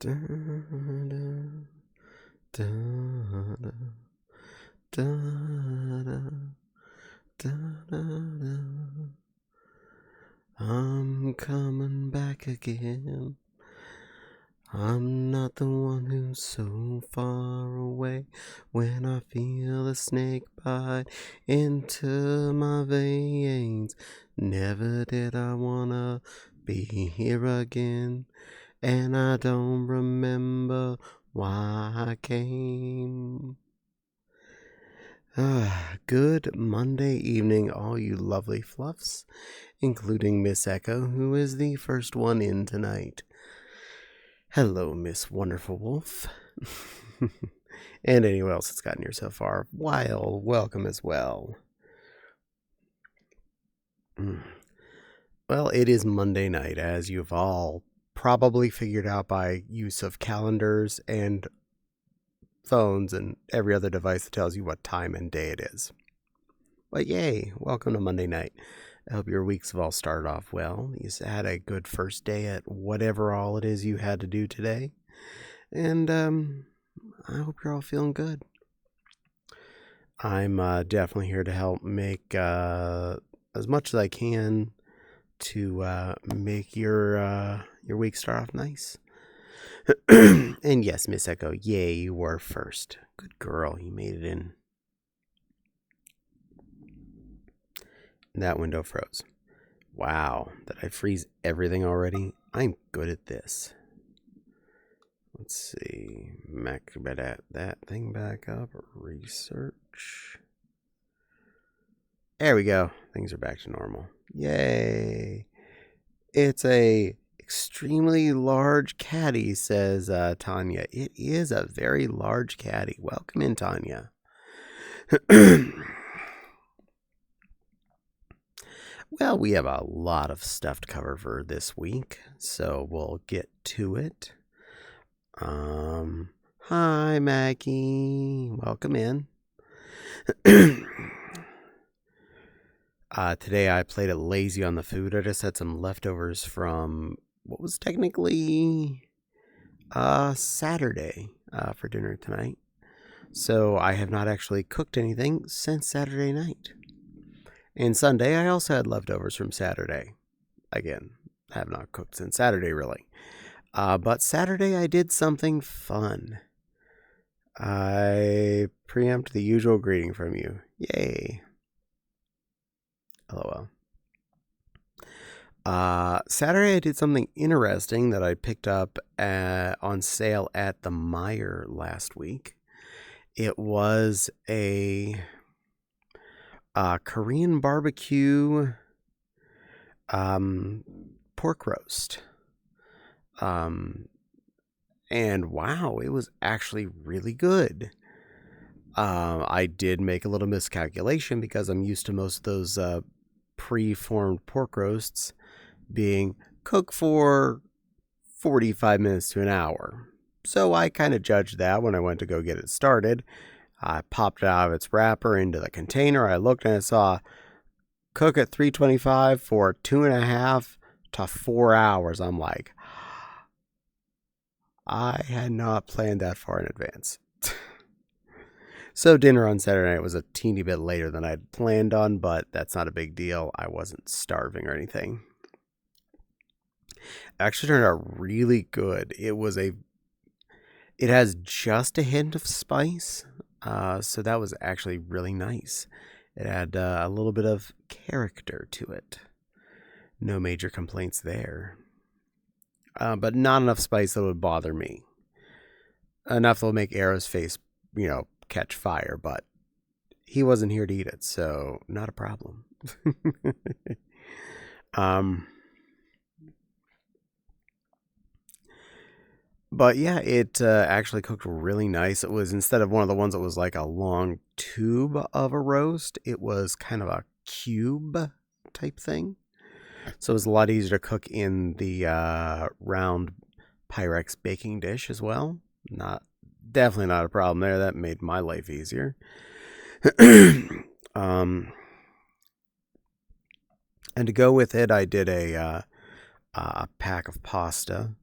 Da, da, da, da, da, da, da, da. I'm coming back again. I'm not the one who's so far away when I feel a snake bite into my veins. Never did I wanna be here again, and I don't remember why I came. Good Monday evening, all you lovely fluffs, including Miss Echo, who is the first one in tonight. Hello, Miss Wonderful Wolf. And anyone else that's gotten here so far, welcome as well. Well, it is Monday night, as you've all probably figured out by use of calendars and phones and every other device that tells you what time and day it is. But yay, welcome to Monday night. I hope your weeks have all started off well. You had a good first day at whatever all it is you had to do today. And I hope you're all feeling good. I'm definitely here to help make as much as I can to make your week start off nice. And yes, Miss Echo, yay, you were first. Good girl, you made it in. That window froze. Wow, did I freeze everything already? I'm good at this. Let's see. That thing back up. Research. There we go. Things are back to normal. Yay. It's a extremely large Caddie, says Tanya. It is a very large Caddie. Welcome in, Tanya. Well, we have a lot of stuff to cover for this week, so we'll get to it. Hi, Maggie. Welcome in. Today I played it lazy on the food. I just had some leftovers from what was technically Saturday for dinner tonight. So I have not actually cooked anything since Saturday night. And Sunday I also had leftovers from Saturday. Again, I have not cooked since Saturday really. But Saturday I did something fun. I preempt the usual greeting from you. Yay. LOL. Saturday I did something interesting that I picked up on sale at the Meijer last week. It was a Korean barbecue pork roast. And wow, it was actually really good. I did make a little miscalculation because I'm used to most of those pre-formed pork roasts being cooked for 45 minutes to an hour. So I kind of judged that when I went to go get it started. I popped it out of its wrapper into the container. I looked and I saw cook at 325 for 2.5 to 4 hours. I'm like, I had not planned that far in advance. So dinner on Saturday night was a teeny bit later than I'd planned on, but that's not a big deal. I wasn't starving or anything. It actually turned out really good. It has just a hint of spice, so that was actually really nice. It had a little bit of character to it. No major complaints there. But not enough spice that would bother me. Enough that will make Arrow's face, catch fire, but he wasn't here to eat it, so not a problem. But yeah, it actually cooked really nice. It was, instead of one of the ones that was like a long tube of a roast, it was kind of a cube type thing. So it was a lot easier to cook in the round Pyrex baking dish as well. Definitely not a problem there. That made my life easier. And to go with it, I did a pack of pasta.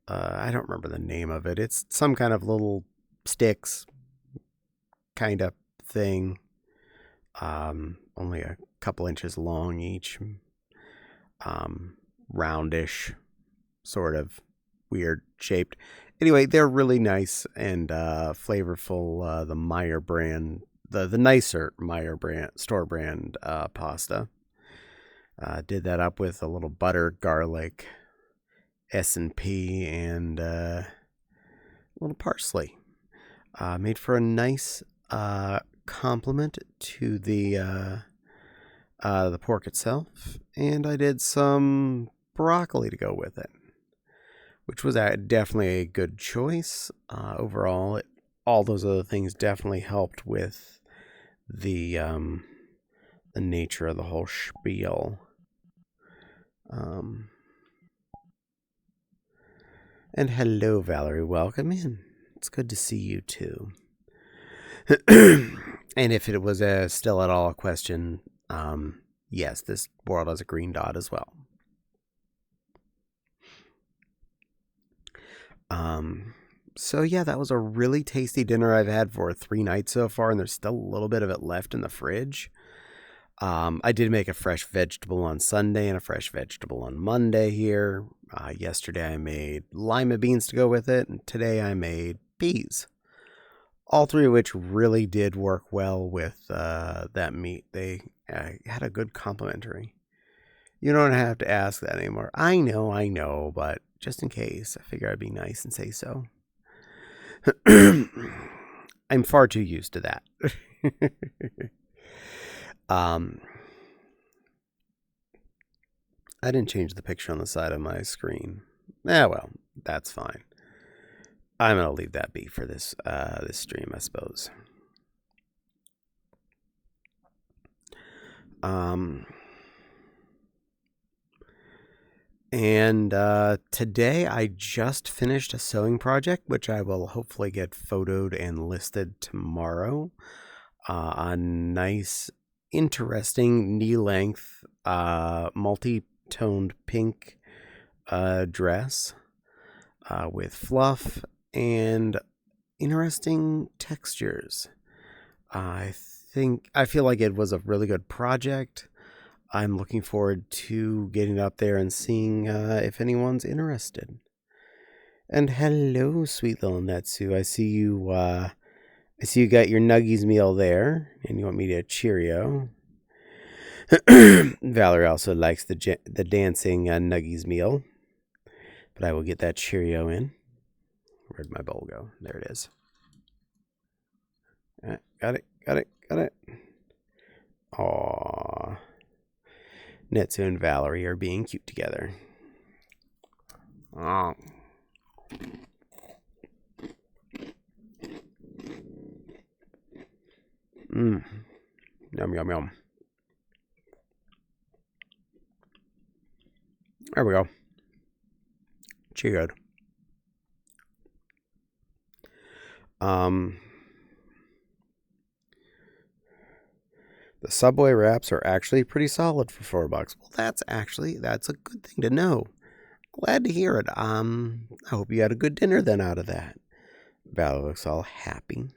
I don't remember the name of it. It's some kind of little sticks kind of thing. Only a couple inches long each. Roundish, sort of weird shaped. Anyway, they're really nice and flavorful. The Meyer brand, the nicer Meyer brand, store brand pasta. Did that up with a little butter, garlic, S&P, and a little parsley. Made for a nice complement to the pork itself, and I did some broccoli to go with it, which was definitely a good choice. Overall, all those other things definitely helped with the nature of the whole spiel. And hello, Valerie. Welcome in. It's good to see you too. And if it was still at all a question, yes, this world has a green dot as well. So yeah, that was a really tasty dinner I've had for 3 nights so far, and there's still a little bit of it left in the fridge. I did make a fresh vegetable on Sunday and a fresh vegetable on Monday here. Yesterday I made lima beans to go with it, and today I made peas. All 3 of which really did work well with that meat. They had a good complementary. You don't have to ask that anymore. I know, but just in case, I figure I'd be nice and say so. I'm far too used to that. I didn't change the picture on the side of my screen. Well, that's fine. I'm gonna leave that be for this stream, I suppose. And today I just finished a sewing project, which I will hopefully get photoed and listed tomorrow. A nice, interesting knee-length, multi-toned pink dress with fluff and interesting textures. I feel like it was a really good project. I'm looking forward to getting up there and seeing if anyone's interested. And hello, sweet little Netsu. I see you got your Nuggies meal there, and you want me to Cheerio. Valerie also likes the dancing Nuggies meal, but I will get that Cheerio in. Where'd my bowl go? There it is. Got it. Aww. Netsu and Valerie are being cute together. Oh. Yum, yum, yum. There we go. Cheered. The Subway wraps are actually pretty solid for $4. Well, that's a good thing to know. Glad to hear it. I hope you had a good dinner then out of that. Val looks all happy.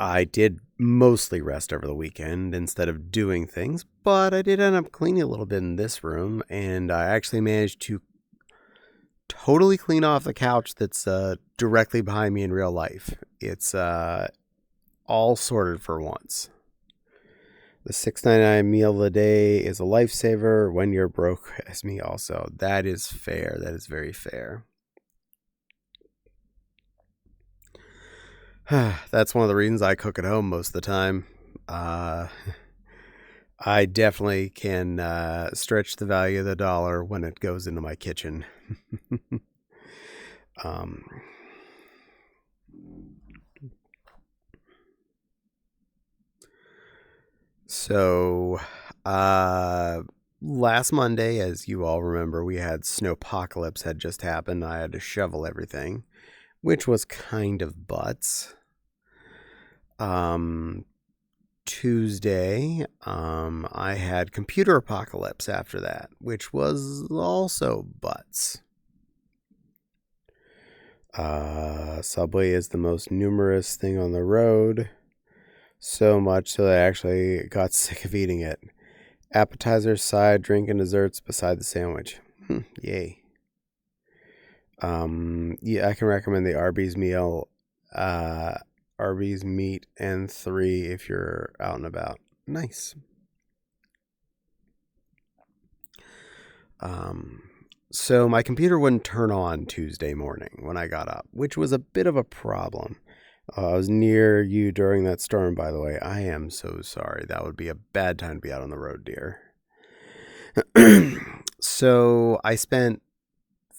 I did mostly rest over the weekend instead of doing things, but I did end up cleaning a little bit in this room, and I actually managed to totally clean off the couch that's directly behind me in real life. It's all sorted for once. The $6.99 meal of the day is a lifesaver when you're broke as me also. That is fair. That is very fair. That's one of the reasons I cook at home most of the time. I definitely can stretch the value of the dollar when it goes into my kitchen. So, last Monday, as you all remember, we had snowpocalypse had just happened. I had to shovel everything, which was kind of butts. Tuesday, I had Computer Apocalypse after that, which was also butts. Subway is the most numerous thing on the road. So much so that I actually got sick of eating it. Appetizer, side, drink, and desserts beside the sandwich. Yay. Yeah, I can recommend the Arby's meal. Arby's meat and 3 if you're out and about. Nice. So my computer wouldn't turn on Tuesday morning when I got up, which was a bit of a problem. I was near you during that storm, by the way. I am so sorry. That would be a bad time to be out on the road, dear. So I spent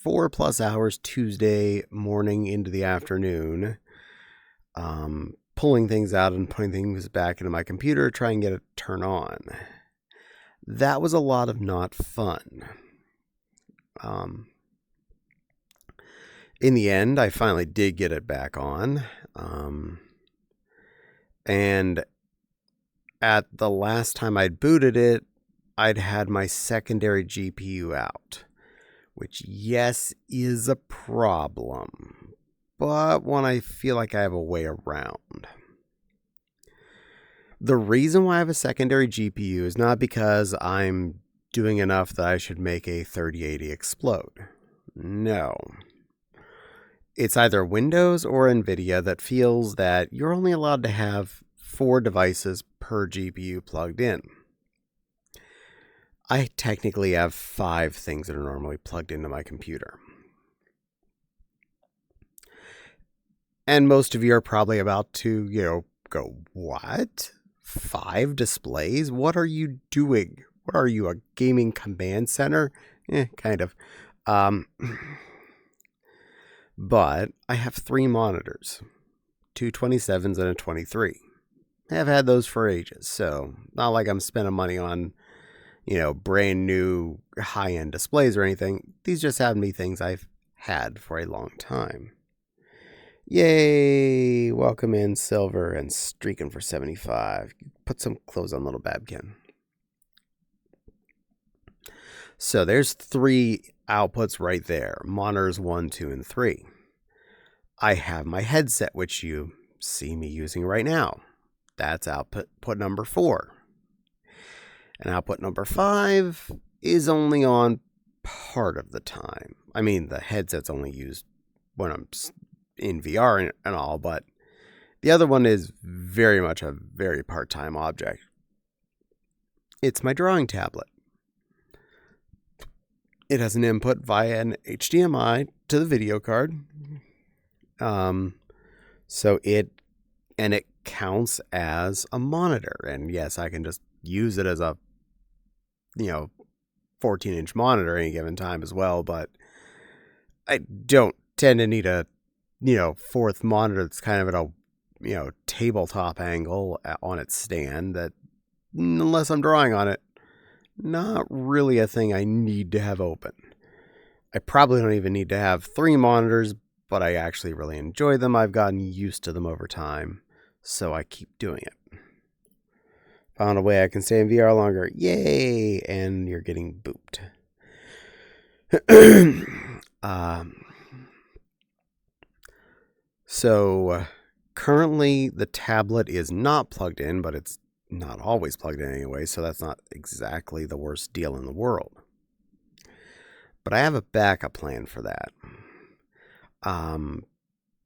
4+ hours Tuesday morning into the afternoon pulling things out and putting things back into my computer, trying to get it to turn on. That was a lot of not fun. In the end, I finally did get it back on. And at the last time I'd booted it, I'd had my secondary GPU out, which, yes, is a problem, but one I feel like I have a way around. The reason why I have a secondary GPU is not because I'm doing enough that I should make a 3080 explode. No. It's either Windows or NVIDIA that feels that you're only allowed to have 4 devices per GPU plugged in. I technically have 5 things that are normally plugged into my computer. And most of you are probably about to, go, what? 5 displays? What are you doing? What are you, a gaming command center? Kind of. But I have 3 monitors, 2 27s and a 23. I have had those for ages, so not like I'm spending money on, brand new high-end displays or anything. These just happen to be things I've had for a long time. Yay! Welcome in, Silver, and streaking for 75. Put some clothes on, little Babkin. So there's 3 outputs right there. Monitors 1, 2, and 3. I have my headset, which you see me using right now. That's output number 4. And output number 5 is only on part of the time. I mean, the headset's only used when I'm in VR and all, but the other one is very much a very part-time object. It's my drawing tablet. It has an input via an HDMI to the video card. So it counts as a monitor. And yes, I can just use it as a, 14-inch monitor at any given time as well. But I don't tend to need a, 4th monitor that's kind of at a, tabletop angle on its stand that, unless I'm drawing on it, not really a thing I need to have open. I probably don't even need to have 3 monitors, but I actually really enjoy them. I've gotten used to them over time, so I keep doing it. Found a way I can stay in VR longer. Yay! And you're getting booped. So currently the tablet is not plugged in, but it's not always plugged in anyway, so that's not exactly the worst deal in the world. But I have a backup plan for that.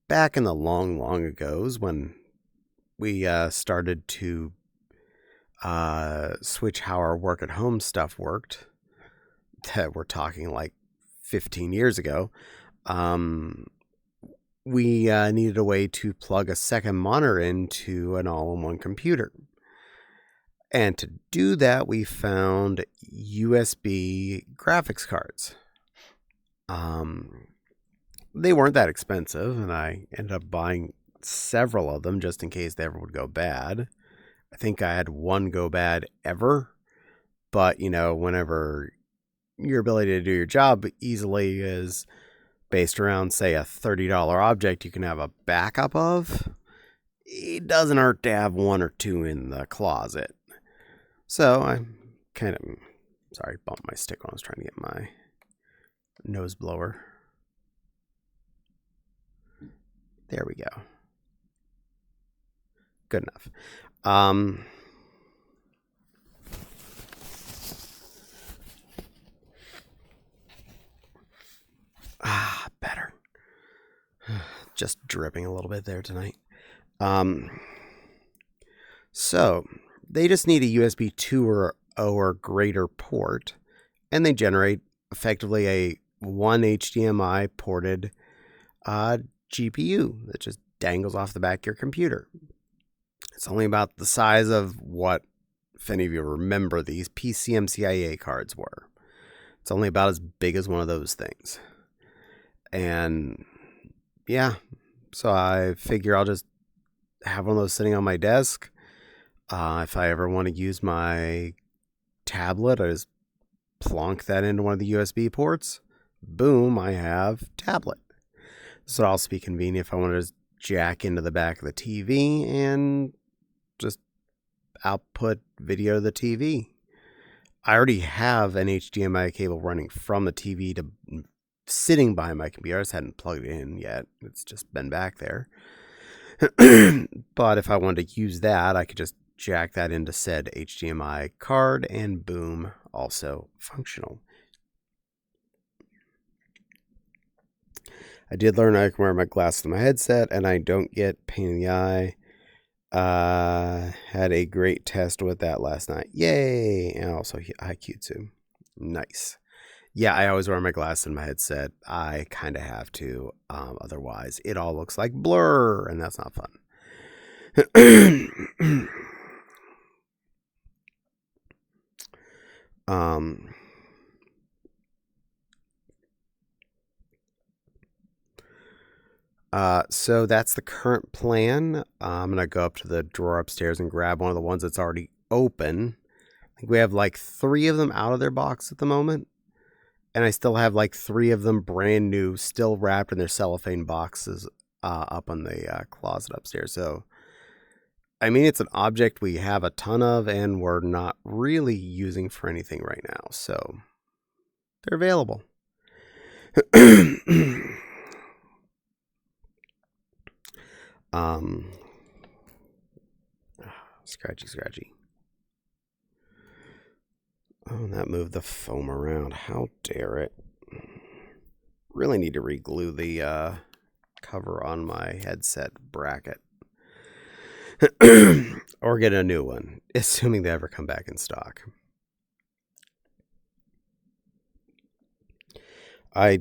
Back in the long ago's when we started to switch how our work at home stuff worked, that we're talking like 15 years ago, we needed a way to plug a second monitor into an all-in-one computer. And to do that, we found USB graphics cards. They weren't that expensive, and I ended up buying several of them just in case they ever would go bad. I think I had one go bad ever, but, whenever your ability to do your job easily is based around, say, a $30 object you can have a backup of, it doesn't hurt to have one or two in the closet. So I kind of, sorry, bumped my stick when I was trying to get my nose blower. There we go. Good enough. Better. Just dripping a little bit there tonight. So they just need a USB 2 or greater port, and they generate effectively a one HDMI ported GPU that just dangles off the back of your computer. It's only about the size of what, if any of you remember, these PCMCIA cards were. It's only about as big as one of those things. And yeah, so I figure I'll just have one of those sitting on my desk. If I ever want to use my tablet, I just plonk that into one of the USB ports. Boom, I have tablet. This would also be convenient if I want to just jack into the back of the TV and just output video to the TV. I already have an HDMI cable running from the TV to sitting behind my computer. I just hadn't plugged it in yet. It's just been back there. But if I wanted to use that, I could just jack that into said HDMI card and boom, also functional. I did learn I can wear my glasses with my headset and I don't get pain in the eye. Had a great test with that last night. Yay! And also IQ too. Nice. Yeah, I always wear my glasses and my headset. I kind of have to. Otherwise, it all looks like blur, and that's not fun. So that's the current plan. I'm going to go up to the drawer upstairs and grab one of the ones that's already open. I think we have like 3 of them out of their box at the moment. And I still have like 3 of them brand new, still wrapped in their cellophane boxes up on the closet upstairs. So, I mean, it's an object we have a ton of and we're not really using for anything right now. So, they're available. Scratchy. Oh, that moved the foam around. How dare it. Really need to re-glue the cover on my headset bracket. Or get a new one, assuming they ever come back in stock. I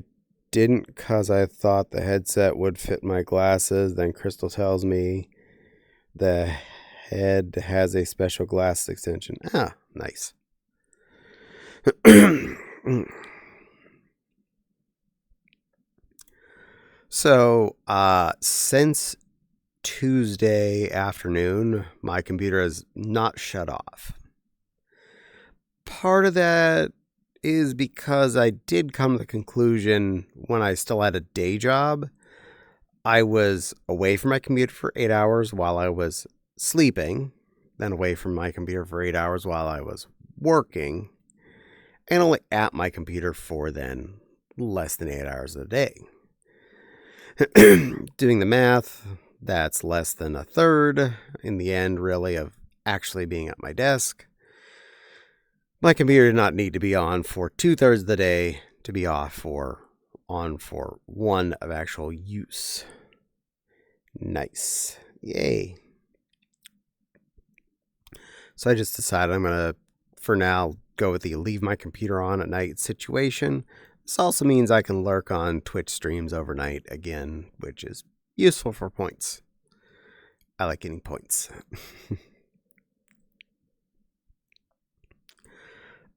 didn't because I thought the headset would fit my glasses. Then Crystal tells me the head has a special glass extension. Ah, nice. So, since Tuesday afternoon, my computer has not shut off. Part of that is because I did come to the conclusion when I still had a day job, I was away from my computer for 8 hours while I was sleeping, then away from my computer for 8 hours while I was working, and only at my computer for then less than 8 hours a day. Doing the math, that's less than a third in the end, really, of actually being at my desk. My computer did not need to be on for 2/3 of the day to be on for 1 of actual use. Nice. Yay. So I just decided I'm going to, for now, go with the leave my computer on at night situation. This also means I can lurk on Twitch streams overnight again, which is useful for points. I like getting points.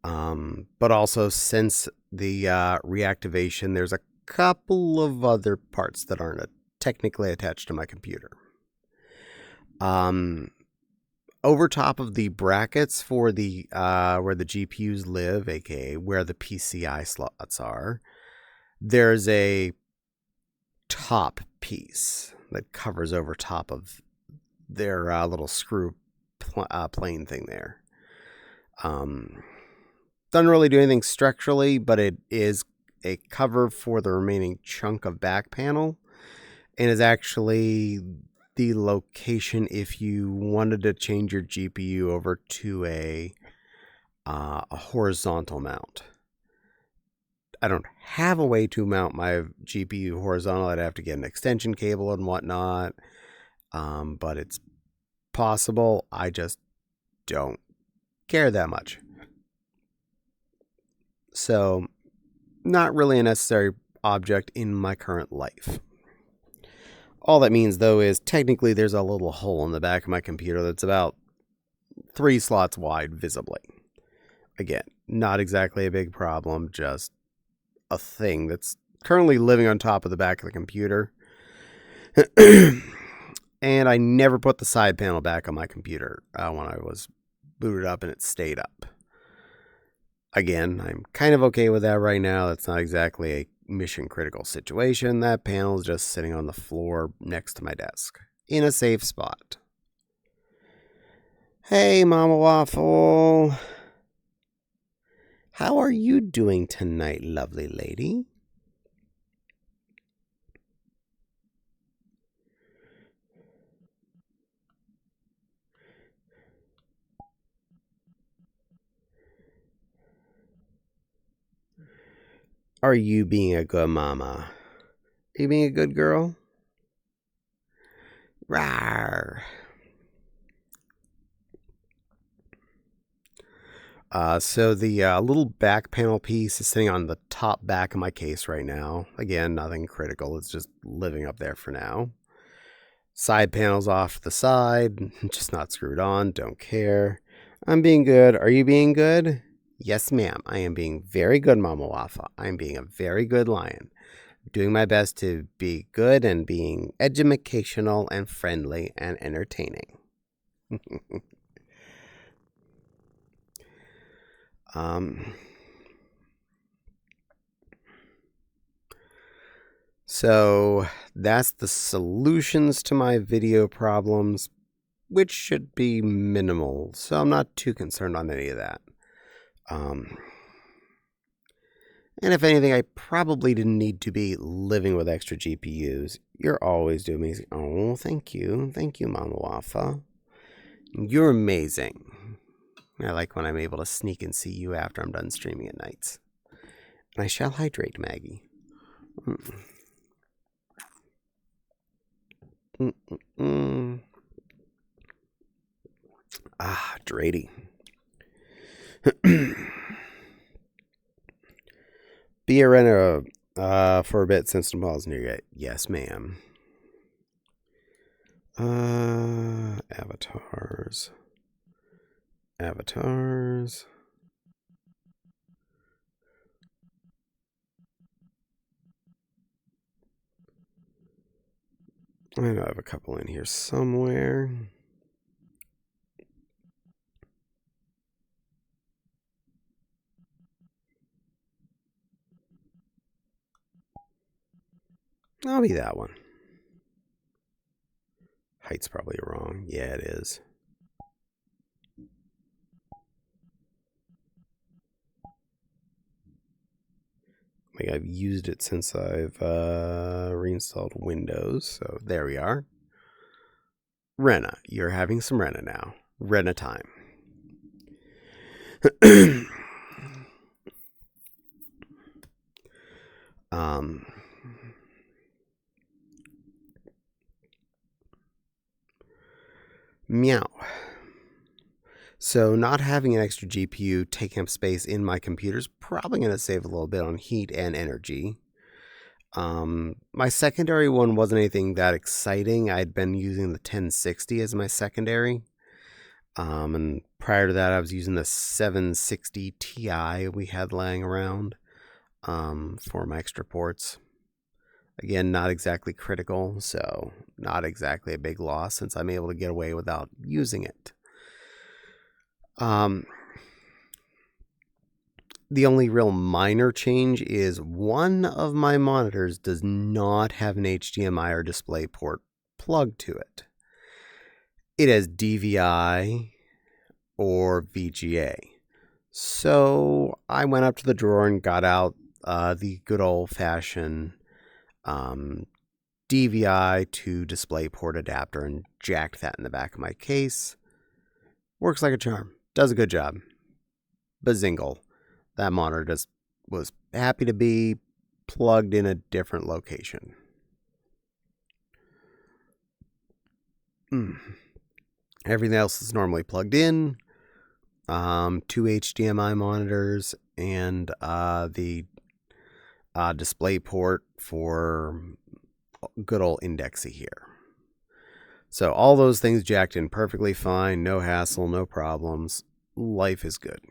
But also, since the reactivation, there's a couple of other parts that aren't technically attached to my computer. Over top of the brackets for the where the GPUs live, aka where the PCI slots are, there's a top piece that covers over top of their little screw plane thing there. Doesn't really do anything structurally, but it is a cover for the remaining chunk of back panel, and is actually the location if you wanted to change your GPU over to a horizontal mount. I don't have a way to mount my GPU horizontal. I'd have to get an extension cable and whatnot, but it's possible. I just don't care that much. So, not really a necessary object in my current life. All that means, though, is technically there's a little hole in the back of my computer that's about 3 slots wide visibly. Again, not exactly a big problem, just a thing that's currently living on top of the back of the computer. And I never put the side panel back on my computer when I was booted up, and it stayed up. Again, I'm kind of okay with that right now. That's not exactly a mission critical situation. That panel is just sitting on the floor next to my desk in a safe spot. Hey, Mama Waffle. How are you doing tonight, lovely lady? Are you being a good mama? Are you being a good girl? Rawr. So the little back panel piece is sitting on the top back of my case right now. Again, nothing critical. It's just living up there for now. Side panels off to the side, just not screwed on. Don't care. I'm being good. Are you being good? Yes, ma'am. I am being very good, Mama Wafa. I'm being a very good lion. Doing my best to be good and being educational and friendly and entertaining. So that's the solutions to my video problems, which should be minimal. So I'm not too concerned on any of that. And if anything, I probably didn't need to be living with extra GPUs. You're always doing amazing. Oh, thank you. Thank you, Mama Wafa. You're amazing. I like when I'm able to sneak and see you after I'm done streaming at nights. And I shall hydrate, Maggie. Ah, Drady. Be a renter for a bit since Nepal's near yet. Yes, ma'am. Avatars. Avatars. I know I have a couple in here somewhere. I'll be that one. Height's probably wrong. Yeah, it is. Like I've used it since I've reinstalled Windows. So there we are. Rena. You're having some Rena now. Rena time. Meow. So not having an extra GPU taking up space in my computer is probably going to save a little bit on heat and energy. My secondary one wasn't anything that exciting. I'd been using the 1060 as my secondary. And prior to that, I was using the 760 Ti we had laying around for my extra ports. Again, not exactly critical, so not exactly a big loss since I'm able to get away without using it. The only real minor change is one of my monitors does not have an HDMI or display port plugged to it. it has DVI or VGA. So I went up to the drawer and got out the good old-fashioned DVI to DisplayPort adapter and jacked that in the back of my case. Works like a charm. Does a good job. Bazingle. That monitor just was happy to be plugged in a different location. Everything else is normally plugged in. 2 HDMI monitors and the DisplayPort for good old Indexy here. So all those things jacked in perfectly fine, no hassle, no problems. Life is good.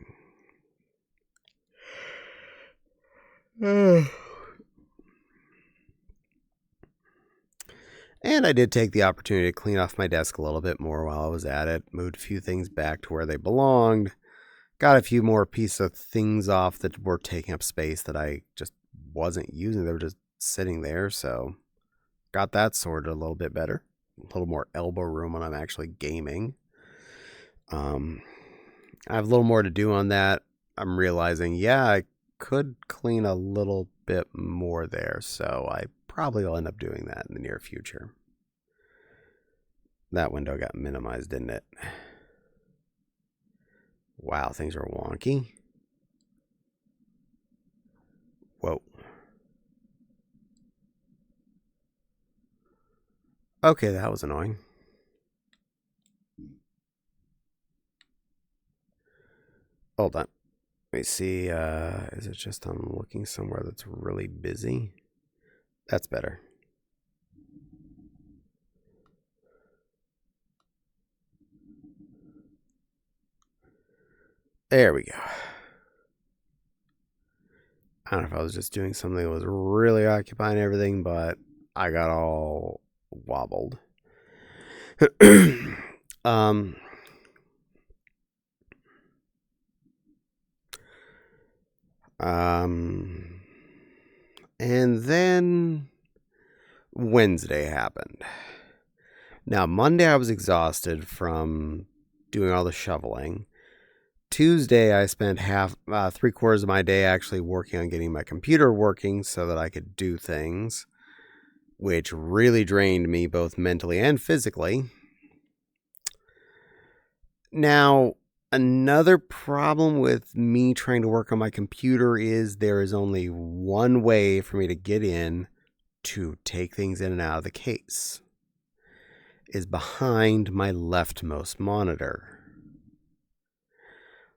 And I did take the opportunity to clean off my desk a little bit more while I was at it. Moved a few things back to where they belonged. Got a few more pieces of things off that were taking up space that I just wasn't using. They were just sitting there, so got that sorted a little bit better. A little more elbow room when I'm actually gaming. I have a little more to do on that. I'm realizing, yeah, I could clean a little bit more there, so I probably will end up doing that in the near future. That window got minimized, didn't it? Wow, things are wonky. Whoa. Okay, that was annoying. Hold on. Let me see. Is it just I'm looking somewhere that's really busy? That's better. There we go. I don't know if I was just doing something that was really occupying everything, but I got all wobbled. And then Wednesday happened. Now, Monday I was exhausted from doing all the shoveling. Tuesday I spent 3/4 of my day actually working on getting my computer working so that I could do things, which really drained me both mentally and physically. Now, another problem with me trying to work on my computer is there is only one way for me to get in to take things in and out of the case. Is behind my leftmost monitor.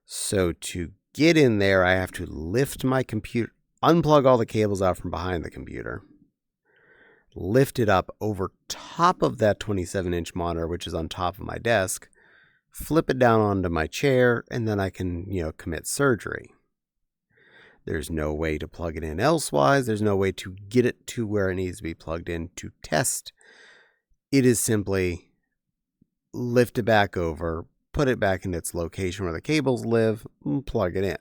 So to get in there, I have to lift my computer, unplug all the cables out from behind the computer, lift it up over top of that 27-inch monitor, which is on top of my desk, flip it down onto my chair, and then I can, commit surgery. There's no way to plug it in elsewise. There's no way to get it to where it needs to be plugged in to test. It is simply lift it back over, put it back in its location where the cables live, and plug it in.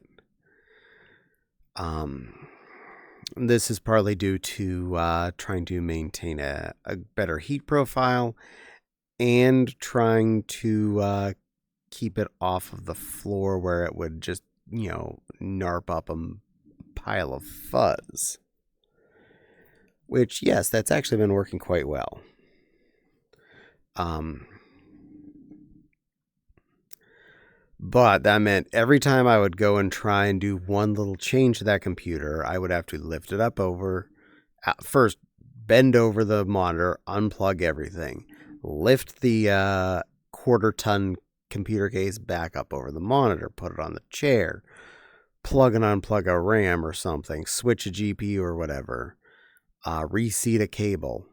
This is partly due to trying to maintain a better heat profile and trying to keep it off of the floor where it would just, narp up a pile of fuzz. Which, yes, that's actually been working quite well. But that meant every time I would go and try and do one little change to that computer, I would have to lift it up over, first bend over the monitor, unplug everything, lift the 1/4-ton computer case back up over the monitor, put it on the chair, plug and unplug a RAM or something, switch a GPU or whatever, reseat a cable,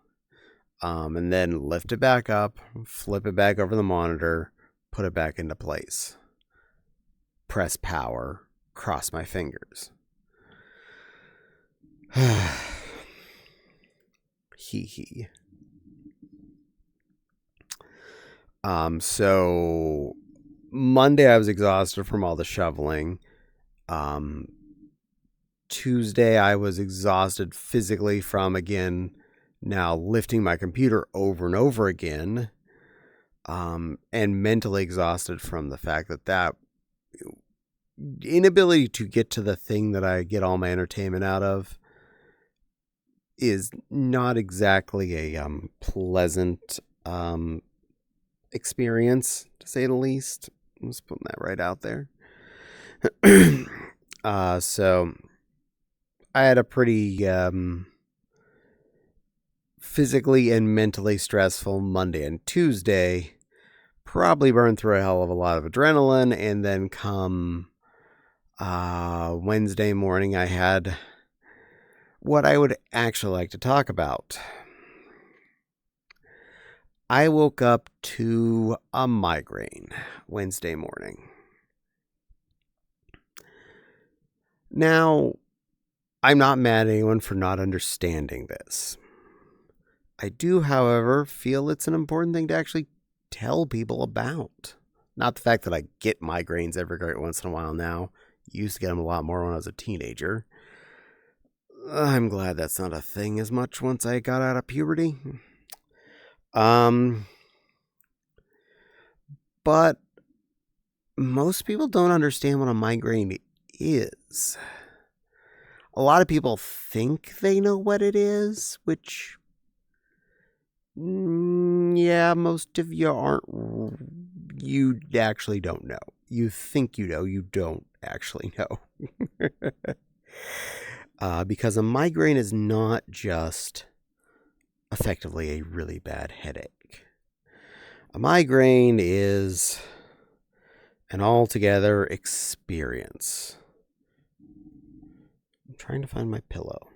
and then lift it back up, flip it back over the monitor, put it back into place. Press power, cross my fingers. Hee hee. So Monday I was exhausted from all the shoveling. Tuesday I was exhausted physically from, again, now lifting my computer over and over again. and mentally exhausted from the fact that inability to get to the thing that I get all my entertainment out of is not exactly a pleasant experience, to say the least. I'm just putting that right out there. So I had a pretty physically and mentally stressful Monday and Tuesday. Probably burned through a hell of a lot of adrenaline, and then come Wednesday morning, I had what I would actually like to talk about. I woke up to a migraine Wednesday morning. Now, I'm not mad at anyone for not understanding this. I do, however, feel it's an important thing to actually tell people about. Not the fact that I get migraines every great once in a while now. Used to get them a lot more when I was a teenager. I'm glad that's not a thing as much once I got out of puberty. But most people don't understand what a migraine is. A lot of people think they know what it is, which, yeah, most of you aren't. You actually don't know. You think you know, you don't actually know. Because a migraine is not just effectively a really bad headache. A migraine is an altogether experience. I'm trying to find my pillow.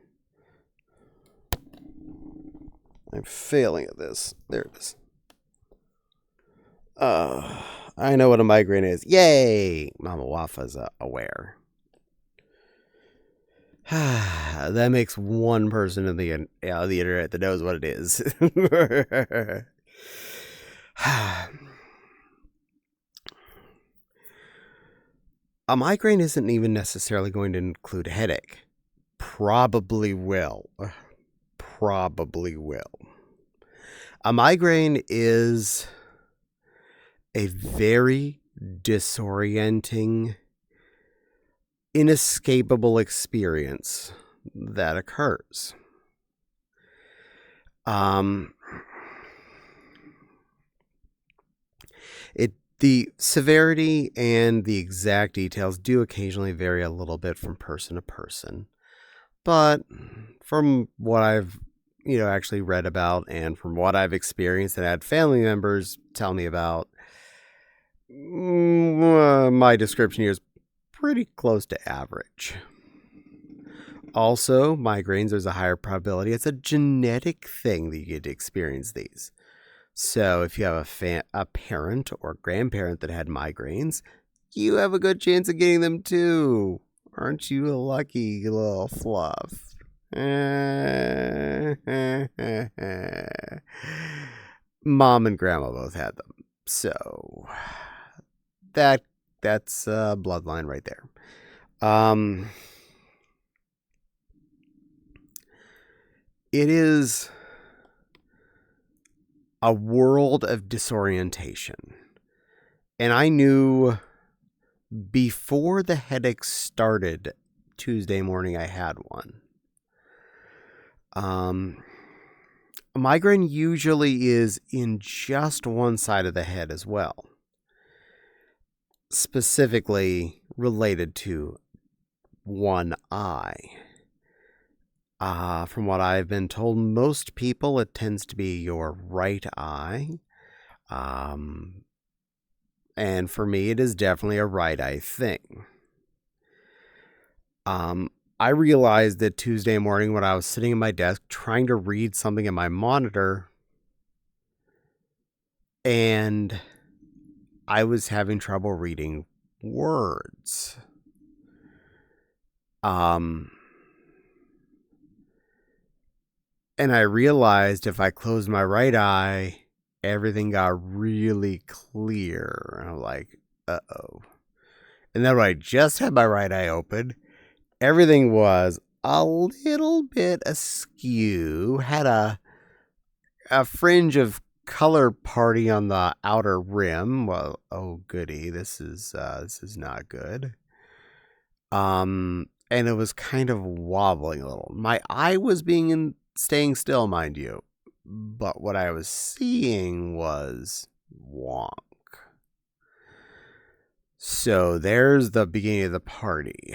I'm failing at this. There it is. I know what a migraine is. Yay! Mama Wafa's aware. That makes one person in the internet that knows what it is. A migraine isn't even necessarily going to include a headache. Probably will. Probably will. A migraine is a very disorienting, inescapable experience that occurs. The severity and the exact details do occasionally vary a little bit from person to person. But from what I've, actually read about, and from what I've experienced and had family members tell me about, my description here is pretty close to average. Also, migraines, there's a higher probability. It's a genetic thing that you get to experience these. So if you have a parent or grandparent that had migraines, you have a good chance of getting them too. Aren't you a lucky little fluff? Mom and grandma both had them. So that's bloodline right there. It is a world of disorientation. And I knew before the headache started Tuesday morning I had one. A migraine usually is in just one side of the head as well. Specifically related to one eye. From what I've been told, most people, it tends to be your right eye. And for me, it is definitely a right eye thing. I realized that Tuesday morning when I was sitting at my desk trying to read something in my monitor, and I was having trouble reading words. And I realized if I closed my right eye, everything got really clear. And I'm like, uh-oh. And then when I just had my right eye open, everything was a little bit askew. Had a fringe of color party on the outer rim. Well, oh goody, this is not good. And it was kind of wobbling a little. My eye was staying still, mind you, but what I was seeing was wonk. So there's the beginning of the party.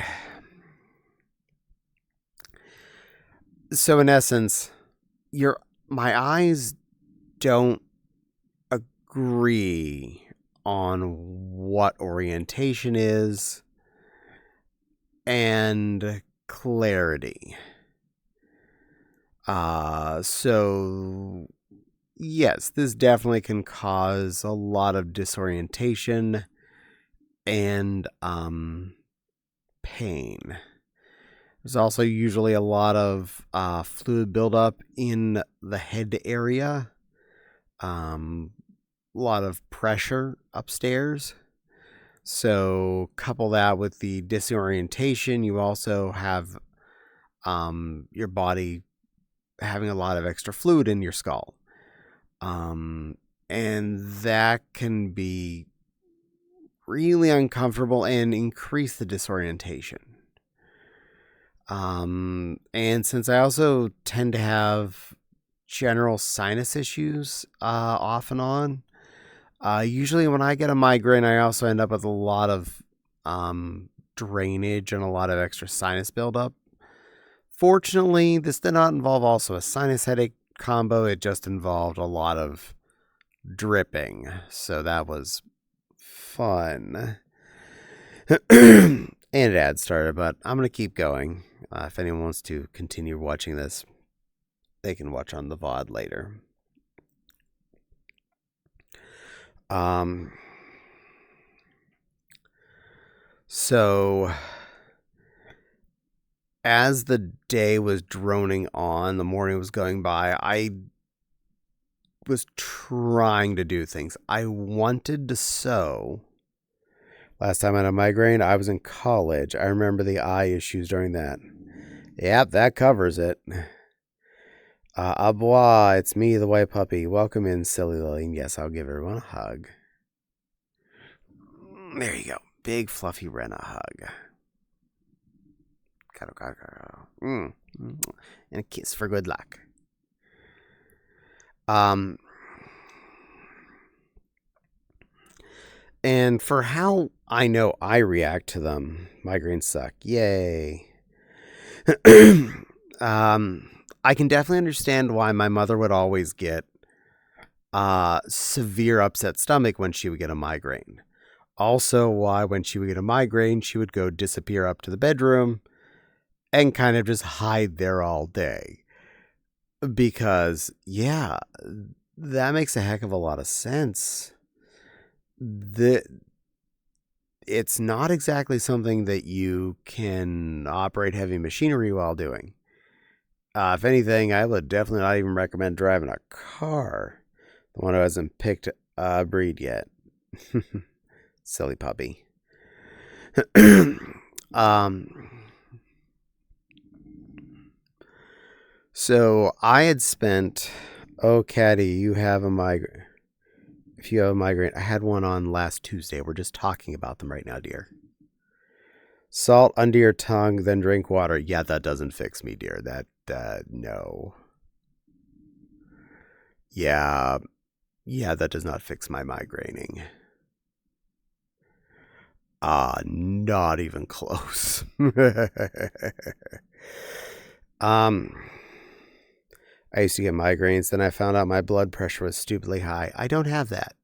So in essence, my eyes don't agree on what orientation is and clarity. So yes, this definitely can cause a lot of disorientation and pain. There's also usually a lot of fluid buildup in the head area. A lot of pressure upstairs. So couple that with the disorientation, you also have your body having a lot of extra fluid in your skull. And that can be really uncomfortable and increase the disorientation. And since I also tend to have general sinus issues off and on, usually when I get a migraine, I also end up with a lot of drainage and a lot of extra sinus buildup. Fortunately, this did not involve also a sinus headache combo. It just involved a lot of dripping. So that was fun. And an ad started, but I'm going to keep going. If anyone wants to continue watching this, they can watch on the VOD later. So as the day was droning on, the morning was going by, I was trying to do things. I wanted to sew. Last time I had a migraine, I was in college. I remember the eye issues during that. Yep, that covers it. Au revoir, it's me, the white puppy. Welcome in, silly Lily. And yes, I'll give everyone a hug. There you go. Big, fluffy Rena hug. And a kiss for good luck. And for how I know I react to them, migraines suck. Yay. I can definitely understand why my mother would always get severe upset stomach when she would get a migraine. Also, why when she would get a migraine, she would go disappear up to the bedroom and kind of just hide there all day. Because, yeah, that makes a heck of a lot of sense. It's not exactly something that you can operate heavy machinery while doing. If anything, I would definitely not even recommend driving a car. The one who hasn't picked a breed yet. Silly puppy. So I had spent... Oh, Caddie, you have a migraine. If you have a migraine, I had one on last Tuesday. We're just talking about them right now, dear. Salt under your tongue, then drink water. Yeah, that doesn't fix me, dear. No. Yeah, that does not fix my migraining. Not even close. I used to get migraines, then I found out my blood pressure was stupidly high. I don't have that.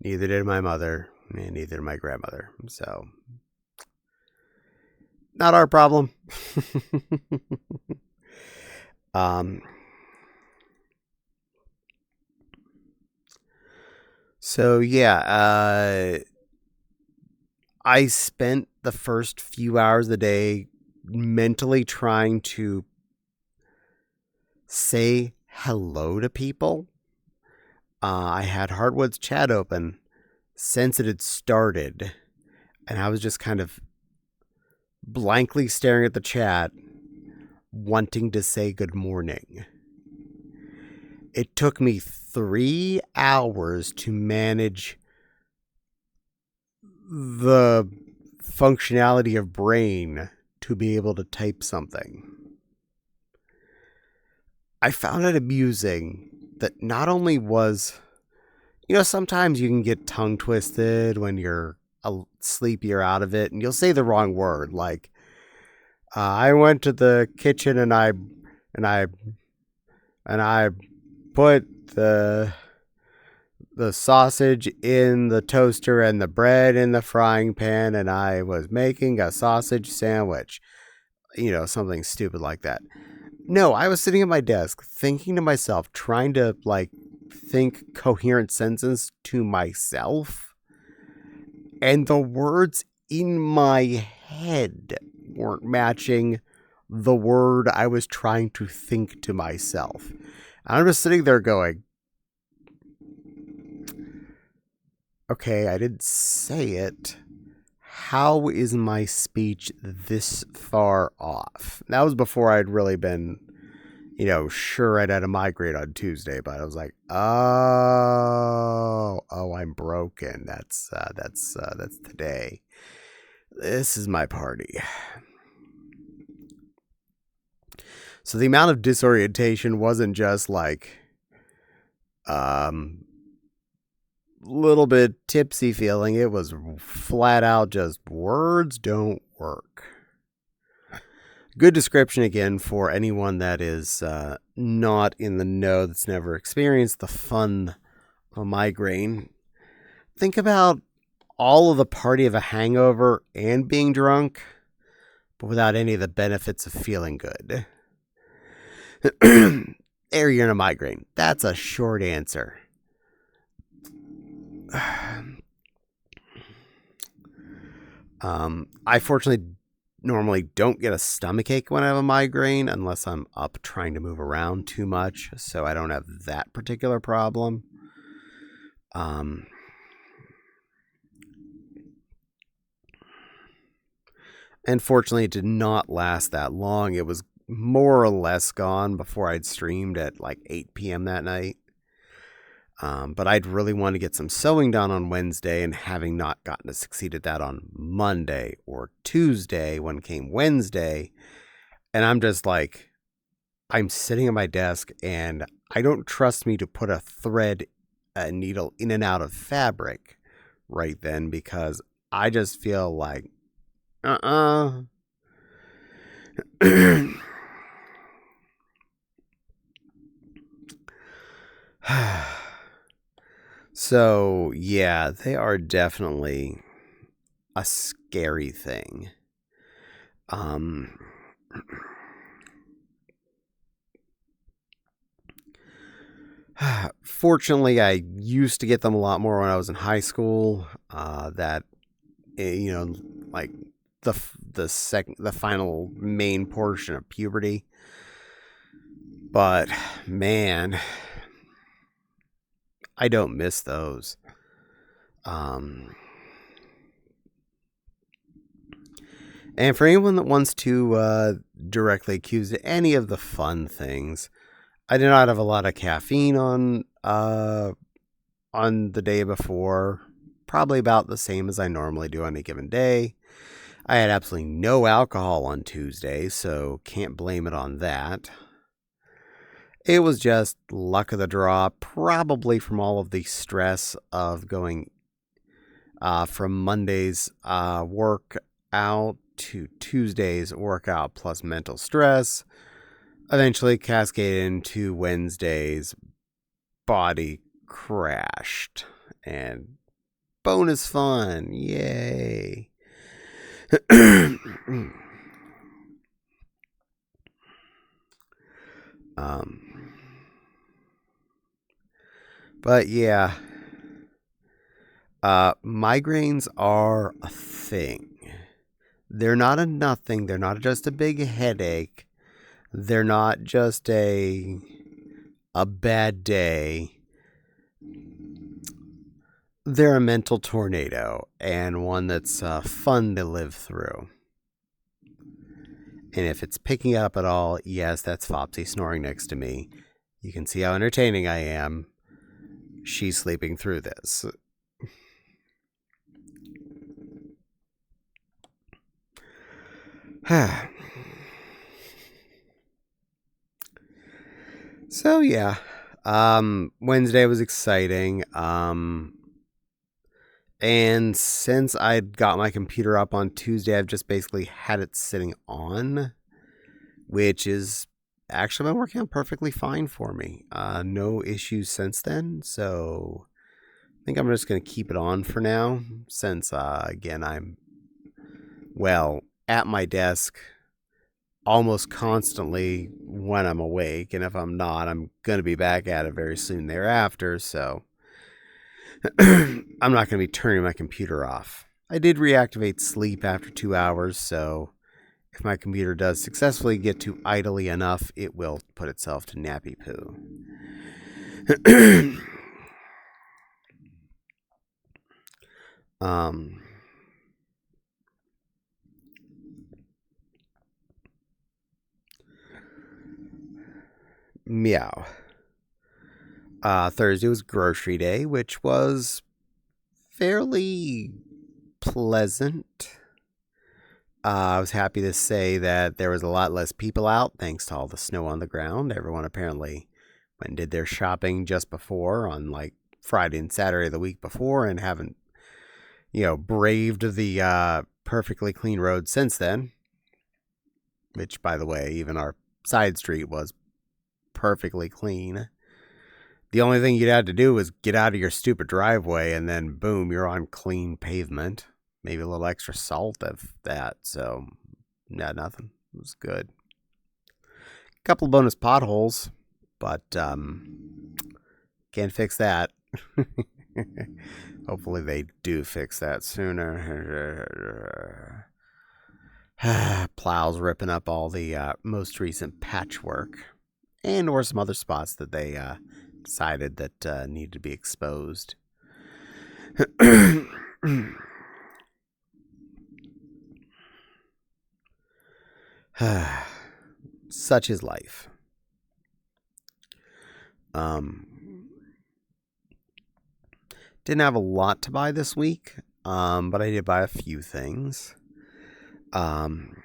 Neither did my mother, and neither did my grandmother. So, not our problem. So yeah, I spent the first few hours of the day mentally trying to say hello to people. I had Heartwood's chat open since it had started, and I was just kind of blankly staring at the chat, wanting to say good morning. It took me 3 hours to manage the functionality of brain to be able to type something. I found it amusing that not only was, sometimes you can get tongue twisted when you're sleepy or out of it, and you'll say the wrong word. Like, I went to the kitchen and I put the sausage in the toaster and the bread in the frying pan, and I was making a sausage sandwich. Something stupid like that. No, I was sitting at my desk thinking to myself, trying to think coherent sentences to myself, and the words in my head weren't matching the word I was trying to think to myself. And I'm just sitting there going, okay, I didn't say it. How is my speech this far off? That was before I'd really been, sure I'd had a migraine on Tuesday, but I was like, oh, I'm broken. That's today. This is my party. So the amount of disorientation wasn't just little bit tipsy feeling. It was flat out just words don't work. Good description again for anyone that is not in the know, that's never experienced the fun of a migraine. Think about all of the party of a hangover and being drunk, but without any of the benefits of feeling good. There, you're in a migraine. That's a short answer. I fortunately normally don't get a stomachache when I have a migraine unless I'm up trying to move around too much, so I don't have that particular problem. And fortunately, it did not last that long. It was more or less gone before I'd streamed at 8 p.m. that night. But I'd really want to get some sewing done on Wednesday, and having not gotten to succeed at that on Monday or Tuesday, when came Wednesday, and I'm just I'm sitting at my desk and I don't trust me to put a needle in and out of fabric right then, because I just feel like, So, yeah, they are definitely a scary thing. Fortunately, I used to get them a lot more when I was in high school. The final main portion of puberty. But man, I don't miss those. And for anyone that wants to directly accuse any of the fun things, I did not have a lot of caffeine on the day before. Probably about the same as I normally do on a given day. I had absolutely no alcohol on Tuesday, so can't blame it on that. It was just luck of the draw, probably from all of the stress of going from Monday's workout to Tuesday's workout plus mental stress, eventually cascaded into Wednesday's body crashed. And bonus fun, yay. But yeah, migraines are a thing. They're not a nothing. They're not just a big headache. They're not just a bad day. They're a mental tornado, and one that's fun to live through. And if it's picking up at all, yes, that's Fopsy snoring next to me. You can see how entertaining I am. She's sleeping through this. So yeah, Wednesday was exciting. And since I got my computer up on Tuesday, I've just basically had it sitting on, which is actually been working out perfectly fine for me. No issues since then. So I think I'm just going to keep it on for now since, again, I'm, well, at my desk almost constantly when I'm awake. And if I'm not, I'm going to be back at it very soon thereafter. So I'm not going to be turning my computer off. I did reactivate sleep after 2 hours, so if my computer does successfully get to idly enough, it will put itself to nappy poo. Meow. Thursday was grocery day, which was fairly pleasant. I was happy to say that there was a lot less people out thanks to all the snow on the ground. Everyone apparently went and did their shopping just before on like Friday and Saturday the week before and haven't, braved the perfectly clean road since then. Which, by the way, even our side street was perfectly clean. The only thing you'd have to do was get out of your stupid driveway and then boom, you're on clean pavement. Maybe a little extra salt of that. So, yeah, nothing. It was good. A couple of bonus potholes, but can't fix that. Hopefully they do fix that sooner. Plows ripping up all the most recent patchwork and or some other spots that they decided that needed to be exposed. Such is life. Didn't have a lot to buy this week, but I did buy a few things. And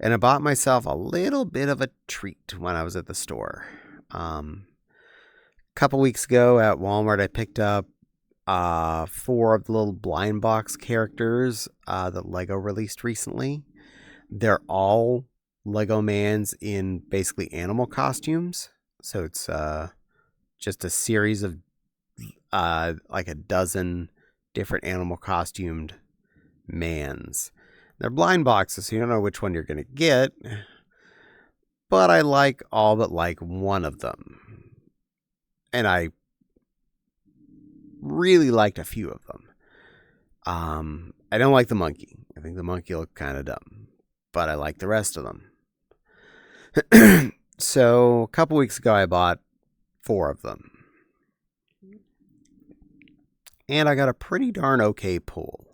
I bought myself a little bit of a treat when I was at the store. A couple weeks ago at Walmart, I picked up 4 of the little blind box characters that Lego released recently. They're all Lego Mans in basically animal costumes. So it's just a series of like a dozen different animal costumed Mans. They're blind boxes, so you don't know which one you're going to get. But I like all but like one of them. And I really liked a few of them. I don't like the monkey. I think the monkey looked kind of dumb. But I like the rest of them. So a couple weeks ago, I bought 4 of them. And I got a pretty darn okay pool.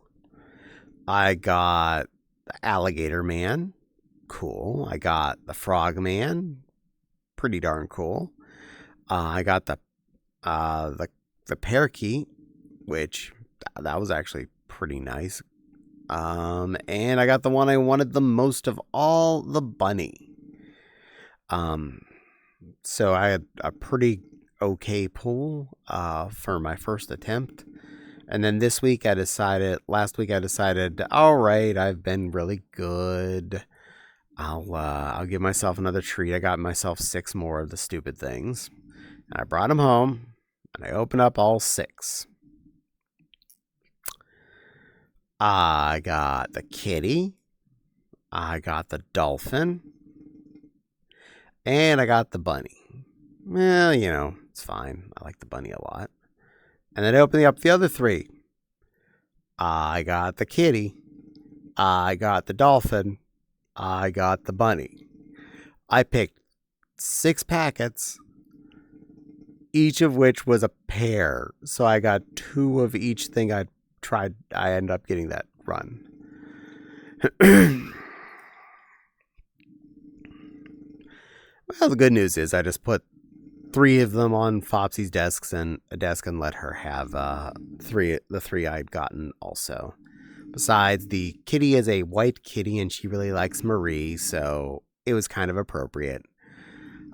I got the alligator man. Cool. I got the frog man. Pretty darn cool. I got the parakeet, which that was actually pretty nice. And I got the one I wanted the most of all, the bunny. So I had a pretty okay pool for my first attempt. And then last week I decided, all right, I've been really good. I'll give myself another treat. I got myself 6 more of the stupid things. And I brought them home and I opened up all 6. I got the kitty. I got the dolphin. And I got the bunny. Well, it's fine. I like the bunny a lot. And then opening up the other 3. I got the kitty. I got the dolphin. I got the bunny. I picked 6 packets, each of which was a pair. So I got 2 of each thing I tried. I ended up getting that run. Well, the good news is I just put 3 of them on Fopsy's desk and let her have the 3 I'd gotten also. Besides, the kitty is a white kitty and she really likes Marie, so it was kind of appropriate.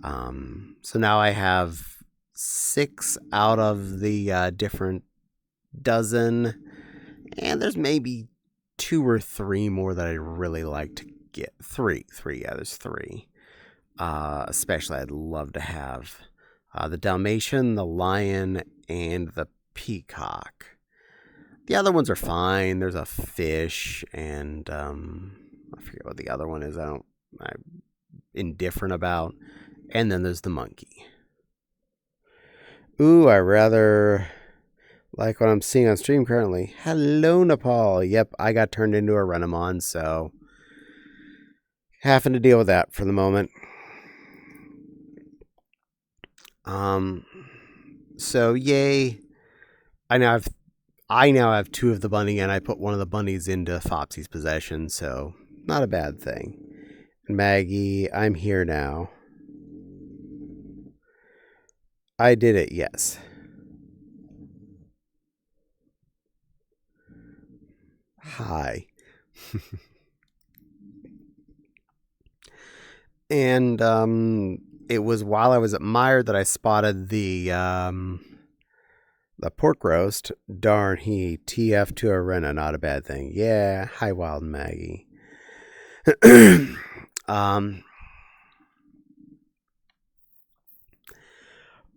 So now I have 6 out of the different dozen, and there's maybe 2 or 3 more that I'd really like to get. Three, yeah, there's 3. Especially, I'd love to have the Dalmatian, the lion, and the peacock. The other ones are fine. There's a fish, and I forget what the other one is. I'm indifferent about. And then there's the monkey. Ooh, I rather like what I'm seeing on stream currently. Hello, Nepal. Yep, I got turned into a Renamon, so having to deal with that for the moment. So yay. I now have 2 of the bunny, and I put one of the bunnies into Fopsy's possession, so not a bad thing. And Maggie, I'm here now. I did it, yes. Hi. And it was while I was at Meyer that I spotted the pork roast. Darn, he TF to a Rena, not a bad thing. Yeah, hi, Wild Maggie.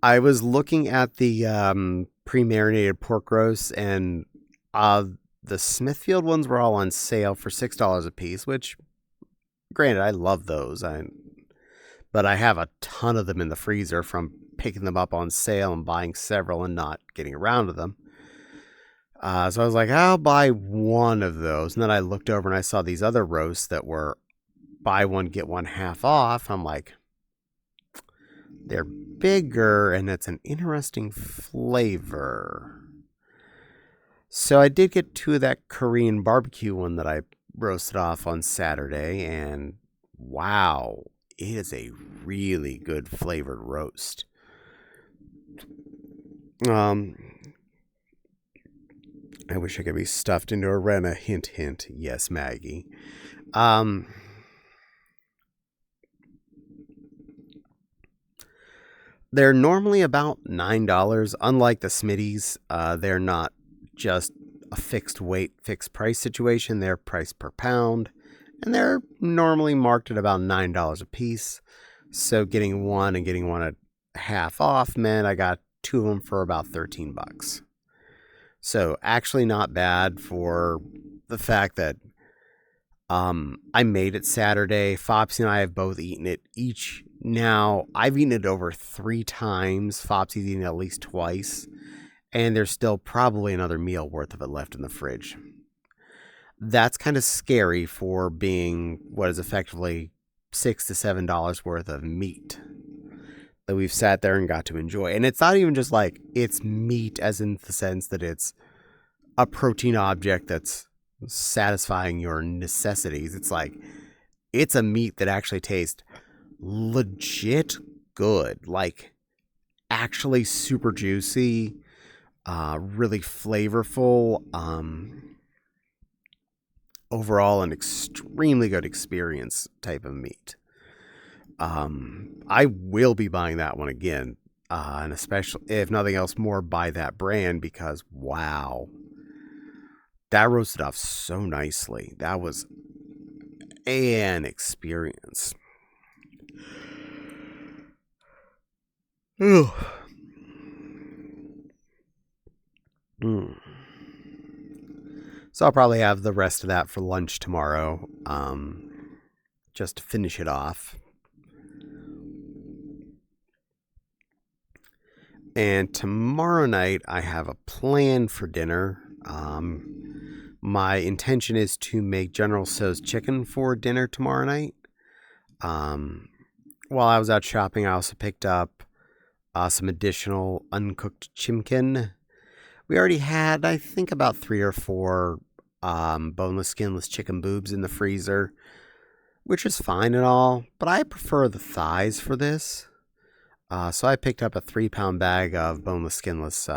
I was looking at the pre-marinated pork roasts, and the Smithfield ones were all on sale for $6 a piece, which, granted, I love those. But I have a ton of them in the freezer from picking them up on sale and buying several and not getting around to them. So I was like, I'll buy one of those. And then I looked over and I saw these other roasts that were buy one, get one half off. I'm like, they're bigger and it's an interesting flavor. So I did get 2 of that Korean barbecue one that I roasted off on Saturday, and wow, it is a really good flavored roast. I wish I could be stuffed into a Rena. Hint, hint. Yes, Maggie. They're normally about $9. Unlike the Smitties, they're not just a fixed weight, fixed price situation. They're priced per pound, and they're normally marked at about $9 a piece. So getting one and getting one at half off meant I got 2 of them for about $13. So actually not bad for the fact that I made it Saturday. Fopsy and I have both eaten it each. Now, I've eaten it over 3 times. Fopsy's eaten it at least twice. And there's still probably another meal worth of it left in the fridge. That's kind of scary for being what is effectively $6 to $7 worth of meat that we've sat there and got to enjoy. And it's not even just like it's meat as in the sense that it's a protein object that's satisfying your necessities. It's like it's a meat that actually tastes legit good, like actually super juicy, really flavorful, overall an extremely good experience type of meat. I will be buying that one again, and especially if nothing else more by that brand, because wow, that roasted off so nicely. That was an experience. Mm. So I'll probably have the rest of that for lunch tomorrow, just to finish it off. And tomorrow night I have a plan for dinner. My intention is to make General Tso's chicken for dinner tomorrow night. While I was out shopping, I also picked up some additional uncooked chimkin. We already had, I think, about 3 or 4 boneless, skinless chicken boobs in the freezer. which is fine and all, but I prefer the thighs for this. So I picked up a 3-pound bag of boneless, skinless,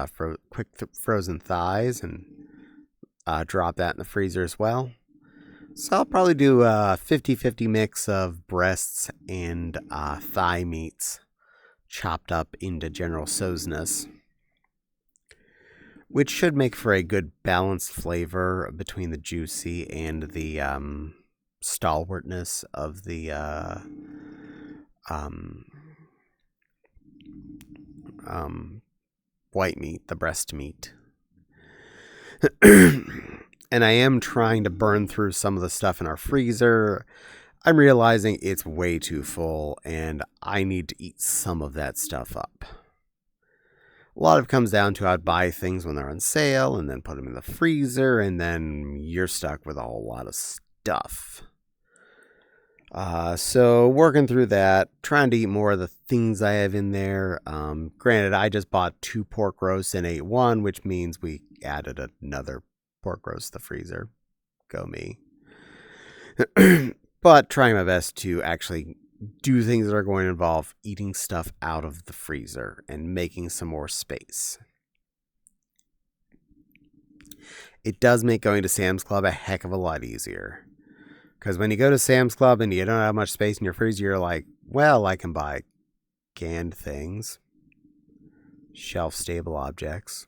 frozen thighs and dropped that in the freezer as well. So I'll probably do a 50-50 mix of breasts and thigh meats chopped up into General Tso's, which should make for a good balanced flavor between the juicy and the stalwartness of the white meat, the breast meat. And I am trying to burn through some of the stuff in our freezer. I'm realizing it's way too full, and I need to eat some of that stuff up. A lot of it comes down to I'd buy things when they're on sale and then put them in the freezer, and then you're stuck with a whole lot of stuff. So working through that, trying to eat more of the things I have in there. Granted, I just bought 2 pork roasts and ate 1, which means we added another pork roast to the freezer. Go me. But trying my best to actually do things that are going to involve eating stuff out of the freezer and making some more space. It does make going to Sam's Club a heck of a lot easier. Because when you go to Sam's Club and you don't have much space in your freezer, you're like, well, I can buy canned things, shelf-stable objects.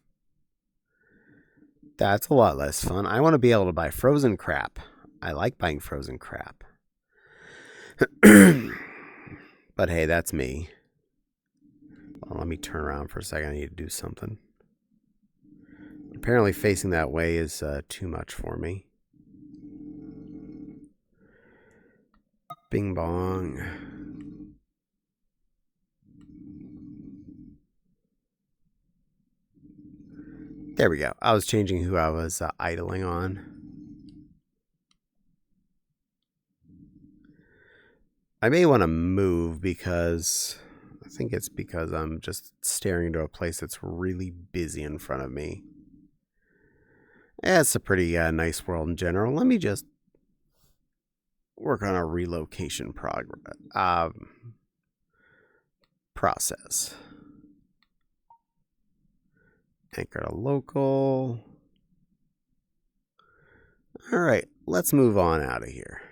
That's a lot less fun. I want to be able to buy frozen crap. I like buying frozen crap. But hey, that's me. Well, let me turn around for a second. I need to do something. Apparently facing that way is too much for me. Bing bong. There we go. I was changing who I was idling on. I may want to move because I think it's because I'm just staring into a place that's really busy in front of me. Yeah, it's a pretty nice world in general. Let me just work on a relocation process. Anchor to local. All right, let's move on out of here.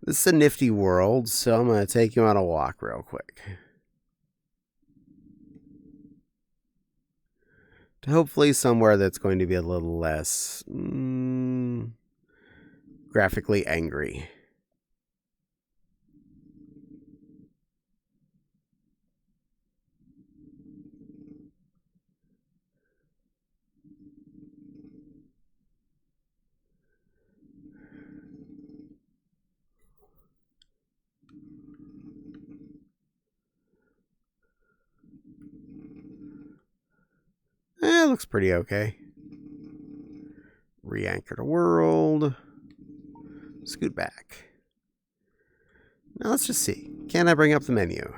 This is a nifty world, so I'm going to take you on a walk real quick. To hopefully somewhere that's going to be a little less graphically angry. It looks pretty okay. Re-anchor to world. Scoot back. Now let's just see. Can I bring up the menu?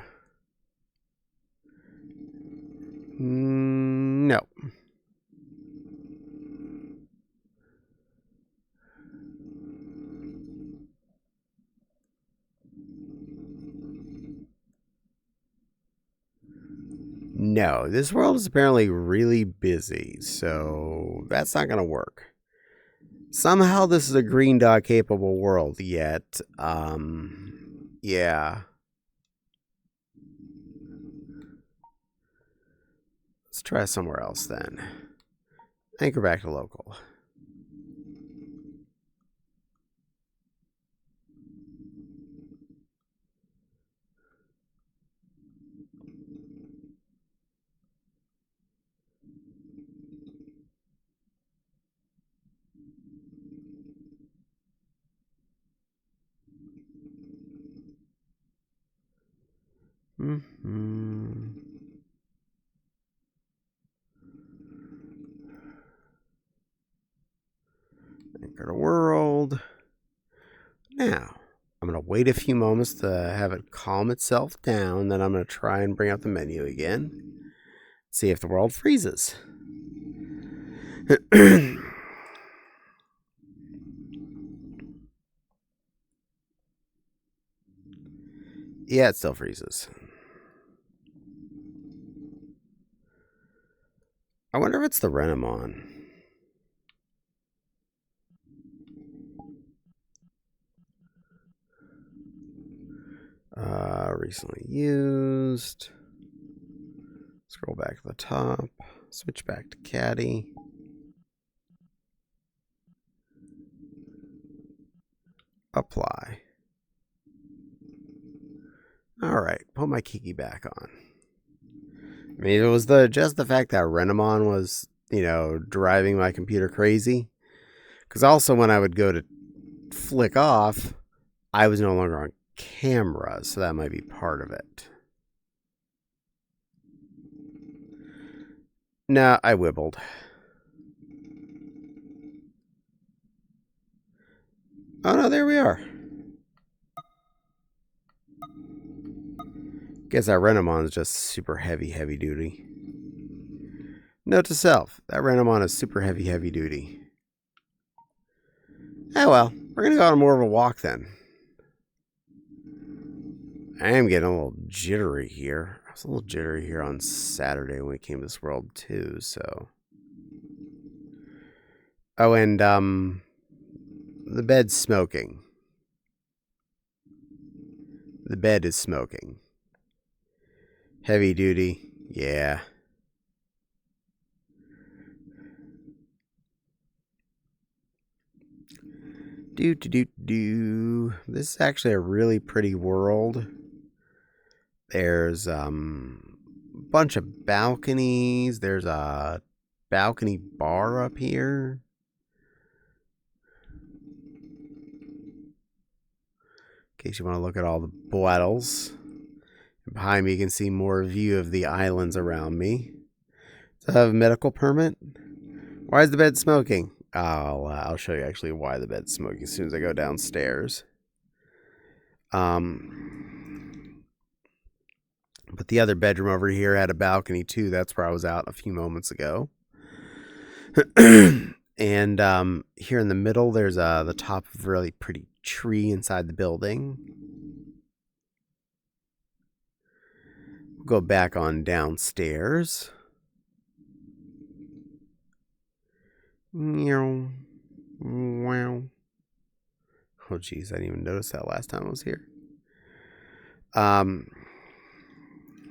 No. No, this world is apparently really busy, so that's not going to work. Somehow this is a green dot capable world, yet, yeah. Let's try somewhere else then. Anchor back to local. Anchor to world. Now, I'm going to wait a few moments to have it calm itself down. Then I'm going to try and bring up the menu again. See if the world freezes. Yeah, it still freezes. I wonder if it's the Renamon. Recently used. Scroll back to the top. Switch back to Caddie. Apply. All right, put my Kiki back on. I mean, it was just the fact that Renamon was, driving my computer crazy. Because also when I would go to flick off, I was no longer on camera, so that might be part of it. Nah, I wibbled. Oh no, there we are. Guess that Renamon is just super heavy duty. Note to self, that Renamon is super heavy duty. Oh well, we're gonna go on more of a walk then. I am getting a little jittery here. I was a little jittery here on Saturday when we came to this world too, so. Oh, and the bed's smoking. The bed is smoking. Heavy duty, yeah. This is actually a really pretty world. There's a bunch of balconies. There's a balcony bar up here. In case you want to look at all the bottles. Behind me, you can see more view of the islands around me. Does it have a medical permit? Why is the bed smoking? I'll show you actually why the bed's smoking as soon as I go downstairs. But the other bedroom over here had a balcony too. That's where I was out a few moments ago. And here in the middle, there's the top of a really pretty tree inside the building. We'll go back on downstairs. Meow. Wow. Oh, geez, I didn't even notice that last time I was here.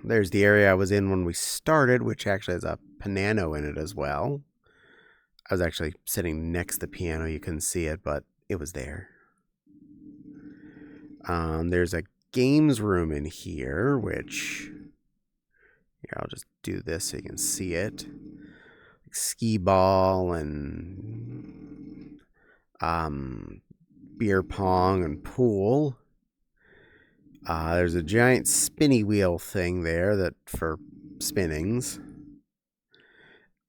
There's the area I was in when we started, which actually has a piano in it as well. I was actually sitting next to the piano. You couldn't see it, but it was there. There's a games room in here, which... Here, I'll just do this so you can see it. Like skee ball and beer pong and pool. There's a giant spinny wheel thing there that for spinnings.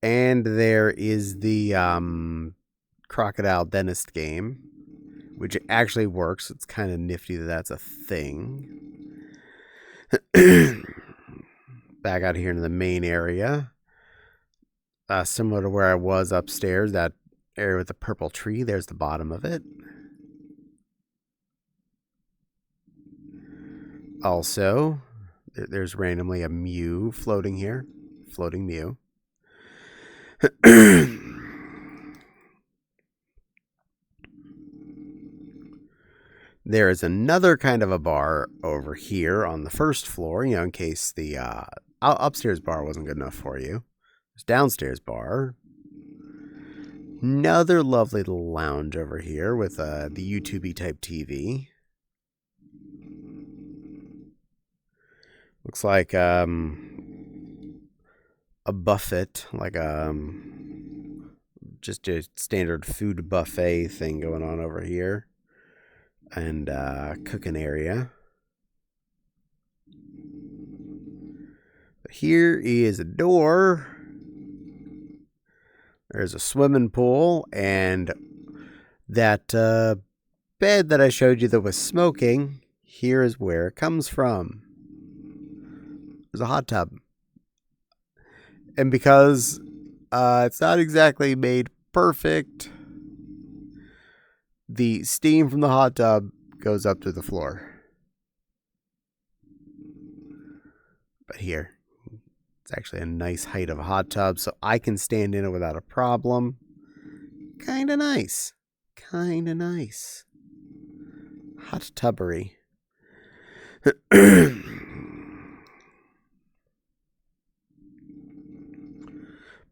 And there is the crocodile dentist game, which actually works. It's kind of nifty that that's a thing. Back out here into the main area. Similar to where I was upstairs, that area with the purple tree, there's the bottom of it. Also, there's randomly a Mew floating here. Floating Mew. There is another kind of a bar over here on the first floor, in case the upstairs bar wasn't good enough for you. There's downstairs bar. Another lovely little lounge over here with the YouTube type TV. Looks like a buffet, like just a standard food buffet thing going on over here. And cooking area. Here is a door. There's a swimming pool, and that bed that I showed you that was smoking, here is where it comes from. There's a hot tub. And because it's not exactly made perfect, the steam from the hot tub goes up to the floor. But here, it's actually a nice height of a hot tub, so I can stand in it without a problem. Kind of nice. Kind of nice. Hot tubbery. But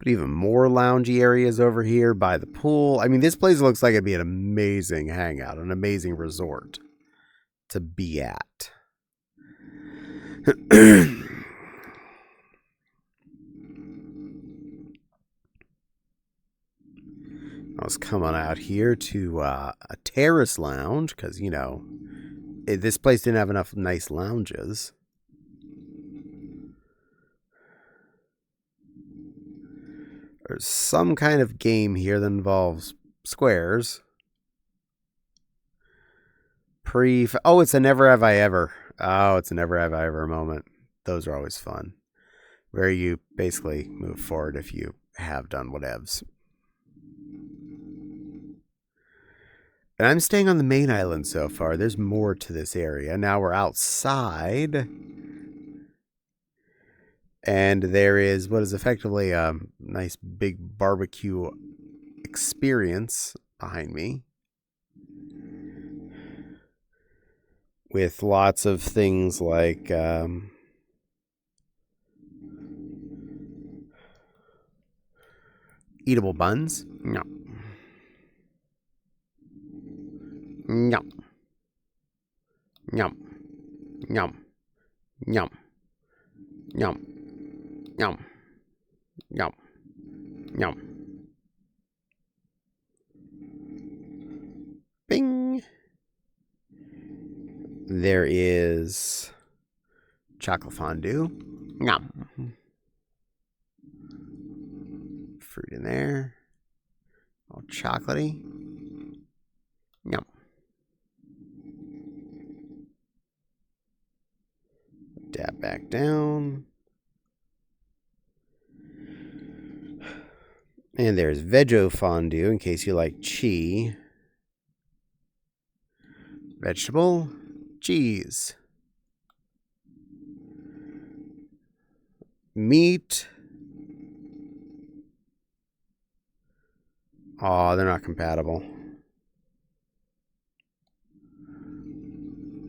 even more loungy areas over here by the pool. I mean, this place looks like it'd be an amazing hangout, an amazing resort to be at. I was coming out here to a terrace lounge because, you know, this place didn't have enough nice lounges. There's some kind of game here that involves squares. Oh, it's a never have I ever. Oh, it's a never have I ever moment. Those are always fun. Where you basically move forward if you have done whatevs. And I'm staying on the main island so far. There's more to this area. Now we're outside. And there is what is effectively a nice big barbecue experience behind me. With lots of things like eatable buns. No. Yum. Yum. Yum. Yum. Yum. Yum. Yum. Yum. Bing. There is chocolate fondue. Yum. Fruit in there. All chocolatey. Yum. Dab back down. And there's veggie fondue in case you like cheese. Vegetable, cheese. Meat. Oh, they're not compatible.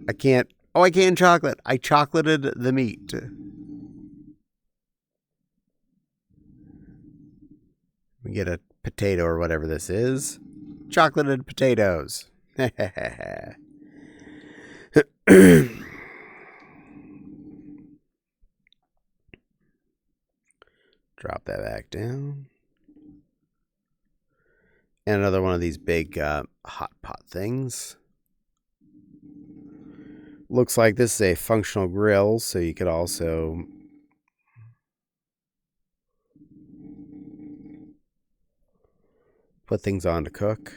I can't. Oh, I can chocolate. I chocolated the meat. We get a potato or whatever this is. Chocolated potatoes. Drop that back down. And another one of these big hot pot things. Looks like this is a functional grill, so you could also put things on to cook.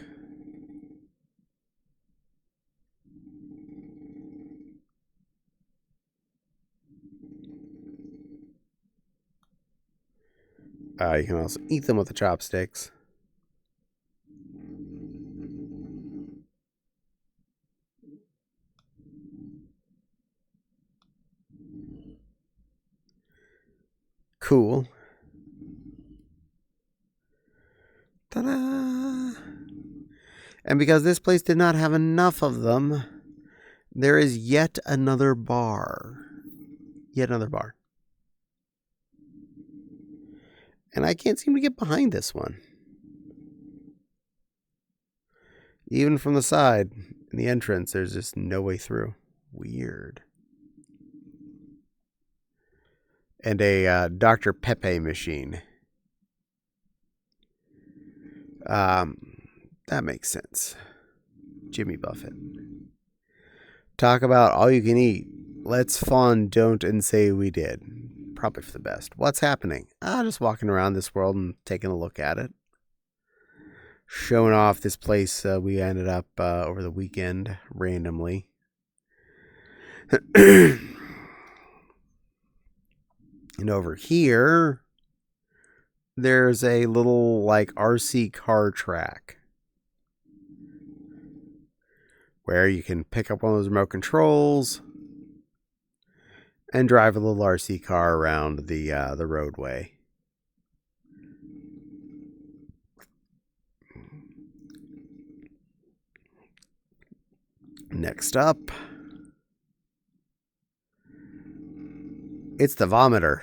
You can also eat them with the chopsticks. Cool. Ta-da! And because this place did not have enough of them, there is yet another bar. Yet another bar. And I can't seem to get behind this one. Even from the side, in the entrance, there's just no way through. Weird. And a Dr. Pepe machine. That makes sense. Jimmy Buffett. Talk about all you can eat. Let's fawn, don't, and say we did. Probably for the best. What's happening? Just walking around this world and taking a look at it. Showing off this place we ended up over the weekend randomly. And over here, there's a little like RC car track where you can pick up one of those remote controls and drive a little RC car around the roadway. Next up, it's the vomiter.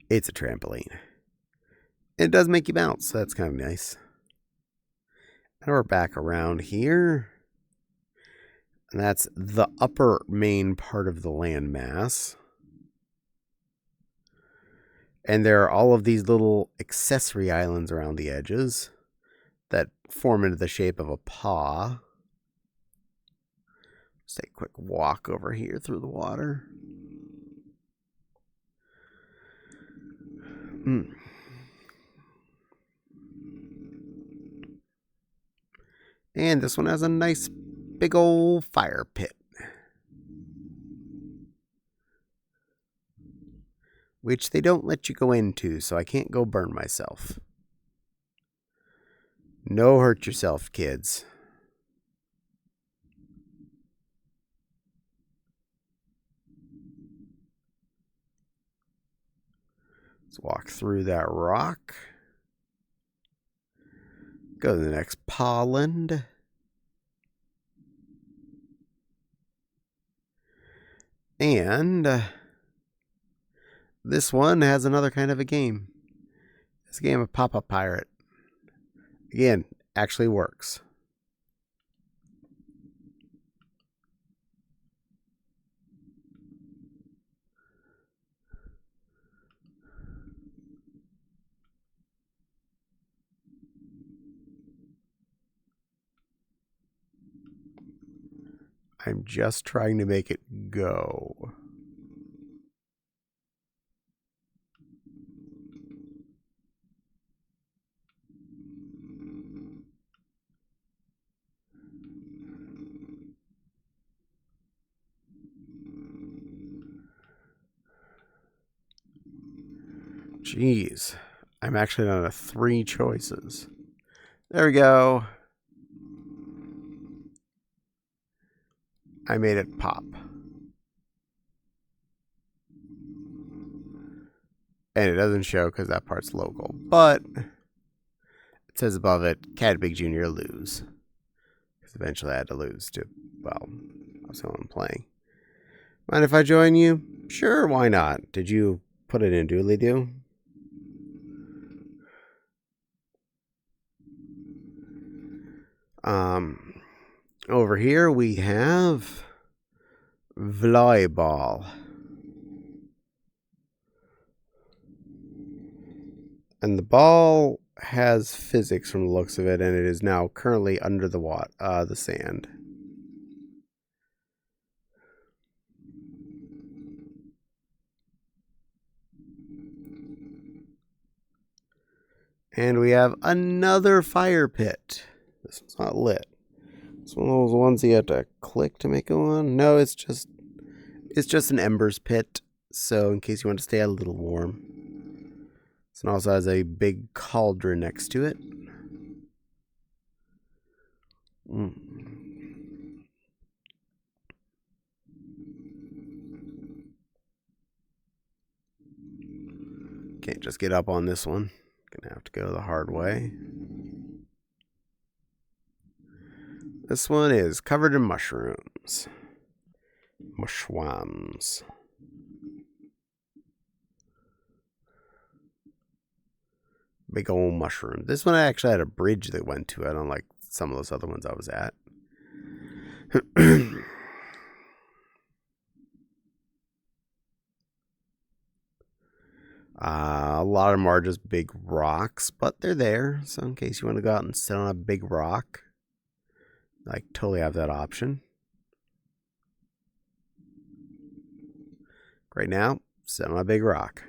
It's a trampoline. It does make you bounce, so that's kind of nice. And we're back around here. And that's the upper main part of the landmass. And there are all of these little accessory islands around the edges that form into the shape of a paw. Let's take a quick walk over here through the water. And this one has a nice big old fire pit, which they don't let you go into, so I can't go burn myself. No hurt yourself, kids. Let's walk through that rock. Go to the next pond. And this one has another kind of a game. It's a game of Pop-Up Pirate. Again, actually works. I'm just trying to make it go. Jeez, I'm actually down to 3 choices. There we go. I made it pop. And it doesn't show because that part's local. But it says above it, Caddie Big Jr. lose. Because eventually I had to lose to, well, I was the one playing. Mind if I join you? Sure, why not? Did you put it in Doodly Doo? Over here we have volleyball. And the ball has physics from the looks of it, and it is now currently under the sand. And we have another fire pit. This one's not lit. It's one of those ones you have to click to make it on. No, it's just an embers pit. So in case you want to stay a little warm. It also has a big cauldron next to it. Can't just get up on this one. Gonna have to go the hard way. This one is covered in mushrooms. Mushrooms. Big old mushroom. This one I actually had a bridge that went to it, unlike some of those other ones I was at. A lot of them are just big rocks, but they're there. So in case you want to go out and sit on a big rock, I totally have that option. Right now, sit on a big rock.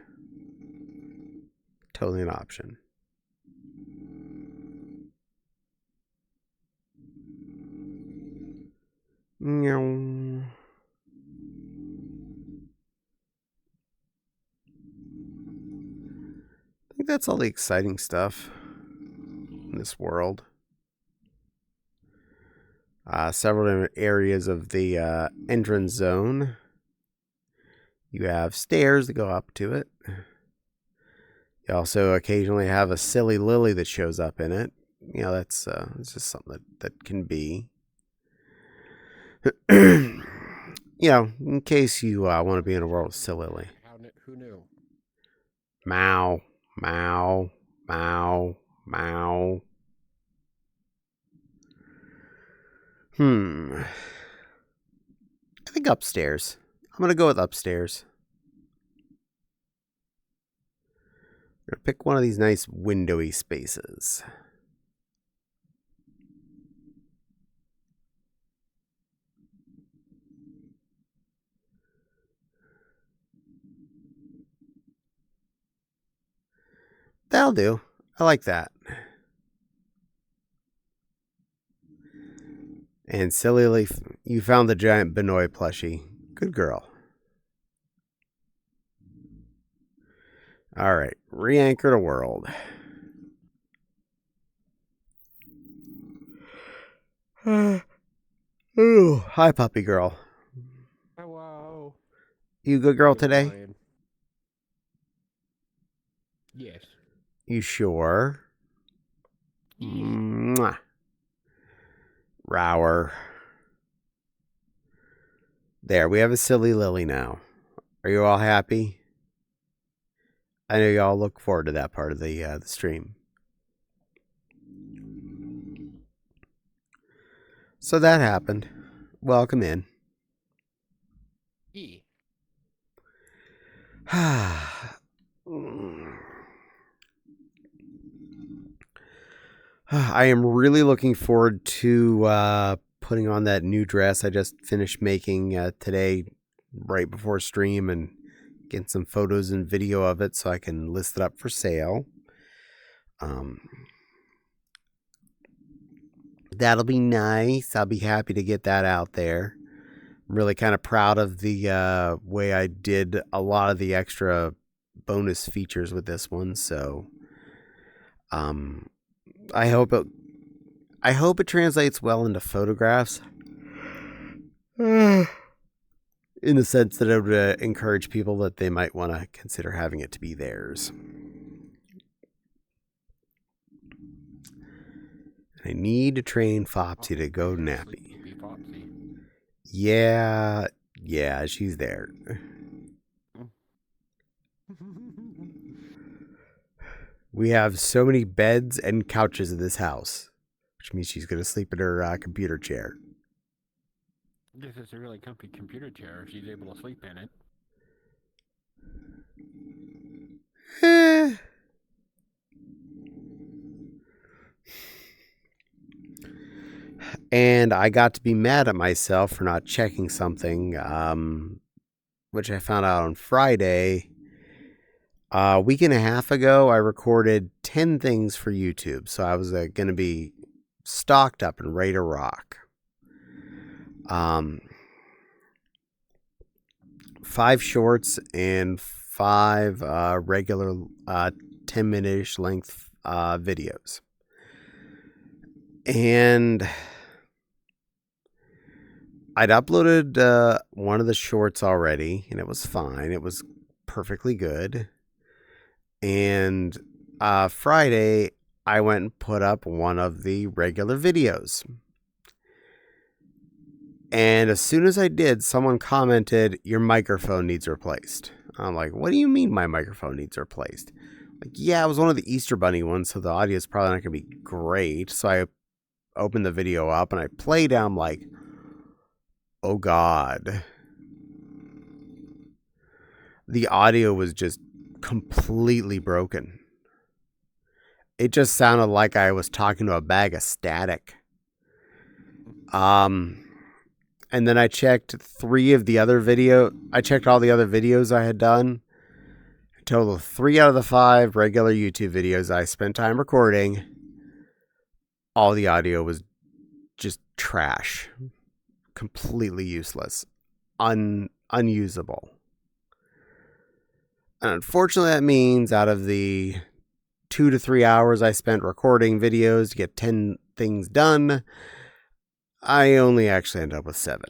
Totally an option. Meow. I think that's all the exciting stuff in this world. Several different areas of the entrance zone. You have stairs that go up to it. You also occasionally have a silly lily that shows up in it. You know, it's just something that can be. You know, in case you want to be in a world of silly lily. Who knew? Mow, mow, mow, mow. I think upstairs. I'm going to go with upstairs. I'm going to pick one of these nice windowy spaces. That'll do. I like that. And Silly Leaf, you found the giant Benoit plushie. Good girl. All right, re-anchor the world. Ooh, hi, puppy girl. Hello. You a good girl today? Fine. Yes. You sure? Mwah. Rower. There, we have a silly lily now. Are you all happy? I know y'all look forward to that part of the stream. So that happened. Welcome in. Yeah. I am really looking forward to putting on that new dress I just finished making today, right before stream, and getting some photos and video of it so I can list it up for sale. That'll be nice. I'll be happy to get that out there. I'm really kind of proud of the way I did a lot of the extra bonus features with this one. So, I hope it translates well into photographs. In the sense that it would encourage people that they might want to consider having it to be theirs. I need to train Fopsy to go nappy. Yeah, she's there. We have so many beds and couches in this house, which means she's going to sleep in her computer chair. This is a really comfy computer chair if she's able to sleep in it. And I got to be mad at myself for not checking something, which I found out on Friday. A week and a half ago, I recorded 10 things for YouTube, so I was going to be stocked up and ready to rock. 5 shorts and 5 regular 10-minute-ish length videos. And I'd uploaded one of the shorts already, and it was fine. It was perfectly good. And Friday, I went and put up one of the regular videos. And as soon as I did, someone commented, "Your microphone needs replaced." I'm like, "What do you mean my microphone needs replaced?" Like, yeah, it was one of the Easter Bunny ones, so the audio is probably not going to be great. So I opened the video up and I played it. I'm like, oh God. The audio was just completely broken. It just sounded like I was talking to a bag of static. And then I checked 3 of the other I checked all the other videos I had done. A total of 3 out of the 5 regular YouTube videos I spent time recording. All the audio was just trash. Completely useless. Unusable. And unfortunately, that means out of the 2 to 3 hours I spent recording videos to get 10 things done, I only actually ended up with 7.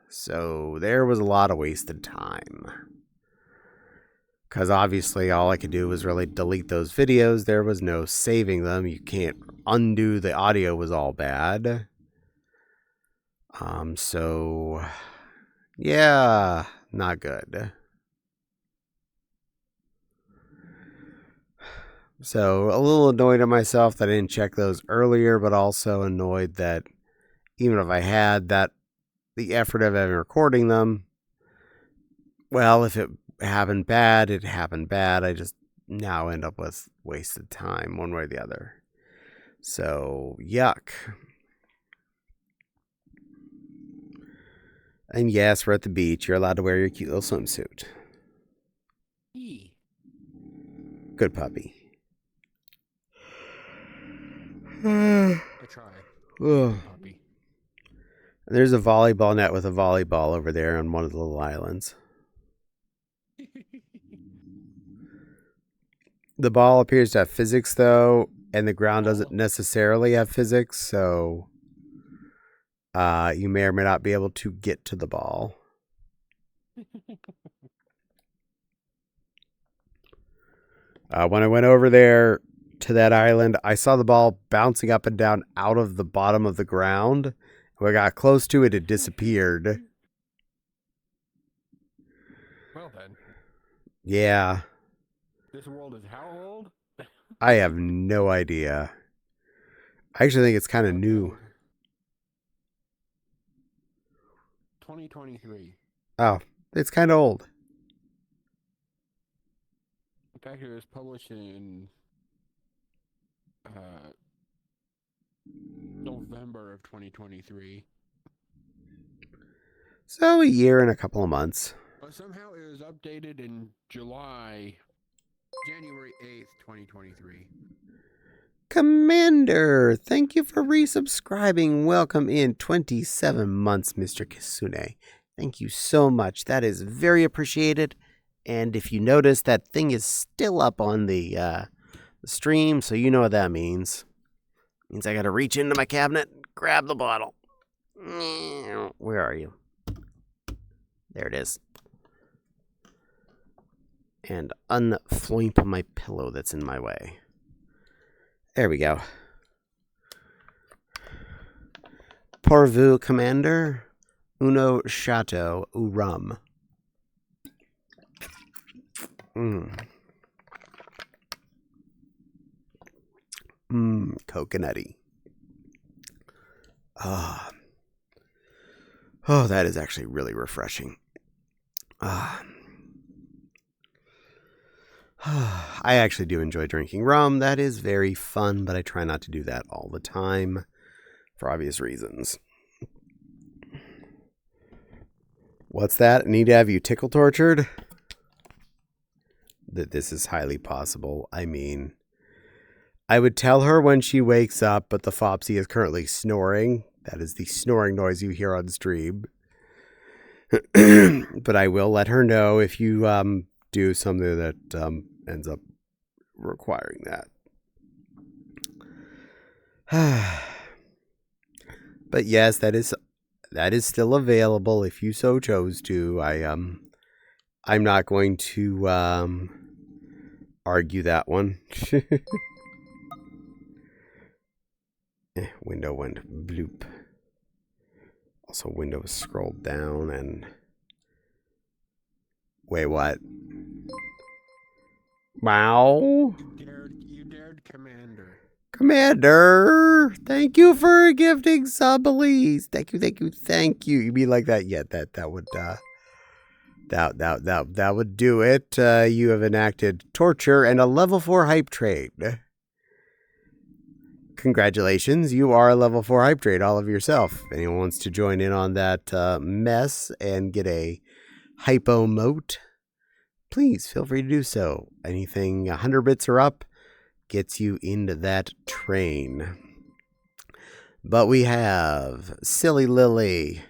So there was a lot of wasted time. Because obviously all I could do was really delete those videos. There was no saving them. You can't undo the audio was all bad. So yeah, not good. So a little annoyed at myself that I didn't check those earlier, but also annoyed that even if I had that, the effort of having recording them, well, if it happened bad, it happened bad. I just now end up with wasted time one way or the other. So, yuck. And yes, we're at the beach. You're allowed to wear your cute little swimsuit. Good puppy. I try. Ugh. Puppy. There's a volleyball net with a volleyball over there on one of the little islands. The ball appears to have physics, though, and the ground doesn't necessarily have physics, so you may or may not be able to get to the ball. When I went over there to that island, I saw the ball bouncing up and down out of the bottom of the ground. When I got close to it, it disappeared. Well then. Yeah. This world is how old? I have no idea. I actually think it's kind of new. 2023. Oh, it's kind of old. In fact, it was published in November of 2023. So a year and a couple of months. But somehow it was updated in January 8th, 2023. Commander, thank you for resubscribing. Welcome in 27 months, Mr. Kisune. Thank you so much. That is very appreciated. And if you notice, that thing is still up on the stream, so you know what that means. It means I gotta reach into my cabinet, grab the bottle. Where are you? There it is. And unfloimp my pillow that's in my way. There we go. Pour vous, Commander. Uno Chateau rum. Coconutty. Oh, that is actually really refreshing. I actually do enjoy drinking rum. That is very fun, but I try not to do that all the time for obvious reasons. What's that? I need to have you tickle tortured? That this is highly possible. I mean, I would tell her when she wakes up, but the Fopsy is currently snoring. That is the snoring noise you hear on stream. But I will let her know if you do something that ends up requiring that. But yes, that is still available if you so chose to. I'm not going to argue that one. Window went bloop. Also, window was scrolled down and... Wait, what? Wow. You dared, Commander. Commander, thank you for gifting Subelise. Thank you. You mean like that? Yeah, that would that would do it. You have enacted torture and a level 4 hype trade. Congratulations, you are a level 4 hype trade all of yourself. If anyone wants to join in on that mess and get a hypo moat, please feel free to do so. Anything 100 bits or up gets you into that train. But we have Silly Lily,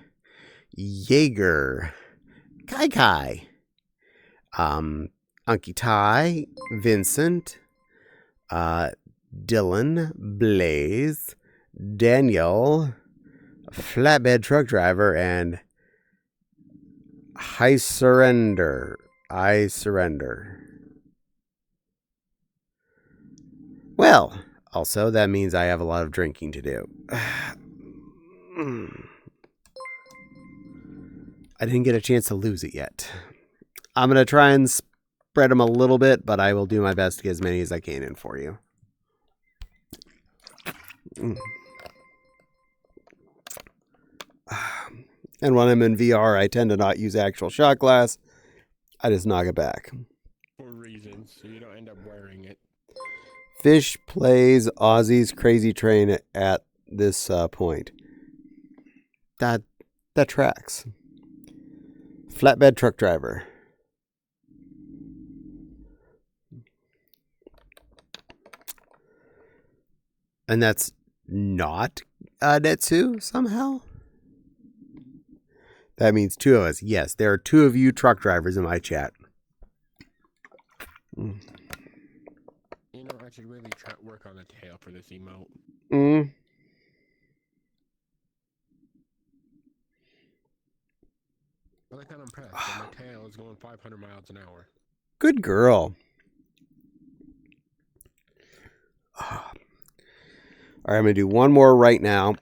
Jaeger, Kai, Anki Tai, Vincent, Dylan, Blaze, Daniel, flatbed truck driver, and I surrender. Well, also, that means I have a lot of drinking to do. I didn't get a chance to lose it yet. I'm going to try and spread them a little bit, but I will do my best to get as many as I can in for you. And when I'm in VR, I tend to not use actual shot glass. I just knock it back. For reasons, so you don't end up wearing it. Fish plays Ozzy's Crazy Train at this point. That tracks. Flatbed truck driver. And that's not Netsu somehow? That means two of us. Yes, there are two of you truck drivers in my chat. You know, I should really try to work on the tail for this emote. I'm kind of impressed. My tail is going 500 miles an hour. Good girl. All right, I'm going to do one more right now.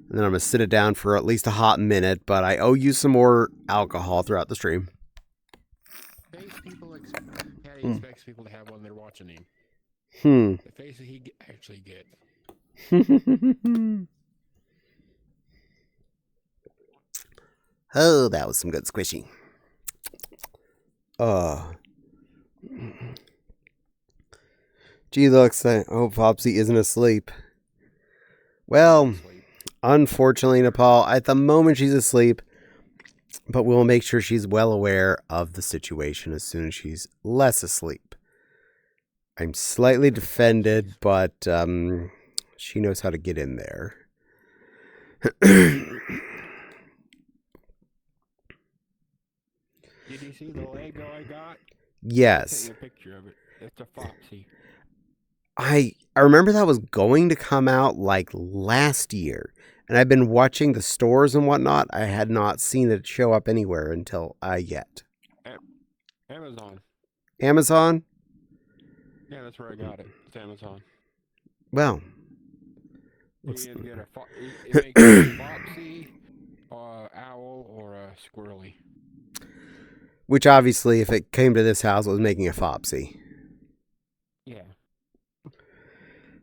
And then I'm going to sit it down for at least a hot minute, but I owe you some more alcohol throughout the stream. Caddie expects people to have when they're watching him. The face that he actually gets. Oh, that was some good squishy. Gee, looks like, oh, Popsy isn't asleep. Well, unfortunately, Nepal, at the moment she's asleep, but we'll make sure she's well aware of the situation as soon as she's less asleep. I'm slightly defended, but she knows how to get in there. Did you see the Lego I got? Yes. I'll take a picture of it. It's a Foxy. I remember that was going to come out like last year, and I've been watching the stores and whatnot. I had not seen it show up anywhere until yet. Amazon. Amazon? Yeah, that's where I got it. It's Amazon. Well, you can get it makes a Foxy, owl, or a squirrely. Which obviously, if it came to this house, it was making a Fopsy. Yeah.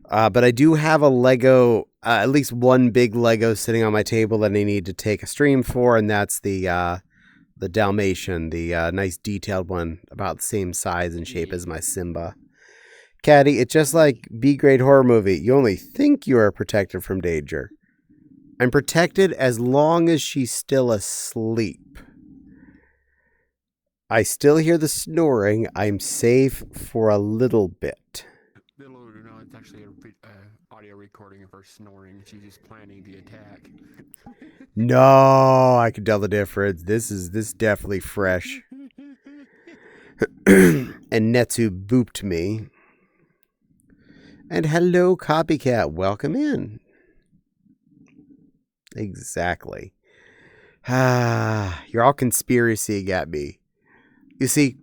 But I do have a Lego, at least one big Lego sitting on my table that I need to take a stream for, and that's the Dalmatian, the nice detailed one, about the same size and shape as my Simba. Caddie, it's just like B-grade horror movie. You only think you are protected from danger. I'm protected as long as she's still asleep. I still hear the snoring. I'm safe for a little bit. Little or no, it's actually an audio recording of her snoring. She's just planning the attack. No, I can tell the difference. This is definitely fresh. And Netsu booped me. And hello, Copycat. Welcome in. Exactly. You're all conspiracy at me. You see,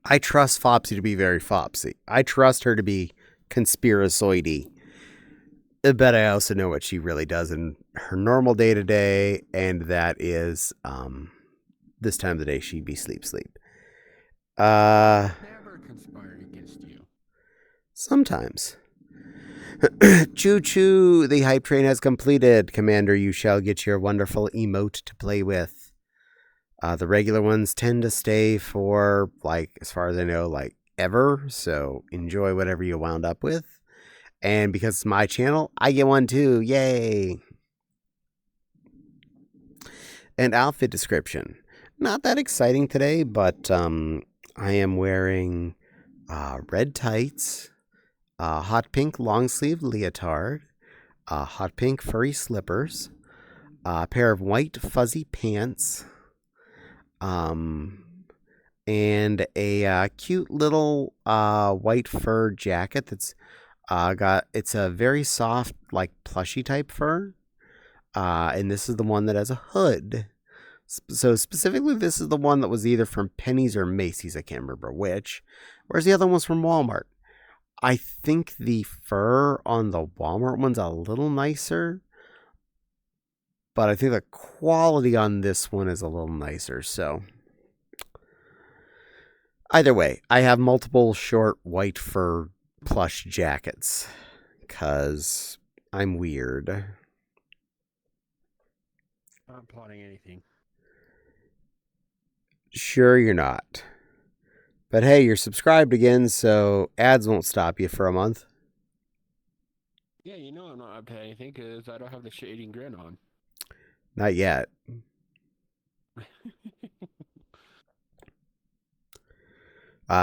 I trust Fopsy to be very Fopsy. I trust her to be conspiracoidy. But I also know what she really does in her normal day-to-day, and that is, this time of the day, she'd be sleep. Never conspired against you. Sometimes. Choo-choo, the hype train has completed. Commander, you shall get your wonderful emote to play with. The regular ones tend to stay for, like, as far as I know, like, ever. So enjoy whatever you wound up with. And because it's my channel, I get one too. Yay! And outfit description. Not that exciting today, but I am wearing red tights, hot pink long sleeve leotard, hot pink furry slippers, a pair of white fuzzy pants, and a cute little white fur jacket that's it's a very soft, like plushy type fur. And this is the one that has a hood. So specifically, this is the one that was either from Penny's or Macy's. I can't remember which. Whereas the other one was from Walmart. I think the fur on the Walmart one's a little nicer, but I think the quality on this one is a little nicer. So either way, I have multiple short white fur plush jackets because I'm weird. I'm not plotting anything. Sure, you're not. But hey, you're subscribed again, so ads won't stop you for a month. Yeah, you know I'm not up to anything because I don't have the shit-eating grin on. Not yet.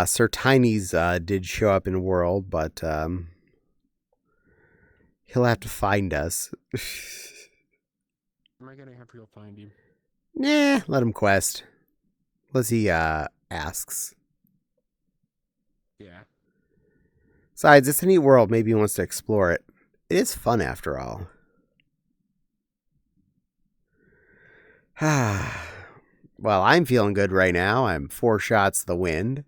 Sir Tiny's did show up in World, but he'll have to find us. Am I gonna have to go find him? Nah, let him quest. Unless he asks. Yeah. Besides, it's a neat world. Maybe he wants to explore it. It is fun after all. Well, I'm feeling good right now. I'm 4 shots to the wind.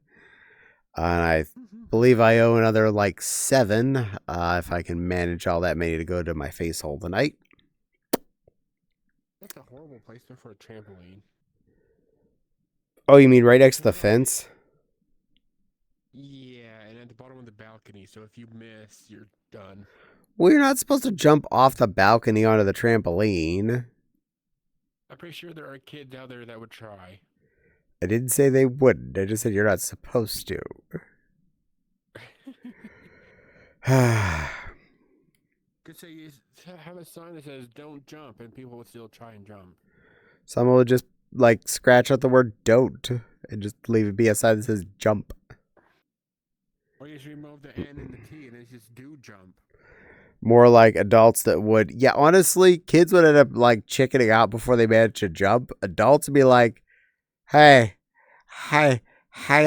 And I believe I owe another like 7 if I can manage all that many to go to my face hole tonight. That's a horrible placement for a trampoline. Oh, you mean right next to the fence? Yeah, and at the bottom of the balcony, so if you miss, you're done. Well, you're not supposed to jump off the balcony onto the trampoline. I'm pretty sure there are kids out there that would try. I didn't say they wouldn't. I just said you're not supposed to. Could say you have a sign that says "Don't jump," and people would still try and jump. Someone would just like scratch out the word "don't" and just leave it be a sign that says "jump." Or you just remove the N and the T, and it's just "do jump." More like adults that would. Yeah, honestly, kids would end up like chickening out before they manage to jump. Adults would be like, "Hey, hey,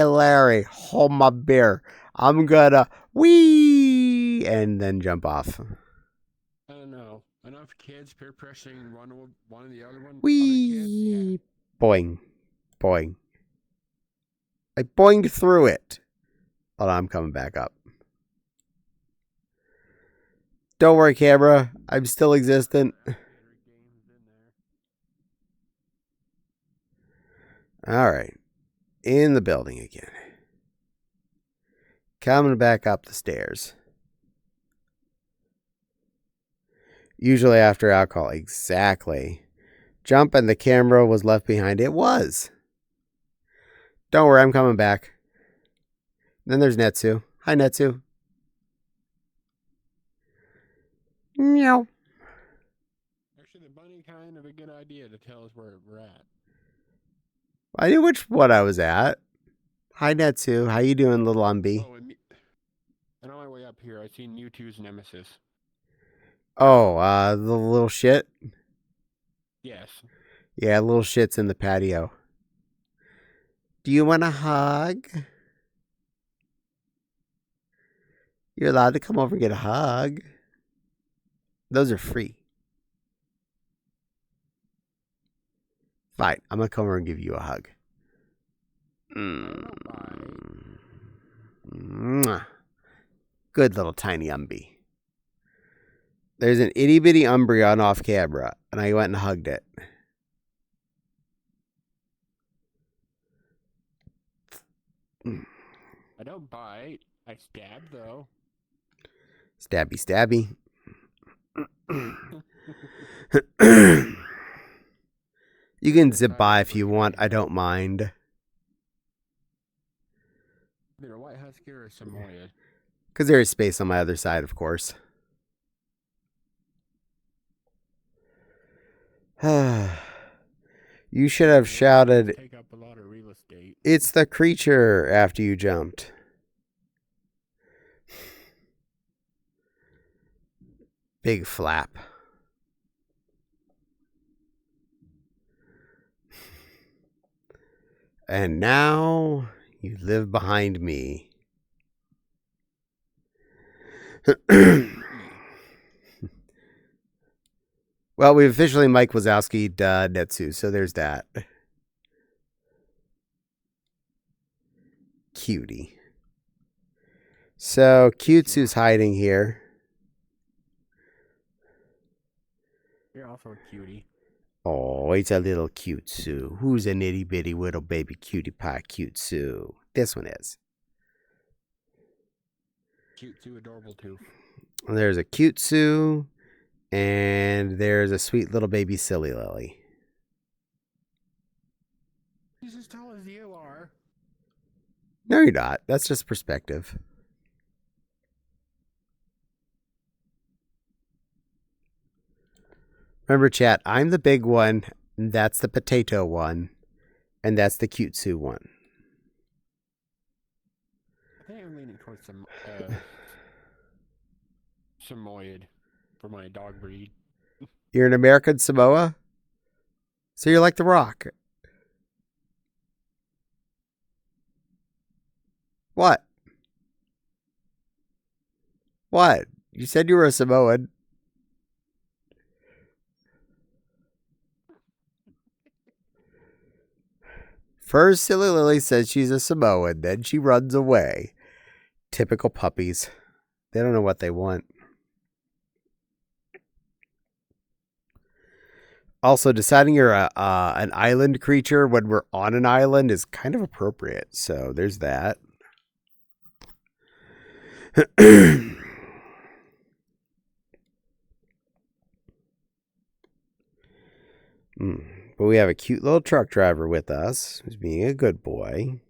Larry, hold my beer. I'm gonna wee," and then jump off. I don't know. Enough kids peer pressuring one of the other kids. Wee, Yeah. boing, boing. I boinged through it. Hold on, I'm coming back up. Don't worry, camera. I'm still existent. All right. In the building again. Coming back up the stairs. Usually after alcohol. Exactly. Jump and the camera was left behind. It was. Don't worry, I'm coming back. Then there's Netsu. Hi, Netsu. Meow. Actually, the bunny kind of a good idea to tell us where we're at. I knew which one I was at. Hi, Netsu. How you doing, little Umby? Oh, and on my way up here, I seen Mewtwo's nemesis. Oh, the little shit? Yes. Yeah, little shit's in the patio. Do you want a hug? You're allowed to come over and get a hug. Those are free. Fine, I'm going to come over and give you a hug. Mwah. Good little tiny Umby. There's an itty bitty Umbreon off camera, and I went and hugged it. I don't bite. I stab, though. Stabby, stabby. You can zip by if you want. I don't mind. Either a white husky or a Samoyed. Because there is space on my other side, of course. You should have shouted, Take up a lot of real estate. "It's the creature," after you jumped. Big flap. And now you live behind me. Well, we officially Mike Wazowski Netsu, so there's that. Cutie. So Cutsu's hiding here. You're also a cutie. Oh, he's a little Cutsu. Who's an itty bitty little baby cutie pie Cutsu? This one is. Cute too, adorable too. There's a Cutsu, and there's a sweet little baby Silly Lily. He's as tall as you are. No, you're not. That's just perspective. Remember, chat, I'm the big one, and that's the potato one, and that's the Cutsu one. I think I'm leaning towards some Samoyed for my dog breed. You're an American Samoa? So you're like The Rock. What? What? You said you were a Samoan. First, Silly Lily says she's a Samoan, then she runs away. Typical puppies. They don't know what they want. Also, deciding you're an island creature when we're on an island is kind of appropriate. So there's that. But we have a cute little truck driver with us who's being a good boy.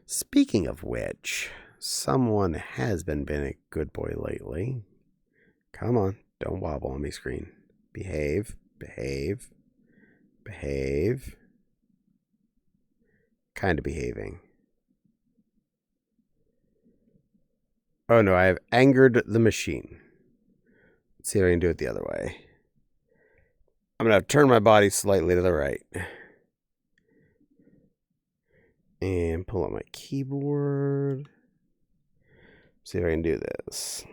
Speaking of which, someone has been a good boy lately. Come on, don't wobble on me screen. Behave, behave, behave. Kind of behaving. Oh no, I have angered the machine. Let's see if I can do it the other way. I'm going to turn my body slightly to the right. And pull up my keyboard. See if I can do this.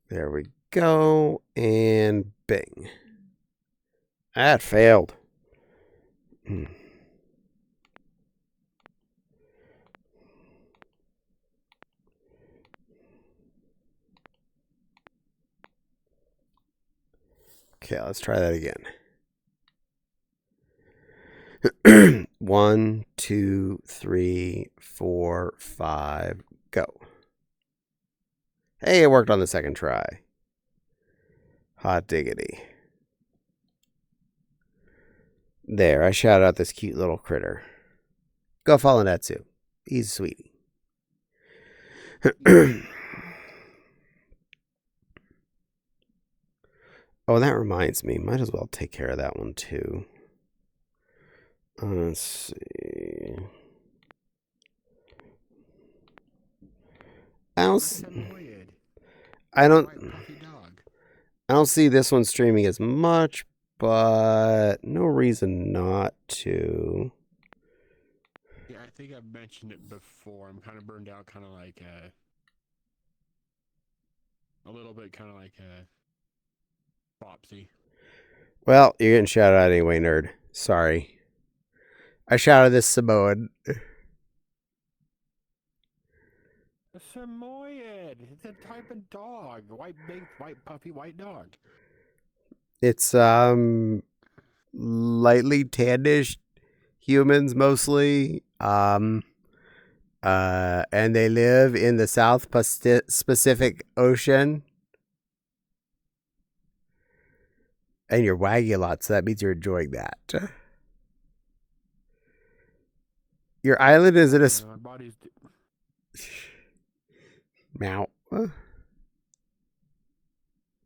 There we go. And bing. That failed. Okay, let's try that again. 1, 2, 3, 4, 5, go. Hey, it worked on the second try. Hot diggity. There, I shouted out this cute little critter. Go follow Natsu. He's sweet. Oh, that reminds me. Might as well take care of that one too. Let's see. I don't see this one streaming as much, but no reason not to. Yeah, I think I've mentioned it before. I'm kind of burned out, kind of like a little bit, kind of like Flopsy. Well, you're getting shouted out anyway, nerd. Sorry. I shouted this Samoan. A Samoyed. It's a type of dog. White, big, white, puffy, white dog. It's lightly tannish humans mostly. And they live in the South Pacific Ocean. And you're wagging a lot, so that means you're enjoying that. Your island is in a... my body's... Meow.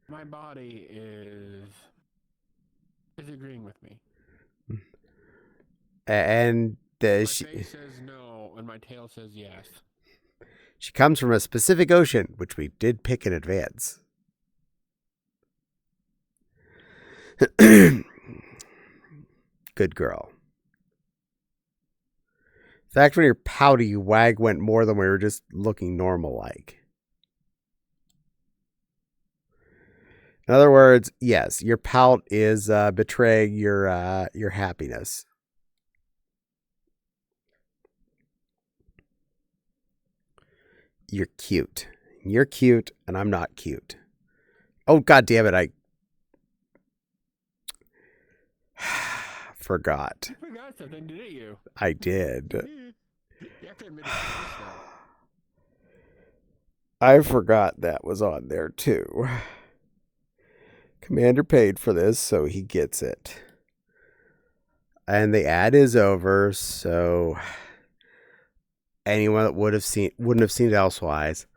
My body is disagreeing with me. And My she face says no, and my tail says yes. she comes from a specific ocean, which we did pick in advance. Good girl. In fact, when you're pouty, your wag went more than we were just looking normal like. In other words, yes, your pout is betraying your happiness. You're cute. You're cute, and I'm not cute. Oh, God damn it, I forgot. You forgot something, didn't you? I did. You have to admit it twice, though. I forgot that was on there, too. Commander paid for this, so he gets it. And the ad is over, so anyone that wouldn't have seen it elsewise.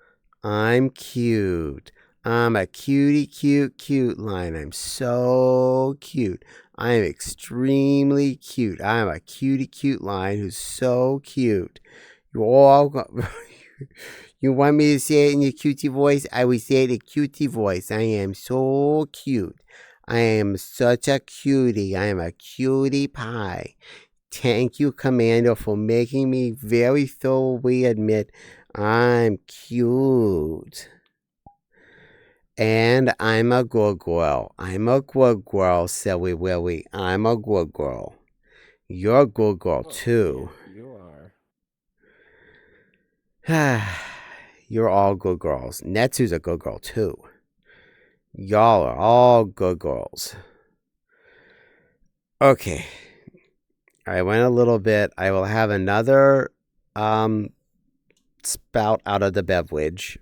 I'm cute. I'm a cutie, cute line. I'm so cute. I am extremely cute. I am a cutie, cute line who's so cute. You all, you want me to say it in your cutie voice? I will say it in cutie voice. I am so cute. I am such a cutie. I am a cutie pie. Thank you, Commander, for making me very thoroughly admit I'm cute. And I'm a good girl. I'm a good girl, Silly Willy. I'm a good girl. You're a good girl, too. Yeah, you are. You're all good girls. Netsu's a good girl, too. Y'all are all good girls. Okay. I went a little bit. I will have another spout out of the beverage.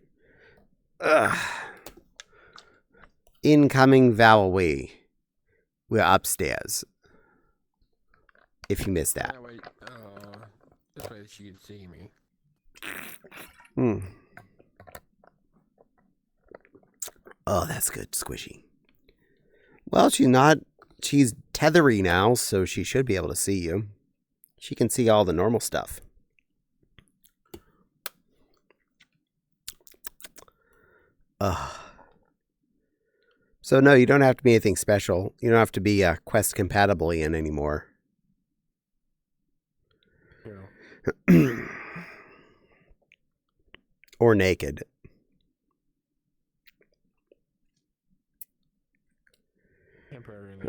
Ugh. Incoming Valerie. We're upstairs. If you missed that. This way she can see me. Oh, that's good. Squishy. Well, she's tethery now, so she should be able to see you. She can see all the normal stuff. Ugh. So no, you don't have to be anything special. You don't have to be Quest compatibly in anymore. Yeah. Or naked. Temporarily.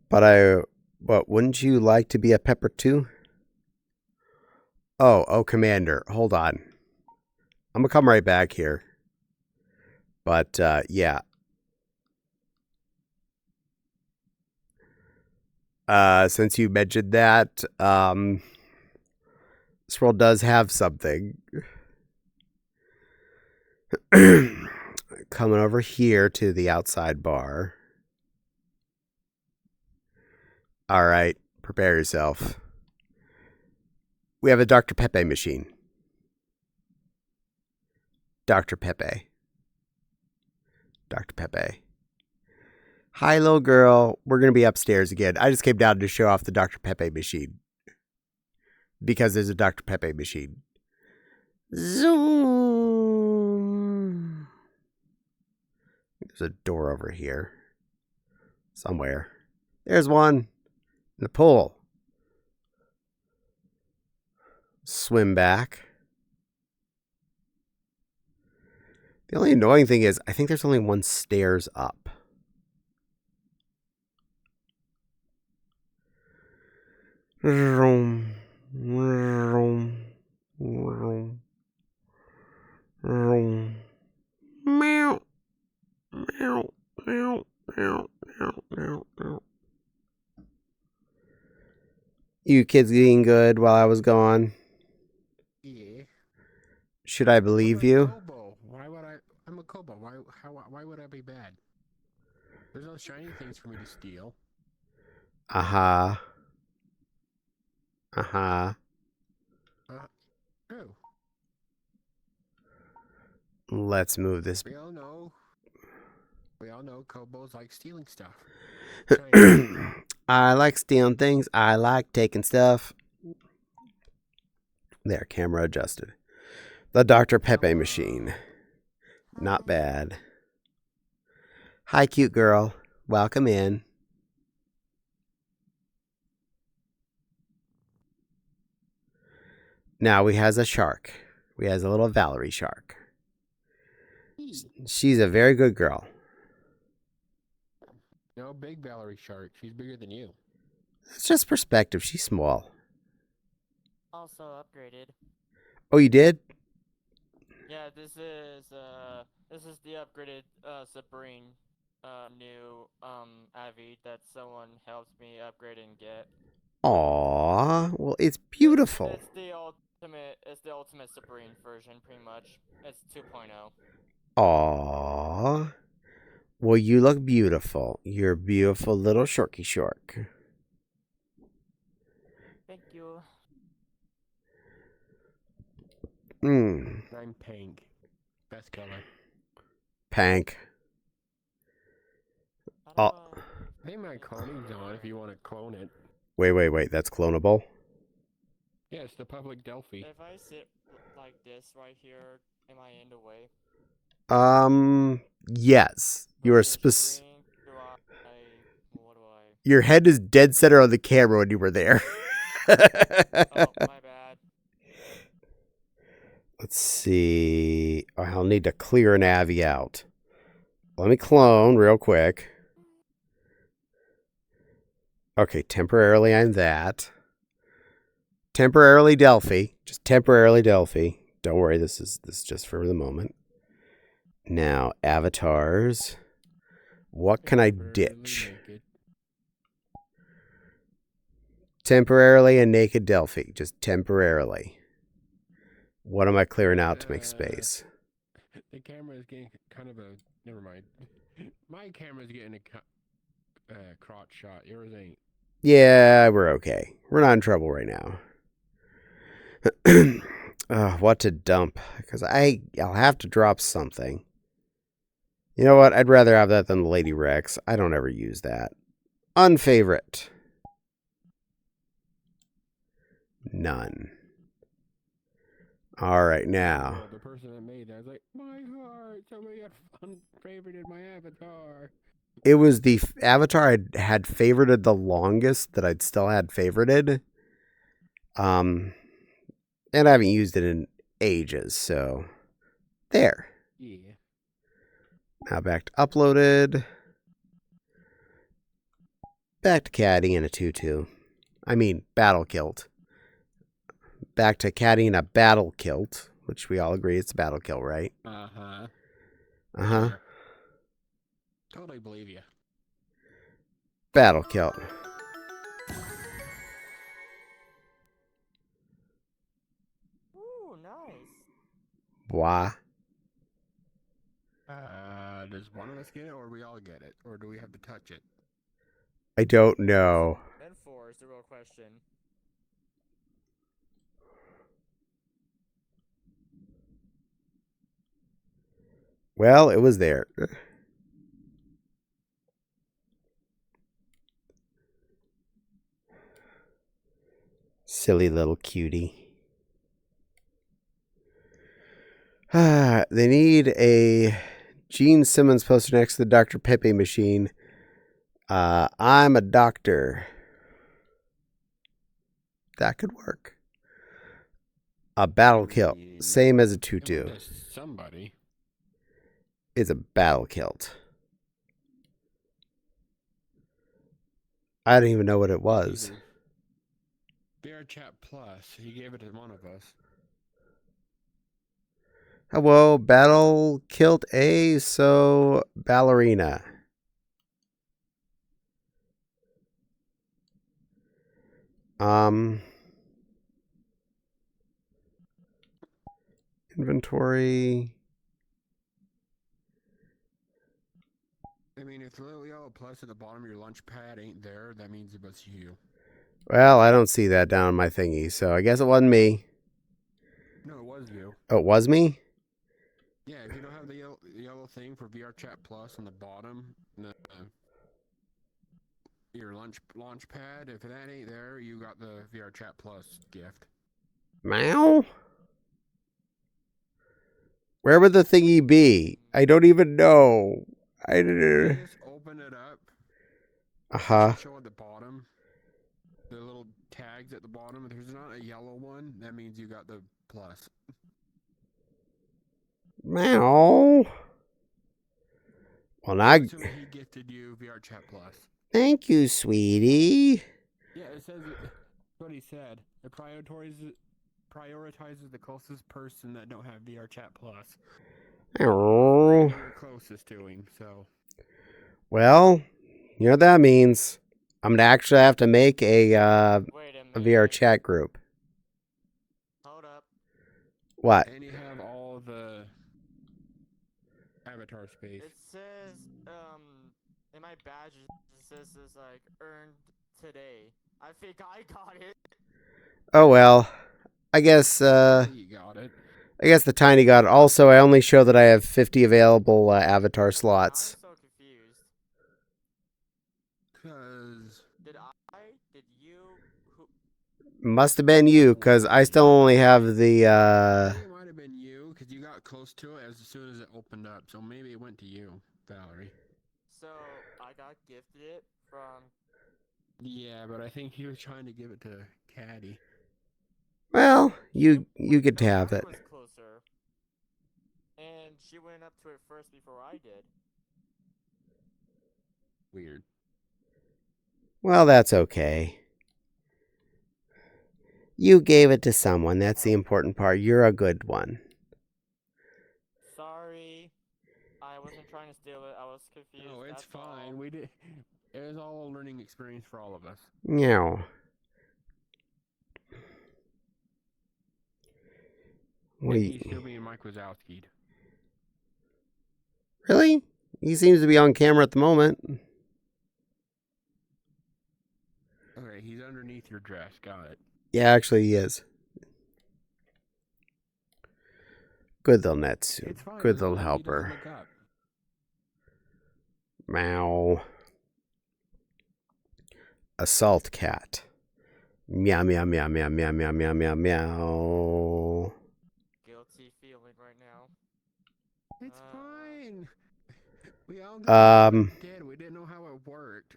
But wouldn't you like to be a pepper too? Oh, Commander, hold on. I'm gonna come right back here. But yeah. Since you mentioned that, this world does have something. Coming over here to the outside bar. All right, prepare yourself. We have a Dr. Pepe machine. Dr. Pepe. Dr. Pepe. Hi, little girl. We're going to be upstairs again. I just came down to show off the Dr. Pepe machine. Because there's a Dr. Pepe machine. Zoom. There's a door over here. Somewhere. There's one. In the pool. Swim back. The only annoying thing is, I think there's only one stairs up. Vroom, vroom, vroom, vroom. Meow, meow, meow, meow, meow, meow, meow. You kids eating good while I was gone? Yeah. Should I believe you? Kobo. Why would I? I'm a Kobo. Why would I be bad? There's no shiny things for me to steal. Uh-huh. Oh. Let's move this. We all know Kobos like stealing stuff. I like stealing things. I like taking stuff. There, camera adjusted. The Dr. Pepe machine. Not bad. Hi, cute girl. Welcome in. Now we has a shark. We has a little Valerie shark. She's a very good girl. No, big Valerie shark. She's bigger than you. It's just perspective. She's small. Also upgraded. Oh, you did? Yeah, this is the upgraded submarine new Avi that someone helped me upgrade and get. Aww. Well, it's beautiful. It's the ultimate submarine version pretty much. It's 2.0. Aww. Well, you look beautiful. You're a beautiful little shorky shark. Thank you. I'm pink. Best color. Pank. How do Hey, my cloning's on if you want to clone it. Wait. That's clonable? Yeah, it's the public Delphi. If I sit like this right here, am I in the way? Yes. You are What do I? Your head is dead center on the camera when you were there. Oh, my bad. Let's see. I'll need to clear an Avi out. Let me clone real quick. Okay, temporarily I'm that. Temporarily Delphi. Just temporarily Delphi. Don't worry, this is just for the moment. Now, avatars. What can I ditch? Naked. Temporarily a naked Delphi. Just temporarily. What am I clearing out to make space? The camera is getting kind of a... Never mind. My camera's getting a crotch shot. Yours ain't. Yeah, we're okay. We're not in trouble right now. What to dump? Because I'll have to drop something. You know what? I'd rather have that than the Lady Rex. I don't ever use that. Unfavorite. None. All right, now. The person that made that was like, my heart, somebody had unfavorited my avatar. It was the avatar I had favorited the longest that I'd still had favorited. And I haven't used it in ages, so there. Yeah. Now back to uploaded. Back to Caddie in a tutu. I mean, battle kilt. Back to Caddie in a battle kilt, which we all agree it's a battle kilt, right? Uh-huh. Uh-huh. Totally believe you. Battle kilt. Ooh, nice. Why? Does one of us get it, or we all get it? Or do we have to touch it? I don't know. Then 4 is the real question. Well, it was there. Silly little cutie. They need a Gene Simmons poster next to the Dr. Pepe machine. I'm a doctor. That could work. A battle kilt. Same as a tutu. Somebody. It's a battle kilt. I don't even know what it was. VR Chat Plus. He gave it to one of us. Well, battle kilt A, so ballerina. Inventory. I mean, if the little yellow plus at the bottom of your lunch pad ain't there, that means it was you. Well, I don't see that down my thingy, so I guess it wasn't me. No, it was you. Oh, it was me? Yeah, if you don't have the yellow thing for VR Chat Plus on the bottom, launch pad. If that ain't there, you got the VR Chat Plus gift. Meow? Where would the thingy be? I don't even know. You just open it up. Uh-huh. Show at the bottom. The little tags at the bottom. If there's not a yellow one, that means you got the plus. Meow. Well, now... So he gifted you VR Chat Plus. Thank you, sweetie. Yeah, it says what he said. It prioritizes the closest person that don't have VR Chat Plus. Oh. You're closest to him, so. Well, you know what that means. I'm going to actually have to make a VR chat group. Hold up. What? And you have all the avatar space. It says, in my badges, it says it's like earned today. I think I got it. Oh well. I guess You got it. I guess the tiny got it. Also, I only show that I have 50 available avatar slots. I'm so confused. Cause Did you? Who? Must have been you, because I still only have the I think it might have been you, because you got close to it as soon as it opened up. So maybe it went to you, Valerie. So I got gifted it from. Yeah, but I think he was trying to give it to Caddie. well, you get to have it. Was closer, and she went up to it first before I did. Weird. Well, that's okay. You gave it to someone. That's the important part. You're a good one. Sorry, I wasn't trying to steal it. I was confused. No, it's that's fine. all. We did. It was all a learning experience for all of us. Meow. He's still being Mike Wazowski'd. Really? He seems to be on camera at the moment. Okay, he's underneath your dress. Got it. Yeah, actually he is. Good little Netsu. It's fine. Good as little long as he helper. doesn't look up. Meow. Assault cat. Meow, meow, meow, meow, meow, meow, meow, meow, meow. Guilty feeling right now. It's fine. We all did. We didn't know how it worked.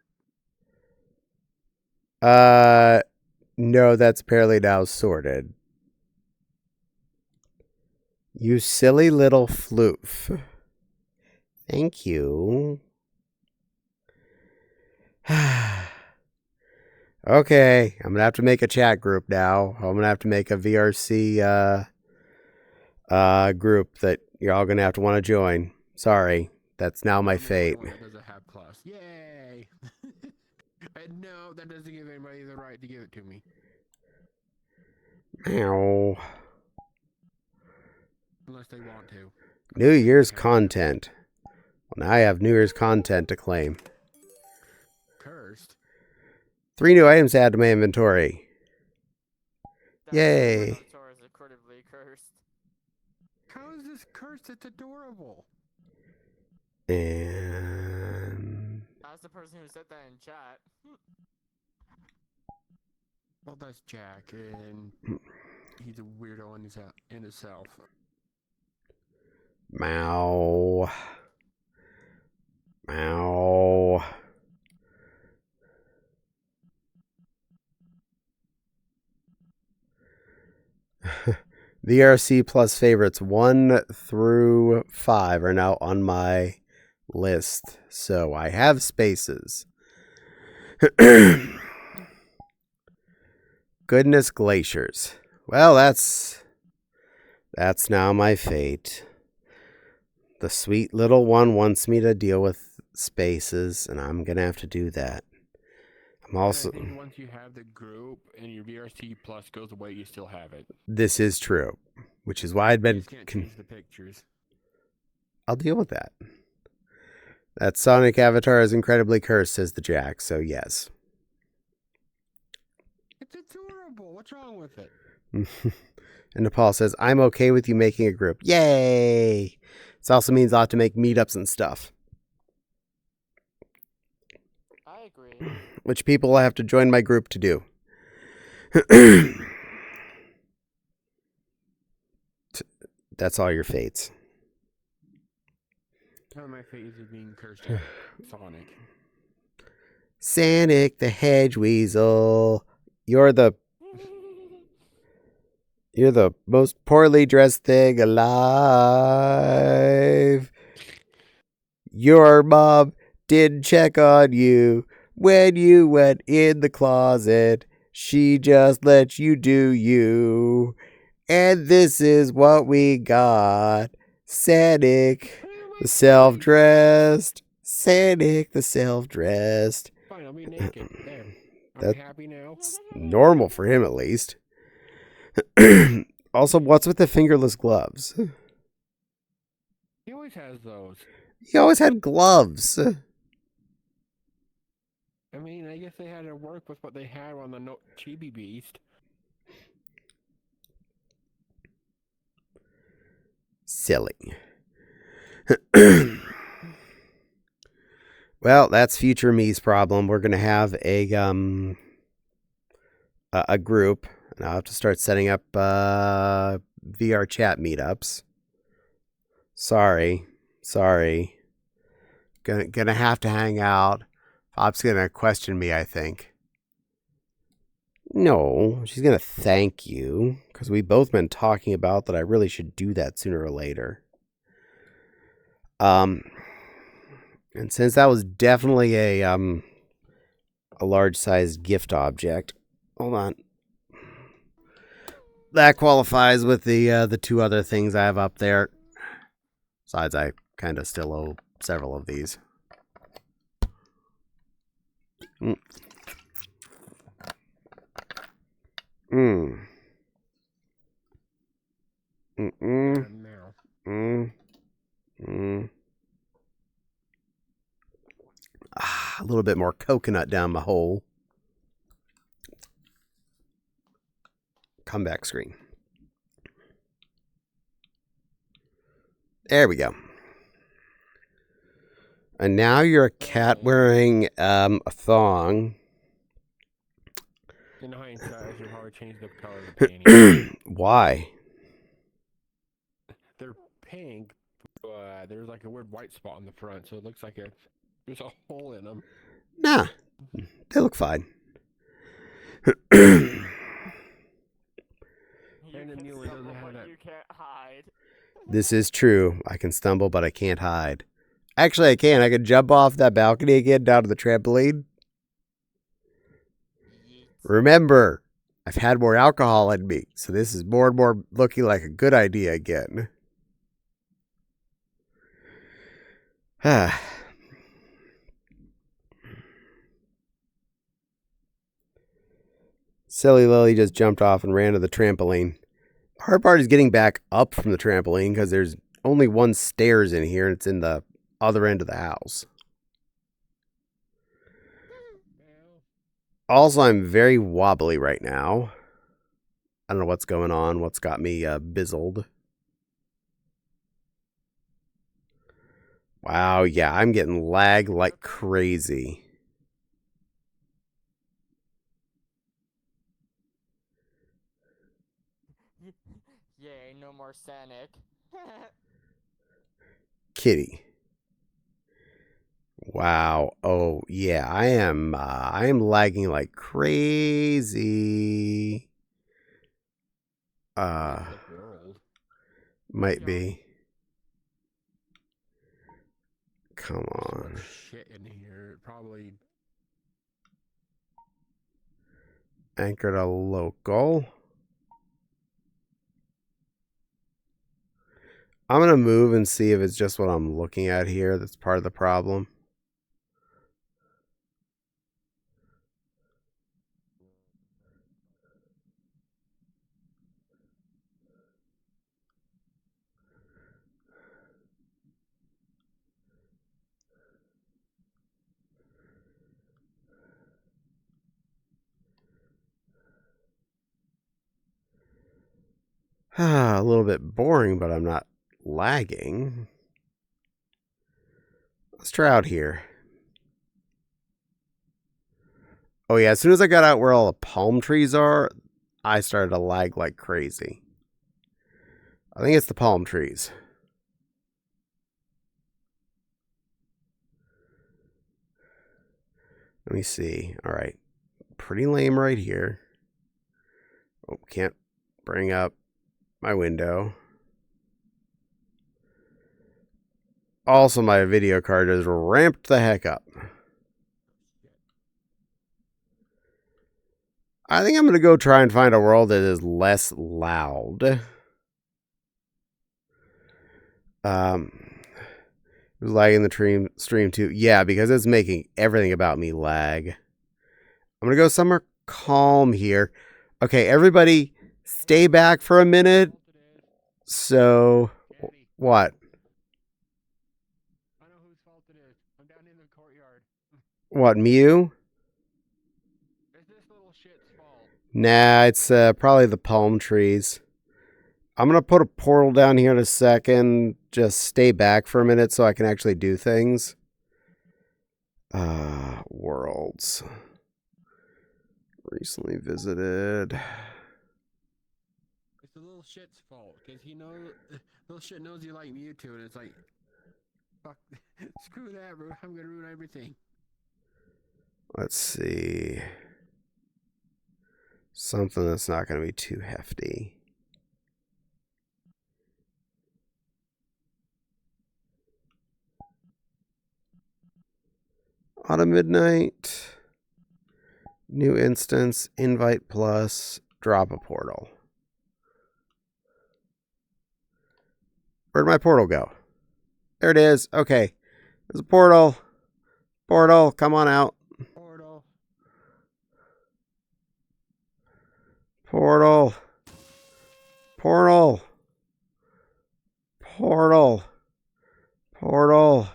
No, that's apparently now sorted. You silly little floof. Thank you. Okay, I'm gonna have to make a chat group now. I'm gonna have to make a VRC group that you're all gonna have to want to join. Sorry, that's now my fate. That doesn't have plus. Yay! And no, that doesn't give anybody the right to give it to me. Meow. Unless they want to. New Year's content. Well, now I have New Year's content to claim. Cursed. 3 new items to add to my inventory. Yay. Inventory is incredibly cursed. How is this cursed? It's adorable. And As the person who said that in chat. Well, that's Jack, and he's a weirdo in himself. meow. Meow. VRC plus favorites 1 through 5 are now on my list, so I have spaces. Goodness glaciers. Well, that's now my fate. The sweet little one wants me to deal with spaces, and I'm gonna have to do that. I'm also. I think once you have the group and your VRC plus goes away, you still have it. This is true, which is why I'd been. You just can't change the pictures. I'll deal with that. That Sonic avatar is incredibly cursed, says the Jack. So yes. It's adorable. What's wrong with it? And Nepal says, I'm okay with you making a group. Yay! This also means I'll have to make meetups and stuff. I agree. which people I have to join my group to do. That's all your fates. How my fate is being cursed by Sonic. Sonic the Hedge Weasel. You're the most poorly dressed thing alive. Your mom didn't check on you when you went in the closet. She just let you do you. And this is what we got. Sonic the self-dressed. Sonic the self-dressed. Fine, I'll be naked. There. Are That- we happy now? Normal for him, at least. Also, what's with the fingerless gloves? He always has those. He always had gloves. I mean, I guess they had to work with what they had on the Chibi Beast. Silly. Well, that's future me's problem. We're gonna have a group, and I'll have to start setting up VR chat meetups. Sorry. Gonna have to hang out. Pop's gonna question me, I think. No, she's gonna thank you, because we've both been talking about that I really should do that sooner or later. And since that was definitely a large-sized gift object, hold on. That qualifies with the two other things I have up there. Besides, I kind of still owe several of these. Mm. Now. A little bit more coconut down my hole. Comeback screen. There we go. And now you're a cat wearing a thong. In hindsight, I should probably change the color of the panties. Why? They're pink. There's like a weird white spot on the front, so it looks like there's a hole in them. Nah, they look fine. You And the can new one doesn't stumble, have but that. you can't hide. This is true. I can stumble, but I can't hide. Actually, I can. I can jump off that balcony again down to the trampoline. Yeet. Remember, I've had more alcohol in me, so this is more and more looking like a good idea again. Silly Lily just jumped off and ran to the trampoline. The hard part is getting back up from the trampoline because there's only one stairs in here and it's in the other end of the house. Also, I'm very wobbly right now. I don't know what's going on, what's got me bizzled. Wow, yeah, I'm getting lag like crazy. Yay, no more Sonic. Kitty. Wow. Oh, yeah, I am lagging like crazy. The world. Might Yeah. be. Come There's so on. much shit in here. Probably. Anchor to local. I'm going to move and see if it's just what I'm looking at here that's part of the problem. A little bit boring, but I'm not lagging. Let's try out here. Oh yeah, as soon as I got out where all the palm trees are, I started to lag like crazy. I think it's the palm trees. Let me see. All right. Pretty lame right here. Oh, can't bring up my window. Also, my video card is ramped the heck up. I think I'm going to go try and find a world that is less loud. It was lagging the stream too. Yeah, because it's making everything about me lag. I'm going to go somewhere calm here. Okay, everybody stay back for a minute. So, Caddie, what? I know whose fault it is. I'm down in the courtyard. What, Mew? It's this little shit's fault. Nah, it's probably the palm trees. I'm going to put a portal down here in a second. Just stay back for a minute so I can actually do things. Worlds. Recently visited. It's the little shit's fault because he knows little shit knows you like Mewtwo, and it's like, fuck, screw that, bro. I'm gonna ruin everything. Let's see. Something that's not going to be too hefty. Autumn Midnight. New instance. Invite plus. Drop a portal. Where'd my portal go? There it is. Okay. There's a portal. Portal. Come on out. Portal. Portal. Portal. Portal. Portal.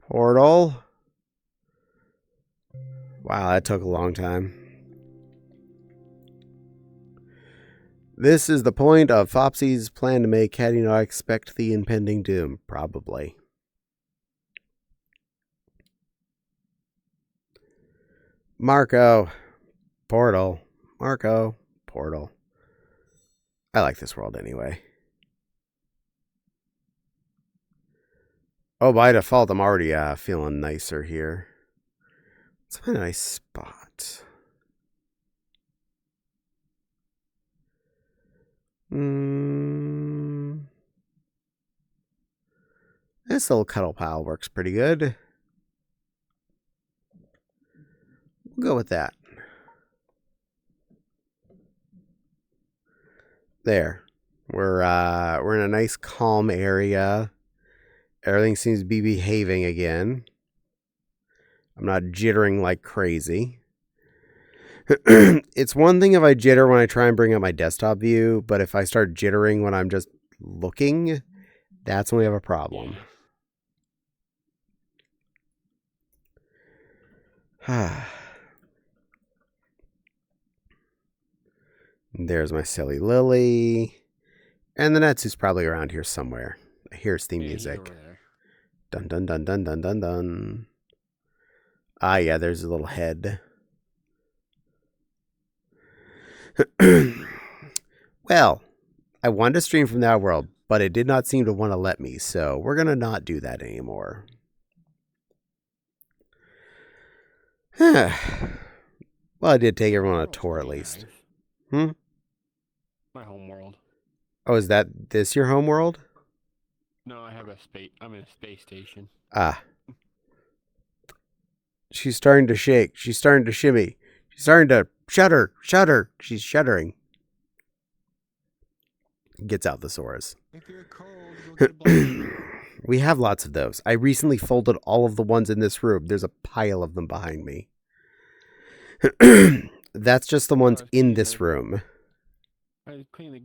Portal. Wow, that took a long time. This is the point of Fopsy's plan to make Caddie not expect the impending doom. Probably. Marco. Portal. Marco. Portal. I like this world anyway. Oh, by default, I'm already feeling nicer here. Let's find a nice spot. This little cuddle pile works pretty good. We'll go with that. There. We're in a nice calm area. Everything seems to be behaving again. I'm not jittering like crazy. It's one thing if I jitter when I try and bring up my desktop view, but if I start jittering when I'm just looking, that's when we have a problem. There's my silly Lily. And the Netsu's probably around here somewhere. Here's theme music. Dun dun dun dun dun dun dun. Ah, yeah, there's a little head. Well, I wanted to stream from that world, but it did not seem to want to let me, so we're going to not do that anymore. Well, I did take everyone on a tour at least. Nice. My home world. Oh, is this your home world? No, I have a space. I'm in a space station. Ah. She's starting to shake. She's starting to shimmy. She's starting to shudder. Shudder. She's shuddering. Gets out thesaurus. If you're cold, go get a blanket. We have lots of those. I recently folded all of the ones in this room. There's a pile of them behind me. That's just the ones in this room. I cleaned the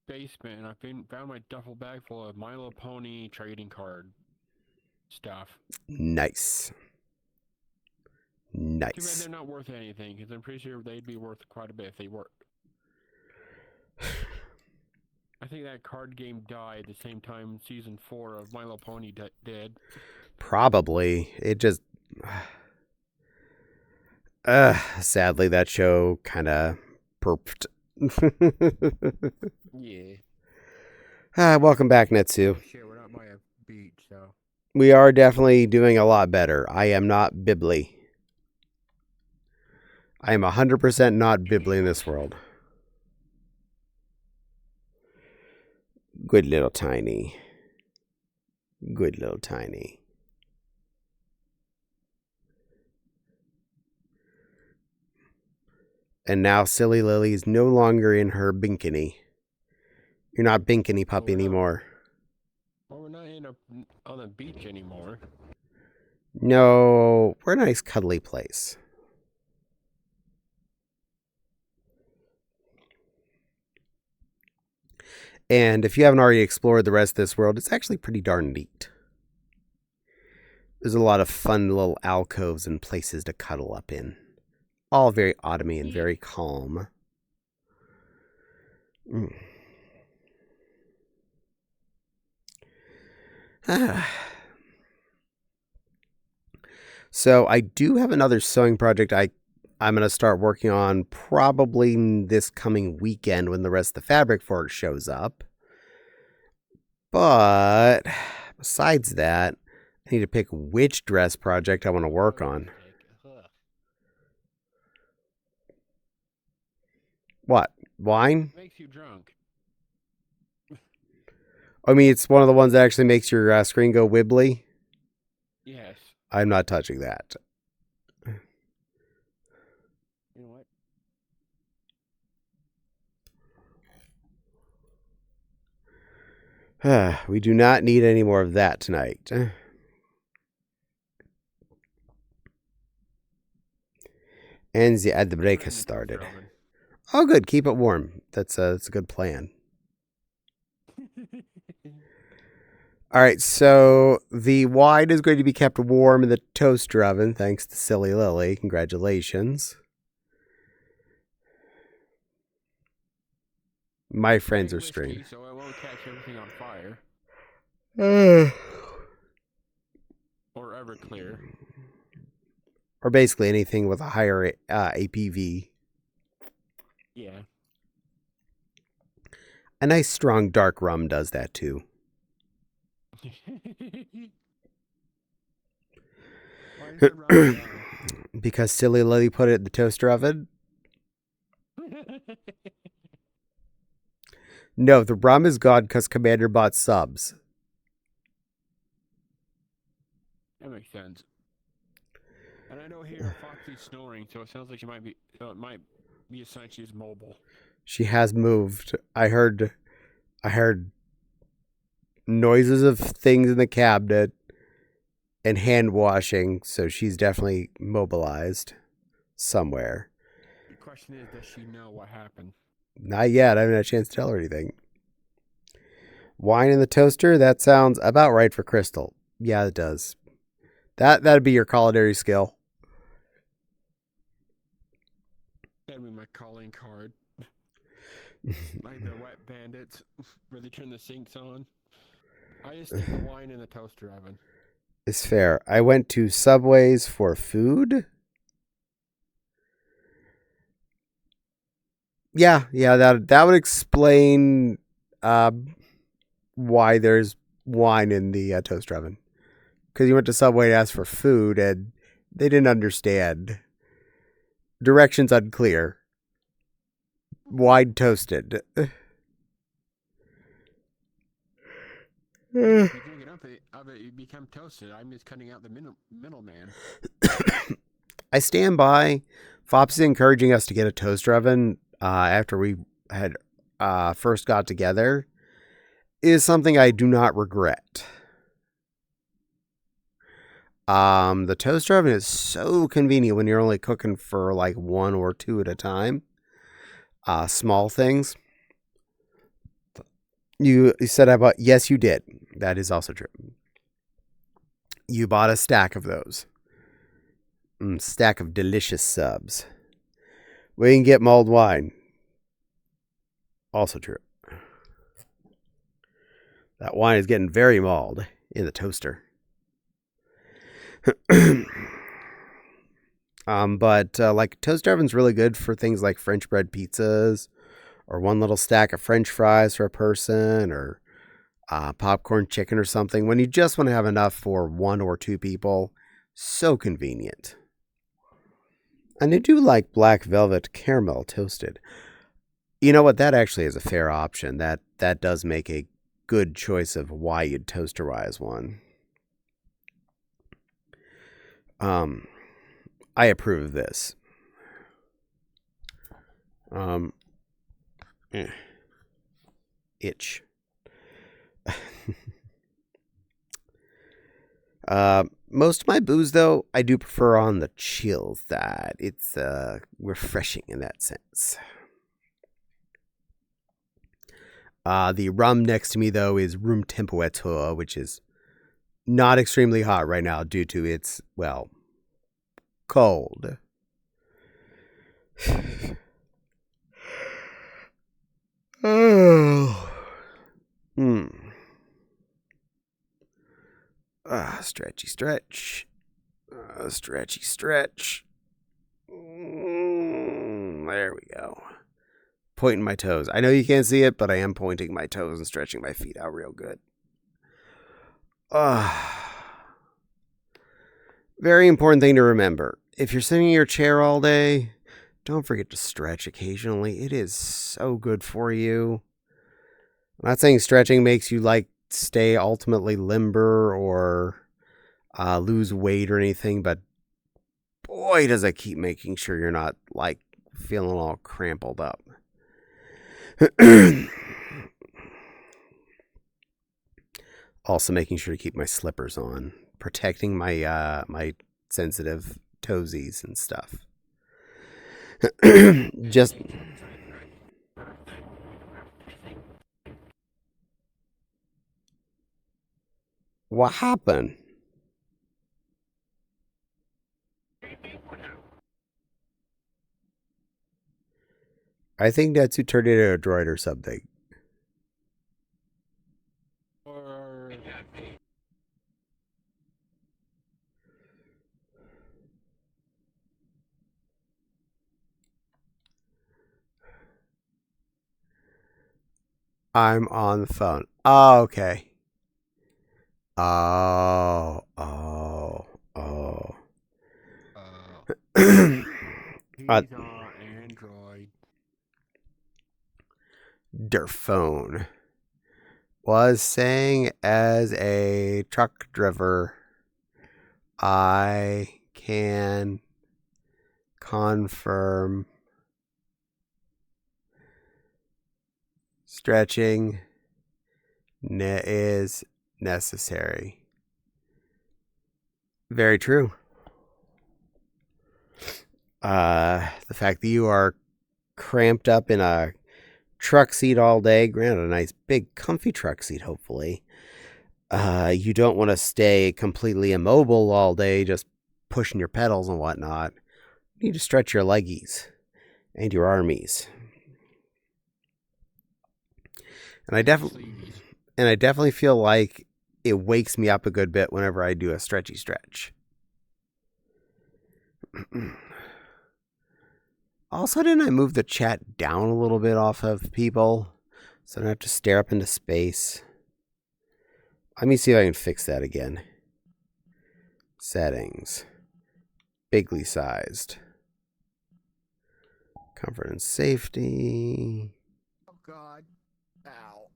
basement and I found my duffel bag full of My Little Pony trading card stuff. Nice. Too bad Nice. they're not worth anything, because I'm pretty sure they'd be worth quite a bit if they worked. I think that card game died the same time Season 4 of My Little Pony did. Probably. It just... Sadly, that show kind of perped. Yeah. Welcome back, Netsu. Shit, we're not by a beach, so. We are definitely doing a lot better. I am not Bibly. I am 100% not Bibly in this world. Good little Tiny. Good little Tiny. And now Silly Lily is no longer in her binkini. You're not binkini puppy anymore. Well, we're not on a beach anymore. No, we're a nice cuddly place. And if you haven't already explored the rest of this world, it's actually pretty darn neat. There's a lot of fun little alcoves and places to cuddle up in. All very autumny and very calm. So I do have another sewing project I'm going to start working on probably this coming weekend when the rest of the fabric for it shows up. But besides that, I need to pick which dress project I want to work on. What? Wine? Makes you drunk. I mean, it's one of the ones that actually makes your screen go wibbly. Yes. I'm not touching that. You know what? We do not need any more of that tonight. And the break has started. Oh, good. Keep it warm. That's a good plan. All right, so the wine is going to be kept warm in the toaster oven, thanks to Silly Lily. Congratulations. My friends are streaming. So it won't catch everything on fire. Or Everclear. Or basically anything with a higher APV. Yeah. A nice strong dark rum does that too. Why is the rum down? Because Silly Lily put it in the toaster oven? No, the rum is gone because Commander bought subs. That makes sense. And I don't hear Foxy snoring, so it sounds like it might be a sign she's mobile. She has moved. I heard noises of things in the cabinet and hand washing, so she's definitely mobilized somewhere. The question is, does she know what happened? Not yet. I haven't had a chance to tell her anything. Wine in the toaster? That sounds about right for Crystal. Yeah, it does. That'd be your culinary skill. That'd be my calling card. Like the wet bandits, where they turn the sinks on. I just stick the wine in the toaster oven. It's fair. I went to Subway's for food. Yeah, that would explain why there's wine in the toaster oven. Because you went to Subway to ask for food and they didn't understand. Directions unclear. Wine toasted. If you drink enough of it, you become toasted. I'm just cutting out the middleman. I stand by. Fops is encouraging us to get a toaster oven after we had first got together is something I do not regret. The toaster oven is so convenient when you're only cooking for like one or two at a time. Small things. You said I bought. Yes, you did. That is also true. You bought a stack of those. Stack of delicious subs. We can get mulled wine. Also true. That wine is getting very mulled in the toaster. But like toaster oven's really good for things like French bread pizzas, or one little stack of French fries for a person, or popcorn chicken or something. When you just want to have enough for one or two people, so convenient. And I do like black velvet caramel toasted. You know what? That actually is a fair option. That does make a good choice of why you'd toasterize one. I approve of this. Itch. Most of my booze, though, I do prefer on the chill side. It's refreshing in that sense. The rum next to me, though, is room temperature, which is not extremely hot right now due to its, well, cold. Oh. Stretchy stretch. Stretchy stretch. There we go. Pointing my toes. I know you can't see it, but I am pointing my toes and stretching my feet out real good. Very important thing to remember. If you're sitting in your chair all day, don't forget to stretch occasionally. It is so good for you. I'm not saying stretching makes you like stay ultimately limber or lose weight or anything, but boy, does it keep making sure you're not like feeling all crampled up. Also making sure to keep my slippers on, protecting my my sensitive toesies and stuff. Just what happened? I think that's who turned into a droid or something. Or I'm on the phone. Oh, okay. Oh. he's on Android. Der phone was saying as a truck driver, I can confirm stretching is necessary. Very true. The fact that you are cramped up in a truck seat all day, granted a nice big comfy truck seat hopefully, you don't want to stay completely immobile all day just pushing your pedals and whatnot. You need to stretch your leggies and your armies. And I definitely feel like it wakes me up a good bit whenever I do a stretchy stretch. Also, didn't I move the chat down a little bit off of people so I don't have to stare up into space? Let me see if I can fix that again. Settings. Bigly sized. Comfort and safety. Oh God. Ow.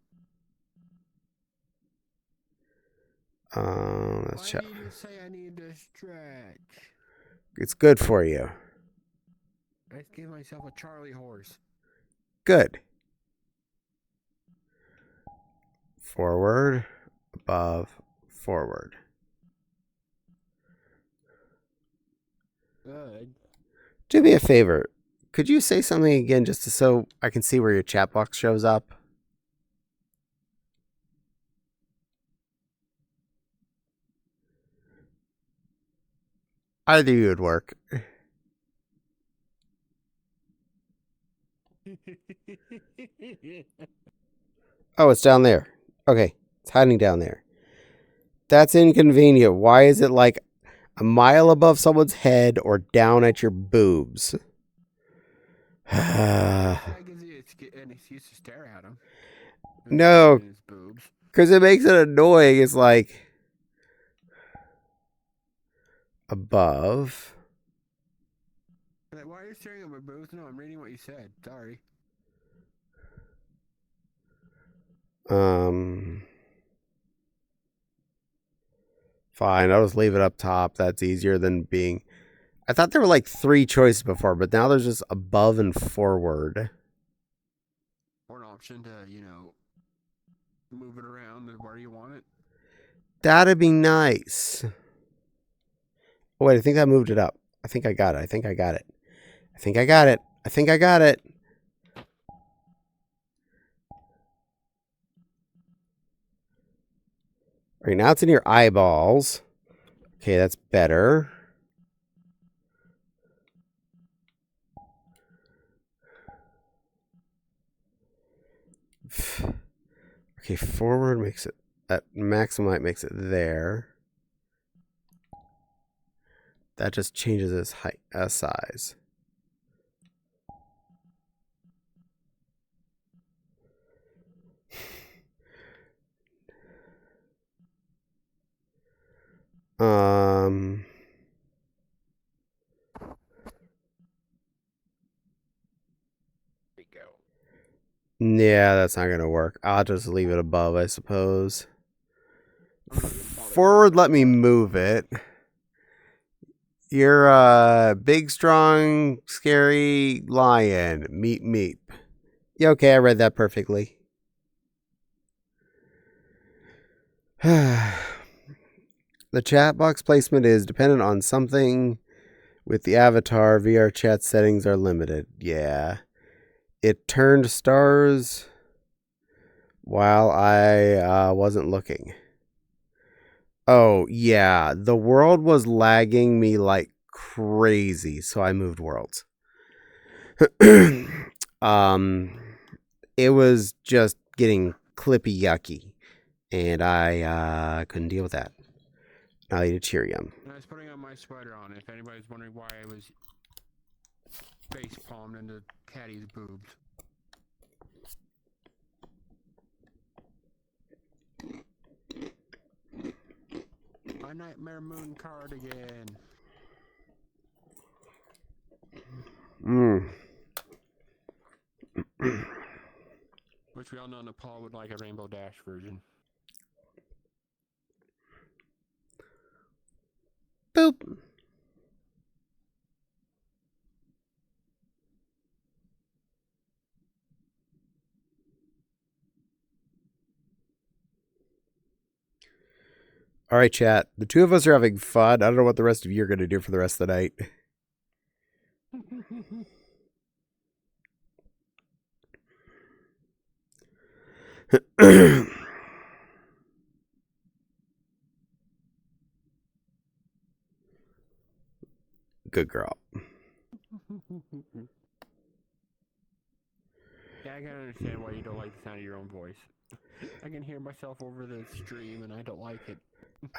Let's Why check. did you say I need to stretch? It's good for you. I just gave myself a Charlie horse. Good. Forward, above, forward. Good. Do me a favor. Could you say something again just so I can see where your chat box shows up? Either you would work. Oh, it's down there. Okay, it's hiding down there. That's inconvenient. Why is it like A mile above someone's head or down at your boobs. That gives you an excuse to stare at him. No, His boobs. because it makes it annoying. It's like above. Like, why are you staring at my boobs? No, I'm reading what you said. Sorry. Fine, I'll just leave it up top. That's easier than being. I thought there were like 3 choices before, but now there's just above and forward. Or an option to, move it around where you want it. That'd be nice. Oh, wait, I think that moved it up. I think I got it. I think I got it. I think I got it. I think I got it. All right, now it's in your eyeballs. Okay, that's better. Okay, forward makes it, that maximite makes it there. That just changes its height, size. There you go. Yeah, that's not gonna work. I'll just leave it above, I suppose. Forward, let me move it. You're a big, strong, scary lion. Meep, meep. Yeah, okay, I read that perfectly. The chat box placement is dependent on something with the avatar. VR chat settings are limited. Yeah. It turned stars while I wasn't looking. Oh, yeah. The world was lagging me like crazy, so I moved worlds. It was just getting clippy yucky, and I couldn't deal with that. I'll eat a Cheerium. I was putting on my sweater on. If anybody's wondering why I was face palmed into Caddie's boobs. My Nightmare Moon cardigan. Which we all know Nepal would like a Rainbow Dash version. Boop. All right, chat. The 2 of us are having fun. I don't know what the rest of you are going to do for the rest of the night. Good girl. Yeah, I can understand why you don't like the sound of your own voice. I can hear myself over the stream and I don't like it.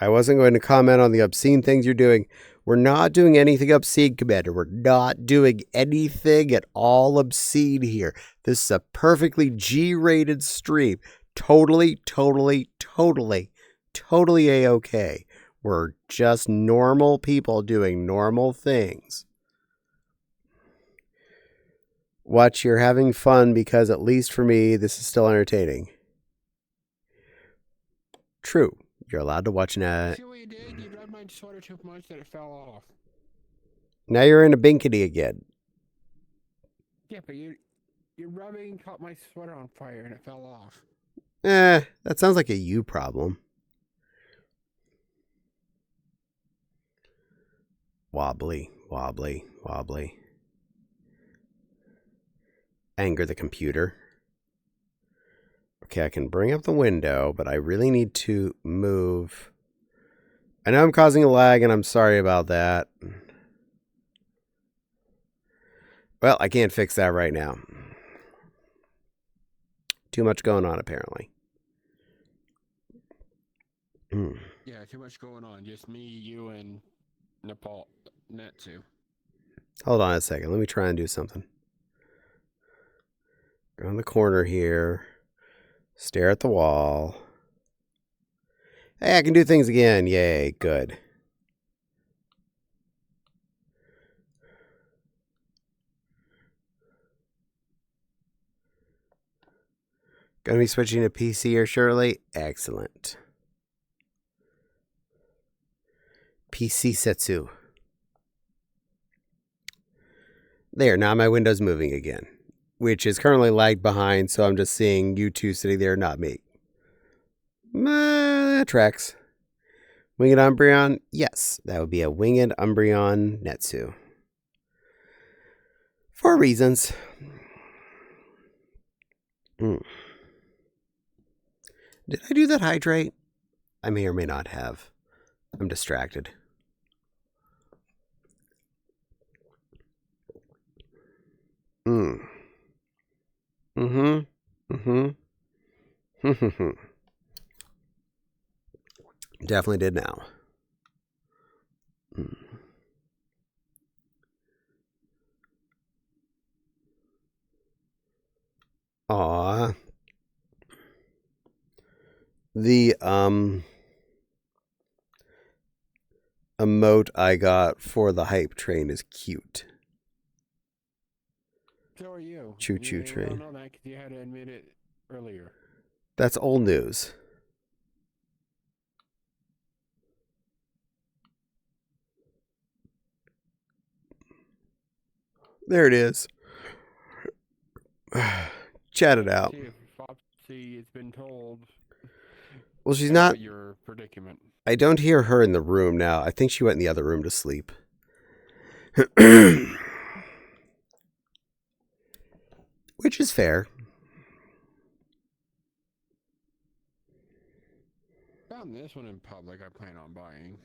I wasn't going to comment on the obscene things you're doing. We're not doing anything obscene, Commander. We're not doing anything at all obscene here. This is a perfectly G-rated stream. Totally A-okay. We're just normal people doing normal things. Watch, you're having fun because, at least for me, this is still entertaining. True. You're allowed to watch an See what you did? You rubbed my sweater too much that it fell off. Now you're in a binkini again. Yeah, but your rubbing caught my sweater on fire and it fell off. That sounds like a you problem. Wobbly. Anger the computer. Okay, I can bring up the window, but I really need to move. I know I'm causing a lag, and I'm sorry about that. Well, I can't fix that right now. Too much going on, apparently. Yeah, too much going on. Just me, you, and Nepal, Netsu. Hold on a second. Let me try and do something. Go in the corner here. Stare at the wall. Hey, I can do things again. Yay, good. Gonna be switching to PC here shortly. Excellent. PC Setsu. There, now my window's moving again, which is currently lagged behind, so I'm just seeing you two sitting there, not me. That tracks. Winged Umbreon? Yes, that would be a Winged Umbreon Netsu. For reasons. Did I do that hydrate? I may or may not have. I'm distracted. Definitely did now. Aw. The emote I got for the hype train is cute. So are you. Choo choo You train. don't know that because you had to admit it earlier. That's old news. There it is. Chat it out. See if Foxy has been told. Well, she's not. Your predicament. I don't hear her in the room now. I think she went in the other room to sleep. Which is fair. Found this one in public. I plan on buying.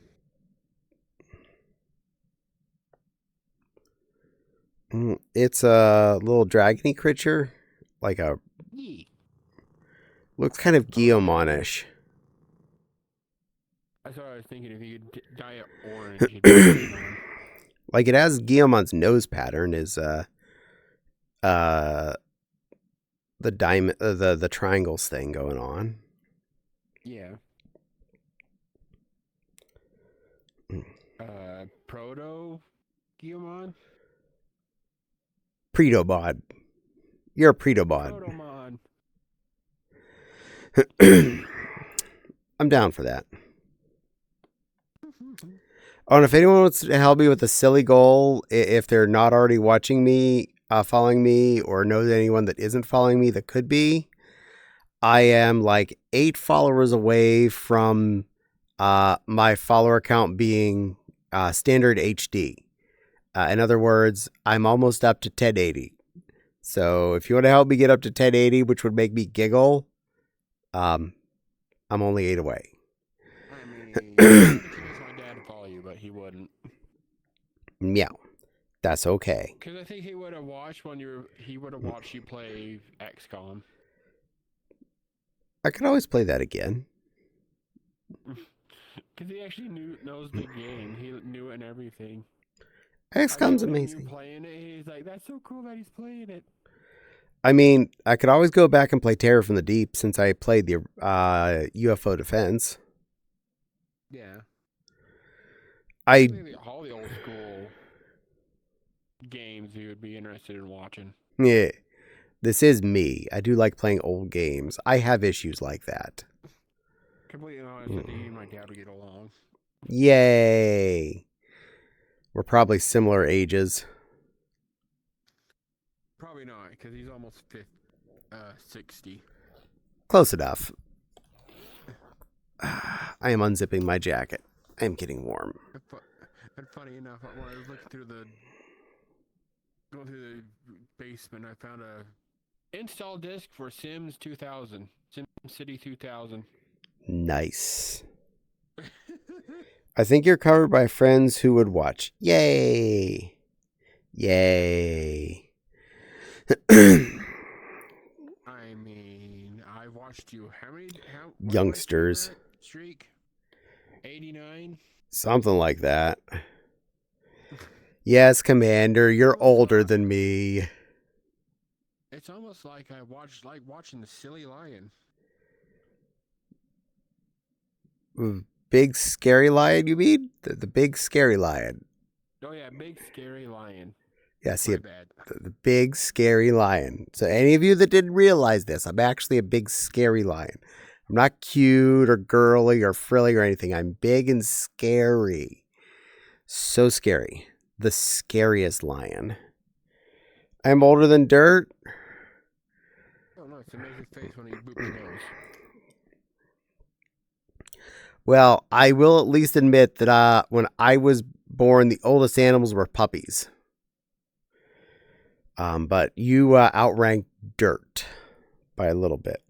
It's a little dragony creature, like a. Looks kind of Guillemonish. That's what I was thinking. If you could dye it orange, it'd be like it has Guillemon's nose pattern is the diamond the triangles thing going on. Yeah. Proto Guillemon? Predobot. You're a Predobot. Protomon. I'm down for that. Oh, and if anyone wants to help me with a silly goal, if they're not already watching me, following me, or knows anyone that isn't following me that could be, I am like 8 followers away from my follower count being standard HD. In other words, I'm almost up to 1080. So if you want to help me get up to 1080, which would make me giggle, I'm only 8 away. I mean, my dad to follow you, but he wouldn't. Meow. That's okay. Because I think he would have watched he would have watched you play XCOM. I could always play that again. Because he actually knows the game. He knew it and everything. XCOM's amazing. Playing it, he's like, that's so cool that he's playing it. I mean, I could always go back and play Terror from the Deep since I played the UFO Defense. Yeah. All the old school games you would be interested in watching. Yeah. This is me. I do like playing old games. I have issues like that. Completely honest with you, my dad would get along. Yay. We're probably similar ages. Probably not, because he's almost 60. Close enough. I am unzipping my jacket. I am getting warm. And funny enough, when I was looking going through the basement, I found a install disc for Sims 2000. SimCity 2000. Nice. I think you're covered by friends who would watch. Yay. Yay. I mean, I watched you. Youngsters. Streak? 89? Something like that. Yes, Commander, you're older than me. It's almost like I watching the Silly Lion. Big scary lion, you mean? The big scary lion. Oh yeah, big scary lion. Yeah, see, My bad. the big scary lion. So any of you that didn't realize this, I'm actually a big scary lion. I'm not cute or girly or frilly or anything. I'm big and scary. So scary. The scariest lion. I'm older than dirt. Oh no, it's an amazing face when you boop the nose. Well, I will at least admit that when I was born, the oldest animals were puppies. But you outranked dirt by a little bit.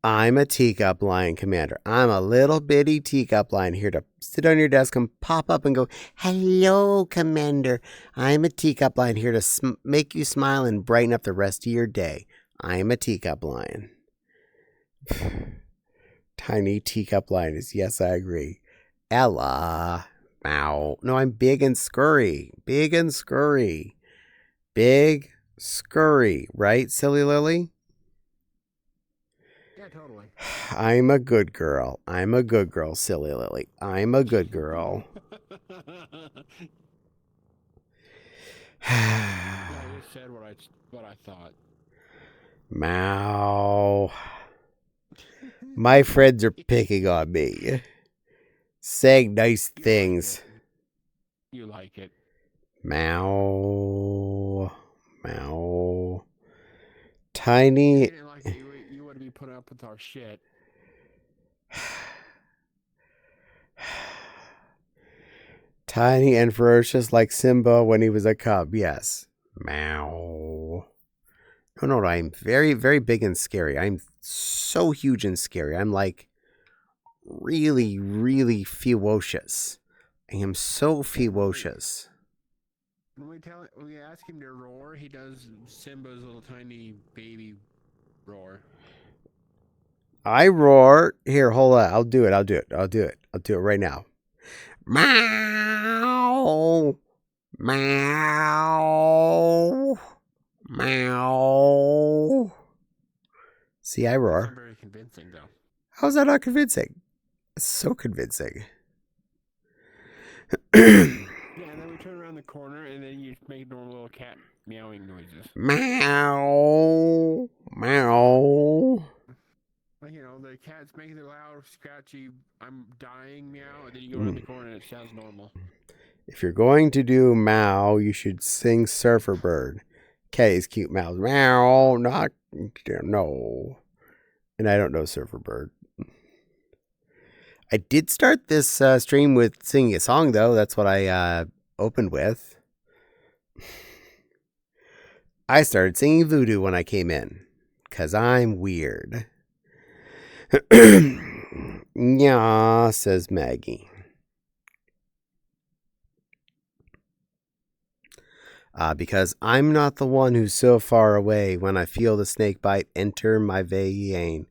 I'm a teacup lion, Commander. I'm a little bitty teacup lion here to sit on your desk and pop up and go, hello, Commander. I'm a teacup lion here to make you smile and brighten up the rest of your day. I'm a teacup lion. Tiny teacup lion is, yes, I agree. Ella. Ow. No, I'm big and scurry. Big and scurry. Big, scurry. Right, Silly Lily? Yeah, totally. I'm a good girl. I'm a good girl, Silly Lily. I'm a good girl. Yeah, you said what I thought. Meow. My friends are picking on me, saying nice things. You like it. Meow. Meow. Tiny. You didn't like it. You would be putting up with our shit. Tiny and ferocious like Simba when he was a cub. Yes. Meow. No, I'm very, very big and scary. I'm so huge and scary. I'm like really, really ferocious. I am so ferocious. When we ask him to roar, he does Simba's little tiny baby roar. I roar. Here, hold on. I'll do it right now. Meow. Meow. Meow. See, I roar. That's not very convincing, though. How's that not convincing? It's so convincing. Yeah, and then we turn around the corner, and then you make normal little cat meowing noises. Meow. Meow. Like, you know, the cat's making the loud, scratchy, I'm dying meow, and then you go around the corner and it sounds normal. If you're going to do meow, you should sing Surfer Bird. Caddie's cute mouth. Meow. Not. No. And I don't know Surfer Bird. I did start this stream with singing a song, though. That's what I opened with. I started singing Voodoo when I came in. Because I'm weird. Yeah, says Maggie. Because I'm not the one who's so far away when I feel the snake bite enter my vein.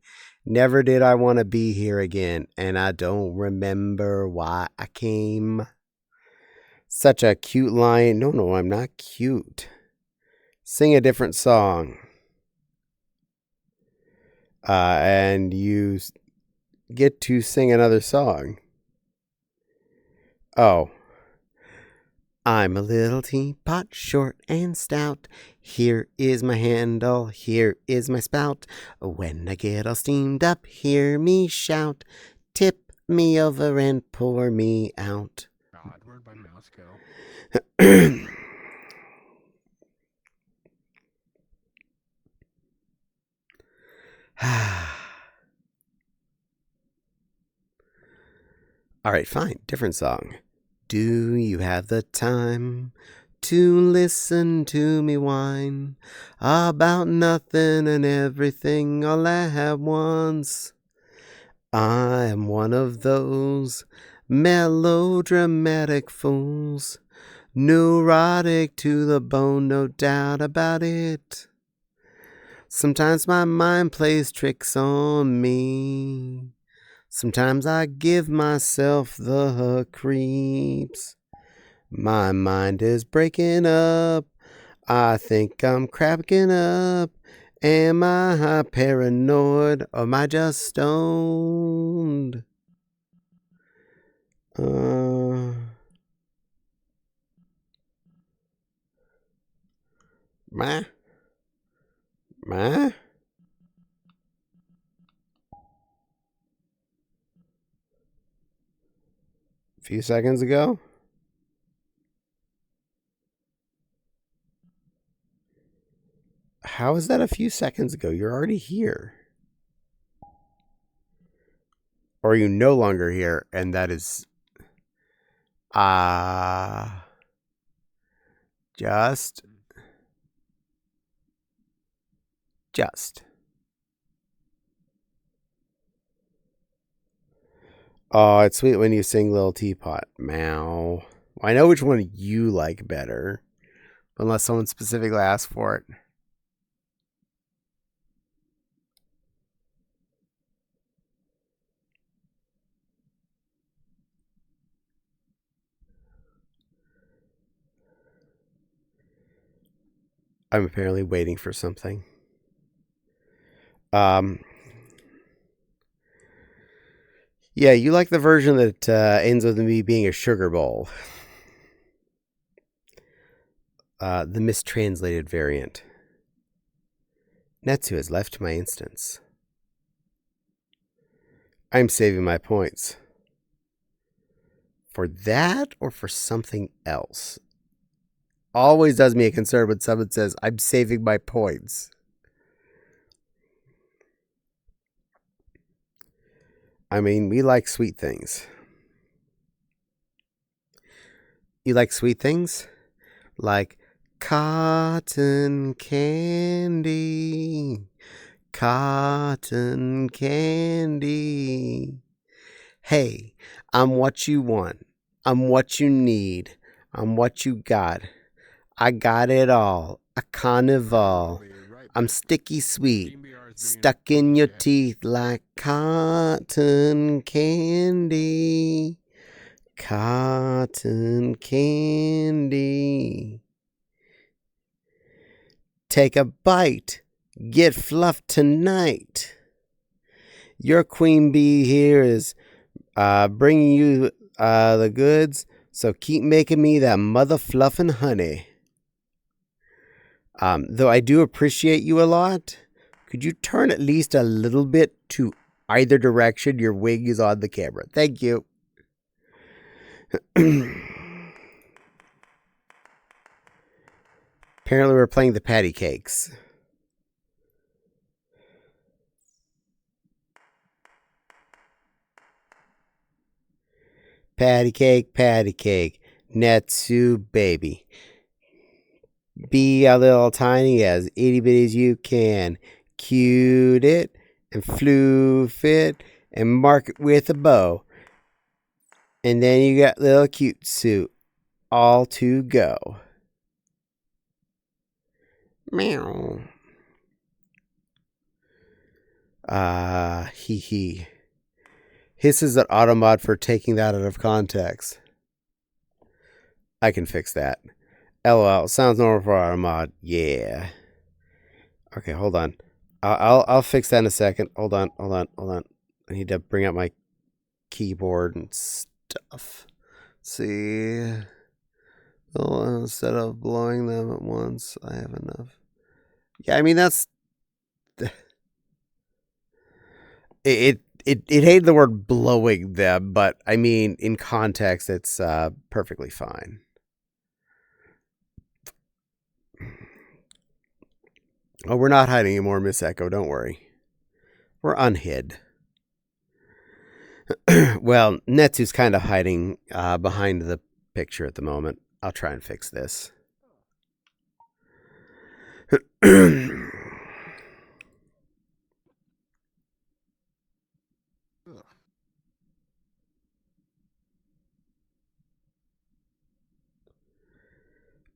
Never did I want to be here again, and I don't remember why I came. Such a cute lion. No, I'm not cute. Sing a different song. And you get to sing another song. Oh. I'm a little teapot, short and stout. Here is my handle, here is my spout. When I get all steamed up, hear me shout. Tip me over and pour me out. God, where'd my mouse go? All right, fine. Different song. Do you have the time to listen to me whine about nothing and everything all at once? I am one of those melodramatic fools, neurotic to the bone, no doubt about it. Sometimes my mind plays tricks on me. Sometimes I give myself the creeps. My mind is breaking up. I think I'm cracking up. Am I paranoid or am I just stoned? Ma? A few seconds ago? How is that a few seconds ago? You're already here. Or are you no longer here? And that is... Just. Oh, it's sweet when you sing Little Teapot. Meow. I know which one you like better. Unless someone specifically asks for it. I'm apparently waiting for something. Yeah, you like the version that ends with me being a sugar bowl. The mistranslated variant. Netsu has left my instance. I'm saving my points. For that or for something else? Always does me a concern when someone says, I'm saving my points. I mean, we like sweet things. You like sweet things? Like cotton candy. Cotton candy. Hey, I'm what you want. I'm what you need. I'm what you got. I got it all. A carnival. I'm sticky sweet. Stuck in your teeth like cotton candy. Cotton candy. Take a bite. Get fluffed tonight. Your queen bee here is bringing you the goods, so keep making me that mother fluffin' honey. Though I do appreciate you a lot, could you turn at least a little bit to either direction? Your wig is on the camera. Thank you. Apparently we're playing the patty cakes. Patty cake, Netsu baby. Be a little tiny, as itty bitty as you can. Cute it and floof it and mark it with a bow. And then you got little cute suit all to go. Meow. Hee hee. Hisses at Automod for taking that out of context. I can fix that. LOL. Sounds normal for Automod. Yeah. Okay, hold on. I'll fix that in a second. Hold on. I need to bring out my keyboard and stuff. See. Well, instead of blowing them at once, I have enough. Yeah, I mean that's it hated the word blowing them, but I mean in context it's perfectly fine. Oh, we're not hiding anymore, Miss Echo, don't worry. We're unhid. Well, Netsu's kind of hiding behind the picture at the moment. I'll try and fix this.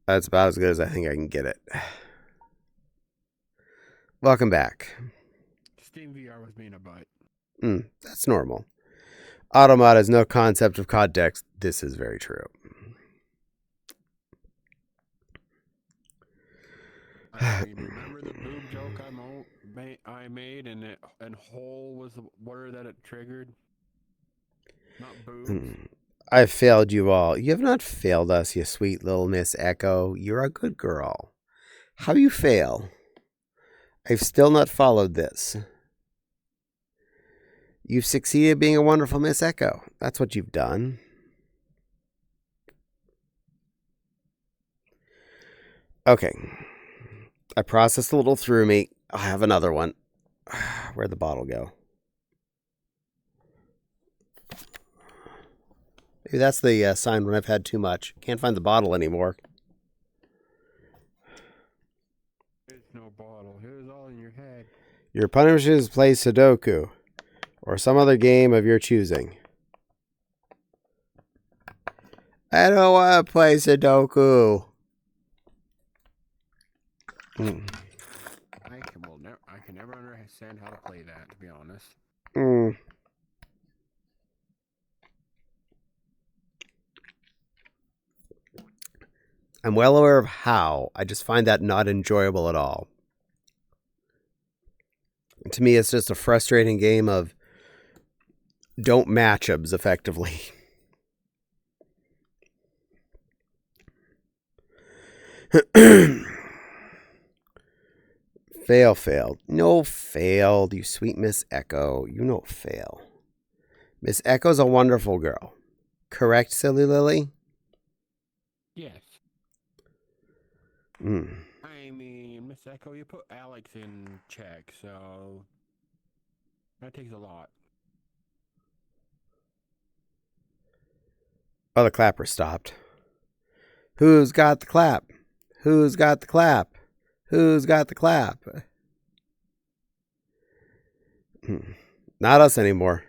That's about as good as I think I can get it. Welcome back. Steam VR was being a butt. That's normal. Automata has no concept of context. This is very true. You remember the boob joke I made, and hole was the word that it triggered? Not boobs. I've failed you all. You have not failed us, you sweet little Miss Echo. You're a good girl. How you fail? I've still not followed this. You've succeeded being a wonderful Miss Echo. That's what you've done. Okay. I processed a little through me. I'll have another one. Where'd the bottle go? Maybe that's the sign when I've had too much. Can't find the bottle anymore. There's no bottle. It was all in your head. Your punishment is play Sudoku or some other game of your choosing. I don't want to play Sudoku. I can never understand how to play that, to be honest. I'm well aware of how. I just find that not enjoyable at all. To me, it's just a frustrating game of don't matchups effectively. Failed. No, failed, you sweet Miss Echo. You know fail. Miss Echo's a wonderful girl. Correct, Silly Lily? Yes. I mean, Miss Echo, you put Alex in check, so that takes a lot. Oh, the clapper stopped. Who's got the clap? Who's got the clap? Who's got the clap? Not us anymore.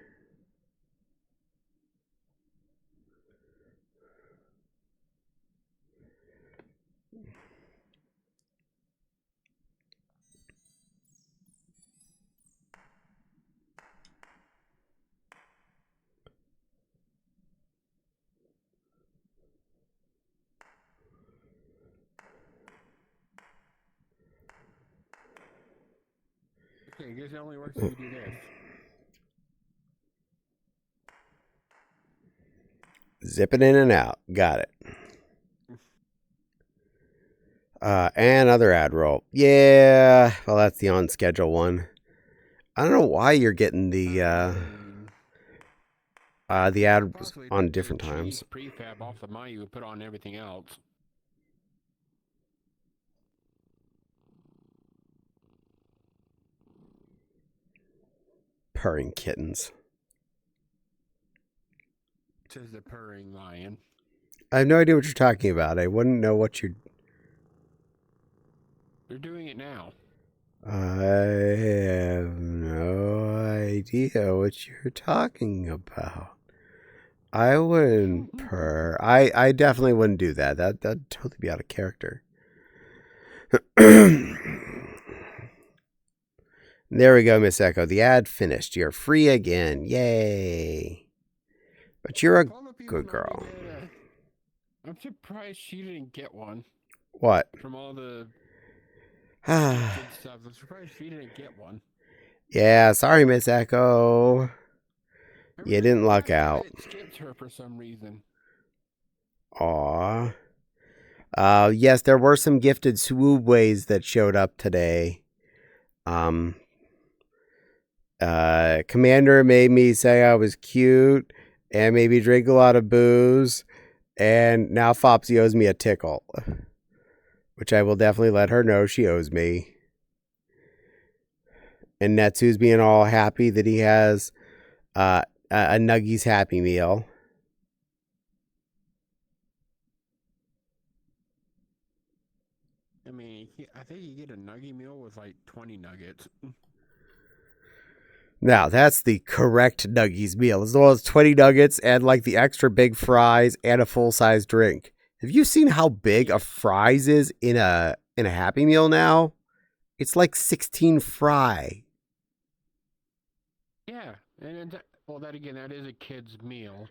Okay, I guess it only works if you do this. Zipping in and out. Got it. And another ad roll. Yeah. Well, that's the on schedule one. I don't know why you're getting the ads on different times. Prefab off the money you would put on everything else. Purring kittens. Says the purring lion. I have no idea what you're talking about. I wouldn't know what you're... They're doing it now. I have no idea what you're talking about. I wouldn't purr. I definitely wouldn't do that. That'd totally be out of character. There we go, Miss Echo. The ad finished. You're free again. Yay. But you're a good girl. I'm surprised she didn't get one. What? From all the stuff. I'm surprised she didn't get one. Yeah, sorry, Miss Echo. You didn't luck out. It skipped her for some reason. Aw. Yes, there were some gifted swoobways that showed up today. Commander made me say I was cute and made me drink a lot of booze. And now Fopsy owes me a tickle, which I will definitely let her know she owes me. And Netsu's being all happy that he has a Nuggies Happy Meal. I mean, I think you get a Nuggie meal with like 20 nuggets. Now, that's the correct Nuggies meal. As well as 20 nuggets and like the extra big fries and a full-size drink. Have you seen how big a fries is in a Happy Meal now? It's like 16 fry. Yeah, and that again, that is a kid's meal.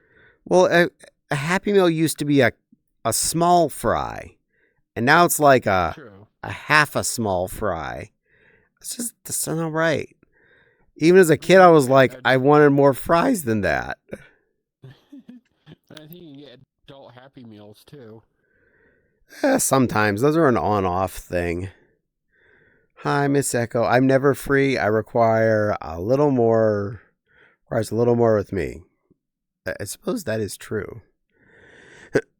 Well, a Happy Meal used to be a small fry, and now it's like a a half a small fry. That's not right. Even as a kid, I was like, I wanted more fries than that. I think you can get adult Happy Meals too. Sometimes. Those are an on-off thing. Hi, Miss Echo. I'm never free. I require a little more. Requires a little more with me. I suppose that is true.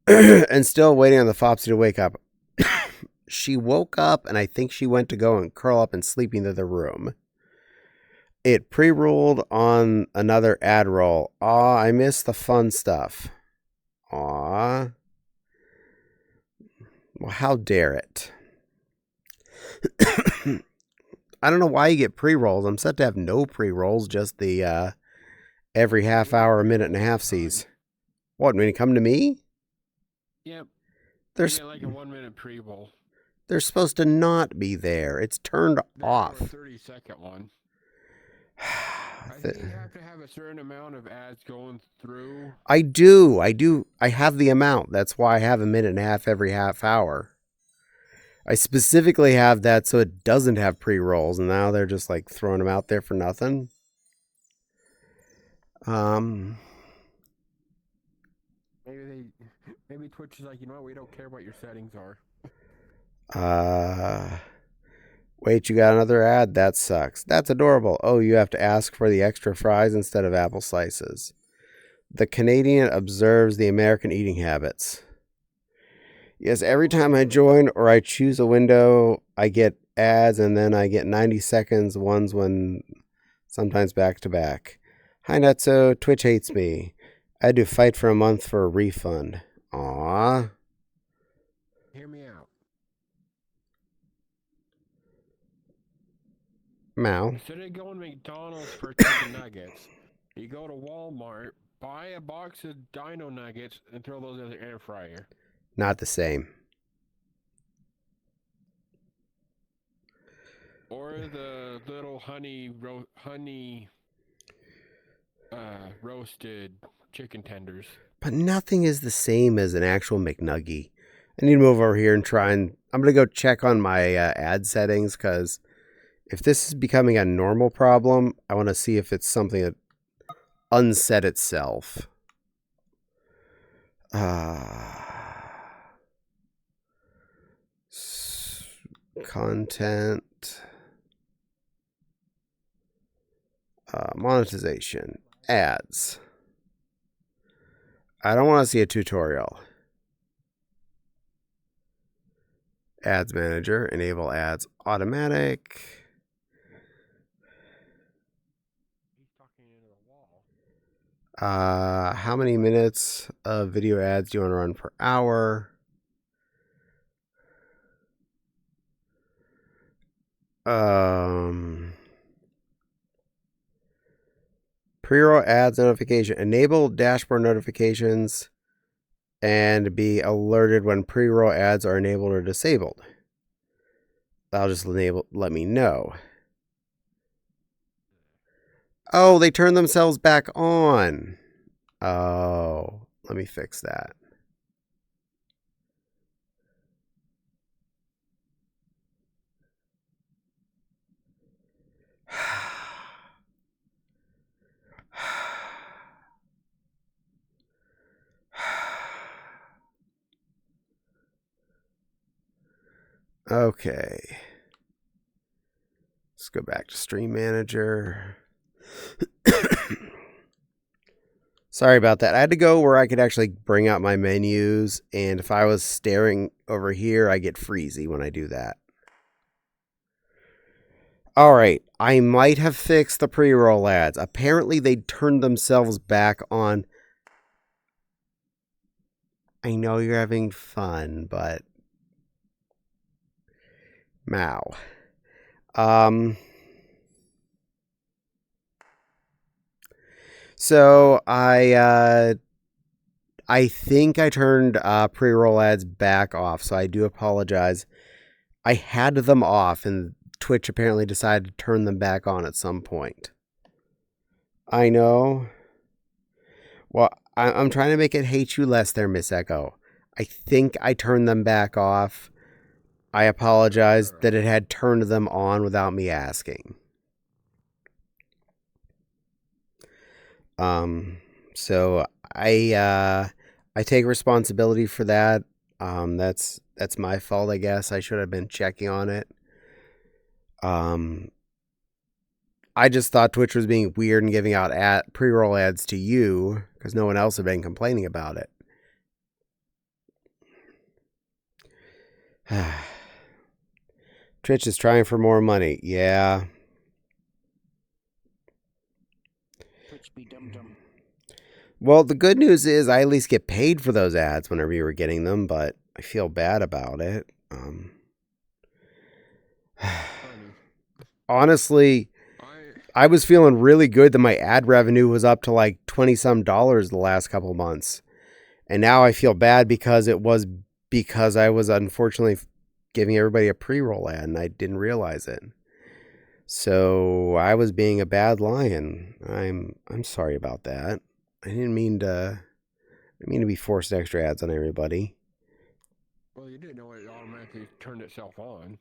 And still waiting on the Fopsy to wake up. She woke up, and I think she went to go and curl up and sleep in the other room. It pre-rolled on another ad roll. Aw, I miss the fun stuff. Aw. Well, how dare it? I don't know why you get pre-rolls. I'm set to have no pre-rolls, just the every half hour, a minute and a half sees. What, when you come to me? Yep. There's like a 1 minute pre-roll. They're supposed to not be there. It's turned off. A 30-second one. I think you have to have a certain amount of ads going through. I do. I have the amount. That's why I have a minute and a half every half hour. I specifically have that so it doesn't have pre-rolls, and now they're just like throwing them out there for nothing. Maybe Twitch is like, you know what, we don't care what your settings are. Wait, you got another ad? That sucks. That's adorable. Oh, you have to ask for the extra fries instead of apple slices. The Canadian observes the American eating habits. Yes, every time I join or I choose a window, I get ads, and then I get 90 seconds ones when sometimes back to back. Hi, Nutso. Twitch hates me. I had to fight for a month for a refund. Aww. Hear me out. Meow. Instead of going to McDonald's for chicken nuggets, you go to Walmart, buy a box of Dino Nuggets, and throw those in the air fryer. Not the same. Or the little honey roasted chicken tenders. But nothing is the same as an actual McNugget. I need to move over here and try and... I'm going to go check on my ad settings, because if this is becoming a normal problem, I want to see if it's something that unset itself. Content. Monetization. Ads. I don't want to see a tutorial. Ads manager. Enable ads automatic. He's talking into the wall. How many minutes of video ads do you want to run per hour? Pre-roll ads notification. Enable dashboard notifications and be alerted when pre-roll ads are enabled or disabled. That'll just let me know. Oh, they turned themselves back on. Oh, let me fix that. Okay. Let's go back to Stream Manager. Sorry about that. I had to go where I could actually bring out my menus, and if I was staring over here, I get freezy when I do that. All right, I might have fixed the pre-roll ads. Apparently, they turned themselves back on. I know you're having fun, but... Mow. So I think I turned pre-roll ads back off, so I do apologize. I had them off, and Twitch apparently decided to turn them back on at some point. I know. Well, I'm trying to make it hate you less there, Miss Echo. I think I turned them back off. I apologize that it had turned them on without me asking. So I take responsibility for that. That's my fault, I guess. I should have been checking on it. I just thought Twitch was being weird and giving out pre-roll ads to you because no one else had been complaining about it. Twitch is trying for more money. Yeah. Twitch be dum-dum. Well, the good news is I at least get paid for those ads whenever you were getting them, but I feel bad about it. Honestly, I was feeling really good that my ad revenue was up to like $20-some the last couple months. And now I feel bad because it was because I was unfortunately giving everybody a pre-roll ad and I didn't realize it. So I was being a bad lion. I'm sorry about that. I didn't mean to be forced extra ads on everybody. Well, you didn't know it automatically turned itself on.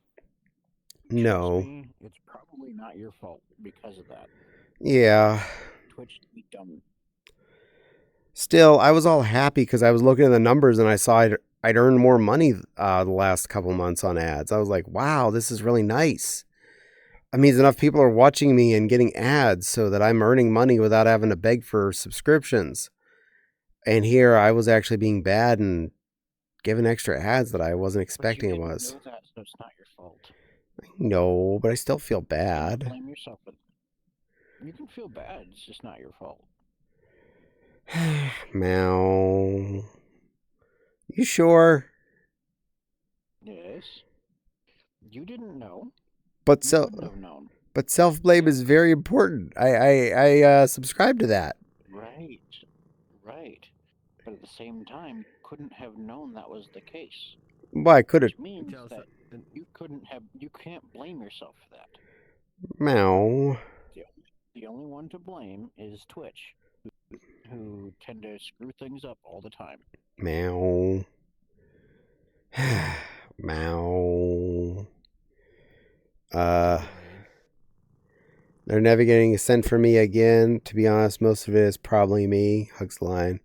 No. Trust me, it's probably not your fault because of that. Yeah. Twitch be dumb. Still, I was all happy because I was looking at the numbers and I saw I'd earned more money the last couple months on ads. I was like, wow, this is really nice. It means enough people are watching me and getting ads so that I'm earning money without having to beg for subscriptions. And here I was actually being bad and given extra ads that I wasn't expecting it was. Know that, so it's not your fault. No, but I still feel bad. You blame yourself for that. You can feel bad, it's just not your fault. Meow. You sure? Yes. You didn't know. But You wouldn't have known. But self-blame is very important. I subscribe to that. Right. But at the same time, you couldn't have known that was the case. Well, I could have. Which means that you can't blame yourself for that. Meow. The only one to blame is Twitch, who tend to screw things up all the time. Meow. Meow. They're never getting a cent from me again. To be honest, most of it is probably me. Hugs the line.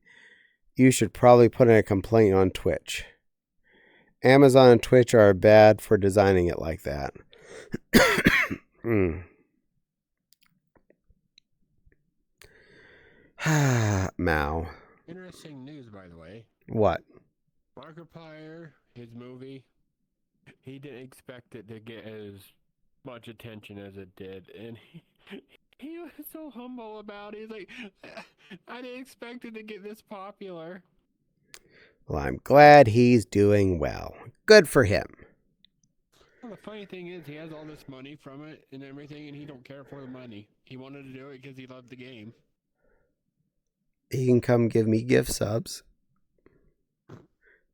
You should probably put in a complaint on Twitch. Amazon and Twitch are bad for designing it like that. Mao. Interesting news, by the way. What? Markiplier, his movie, he didn't expect it to get as much attention as it did, and he was so humble about it. He's like, I didn't expect it to get this popular. Well, I'm glad he's doing well. Good for him. Well, the funny thing is, he has all this money from it and everything, and he don't care for the money. He wanted to do it because he loved the game. He can come give me gift subs. If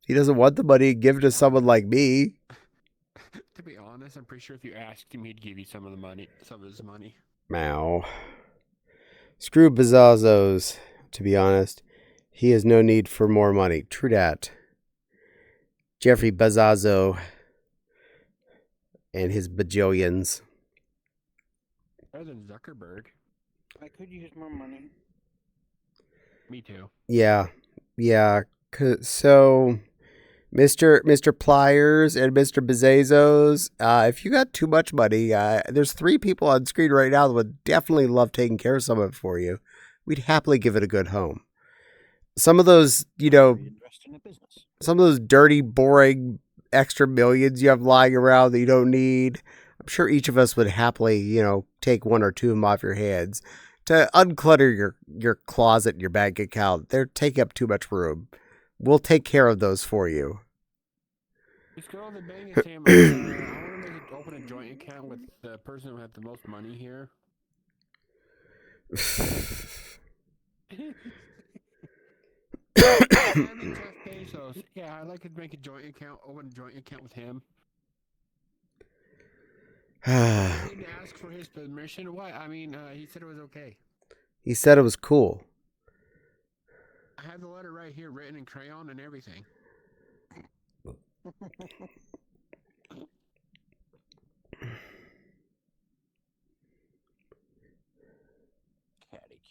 he doesn't want the money, give it to someone like me. To be honest, I'm pretty sure if you asked him, he'd give you some of his money. Meow. Screw Bezazos, to be honest. He has no need for more money. True that. Jeffrey Bezos and his bajillions. Better than Zuckerberg. I could use more money. Me too. Yeah. So, Mr. Pliers and Mr. Bezazos, if you got too much money, there's 3 people on screen right now that would definitely love taking care of some of it for you. We'd happily give it a good home. Some of those, Invest in a business. Some of those dirty, boring extra millions you have lying around that you don't need, I'm sure each of us would happily, take 1 or 2 of them off your hands to unclutter your closet and your bank account. They're taking up too much room. We'll take care of those for you. Just go to the bank and say, I want to open a joint account with the person who had the most money here. Jeff Bezos. Yeah, I'd like to make open a joint account with him. I need to ask for his permission. What? I mean, he said it was okay. He said it was cool. I have the letter right here, written in crayon and everything.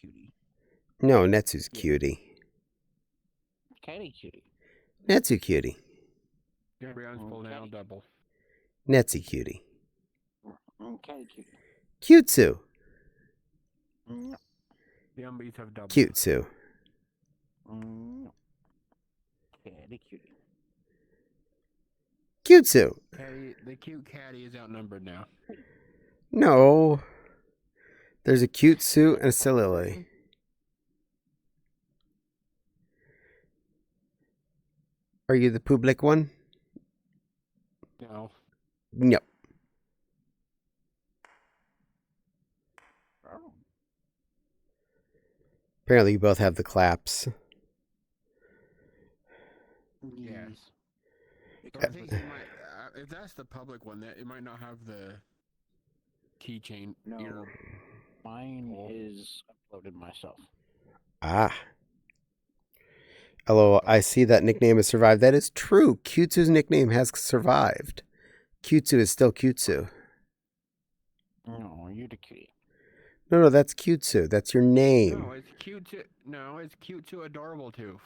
cutie. No, Netsu's cutie. Caddie cutie. Netsu cutie. Gabriel's full now double. Netsu cutie. Caddie cutie. Cutesue. No. The Umbies have double. Cutesue. No. Caddie cutie. Cutesue. Caddie, the cute Caddie is outnumbered now. No. There's a Cutesue and a Silly. Are you the public one? No. No. Oh. Apparently you both have the claps. Yes. So I think you might, if that's the public one, that it might not have the keychain. No. Mine is uploaded myself. Ah. Hello, I see that nickname has survived. That is true. Cutsue's nickname has survived. Cutesue is still Cutesue. No, you're the cutie. No, that's Cutesue. That's your name. No, it's cute to adorable tooth.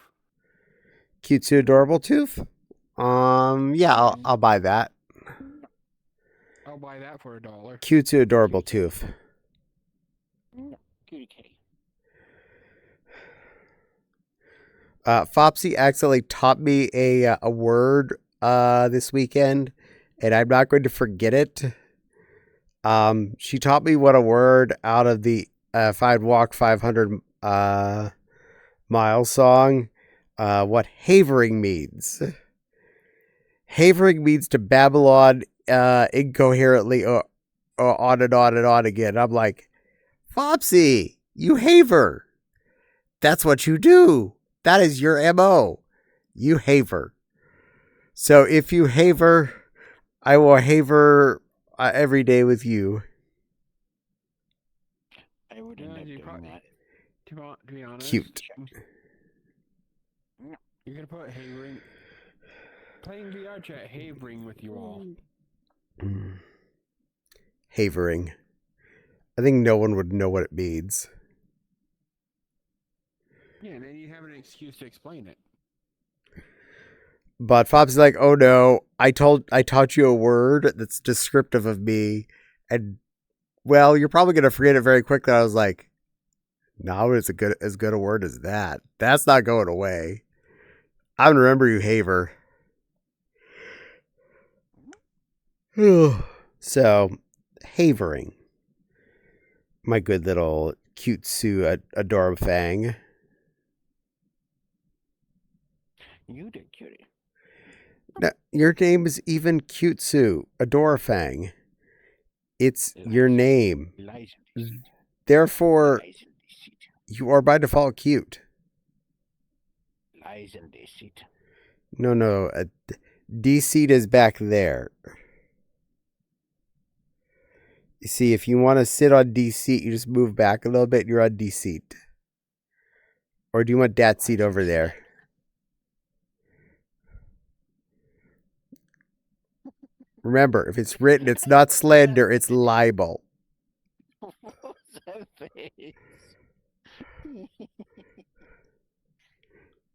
Cutesue Adorable Tooth? Yeah, I'll buy that. I'll buy that for $1. Cutesue Adorable Tooth. No, cutie kitty. Fopsy accidentally taught me a word this weekend, and I'm not going to forget it. She taught me what a word out of the if I'd walk 500 mile song, what havering means. Havering means to babble on incoherently or on and on and on again. I'm like, Fopsy, you haver. That's what you do. That is your MO. You haver. So if you haver, I will haver every day with you. I would end up doing that. To be honest, Cute. You're gonna put havering, playing VR chat, havering with you all. Havering. I think no one would know what it means. Yeah, and then you have an excuse to explain it. But Fopsy's like, oh no, I taught you a word that's descriptive of me, and well, you're probably gonna forget it very quickly. I was like, no, it's as good a word as that. That's not going away. I'm gonna remember you, haver. So, havering. My good little cute Sue Adorfang. You did, cutie. Now, your name is even Cute Sue Adorfang. It's your name. Lies and deceit. Therefore, Lies and deceit. you are by default cute. Lies and deceit. No. Deceit is back there. You see, if you want to sit on deceit, you just move back a little bit. You're on deceit. Or do you want that seat over there? Remember, if it's written, it's not slander, it's libel. What was that face?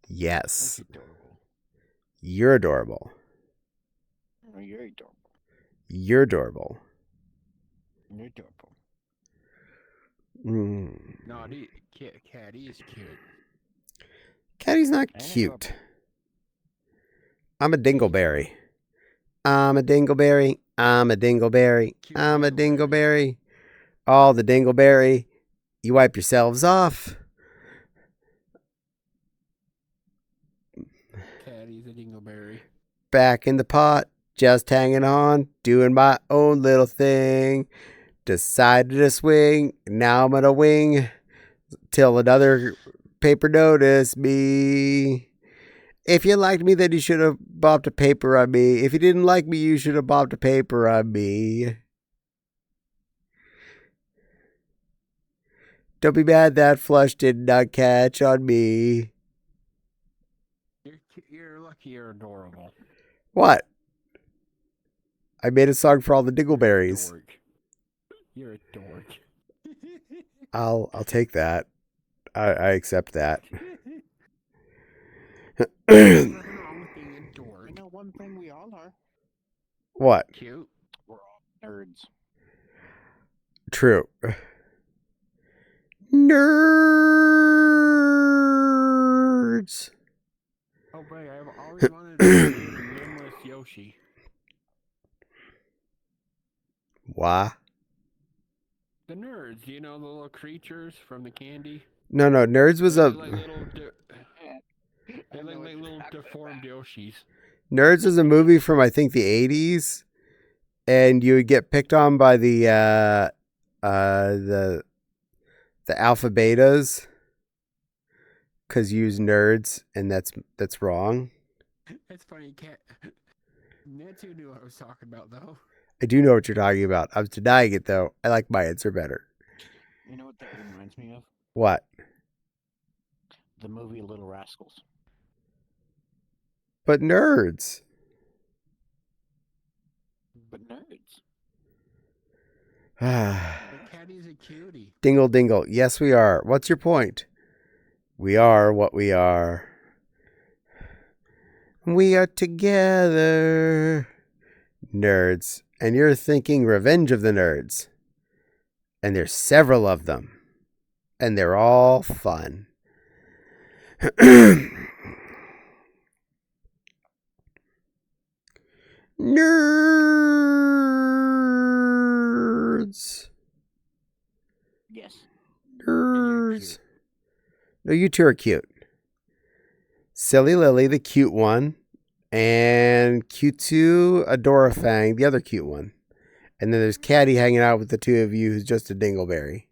Yes. That's adorable. You're adorable. Oh, you're adorable. You're adorable. You're adorable. No, Caddie is cute. Caddie's not And cute. adorable. I'm a dingleberry. I'm a dingleberry. I'm a dingleberry. Cute I'm a dingleberry. dingleberry. All the dingleberry. You wipe yourselves off. Caddie's a dingleberry. Back in the pot. Just hanging on. Doing my own little thing. Decided to swing. Now I'm gonna wing. Till another paper noticed me. If you liked me, then you should have bopped a paper on me. If you didn't like me, you should have bopped a paper on me. Don't be mad that flush did not catch on me. You're lucky you're adorable. What? I made a song for all the dingleberries. Dork. You're a dork. I'll take that. I accept that. There's nothing wrong with being a I dork. know one thing we all are. What? Cute. We're all nerds. True. Nerds. Oh, boy, I've always wanted to be a limbless Yoshi. Why? The nerds, you know, the little creatures from the candy? No, Nerds was They're a like little, I they're know like what you're little talking deformed about. Yoshis. Nerds is a movie from I think the 80s, and you would get picked on by the alpha betas because you use nerds, and that's wrong. It's funny, you can't. Nancy knew what I was talking about, though. I do know what you're talking about. I was denying it though. I like my answer better. You know what that reminds me of? What? The movie Little Rascals. But nerds. But nerds. But Caddie's a cutie. Dingle dingle. Yes, we are. What's your point? We are what we are. We are together. Nerds. And you're thinking Revenge of the Nerds. And there's several of them. And they're all fun. Nerds. Yes. Nerds. No, you two are cute. Silly Lily, the cute one. And Q2, Adora Fang, the other cute one. And then there's Caddie hanging out with the two of you who's just a dingleberry.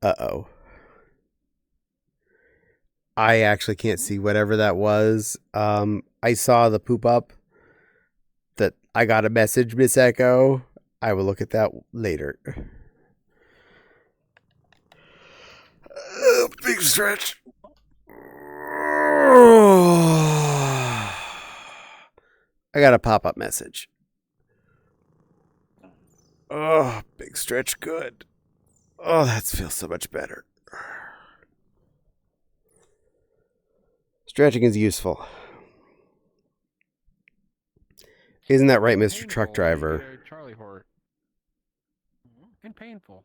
Uh-oh. I actually can't see whatever that was. I saw the poop up that I got a message, Miss Echo. I will look at that later. Big stretch. I got a pop-up message. Oh, big stretch, good. Oh, that feels so much better. Stretching is useful. Isn't that right, Mr. Truck Painful when you Driver? get a Charlie horse. And painful.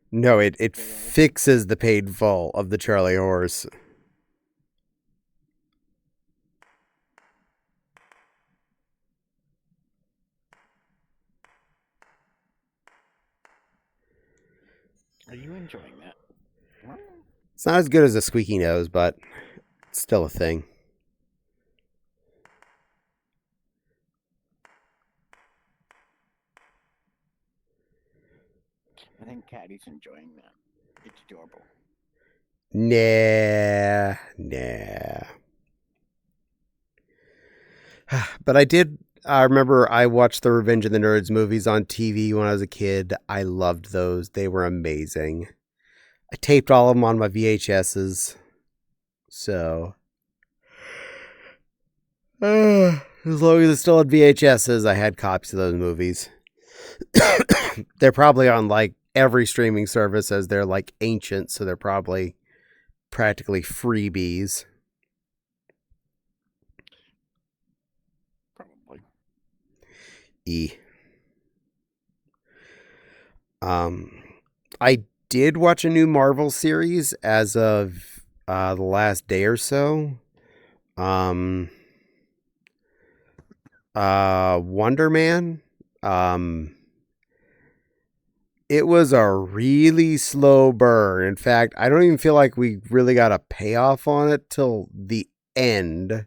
No, it fixes the painful of the Charlie horse. Are you enjoying that? It's not as good as a squeaky nose, but it's still a thing. I think Caddie's enjoying that. It's adorable. Nah. But I remember I watched the Revenge of the Nerds movies on TV when I was a kid. I loved those. They were amazing. I taped all of them on my VHSs. So, as long as it's still on VHSs, I had copies of those movies. They're probably on like every streaming service as they're like ancient, so they're probably practically freebies. Probably. I did watch a new Marvel series as of the last day or so. Wonder Man. It was a really slow burn. In fact, I don't even feel like we really got a payoff on it till the end.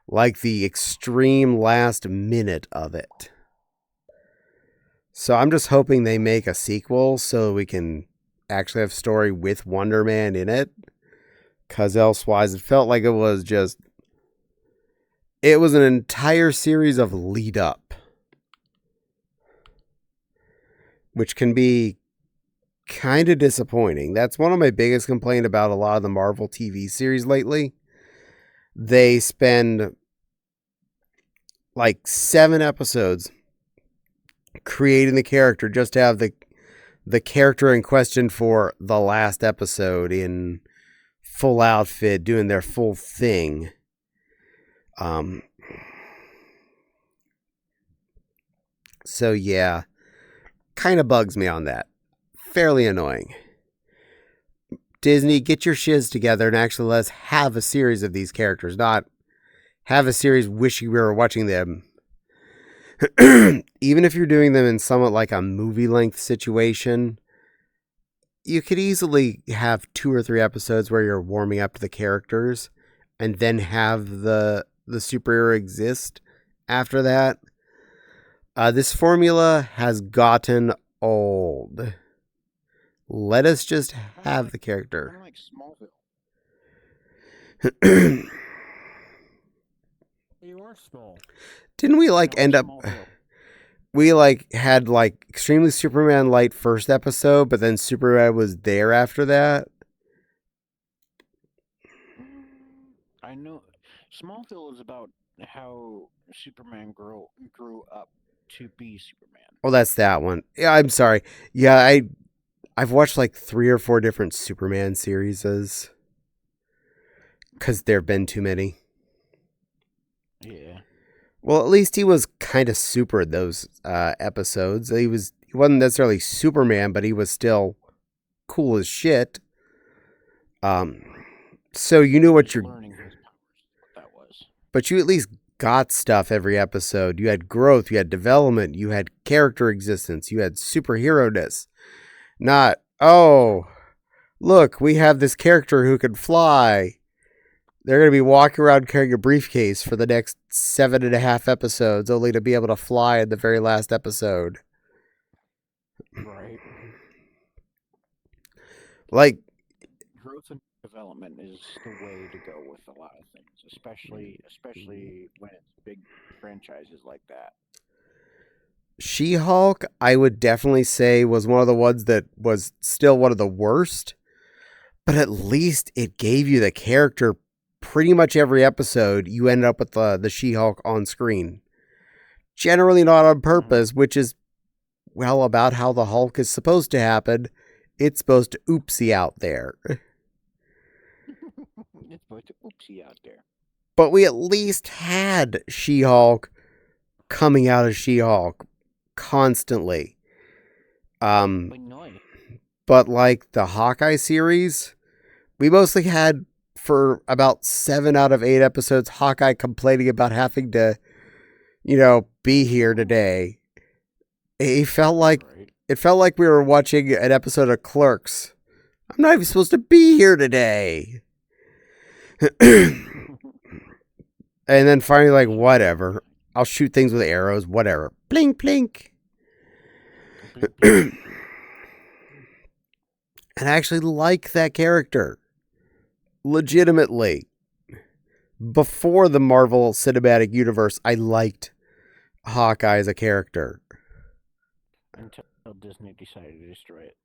Like the extreme last minute of it. So I'm just hoping they make a sequel so we can actually have a story with Wonder Man in it. Because elsewise, it felt like it was an entire series of lead up. Which can be kind of disappointing. That's one of my biggest complaints about a lot of the Marvel TV series lately. They spend like 7 episodes creating the character just to have the character in question for the last episode in full outfit doing their full thing. So yeah, kind of bugs me on that. Fairly annoying. Disney, get your shiz together and actually let's have a series of these characters, not have a series wishing we were watching them. Even if you're doing them in somewhat like a movie length situation, you could easily have 2 or 3 episodes where you're warming up to the characters and then have the superhero exist after that. This formula has gotten old. Let us just have the character. Kind of like Smallville. You are small. Didn't we like No, end up... Smallville. We like had like extremely Superman light first episode, but then Superman was there after that. I know Smallville is about how Superman grew up to be Superman. Oh, that's that one. Yeah, I'm sorry. Yeah, I've watched like 3 or 4 different Superman series because there have been too many. Yeah. Well, at least he was kind of super in those episodes. He wasn't necessarily Superman, but he was still cool as shit. So you knew what you're... Learning his powers, what that was. But you at least got stuff every episode. You had growth, you had development, you had character existence, you had superhero-ness. Not, oh, look, we have this character who can fly. They're going to be walking around carrying a briefcase for the next 7.5 episodes, only to be able to fly in the very last episode. Right. Like, Growth and development is the way to go with a lot of things, especially when it's big franchises like that. She-Hulk, I would definitely say was one of the ones that was still one of the worst, but at least it gave you the character pretty much every episode. You ended up with the She-Hulk on screen. Generally not on purpose, which is, well, about how the Hulk is supposed to happen. It's supposed to oopsie out there. It's supposed to oopsie out there. But we at least had She-Hulk coming out of She-Hulk constantly. But like the Hawkeye series, we mostly had for about 7 out of 8 episodes Hawkeye complaining about having to, be here today. It felt like we were watching an episode of Clerks. I'm not even supposed to be here today. And then finally, like, whatever. I'll shoot things with arrows, whatever. Blink, blink. And I actually like that character. Legitimately. Before the Marvel Cinematic Universe, I liked Hawkeye as a character. Until Disney decided to destroy it.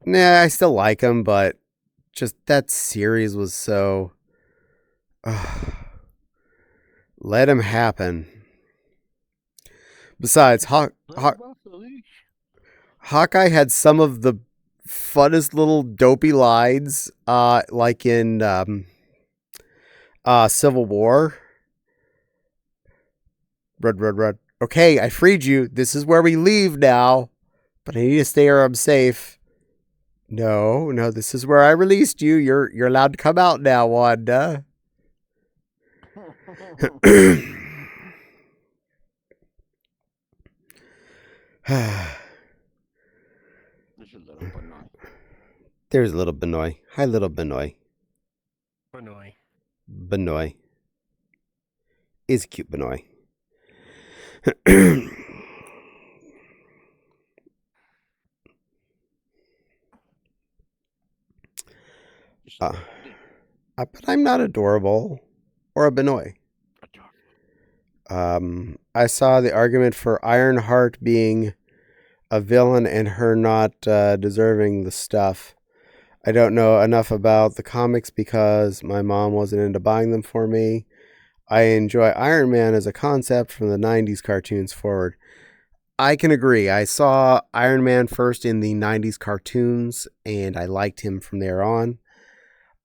Nah, I still like him, but just that series was so... let him happen. Besides, Hawkeye had some of the funnest little dopey lines, like in Civil War. Run. Okay, I freed you. This is where we leave now. But I need to stay where I'm safe. No, this is where I released you. You're allowed to come out now, Wanda. There's little Benoit. Hi, little Benoit. Benoit. Is cute Benoit. But I'm not adorable or a Benoit. I saw the argument for Ironheart being a villain and her not deserving the stuff. I don't know enough about the comics because my mom wasn't into buying them for me. I enjoy Iron Man as a concept from the 90s cartoons forward. I can agree. I saw Iron Man first in the 90s cartoons, and I liked him from there on.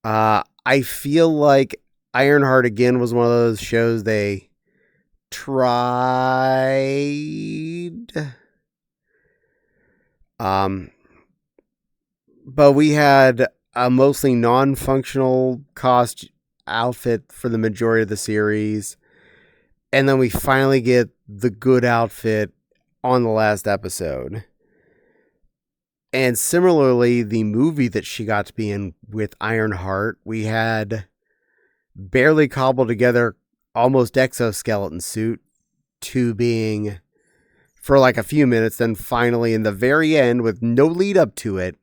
I feel like Ironheart again was one of those shows they tried. But we had a mostly non-functional cost outfit for the majority of the series. And then we finally get the good outfit on the last episode. And similarly, the movie that she got to be in with Ironheart, we had barely cobbled together almost exoskeleton suit to being for like a few minutes, then finally in the very end with no lead up to it,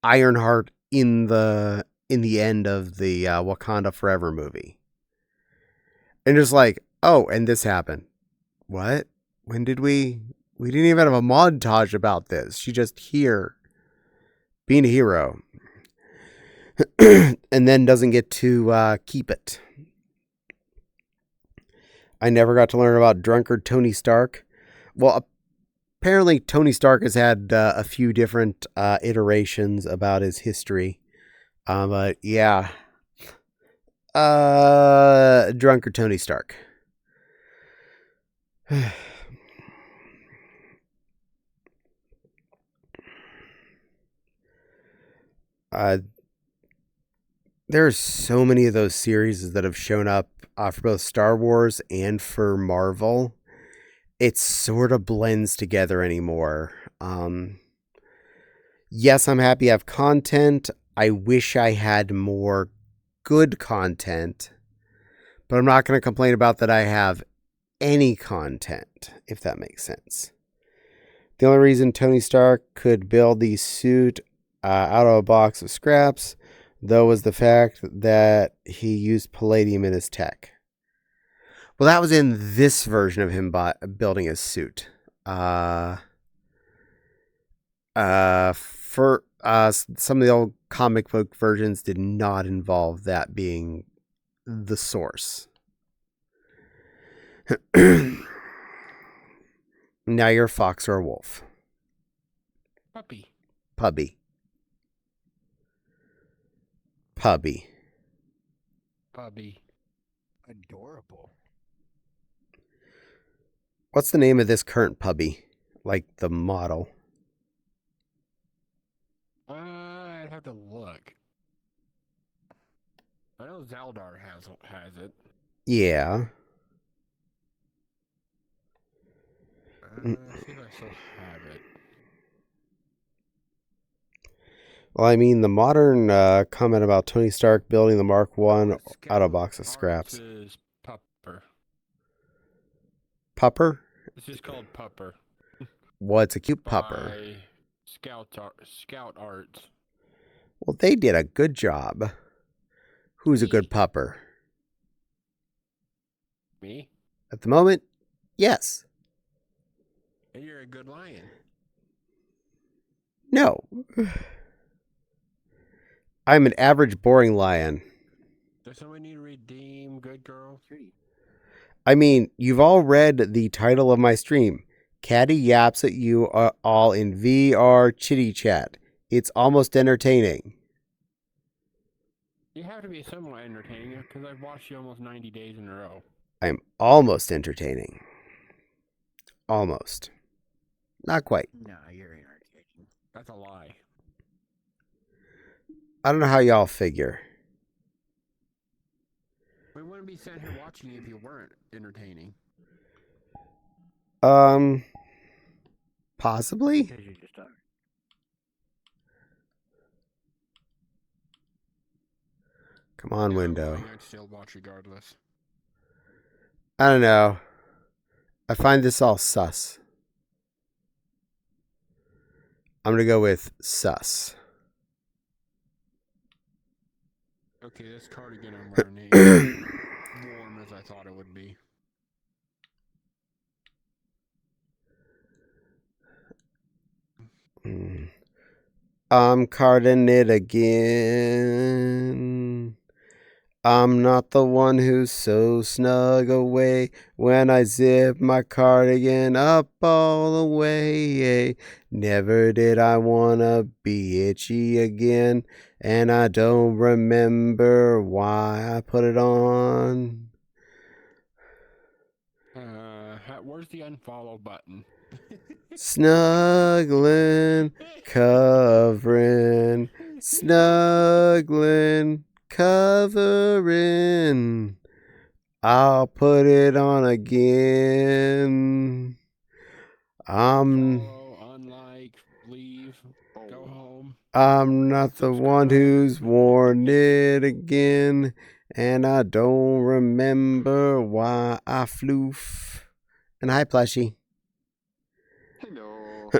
Ironheart in the end of the Wakanda Forever movie. And just like, oh, and this happened. What? When did we didn't even have a montage about this. She just here being a hero. And then doesn't get to keep it. I never got to learn about drunkard Tony Stark. Well, apparently Tony Stark has had a few different iterations about his history. But yeah. Drunkard Tony Stark. There's so many of those series that have shown up for both Star Wars and for Marvel. It sort of blends together anymore. Yes, I'm happy I have content. I wish I had more good content, but I'm not going to complain about that I have any content, if that makes sense. The only reason Tony Stark could build the suit out of a box of scraps, though, was the fact that he used palladium in his tech. Well, that was in this version of him building his suit. For some of the old comic book versions did not involve that being the source. Now you're a fox or a wolf. Puppy. Pubby. Pubby. Puppy. Adorable. What's the name of this current pubby? Like the model. I'd have to look. I know Zaldar has it. Yeah. See if I still have it. Well, I mean, the modern comment about Tony Stark building the Mark I out of a box of Scout scraps. Arts is Pupper. Pupper? It's just called Pupper. Well, it's a cute pupper. By Scout Arts. Well, they did a good job. Who's a good pupper? Me? At the moment, yes. And you're a good lion. No. I'm an average, boring lion. Does someone need to redeem Good Girl? I mean, you've all read the title of my stream. Caddie yaps at you all in VR chitty chat. It's almost entertaining. You have to be somewhat entertaining because I've watched you almost 90 days in a row. I'm almost entertaining. Almost. Not quite. No, you're entertaining. That's a lie. I don't know how y'all figure. We wouldn't be sitting here watching you if you weren't entertaining. Possibly? Because you just are. Come on, Yeah, window. I'd still watch regardless. I don't know. I find this all sus. I'm going to go with sus. Okay, this cardigan I'm wearing ain't warm as I thought it would be. I'm carding it again. I'm not the one who's so snug away when I zip my cardigan up all the way. Never did I wanna be itchy again, and I don't remember why I put it on. Where's the unfollow button? Snuggling, covering, snuggling, covering. I'll put it on again. Follow, unlike, leave, go home. I'm not the one who's worn it again, and I don't remember why I floof. And hi, plushie. Hello.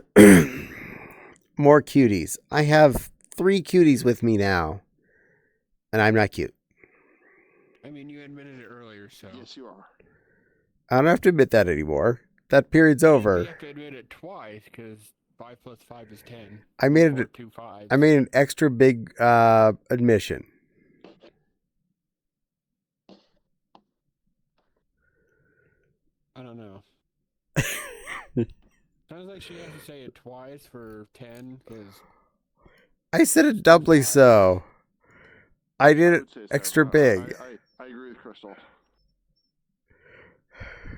More cuties. I have 3 cuties with me now, and I'm not cute. I mean, you admitted it earlier, so. Yes, you are. I don't have to admit that anymore. That period's You over. have to admit it twice, because 5 plus 5 is 10. I made Or it. 2 5s. I made an extra big admission. I don't know. Sounds like she has to say it twice for 10, because I said it doubly so. I did it would say so. extra big. I agree with Crystal.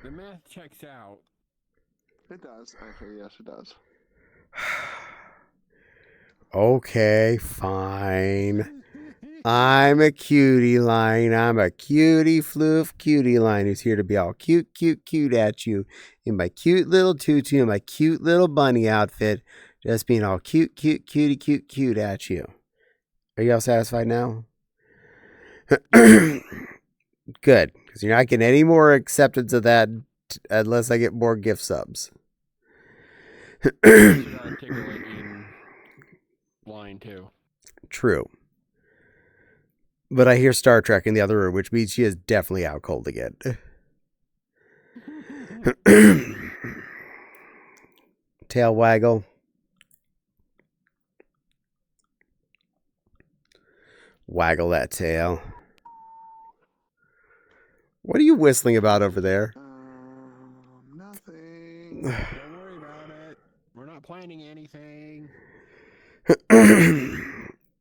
the math checks out. It does. Actually, yes, it does. Okay, fine. I'm a cutie line. I'm a cutie floof cutie line who's here to be all cute, cute, cute at you in my cute little tutu and my cute little bunny outfit. Just being all cute, cute, cutie, cute, cute at you. Are you all satisfied now? Good, because you're not getting any more acceptance of that unless I get more gift subs. You should articulate in line, too. True. But I hear Star Trek in the other room, which means she is definitely out cold again. Tail waggle. Waggle that tail. What are you whistling about over there? Nothing. Don't worry about it. We're not planning anything. That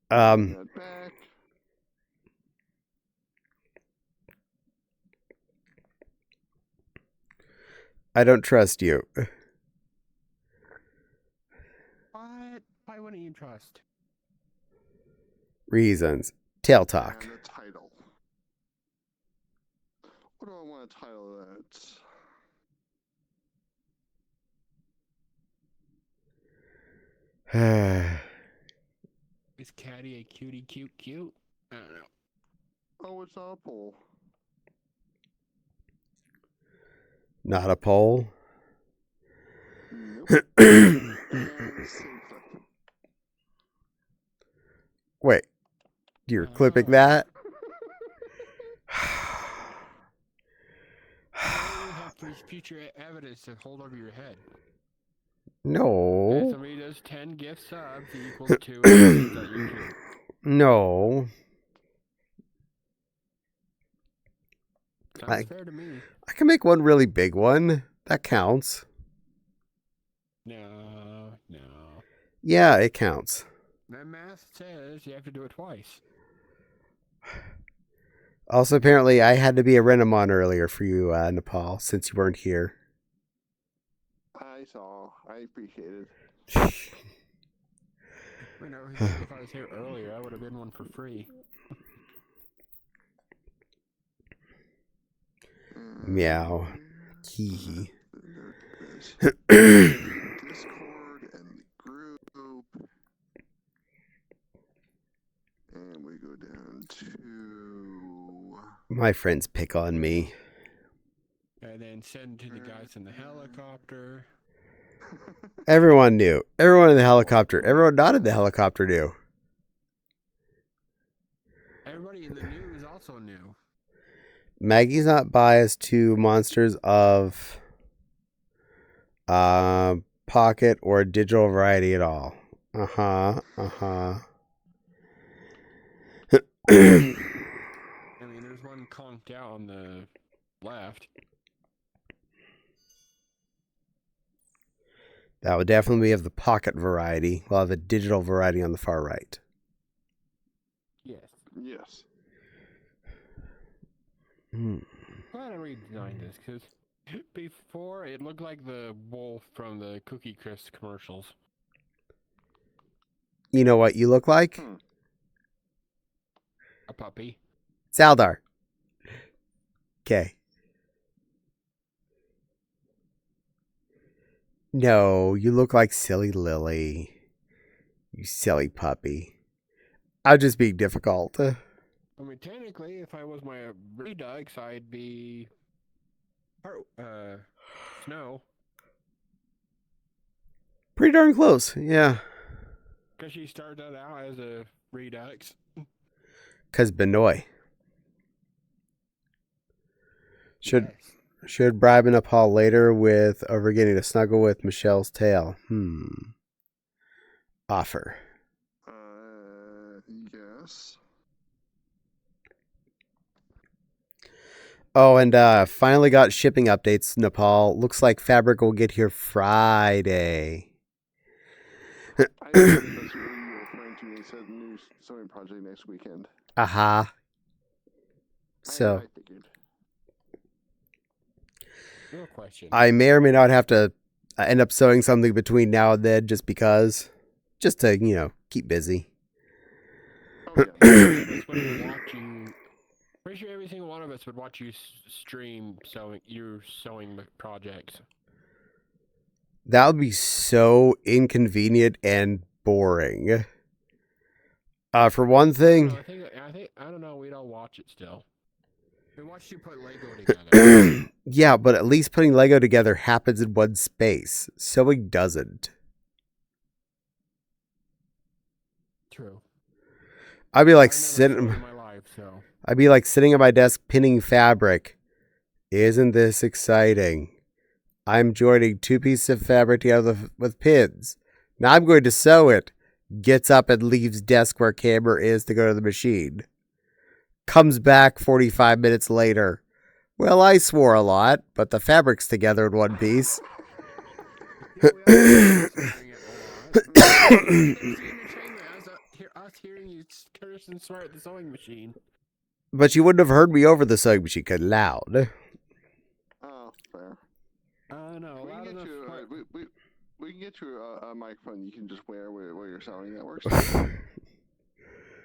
back. I don't trust you. What? Why wouldn't you trust? Reasons. Tail talk. And the title. What do I want to title that? Is Caddie a cutie cute cute? I don't know. Oh, it's not a poll. Not a poll. Nope. And same clip. Wait. You're clipping that? You have future evidence to hold over your head. If No. somebody does 10 gift subs equals 2 evidence that you're cute. No. Sounds fair to me. I can make one really big one. That counts. No. Yeah, it counts. The math says you have to do it twice. Also, apparently, I had to be a Renamon earlier for you, Nepal, since you weren't here. I saw. I appreciate it. You know, if I was here earlier, I would have been one for free. Meow. Hee hee. Discord and the group. And we go down to... My friends pick on me. And then send to the guys in the helicopter. Everyone knew. Everyone in the helicopter. Everyone not in the helicopter knew. Everybody in the news also knew. Maggie's not biased to monsters of pocket or digital variety at all. I mean, there's one conked out on the left. That would definitely be of the pocket variety. We'll have a digital variety on the far right. Yes. Yes. Glad I redesigned this because before it looked like the wolf from the Cookie Crisp commercials. You know what you look like? A puppy. Saldar. Okay. No, you look like Silly Lily. You silly puppy. I'm just being difficult. I mean, technically, if I was my Redux, I'd be Snow. Pretty darn close, yeah. Because she started out as a Redux. Because Benoit. Should Yes. bribe Nepal later with over getting to snuggle with Michelle's tail. Offer. Yes. Oh, and finally got shipping updates, Nepal. Looks like fabric will get here Friday. I think that's what you were referring to when you said new sewing project next weekend. Aha. So, I figured. Real question. I may or may not have to end up sewing something between now and then just because. Just to, keep busy. Oh, yeah. Pretty sure every single one of us would watch you stream your sewing projects. That would be so inconvenient and boring. For one thing, I don't know. We'd all watch it still. We watched you put Lego together. yeah, but at least putting Lego together happens in one space. Sewing doesn't. True. I'd be like I've never sitting. sewn in my life, so. I'd be like sitting at my desk pinning fabric. Isn't this exciting? I'm joining two pieces of fabric together with pins. Now I'm going to sew it. Gets up and leaves desk where camera is to go to the machine. Comes back 45 minutes later. Well, I swore a lot, but the fabric's together in one piece. Us hearing you curse and swear at the sewing machine. But you wouldn't have heard me over the sewing machine because loud. Oh, fair. No, We loud can get enough. you. We can get you a microphone you can just wear while you're sewing. That works.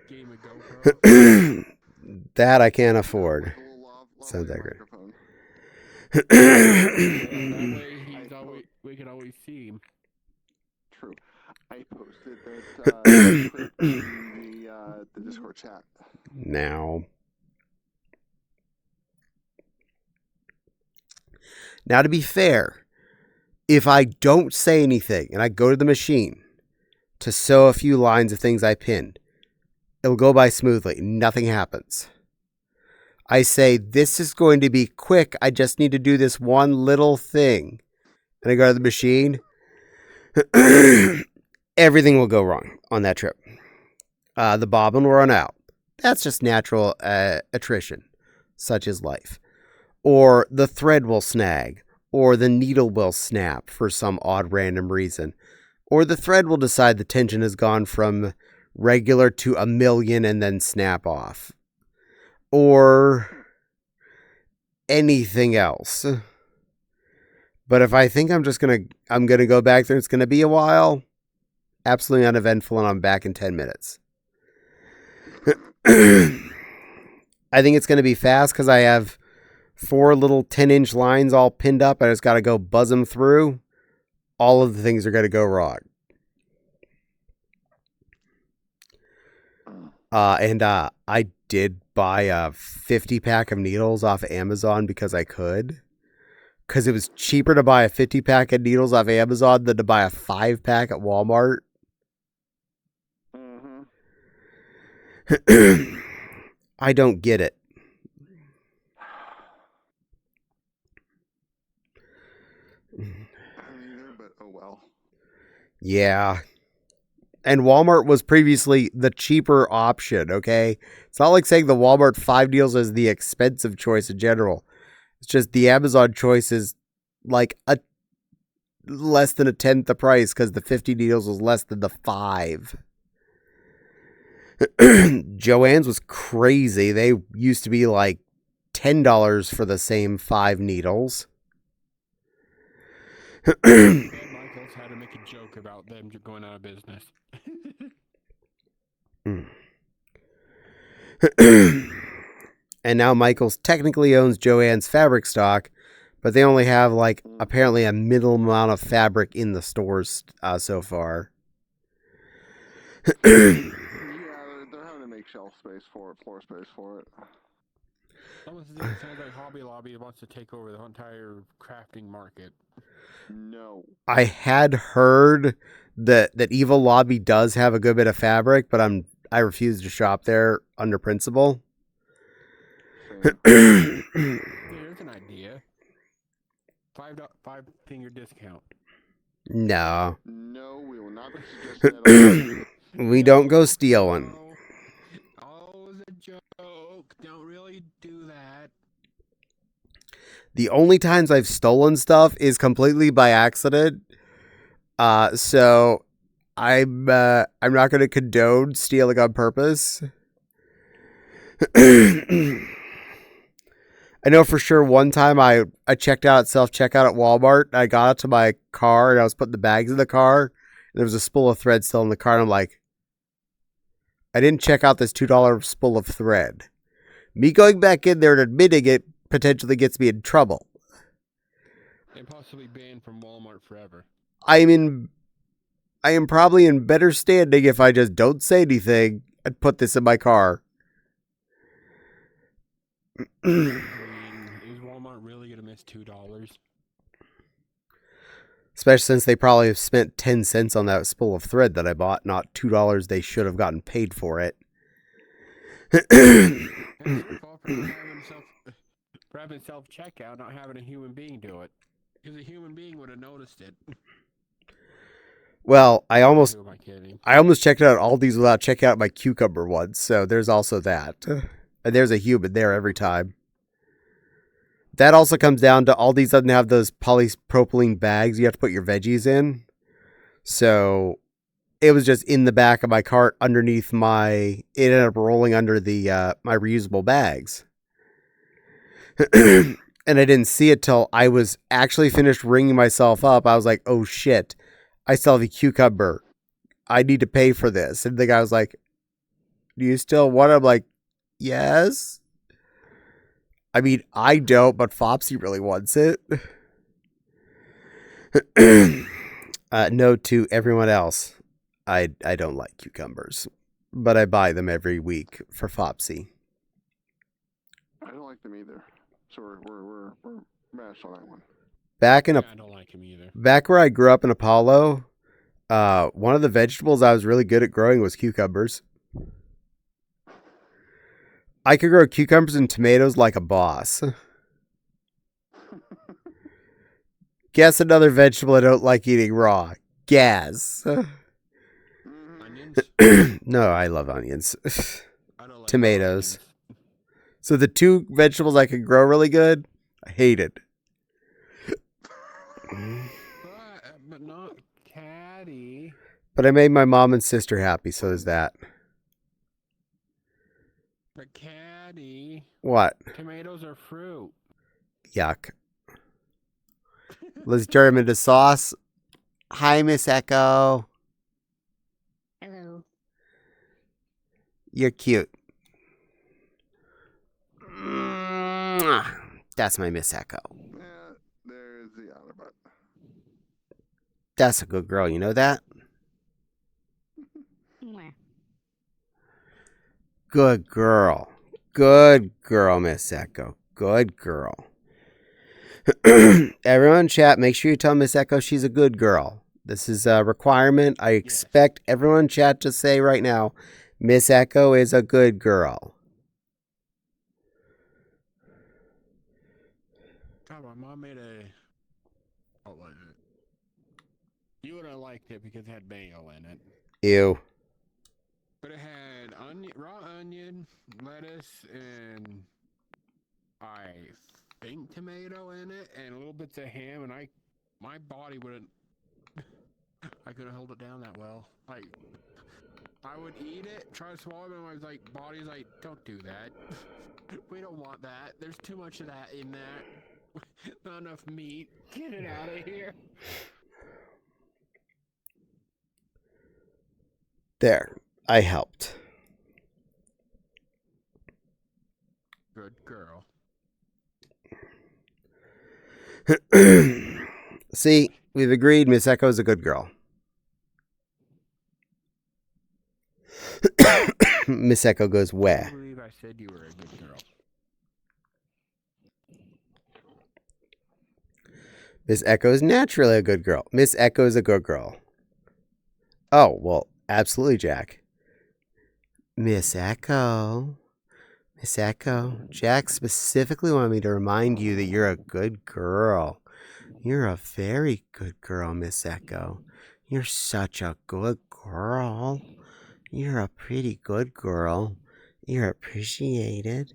Game of GoPro. That I can't afford. With a little Sounds like it. microphone. That way we can always see him. True. I posted that clip in the Discord chat. Now, to be fair, if I don't say anything and I go to the machine to sew a few lines of things I pinned, it'll go by smoothly. Nothing happens. I say, this is going to be quick. I just need to do this one little thing. And I go to the machine. Everything will go wrong on that trip. The bobbin will run out. That's just natural attrition, such as life. Or the thread will snag. Or the needle will snap for some odd random reason. Or the thread will decide the tension has gone from regular to 1,000,000 and then snap off. Or anything else. But if I think I'm gonna go back there, it's gonna be a while. Absolutely uneventful, and I'm back in 10 minutes. I think it's gonna be fast because I have 4 little 10-inch lines all pinned up. I just gotta go buzz them through. All of the things are gonna go wrong. And I did buy a 50-pack of needles off of Amazon because I could. Because it was cheaper to buy a 50-pack of needles off Amazon than to buy a 5-pack at Walmart. Mm-hmm. I don't get it. I don't either, but oh well. Yeah. And Walmart was previously the cheaper option, okay? It's not like saying the Walmart 5 deals is the expensive choice in general. It's just the Amazon choice is like a less than a tenth the price because the 50 deals was less than the 5. Joann's was crazy. They used to be like $10 for the same 5 needles. Michaels had to make a joke about them going out of business. And now Michaels technically owns Joann's fabric stock, but they only have like apparently a minimal amount of fabric in the stores so far. Yeah, they're having to make shelf space for it, floor space for it. Almost as if it sounds like Hobby Lobby wants to take over the entire crafting market. No. I had heard that Evil Lobby does have a good bit of fabric, but I refuse to shop there under principle. Here's an idea. $5 discount. No. No, we will not be suggesting that. We don't go stealing. Oh, it was a joke. Don't really do that. The only times I've stolen stuff is completely by accident. So I'm not going to condone stealing on purpose. I know for sure one time I checked out self-checkout at Walmart. I got out to my car and I was putting the bags in the car. And there was a spool of thread still in the car. And I'm like, I didn't check out this $2 spool of thread. Me going back in there and admitting it potentially gets me in trouble. And possibly banned from Walmart forever. I am probably in better standing if I just don't say anything and put this in my car. I mean, is Walmart really going to miss $2? Especially since they probably have spent 10 cents on that spool of thread that I bought, not $2 they should have gotten paid for it. For having self-checkout, not having a human being do it. Because a human being would have noticed it. Well, I almost Who am I kidding? checked out all these without checking out my cucumber ones, so there's also that. And there's a human there every time. That also comes down to Aldi's doesn't have those polypropylene bags you have to put your veggies in. So it was just in the back of my cart underneath it ended up rolling under the my reusable bags. And I didn't see it till I was actually finished ringing myself up. I was like, oh shit, I still have a cucumber. I need to pay for this. And the guy was like, do you still want it? I'm like, yes. I mean, I don't, but Fopsy really wants it. Note to everyone else, I don't like cucumbers, but I buy them every week for Fopsy. I don't like them either. So we're mashed on that one. I don't like him either. Back where I grew up in Apollo, one of the vegetables I was really good at growing was cucumbers. I could grow cucumbers and tomatoes like a boss. Guess another vegetable I don't like eating raw. Gas. Onions? No, I love onions. I don't like Tomatoes. onions. So the two vegetables I could grow really good, I hated. But not Caddie. But I made my mom and sister happy, so there's that. But Caddie. What? Tomatoes are fruit. Yuck. Let's turn them into sauce. Hi, Miss Echo. Hello. You're cute. Mwah. That's my Miss Echo. Yeah, there's the outer butt. That's a good girl, you know that? Mwah. Good girl. Good girl, Miss Echo. Good girl. Everyone in chat, make sure you tell Miss Echo she's a good girl. This is a requirement. I expect everyone in chat to say right now, Miss Echo is a good girl. God, my mom made a. Oh, what is it? You would have liked it because it had mayo in it. Ew. But it had raw onion, lettuce, and I think tomato in it, and little bits of ham. And my body wouldn't. I couldn't hold it down that well. Like, I would eat it, try to swallow it, and my body's like, don't do that. We don't want that. There's too much of that in that. Not enough meat. Get it out of here. There. I helped. Good girl. See, we've agreed Miss Echo's a good girl. Miss Echo goes, I where? believe I said you were a good girl. Miss Echo's naturally a good girl. Miss Echo's a good girl. Oh, well, absolutely, Jack. Miss Echo. Miss Echo. Jack specifically wanted me to remind you that you're a good girl. You're a very good girl, Miss Echo. You're such a good girl. You're a pretty good girl. You're appreciated.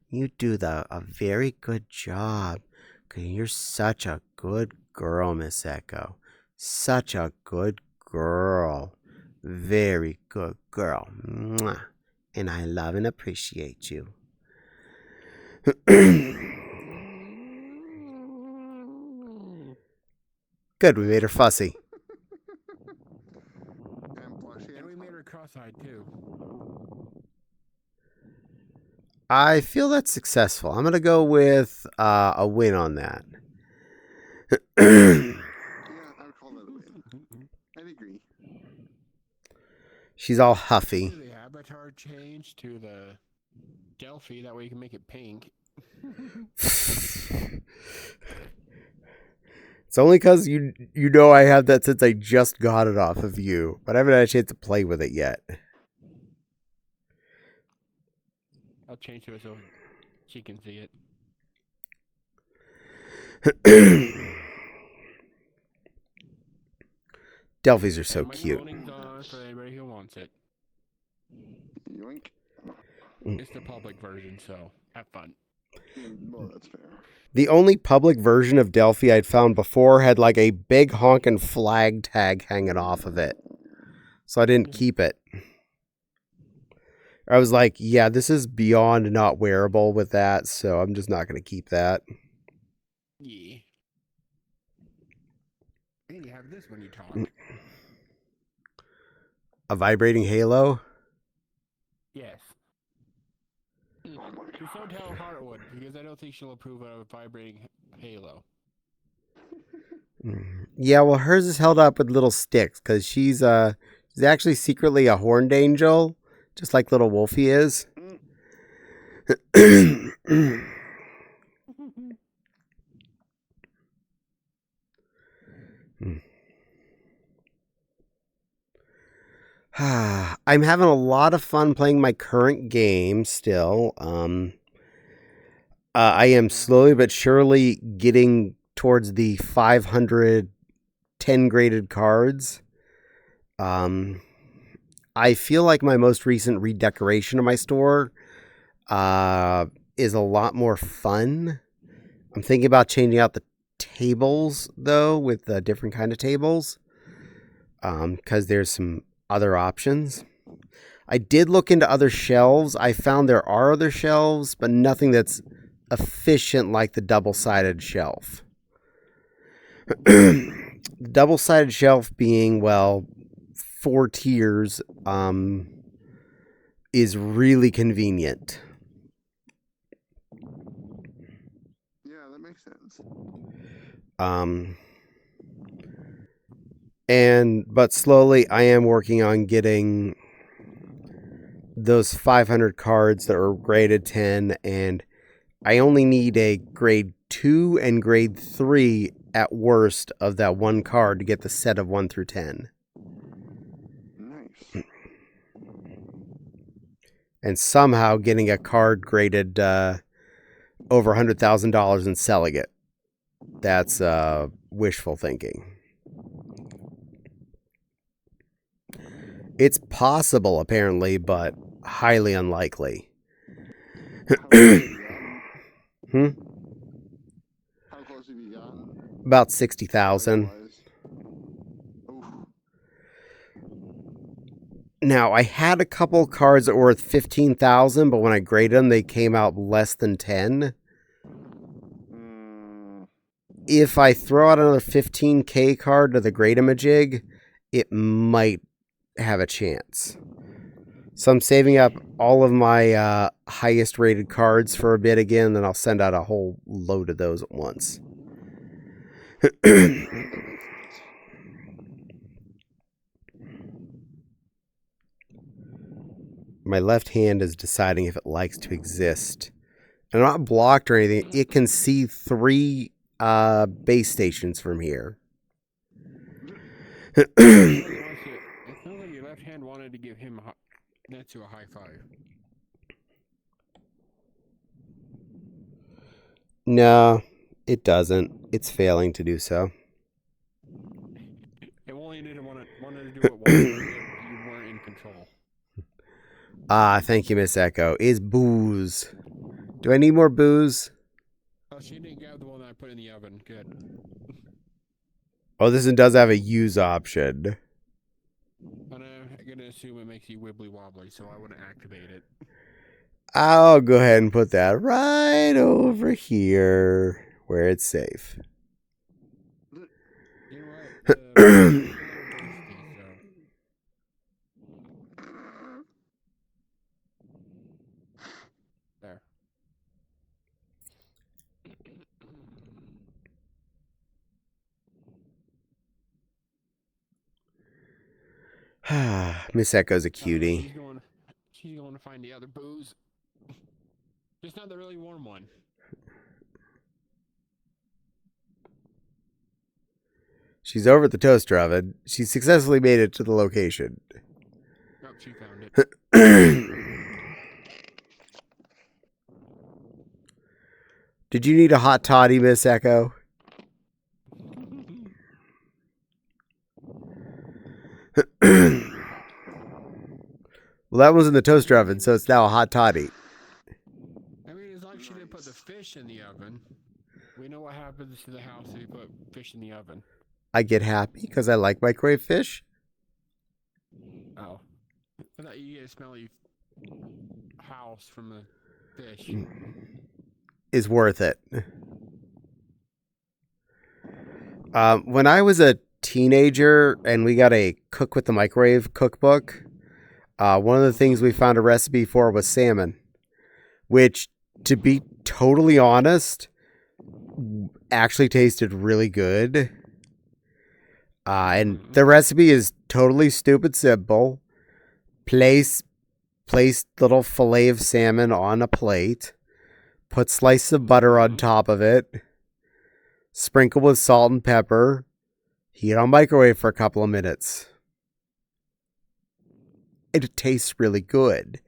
You do a very good job. You're such a good girl, Miss Echo. Such a good girl. Very good girl. Mwah. And I love and appreciate you. Good, we made her fussy. And blushing. And we made her cross-eyed too. I feel that's successful. I'm going to go with a win on that. Yeah, I would call that a win. I'd agree. She's all huffy. The avatar change to the Delphi, that way you can make it pink. It's only because you know I have that since I just got it off of you, but I haven't had a chance to play with it yet. I'll change to it so she can see it. Delphis are so My cute. loading's on for anybody who wants it. Yoink. It's the public version, so have fun. Well, that's fair. The only public version of Delphi I'd found before had like a big honkin' flag tag hanging off of it. So I didn't keep it. I was like, yeah, this is beyond not wearable with that, so I'm just not going to keep that. Yeah. And you have this when you talk. A vibrating halo? Yes. Just don't tell Heartwood, because I don't think she'll approve of a vibrating halo. Yeah, well, hers is held up with little sticks because she's actually secretly a horned angel, just like little Wolfie is. I'm having a lot of fun playing my current game still. I am slowly but surely getting towards the 500 10 graded cards. I feel like my most recent redecoration of my store is a lot more fun. I'm thinking about changing out the tables, though, with different kind of tables, because there's some other options. I did look into other shelves. I found there are other shelves, but nothing that's efficient like the double-sided shelf. The double-sided shelf being, well, 4 tiers is really convenient. Yeah, that makes sense. But slowly I am working on getting those 500 cards that are graded 10, and I only need a grade 2 and grade 3 at worst of that one card to get the set of 1 through 10. Nice. And somehow getting a card graded over $100,000 and selling it. That's wishful thinking. It's possible, apparently, but highly unlikely. How close have you gotten? Hmm? How close have you gotten? About 60,000. Price-wise? Oof. Now, I had a couple cards that were worth 15,000, but when I graded them, they came out less than 10. If I throw out another 15k card to the Grade-A-Majig, it might have a chance. So I'm saving up all of my highest rated cards for a bit again, then I'll send out a whole load of those at once. My left hand is deciding if it likes to exist. I'm not blocked or anything. It can see 3 base stations from here. It sounds like your left hand wanted to give him Netsu a high five. No, it doesn't. It's failing to do so. It only wanted to do it once. You weren't in control. Thank you, Miss Echo. Is booze. Do I need more booze? Oh, she didn't grab the one that I put in the oven. Good. Oh, this one does have a use option. I'm going to assume it makes you wibbly wobbly, so I wouldn't activate it. I'll go ahead and put that right over here where it's safe. You know what? There. Miss Echo's a cutie. She's going to find the other booze. Just not the really warm one. She's over at the toaster oven. She successfully made it to the location. Oh, she found it. Did you need a hot toddy, Miss Echo? Well, that was in the toaster oven, so it's now a hot toddy. I mean, as long as she didn't put the fish in the oven. We know what happens to the house if you put fish in the oven. I get happy because I like microwave fish. Oh. I thought you get a smelly house from the fish. Is worth it. When I was a teenager and we got a cook with the microwave cookbook, one of the things we found a recipe for was salmon, which, to be totally honest, actually tasted really good. And the recipe is totally stupid simple. Place little fillet of salmon on a plate. Put slices of butter on top of it. Sprinkle with salt and pepper. Heat on microwave for a couple of minutes. It tastes really good.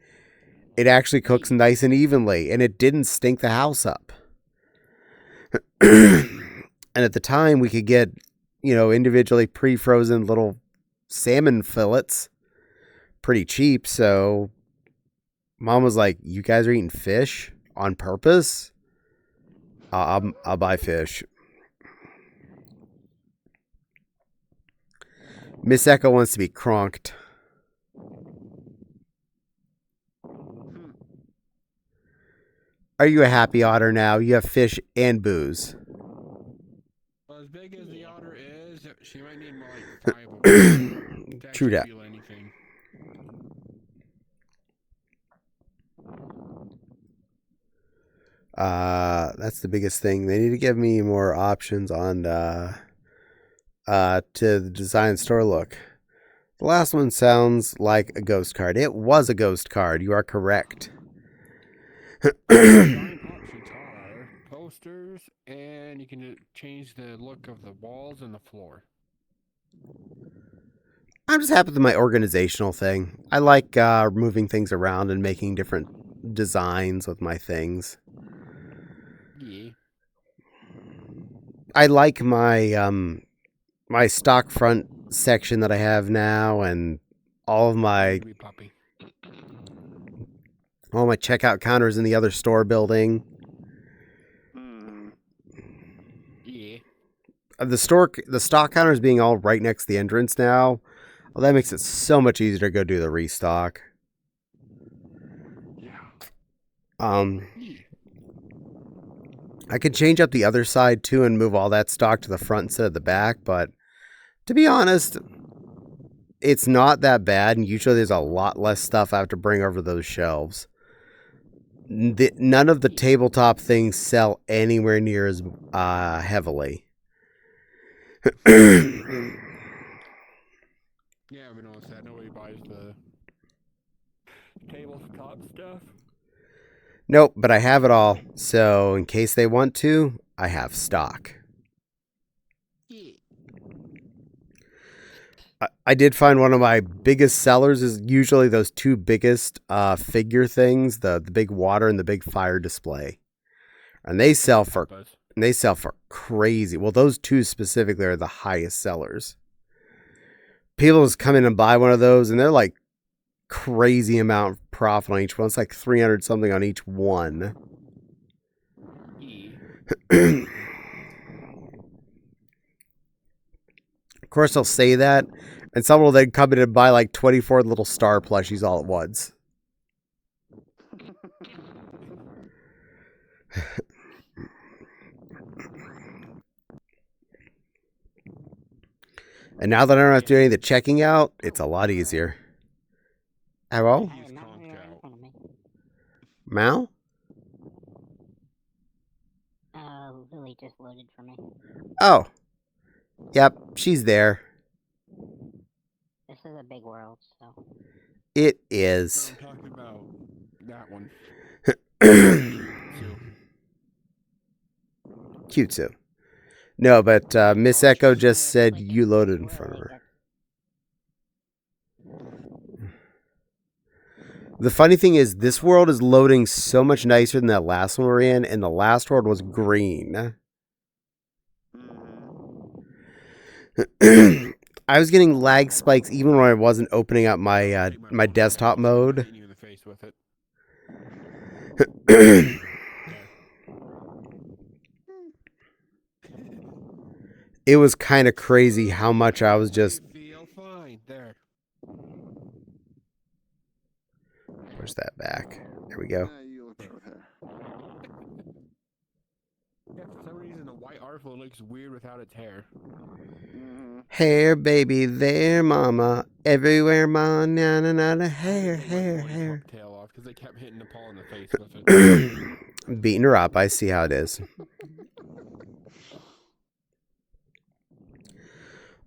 It actually cooks nice and evenly, and it didn't stink the house up. And at the time, we could get, individually pre-frozen little salmon fillets pretty cheap, so Mom was like, "You guys are eating fish on purpose? I'll buy fish." Miss Echo wants to be cronked. Are you a happy otter now? You have fish and booze. Well, as big as the otter is, she might need more like 5 of them to True that. feel anything. That's the biggest thing. They need to give me more options on to the design store look. The last one sounds like a ghost card. It was a ghost card. You are correct. Design options are posters, and you can change the look of the walls and the floor. I'm just happy with my organizational thing. I like moving things around and making different designs with my things. Yeah. I like my my stock front section that I have now, and all of my Baby puppy. checkout counters in the other store building. Mm. Yeah. The stock counters being all right next to the entrance now. Well, that makes it so much easier to go do the restock. Yeah. I could change up the other side too and move all that stock to the front instead of the back, but to be honest, it's not that bad, and usually there's a lot less stuff I have to bring over those shelves. None of the tabletop things sell anywhere near as heavily. Yeah, we noticed that. Nobody buys the tabletop stuff. Nope, but I have it all, so in case they want to, I have stock. Yeah. I did find one of my biggest sellers is usually those two biggest figure things, the big water and the big fire display. And they sell for crazy. Well, those two specifically are the highest sellers. People just come in and buy one of those, and they're like crazy amount of profit on each one. It's like 300 something on each one. Yeah. Of course, they'll say that, and someone will then come in and buy like 24 little star plushies all at once. And now that I don't have to do any of the checking out, it's a lot easier. Hello? He's conked out. Mal? Lily just loaded for me. Oh. Yep, she's there. This is a big world, so. It No, is. I'm talking about that one. Cute. No, but Miss Echo just said you loaded in front of her. The funny thing is, this world is loading so much nicer than that last one we're in, and the last world was green. I was getting lag spikes even when I wasn't opening up my my desktop mode. Hitting you in the face with it. It was kind of crazy how much I was just... Feel fine. There. Push that back. There we go. Yeah, you look short hair. Yeah, for some reason the white article looks weird without its hair. Hair, baby, there, mama. Everywhere, ma, na na na na. Hair, hair. Tail off because they kept hitting Nepal in the face with it. Beating her up. I see how it is.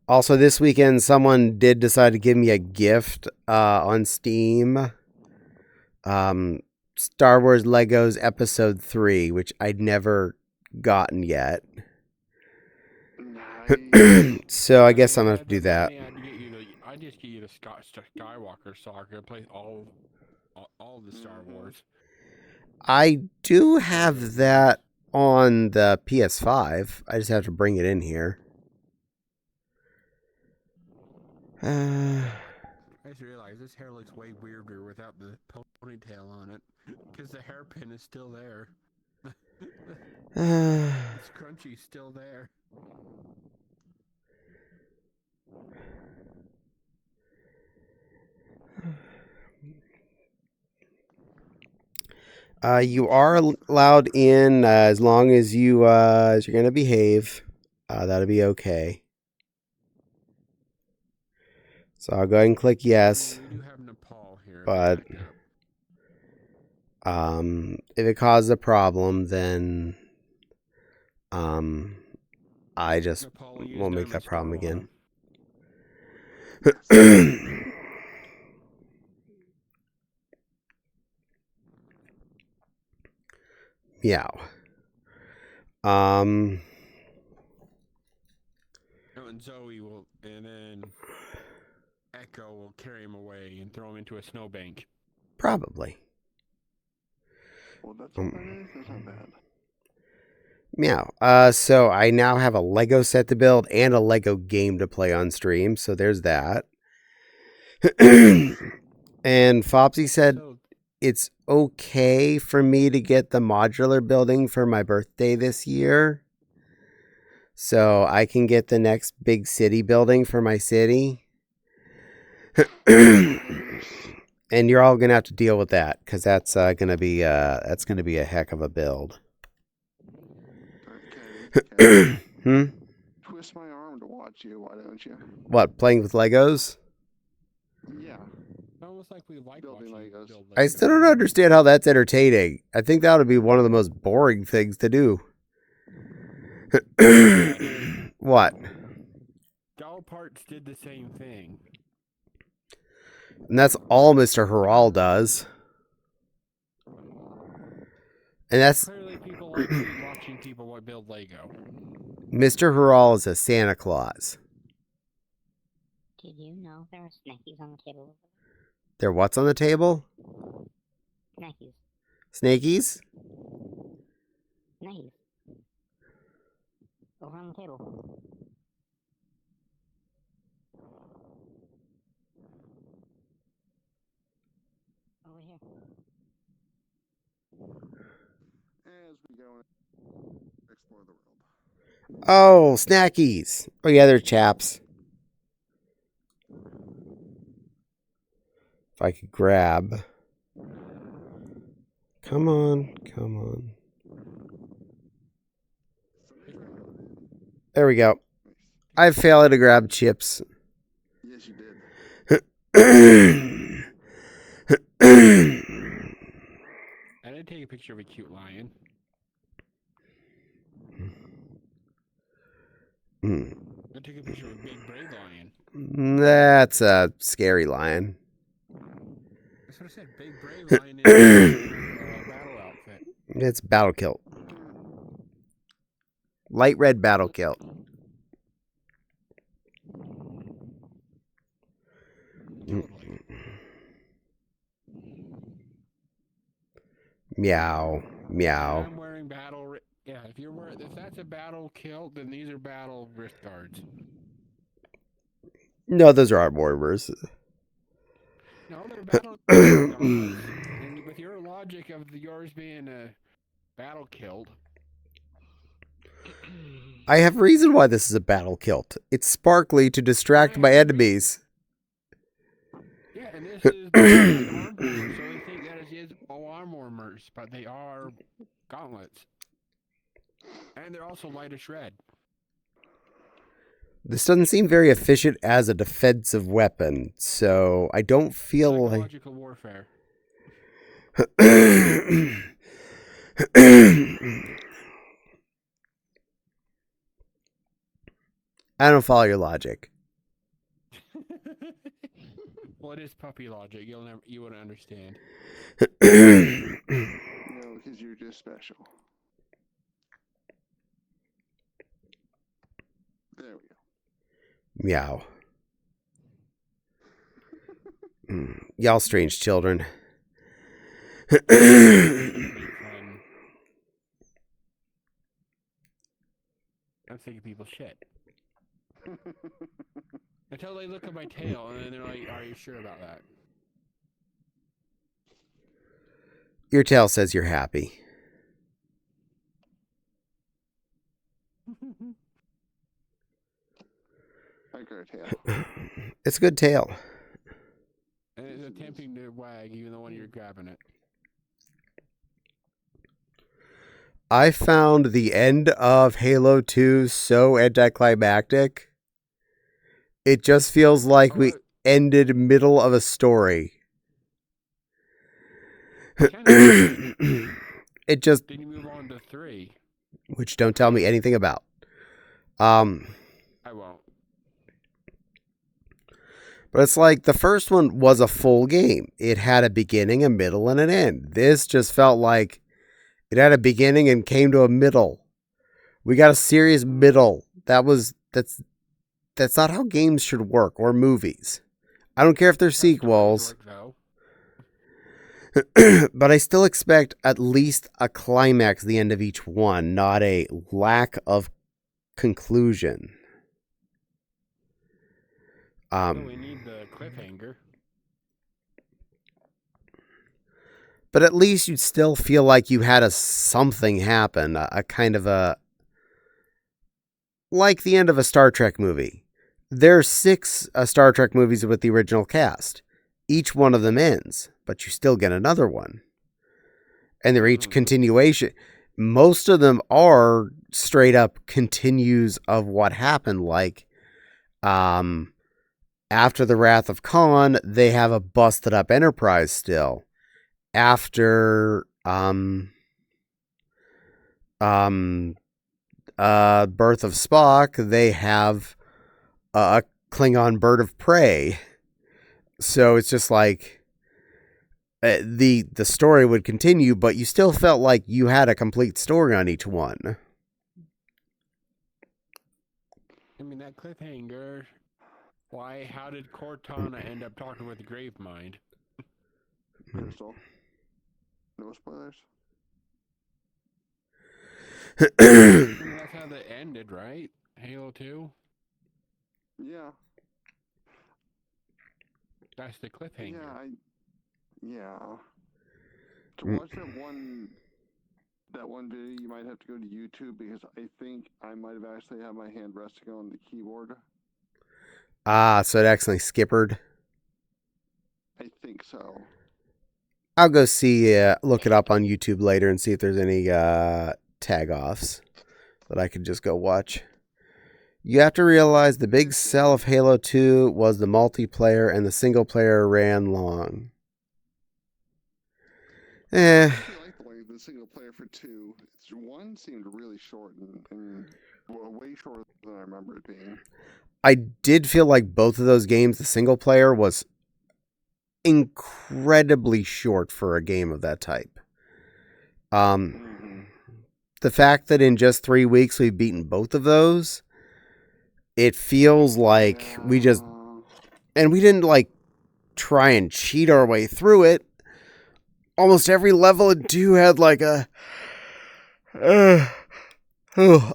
Also, this weekend, someone did decide to give me a gift on Steam. Star Wars Legos Episode 3, which I'd never gotten yet. Nice. So I guess I'm going to have to do that. I just get you the Skywalker saga and play all the Star Wars. I do have that on the PS5. I just have to bring it in here. I just realized this hair looks way weirder without the ponytail on it. Because the hairpin is still there. It's crunchy still there. You are allowed in as long as you're going to behave. That'll be okay. So I'll go ahead and click yes. We do have Nepal here. But if it causes a problem, then I just won't make that problem again. Meow. And Zoe will, and then Echo will carry him away and throw him into a snowbank. Probably. Well, that's all that is. That's not bad. Meow. So I now have a Lego set to build and a Lego game to play on stream. So there's that. And Fopsy said So, it's okay for me to get the modular building for my birthday this year. So I can get the next big city building for my city. And you're all gonna have to deal with that because that's gonna be a heck of a build. Okay. Hmm? Twist my arm to watch you, why don't you? What, playing with Legos? Yeah. it's almost like we like Building watching Legos. build I still don't understand how that's entertaining. I think that would be one of the most boring things to do. What? Doll Parts did the same thing. And that's all Mr. Harral does. And that's Clearly, people like watching people build Lego. Mr. Harral is a Santa Claus. Did you know there are snackies on the table? They're what's on the table? Snackies. Snakies? Snackies. Over on the table. Over here. As we go and explore the world. Oh, snackies. Oh, yeah, they're chaps. If I could grab. Come on, come on. There we go. I failed to grab chips. Yes, you did. I did take a picture of a cute lion. I took a picture of a big brave lion. That's a scary lion. That's what I said. Big brave lion in battle outfit. It's battle kilt. Light red battle kilt. Totally. Meow. Meow. I'm wearing battle. Yeah, if that's a battle kilt, then these are battle wrist guards. No, those are arm warmers. No, they're battle guards. And with your logic of yours being a battle kilt. I have reason why this is a battle kilt. It's sparkly to distract my enemies. Yeah, and this is the arm warmer, so they think that it is all arm warmers, but they are gauntlets. And they're also light as shred. This doesn't seem very efficient as a defensive weapon, so I don't feel like... Psychological warfare. I don't follow your logic. Well, it is puppy logic. You wouldn't understand. No, because you're just special. There we go. Meow. Y'all strange children. I'm thinking people shit. Until they look at my tail and then they're like, "Are you sure about that?" Your tail says you're happy. I got a tail. It's a good tail. And it's attempting to wag even though when you're grabbing it. I found the end of Halo 2 so anticlimactic. It just feels like we ended middle of a story. It just... Then you move on to 3. Which don't tell me anything about. I won't. But it's like the first one was a full game. It had a beginning, a middle, and an end. This just felt like it had a beginning and came to a middle. We got a serious middle. That's not how games should work, or movies. I don't care if they're sequels. But I still expect at least a climax at the end of each one, not a lack of conclusion. We need the cliffhanger. But at least you'd still feel like you had something happen, a kind of a, like the end of a Star Trek movie. There's 6 Star Trek movies with the original cast. Each one of them ends, but you still get another one. And they're each continuation. Most of them are straight up continues of what happened. Like, after the Wrath of Khan, they have a busted up Enterprise still. After Birth of Spock, they have a Klingon bird of prey. So it's just like the story would continue, but you still felt like you had a complete story on each one. I mean, that cliffhanger. Why? How did Cortana end up talking with the Gravemind? Crystal. No spoilers. I mean, that's how that ended, right? Halo 2? Yeah. That's the cliffhanger. Yeah. To watch that one video, you might have to go to YouTube because I think I might have actually had my hand resting on the keyboard. So it accidentally skippered. I think so. I'll go look it up on YouTube later and see if there's any tag offs that I could just go watch. You have to realize the big sell of Halo 2 was the multiplayer, and the single player ran long. I like the single player for 2. 1 seemed really short and way shorter than I remember it being. I did feel like both of those games, the single player was incredibly short for a game of that type. The fact that in just 3 weeks we've beaten both of those, it feels like we didn't like try and cheat our way through it. Almost every level in 2 had like a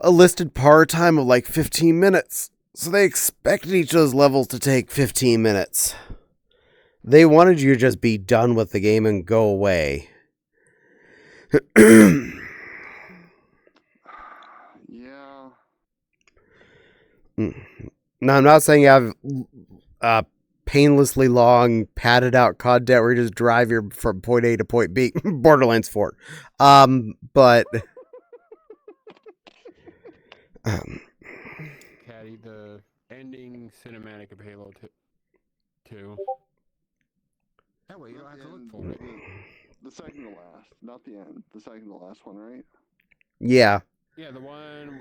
listed par time of like 15 minutes. So they expected each of those levels to take 15 minutes. They wanted you to just be done with the game and go away. Yeah. Now, I'm not saying you have painlessly long, padded out content where you just drive from point A to point B. Borderlands 4. But... Caddie, the ending cinematic of Halo 2. That way you don't have to look for it. The second to last, not the end. The second to last one, right? Yeah. Yeah, the one...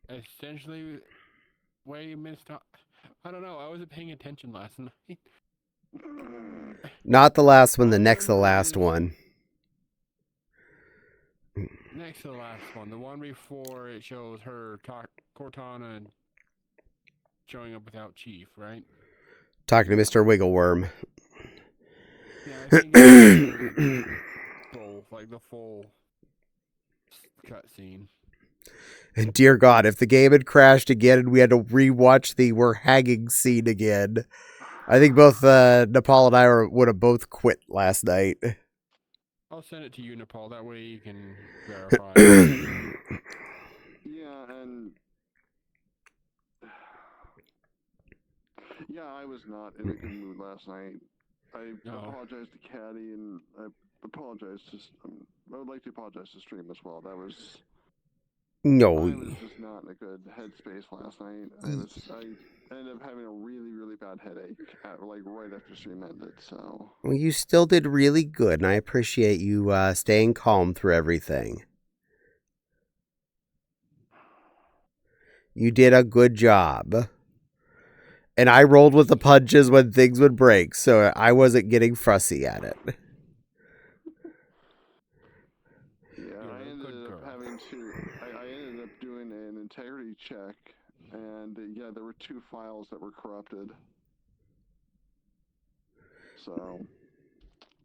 essentially, where you missed out. I don't know, I wasn't paying attention last night. Not the last one, the next to the last one. Next to the last one. The one before it shows her, Cortana, showing up without Chief, right? Talking to Mr. Wiggleworm. Yeah, I think it's the full cutscene. And dear God, if the game had crashed again and we had to rewatch the we're hanging scene again, I think both Nepal and I would have both quit last night. I'll send it to you, Nepal. That way you can verify. Yeah, and yeah, I was not in a good mood last night. I apologize to Caddie, and I apologize to. I would like to apologize to Stream as well. That was. No. I was just not in a good headspace last night. I ended up having a really, really bad headache right after stream ended. So. Well, you still did really good, and I appreciate you staying calm through everything. You did a good job. And I rolled with the punches when things would break, so I wasn't getting fussy at it. Yeah, I ended up doing an integrity check, and there were 2 files that were corrupted. So,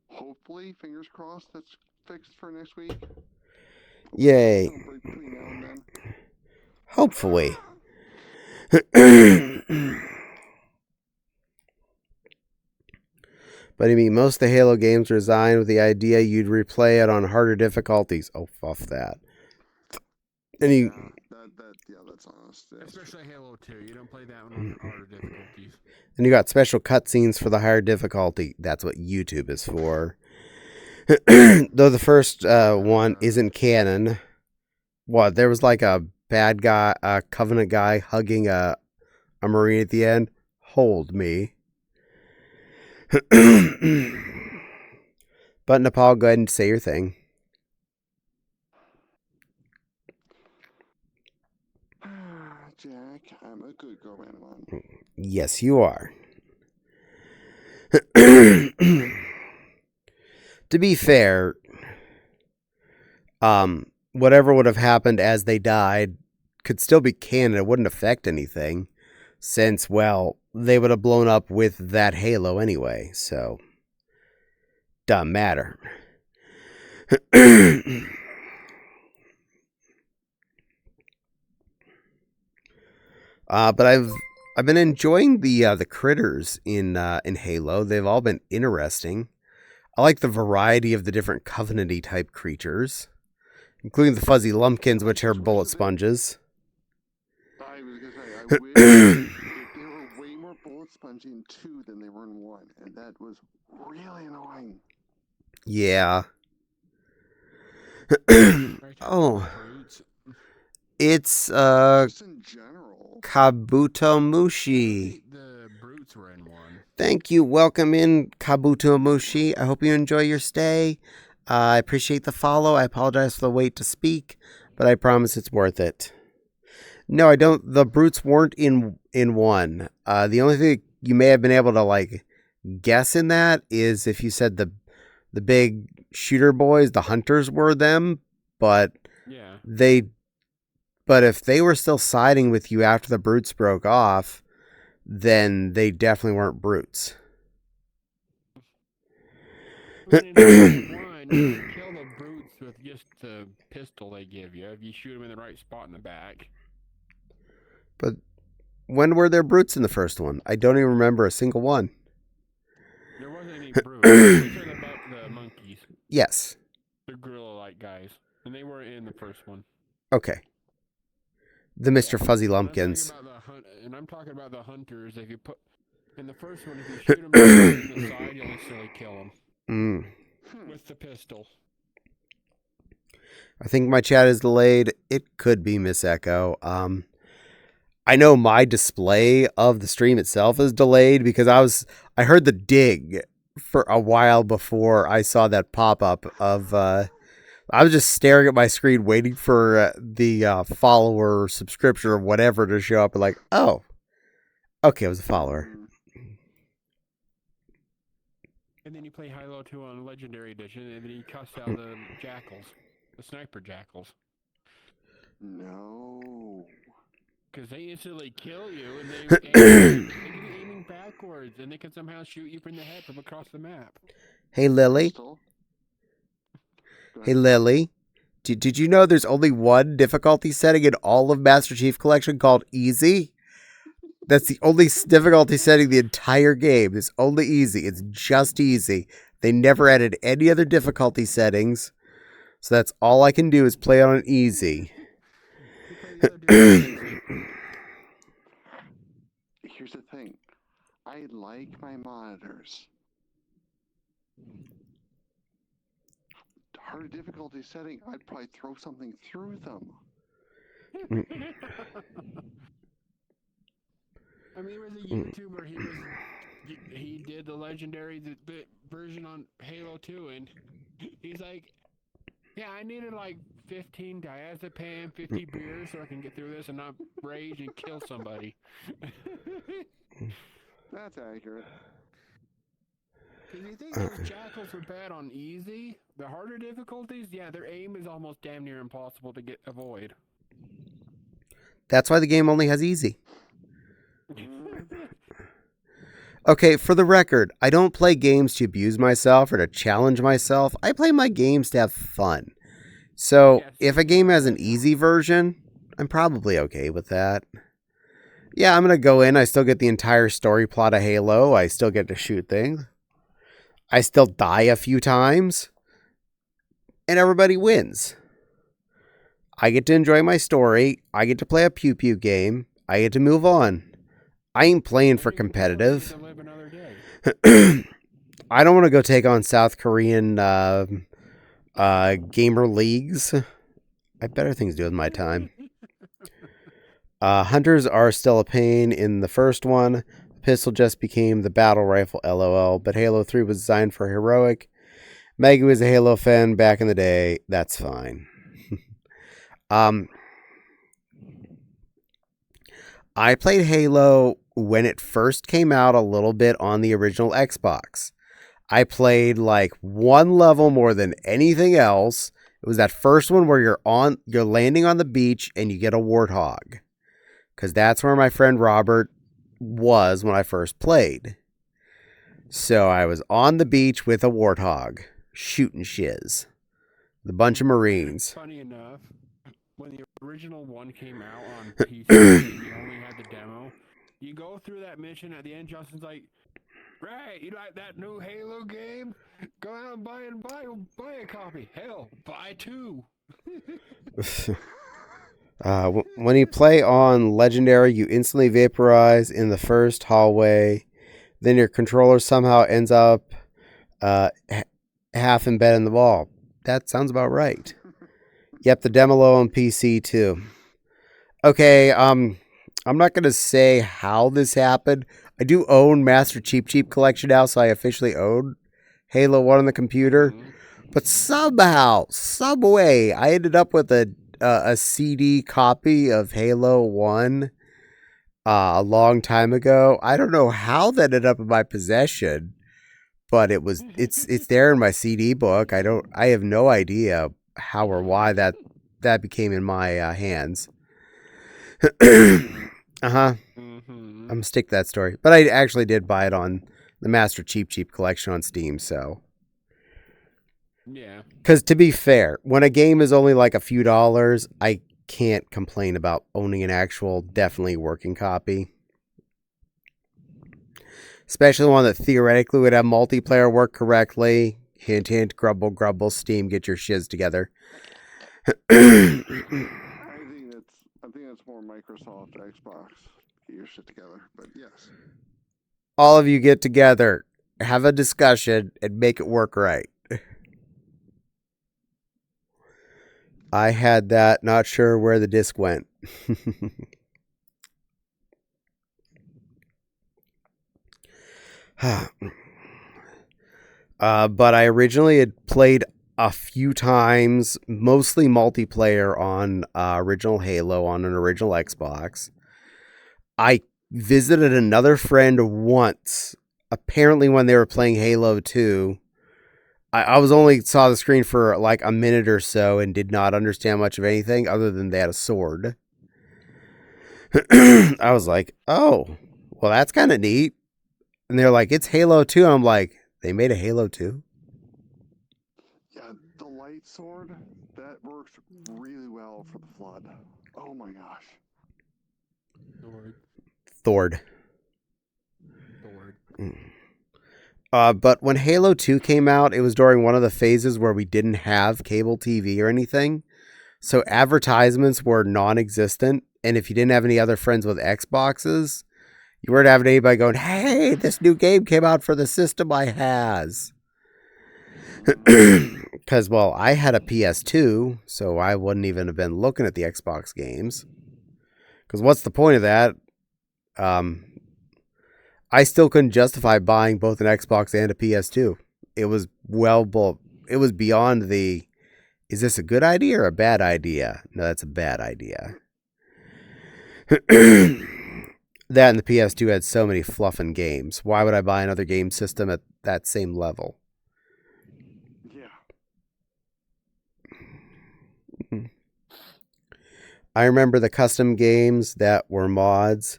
hopefully, fingers crossed, that's fixed for next week. Yay. Between now and then. Hopefully. But I mean, most of the Halo games are designed with the idea you'd replay it on harder difficulties. Oh, fuck that. And you, That's honest. Yeah. Especially Halo 2. You don't play that one on harder difficulties. and you got special cutscenes for the higher difficulty. That's what YouTube is for. Though the first one isn't canon. What, there was like a bad guy, a Covenant guy hugging a Marine at the end? Hold me. But Nepal, go ahead and say your thing. Jack, I'm a good go-man. Yes, you are. To be fair, whatever would have happened as they died could still be canon. It wouldn't affect anything since, well, they would have blown up with that Halo anyway, so doesn't matter. But I've been enjoying the critters in Halo. They've all been interesting. I like the variety of the different Covenant-y type creatures, including the fuzzy lumpkins, which are bullet sponges. I was gonna say, I wish there were way more bullet sponge in 2 than they were in 1, and that was really annoying. Yeah. Oh. It's Just in general. Kabuto Mushi. The brutes were in 1. Thank you. Welcome in, Kabuto Mushi. I hope you enjoy your stay. I appreciate the follow. I apologize for the wait to speak, but I promise it's worth it. No, I don't. The brutes weren't in 1. The only thing you may have been able to like guess in that is if you said the big shooter boys, the hunters were them, but Yeah. But if they were still siding with you after the brutes broke off, then they definitely weren't brutes. I mean, in Halo 1, you can kill the brutes with just the pistol they give you if you shoot them in the right spot in the back. But when were there brutes in the first one? I don't even remember a single one. There wasn't any brutes. We're talking about the monkeys. Yes. The gorilla-like guys. And they were in the first one. Okay. The Mr. Fuzzy Lumpkins. And I'm talking about the hunters. If you put in the first one, if you shoot them in the side, you'll instantly kill them with the pistol. I think my chat is delayed. It could be Miss Echo. I know my display of the stream itself is delayed because I heard the dig for a while before I saw that pop up of. I was just staring at my screen waiting for the follower subscription or whatever to show up and like, oh, okay, it was a follower. And then you play Halo 2 on Legendary Edition, and then you cuss out the jackals, the sniper jackals. No. Because they instantly kill you, and they can be aiming backwards, and they can somehow shoot you from the head from across the map. Hey, Lily. Hey, Lily. Did you know there's only one difficulty setting in all of Master Chief Collection called Easy? That's the only difficulty setting in the entire game. It's only easy. It's just easy. They never added any other difficulty settings. So that's all I can do is play on an easy. Here's the thing. I like my monitors. Harder difficulty setting, I'd probably throw something through them. I mean, there was a YouTuber. He did the legendary version on Halo 2, and he's like, "Yeah, I needed like 15 diazepam, 50 beers, so I can get through this and not rage and kill somebody." That's accurate. Because you think those jackals were bad on easy? The harder difficulties, yeah, their aim is almost damn near impossible to avoid. That's why the game only has easy. Okay, for the record, I don't play games to abuse myself or to challenge myself. I play my games to have fun. So, if a game has an easy version, I'm probably okay with that. Yeah, I'm going to go in. I still get the entire story plot of Halo. I still get to shoot things. I still die a few times, and everybody wins. I get to enjoy my story. I get to play a pew pew game. I get to move on. I ain't playing for Every controller gets competitive. to live another day. I don't want to go take on South Korean gamer leagues. I have better things to do with my time. Hunters are still a pain in the first one. Pistol just became the battle rifle, lol. But Halo 3 was designed for heroic. Maggie was a Halo fan back in the day. That's fine. I played Halo when it first came out a little bit on the original Xbox. I played like one level more than anything else. It was that first one where you're landing on the beach and you get a warthog. Because that's where my friend Robert was when I first played. So I was on the beach with a warthog, shooting shiz. The bunch of Marines. Funny enough, when the original one came out on PC, and you only had the demo. You go through that mission at the end. Justin's like, "Right, you like that new Halo game? Go out and buy a copy. Hell, buy two." When you play on Legendary, you instantly vaporize in the first hallway. Then your controller somehow ends up half embedded in the wall. That sounds about right. Yep, the demo on PC too. Okay, I'm not gonna say how this happened. I do own Master Cheap Collection now, so I officially own Halo 1 on the computer. But somehow, some way, I ended up with a CD copy of Halo 1 a long time ago. I don't know how that ended up in my possession, but it's there in my CD book. I have no idea how or why that became in my hands. I'm gonna stick to that story. But I actually did buy it on the Master Cheap Collection on Steam, so. Yeah. Because to be fair, when a game is only like a few dollars, I can't complain about owning an actual, definitely working copy. Especially one that theoretically would have multiplayer work correctly. Hint, hint, grumble, grumble, Steam, get your shiz together. I think that's more Microsoft, Xbox. Get your shit together, but yes. All of you get together, have a discussion, and make it work right. I had that, not sure where the disc went. But I originally had played a few times, mostly multiplayer on original Halo on an original Xbox. I visited another friend once, apparently when they were playing Halo 2. I was only saw the screen for like a minute or so and did not understand much of anything other than they had a sword. I was like, oh, well, that's kind of neat. And they're like, it's Halo 2. I'm like, they made a Halo 2? Yeah, the light sword, that works really well for the Flood. Oh my gosh. Thord. But when Halo 2 came out, it was during one of the phases where we didn't have cable TV or anything. So advertisements were non-existent. And if you didn't have any other friends with Xboxes, you weren't having anybody going, hey, this new game came out for the system I has. Because, well, I had a PS2, so I wouldn't even have been looking at the Xbox games. Because what's the point of that? I still couldn't justify buying both an Xbox and a PS2. It was it was beyond the, is this a good idea or a bad idea? No, that's a bad idea. That and the PS2 had so many fluffing games. Why would I buy another game system at that same level? Yeah. I remember the custom games that were mods.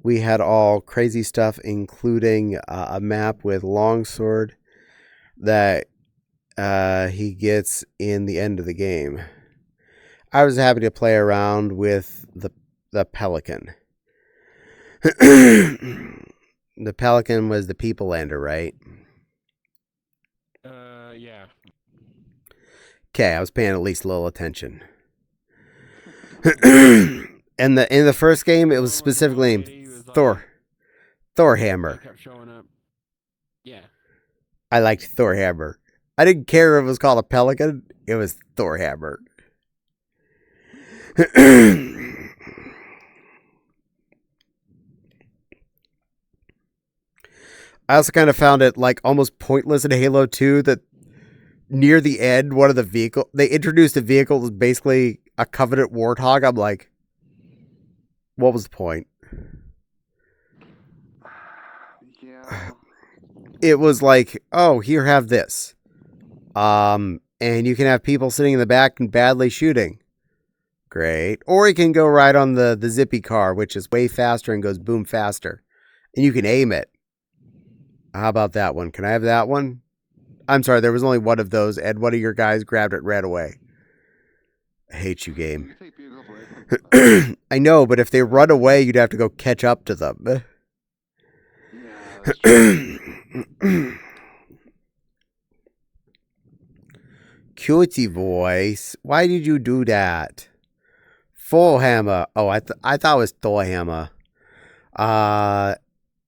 We had all crazy stuff, including a map with longsword that he gets in the end of the game. I was happy to play around with the Pelican. The Pelican was the people lander, right? Yeah. Okay, I was paying at least a little attention. And in the first game, it was specifically named Thor. Thor Hammer. Kept showing up. Yeah. I liked Thor Hammer. I didn't care if it was called a pelican. It was Thor Hammer. I also kind of found it like almost pointless in Halo 2 that near the end, one of the vehicle they introduced a vehicle that was basically a Covenant Warthog. I'm like, what was the point? Yeah. It was like, oh, here, have this. And you can have people sitting in the back and badly shooting. Great. Or you can go ride on the zippy car, which is way faster and goes boom faster. And you can aim it. How about that one? Can I have that one? I'm sorry, there was only one of those, and one of your guys grabbed it right away. I hate you, game. You take vehicles away from I know, but if they run away, you'd have to go catch up to them. Yeah, that's true. Cutie voice. Why did you do that? Full hammer. Oh, I thought it was Thor hammer.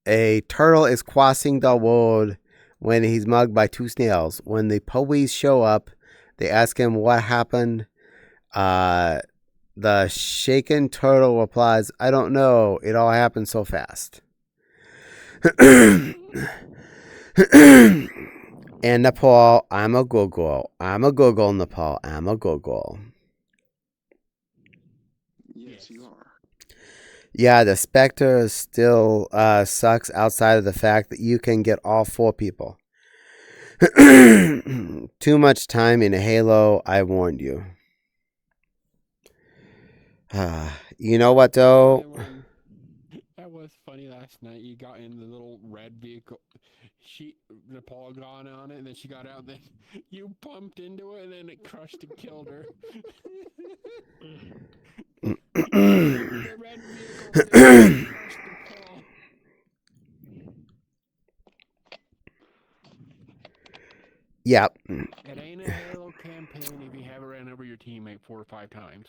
A turtle is crossing the road when he's mugged by two snails. When the police show up, they ask him what happened. The shaken turtle replies, I don't know. It all happened so fast. And Nepal, I'm a Google. I'm a Google, Nepal. I'm a Google. Yes, you are. Yeah, the Spectre still sucks outside of the fact that you can get all four people. Too much time in Halo, I warned you. You know what, though? That was funny last night. You got in the little red vehicle. Nepal got on it, and then she got out. Then you bumped into it, and then it crushed and killed her. The red vehicle crushed Nepal. Yep. It ain't a Halo campaign if you haven't ran over your teammate 4 or 5 times.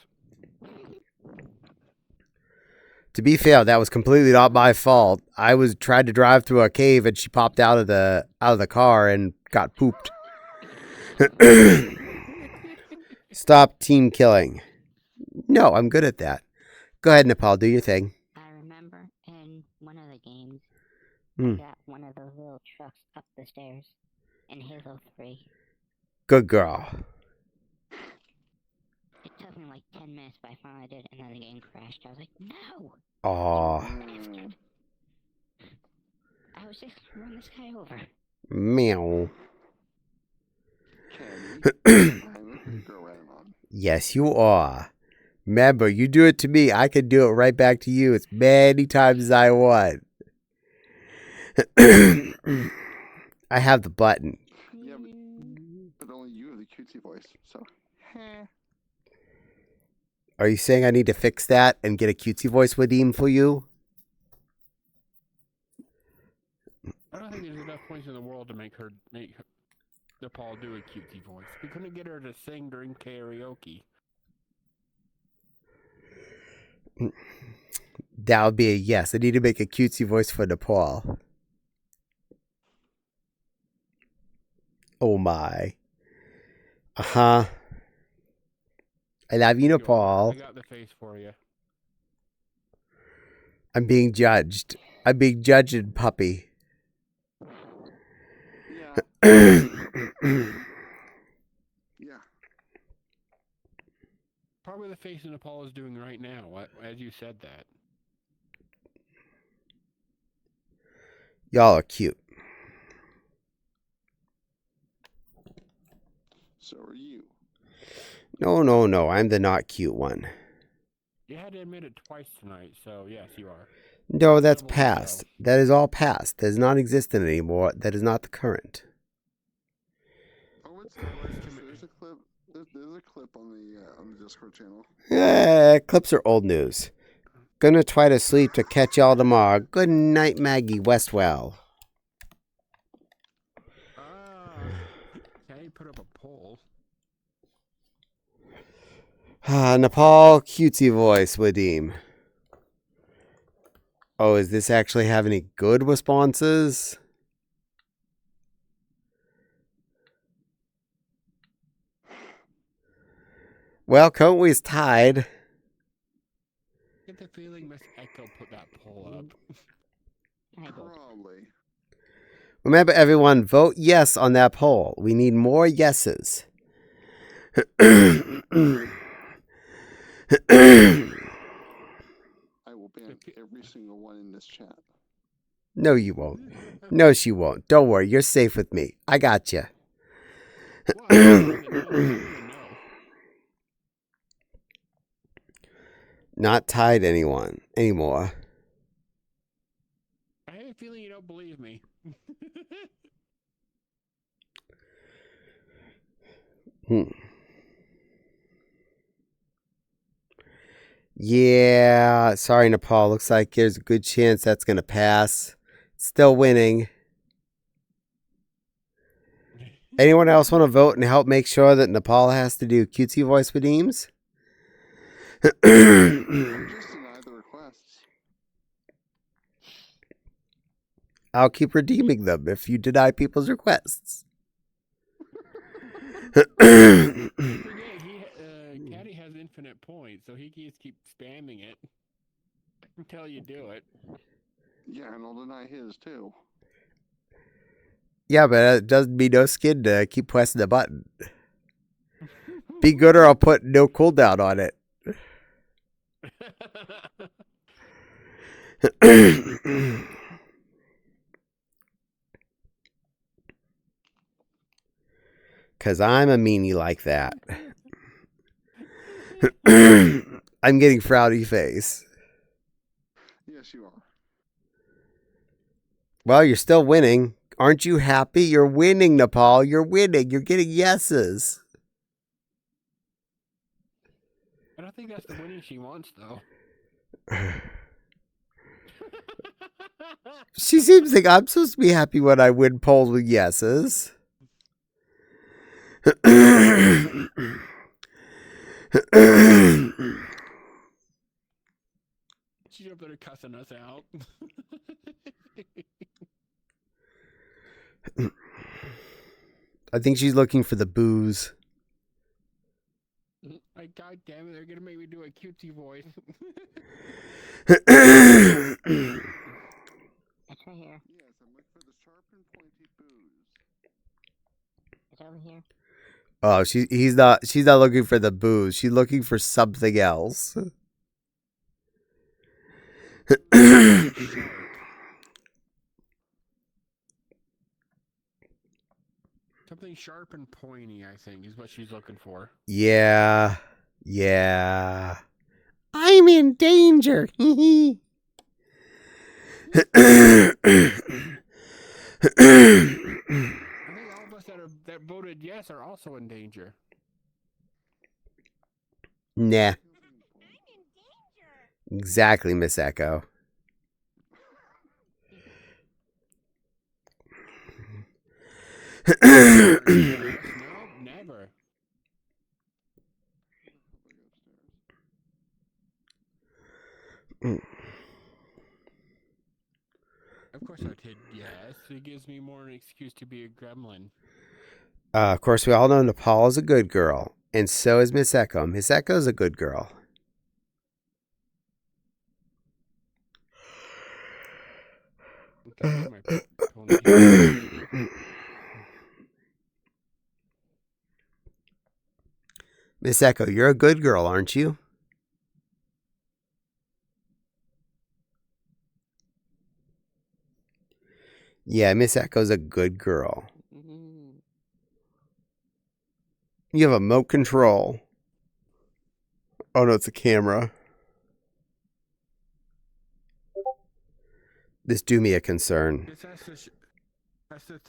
To be fair, that was completely not my fault. I was trying to drive through a cave and she popped out of the car and got pooped. Stop team killing. No, I'm good at that. Go ahead, Nepal, do your thing. I remember in one of the games, Hmm. I got one of those little trucks up the stairs in Halo 3. Good girl. It took me like 10 minutes, but I finally did, and then the game crashed. I was like, no! Aw. Mm, I was just gonna run this guy over. Meow. Caddie, I'm a girl right on. Yes, you are. Remember, you do it to me, I can do it right back to you as many times as I want. I have the button. Yeah, but only you have the cutesy voice, so. Are you saying I need to fix that and get a cutesy voice Wadim for you? I don't think there's enough points in the world to make Nepal do a cutesy voice. We couldn't get her to sing during karaoke. That would be a yes. I need to make a cutesy voice for Nepal. Oh my. Uh-huh. I love you, Nepal. I got the face for you. I'm being judged. I'm being judged in puppy. Yeah. Yeah. Probably the face Nepal is doing right now, as you said that. Y'all are cute. So are you. No. I'm the not cute one. You had to admit it twice tonight, so yes, you are. No, that's Double the past. show. That is all past. That is not existent anymore. That is not the current. Oh, it's there's a clip. There's a clip on the Discord channel. Clips are old news. Gonna try to sleep to catch y'all tomorrow. Good night, Maggie Westwell. Ah, you put up a poll. Nepal cutesy voice, Wadim. Oh, is this actually have any good responses? Well, Coatway's tied. Get the feeling Miss Echo put that poll up. I did. Probably. Remember, everyone, vote yes on that poll. We need more yeses. I will ban every single one in this chat. No, you won't. No, she won't. Don't worry. You're safe with me. I got you. Well, I don't really know. Not tied anyone anymore. I have a feeling you don't believe me. Yeah, sorry, Nepal. Looks like there's a good chance that's going to pass. Still winning. Anyone else want to vote and help make sure that Nepal has to do cutesy voice redeems? Just deny the requests. I'll keep redeeming them if you deny people's requests. Forget Caddie has infinite points, so he can just keep spamming it until you do it. Yeah, and I'll deny his too. Yeah, but it doesn't mean no skin to keep pressing the button. Be good or I'll put no cooldown on it. Because I'm a meanie like that. I'm getting frowny face. Yes, you are. Well, you're still winning. Aren't you happy? You're winning, Nepal. You're winning. You're getting yeses. I don't think that's the winning she wants, though. She seems like I'm supposed to be happy when I win polls with yeses. She's up there cussing us out. I think she's looking for the booze. Like, God damn it, they're gonna make me do a cutesy voice. It's right here. Yes, I'm looking for the sharp and pointy booze. It's over here. Oh, she's not looking for the booze. She's looking for something else. Something sharp and pointy, I think, is what she's looking for. Yeah. Yeah. I'm in danger. I think all of us that voted yes are also in danger. Nah. Exactly, Miss Echo. No, never. Of course I did yes. It gives me more an excuse to be a gremlin. Of course, we all know Nepal is a good girl, and so is Miss Echo. Miss Echo's a good girl. Okay, my pony. Miss Echo, you're a good girl, aren't you? Yeah, Miss Echo's a good girl. You have remote control. Oh no, it's a camera. This do me a concern. That's the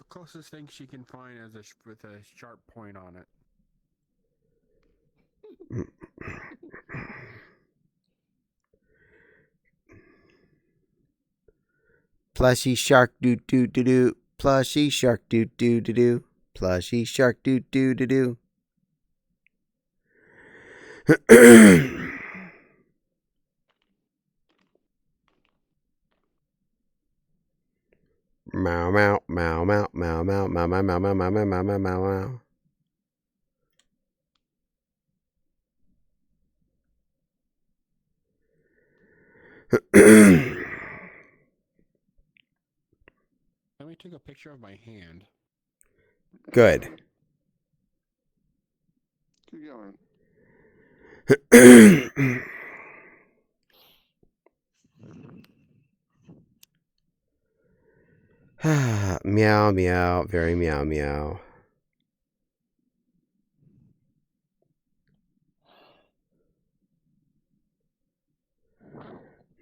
closest thing she can find with a sharp point on it. Plushy shark doo doo doo doo. Plushy shark doo doo doo doo. Plushy shark doo doo doo doo. Meow meow meow meow meow meow meow meow meow meow meow meow meow meow meow. Let me take a picture of my hand. Good. Keep going. Meow meow, very meow meow.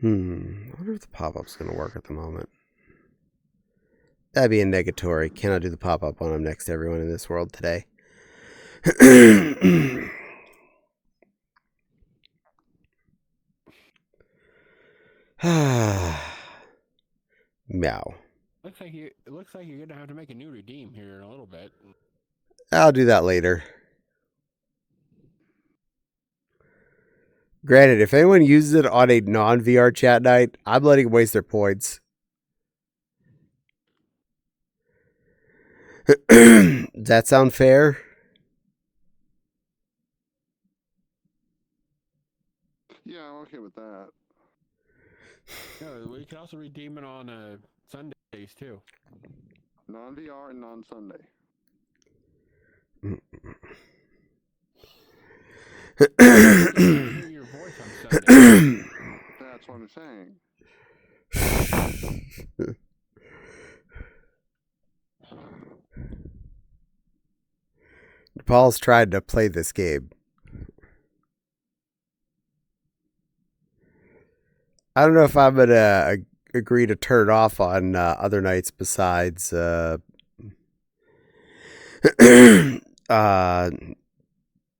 I wonder if the pop-up's gonna work at the moment. That'd be a negatory. Cannot do the pop-up when I'm next to everyone in this world today. Meow. It looks like you're gonna have to make a new redeem here in a little bit. I'll do that later. Granted, if anyone uses it on a non-VR chat night, I'm letting them waste their points. Does that sound fair? Yeah, I'm okay with that. No, we can also redeem it on Sundays too. Non VR and non Sunday. Hear your voice on Sunday. That's what I'm saying. Paul's tried to play this game. I don't know if I'm gonna agree to turn it off on other nights besides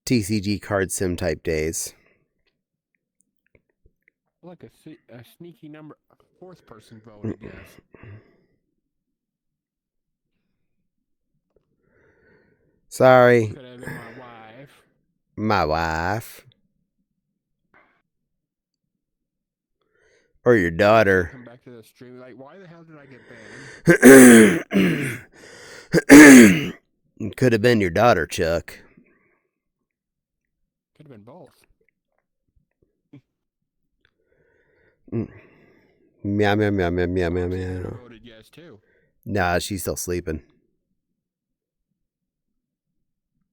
TCG card sim type days. Like a sneaky number, fourth person vote, I guess. Sorry. Could have been my wife. My wife. Or your daughter. Come back to the stream. Like, why the hell did I get banned? Could have been your daughter, Chuck. Could have been both. Meow, meow, meow, meow, meow, meow, meow. Voted yes, too. Nah, she's still sleeping.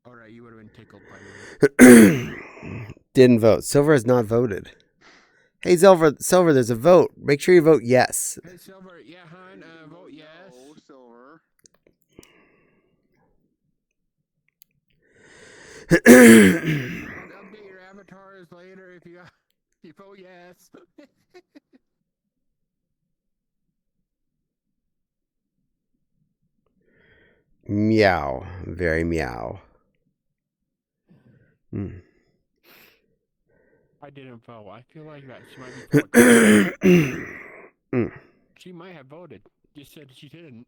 Alright, you would have been tickled by me. Didn't vote. Silver has not voted. Hey, Silver, there's a vote. Make sure you vote yes. Hey, Silver, yeah, hon, vote yes. No, Silver. I'll update your avatars later if you vote yes. Meow. Very meow. I didn't vote. I feel like that she might be She might have voted. Just said she didn't.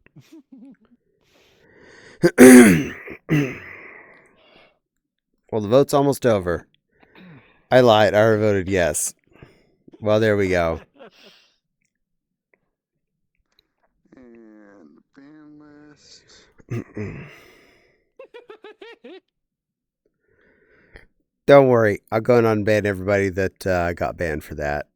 Well, the vote's almost over. I lied. I already voted yes. Well, there we go. And the ban list. Don't worry. I'll go and unban everybody that got banned for that.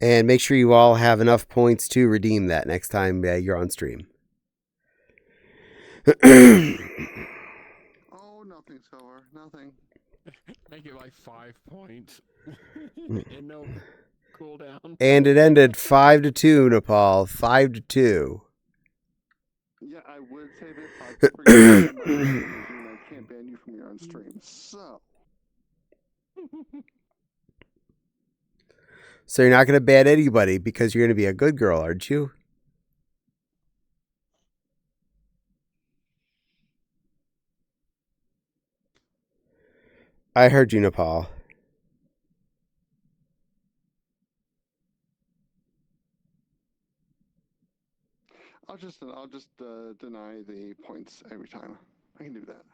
And make sure you all have enough points to redeem that next time you're on stream. Oh, nothing, Silver. Nothing. Make it like 5 points. And no cooldown. And it ended 5-2, Nepal. 5-2. Yeah, I would say that for you, I can't ban you from your own stream. So you're not going to ban anybody because you're going to be a good girl, aren't you? I heard you, Nepal. I'll just deny the points every time. I can do that.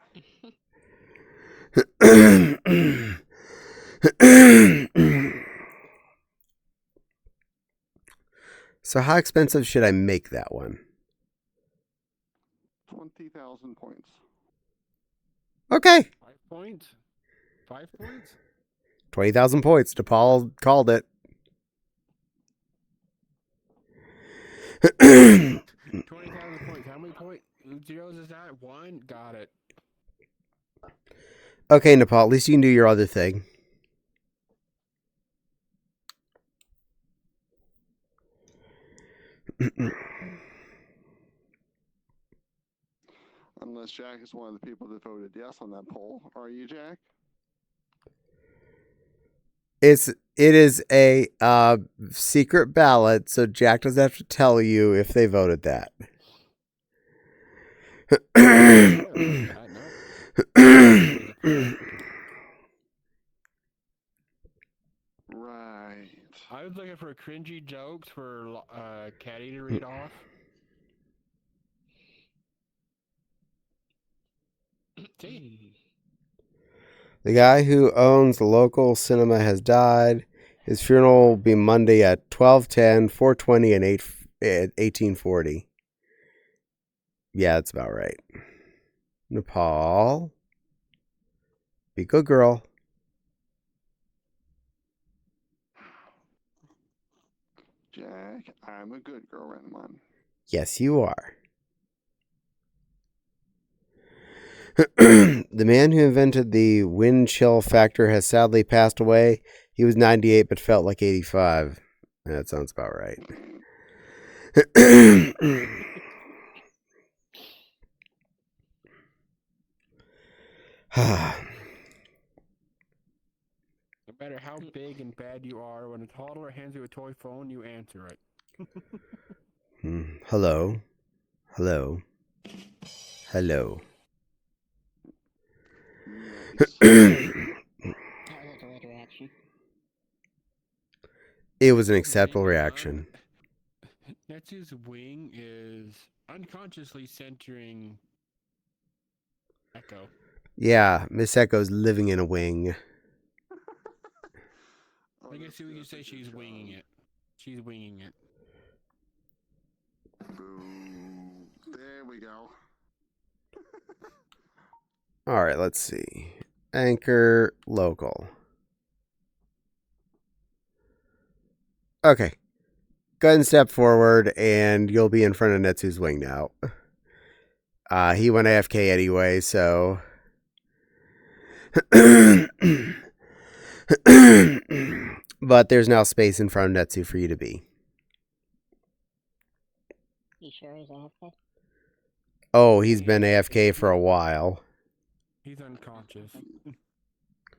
So how expensive should I make that one? 20,000 points. Okay. 5 points? 5 points? 20,000 points. DePaul called it. 20,000 points. How many zeros is that? 1? Got it. Okay, Nepal, at least you can do your other thing. Unless Jack is one of the people that voted yes on that poll. Are you, Jack? It is a secret ballot, so Jack doesn't have to tell you if they voted that. Right. I was looking for cringy jokes for Caddie to read off. The guy who owns the local cinema has died. His funeral will be Monday at 12:10, 4:20, and 18:40. Yeah, that's about right. Nepal. Be a good girl. Jack, I'm a good girl, Renman. Yes, you are. The man who invented the wind chill factor has sadly passed away. He was 98 but felt like 85. That sounds about right. No matter how big and bad you are, when a toddler hands you a toy phone, you answer it. Hello. Hello. Hello. That was a delayed reaction. It was an acceptable reaction. Netsu's wing is unconsciously centering Echo. Yeah, Miss Echo's living in a wing. I guess you could say she's winging it. She's winging it. Boom. There we go. All right, let's see. Anchor local. Okay. Go ahead and step forward, and you'll be in front of Netsu's wing now. He went AFK anyway, so... But there's now space in front of Netsu for you to be. You sure he's AFK? Oh, he's been AFK for a while. He's unconscious.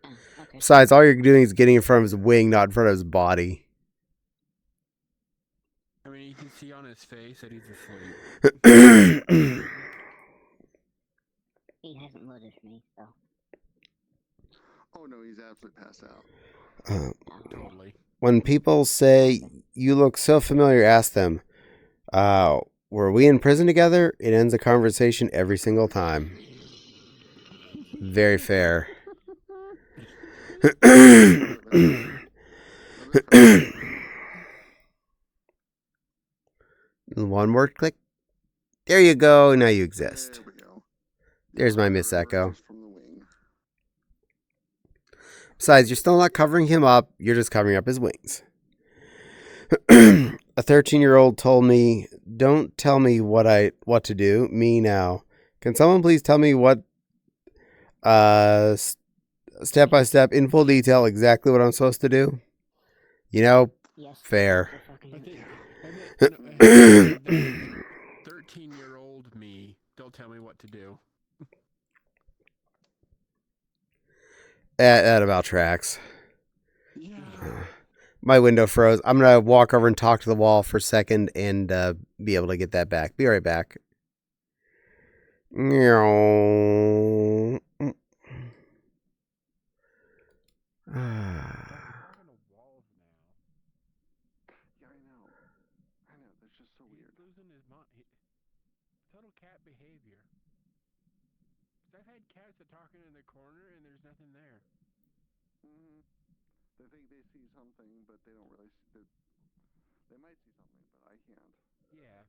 Oh, okay. Besides, all you're doing is getting in front of his wing, not in front of his body. I mean, you can see on his face that he's asleep. He hasn't loaded for me, so. Oh no, he's absolutely passed out. Totally. When people say, "You look so familiar," ask them, were we in prison together? It ends a conversation every single time. Very fair. One more click. There you go. Now you exist. There we go. There's my Miss Echo. From the wing. Besides, you're still not covering him up. You're just covering up his wings. A 13-year-old told me, "Don't tell me what to do. Me now. Can someone please tell me what step by step in full detail exactly what I'm supposed to do?" You know, Yes. fair. I think 13-year-old me, don't tell me what to do. That about tracks. Yeah. My window froze. I'm going to walk over and talk to the wall for a second and be able to get that back. Be right back. Meow. Yeah, I know. That's just so weird. He's losing his mind. Total cat behavior. 'Cause I've had cats that talking in the corner and there's nothing there. Hmm. They think they see something, but they don't really see. They might see something, but I can't. Yeah.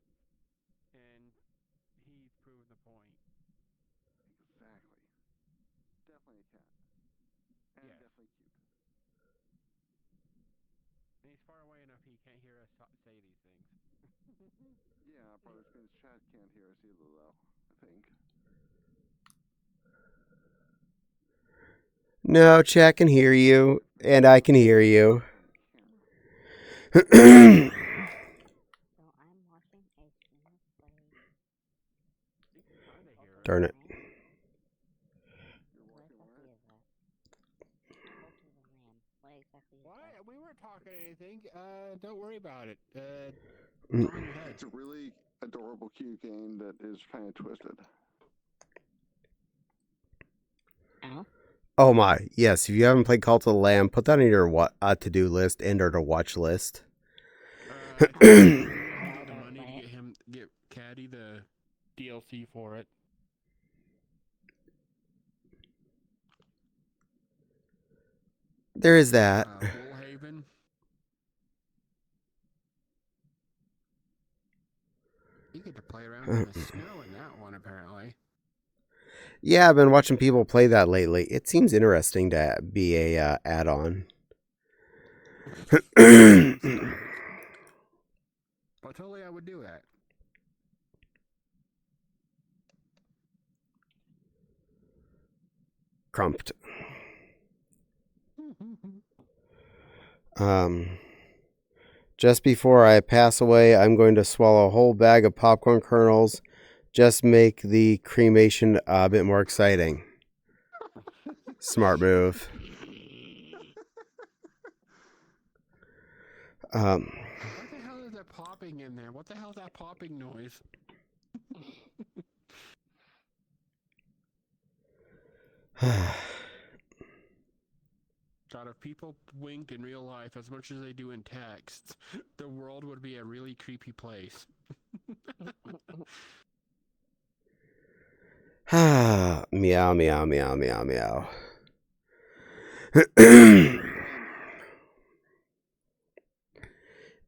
And he's proved the point. Exactly. Definitely a cat. And Yes. definitely cute. And he's far away enough he can't hear us say these things. Yeah, probably means chat can't hear us either, though. I think. No, chat can hear you, and I can hear you. So I'm watching a streamer play. You can kind of hear us. Darn it. You're What walking exactly where? is that? Cult of the Lamb. What exactly is What? that? We weren't talking anything. Don't worry about it. It's Mm. on your head. It's a really adorable, cute game that is kind of twisted. Oh? Oh my, yes, if you haven't played Cult of the Lamb, put that on your to-do list and or to watch list. I think we have the money to get Caddie the DLC for it. There is that. Bullhaven. You get to play around in the snow in that one, apparently. Yeah, I've been watching people play that lately. It seems interesting to be a add-on. But totally, I would do that. Crumped. Just before I pass away, I'm going to swallow a whole bag of popcorn kernels. Just make the cremation a bit more exciting. Smart move. What the hell is that popping in there? What the hell is that popping noise? God, if people winked in real life as much as they do in text, the world would be a really creepy place. Meow, meow, meow, meow, meow.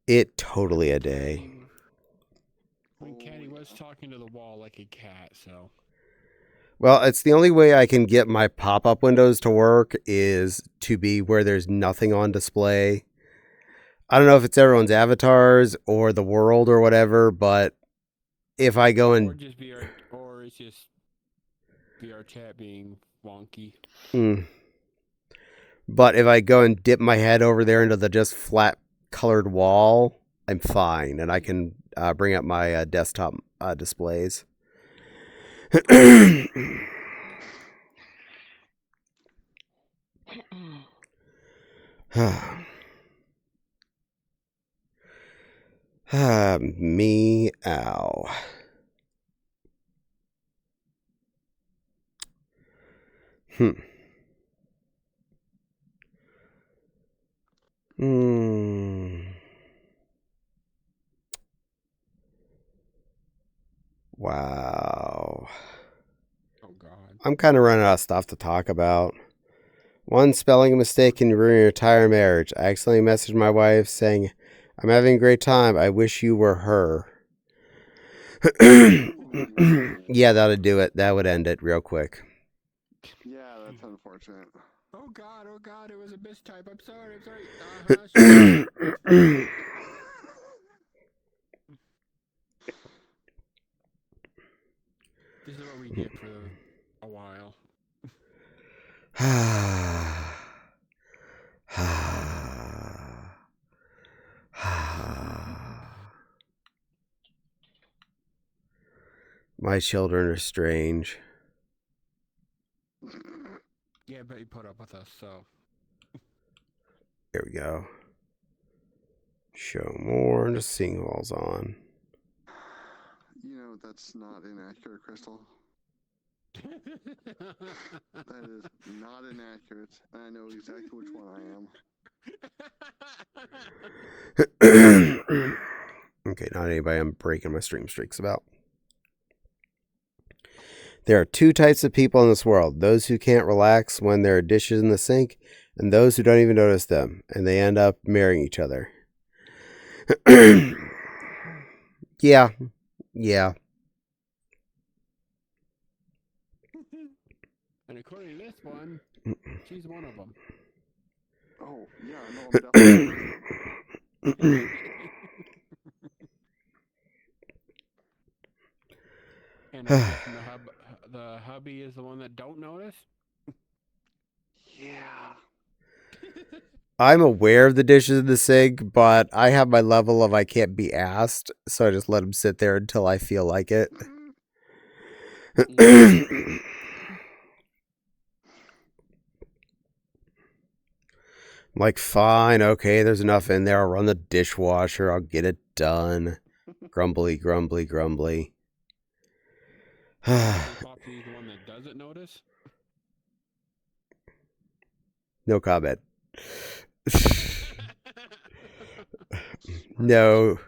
It totally a day. When Caddie was talking to the wall like a cat, so. Well, it's the only way I can get my pop-up windows to work is to be where there's nothing on display. I don't know if it's everyone's avatars or the world or whatever, but if I go and... Or it's just VR chat being wonky. But if I go and dip my head over there into the just flat colored wall, I'm fine, and I can bring up my desktop displays. Meow. Wow. Oh, God. I'm kind of running out of stuff to talk about. One spelling mistake can ruin your entire marriage. I accidentally messaged my wife saying, I'm having a great time. I wish you were her. Yeah, that would do it. That would end it real quick. Yeah, that's unfortunate. Oh God, it was a mistype. I'm sorry. Sorry. This is what we get for a while. My children are strange. Yeah, but you put up with us, so. There we go. Show more and the singles on. You know, that's not inaccurate, Crystal. That is not inaccurate. And I know exactly which one I am. Okay, not anybody I'm breaking my stream streaks about. There are two types of people in this world: those who can't relax when there are dishes in the sink, and those who don't even notice them, and they end up marrying each other. Yeah. And according to this one, she's one of them. Oh, yeah, no, I'm definitely. And I'm guessing the hubby is the one that don't notice. Yeah. I'm aware of the dishes in the sink, but I have my level of I can't be asked, so I just let them sit there until I feel like it. Like, fine, okay, there's enough in there. I'll run the dishwasher. I'll get it done. Grumbly. Foxy's the one that doesn't notice. No comment. No.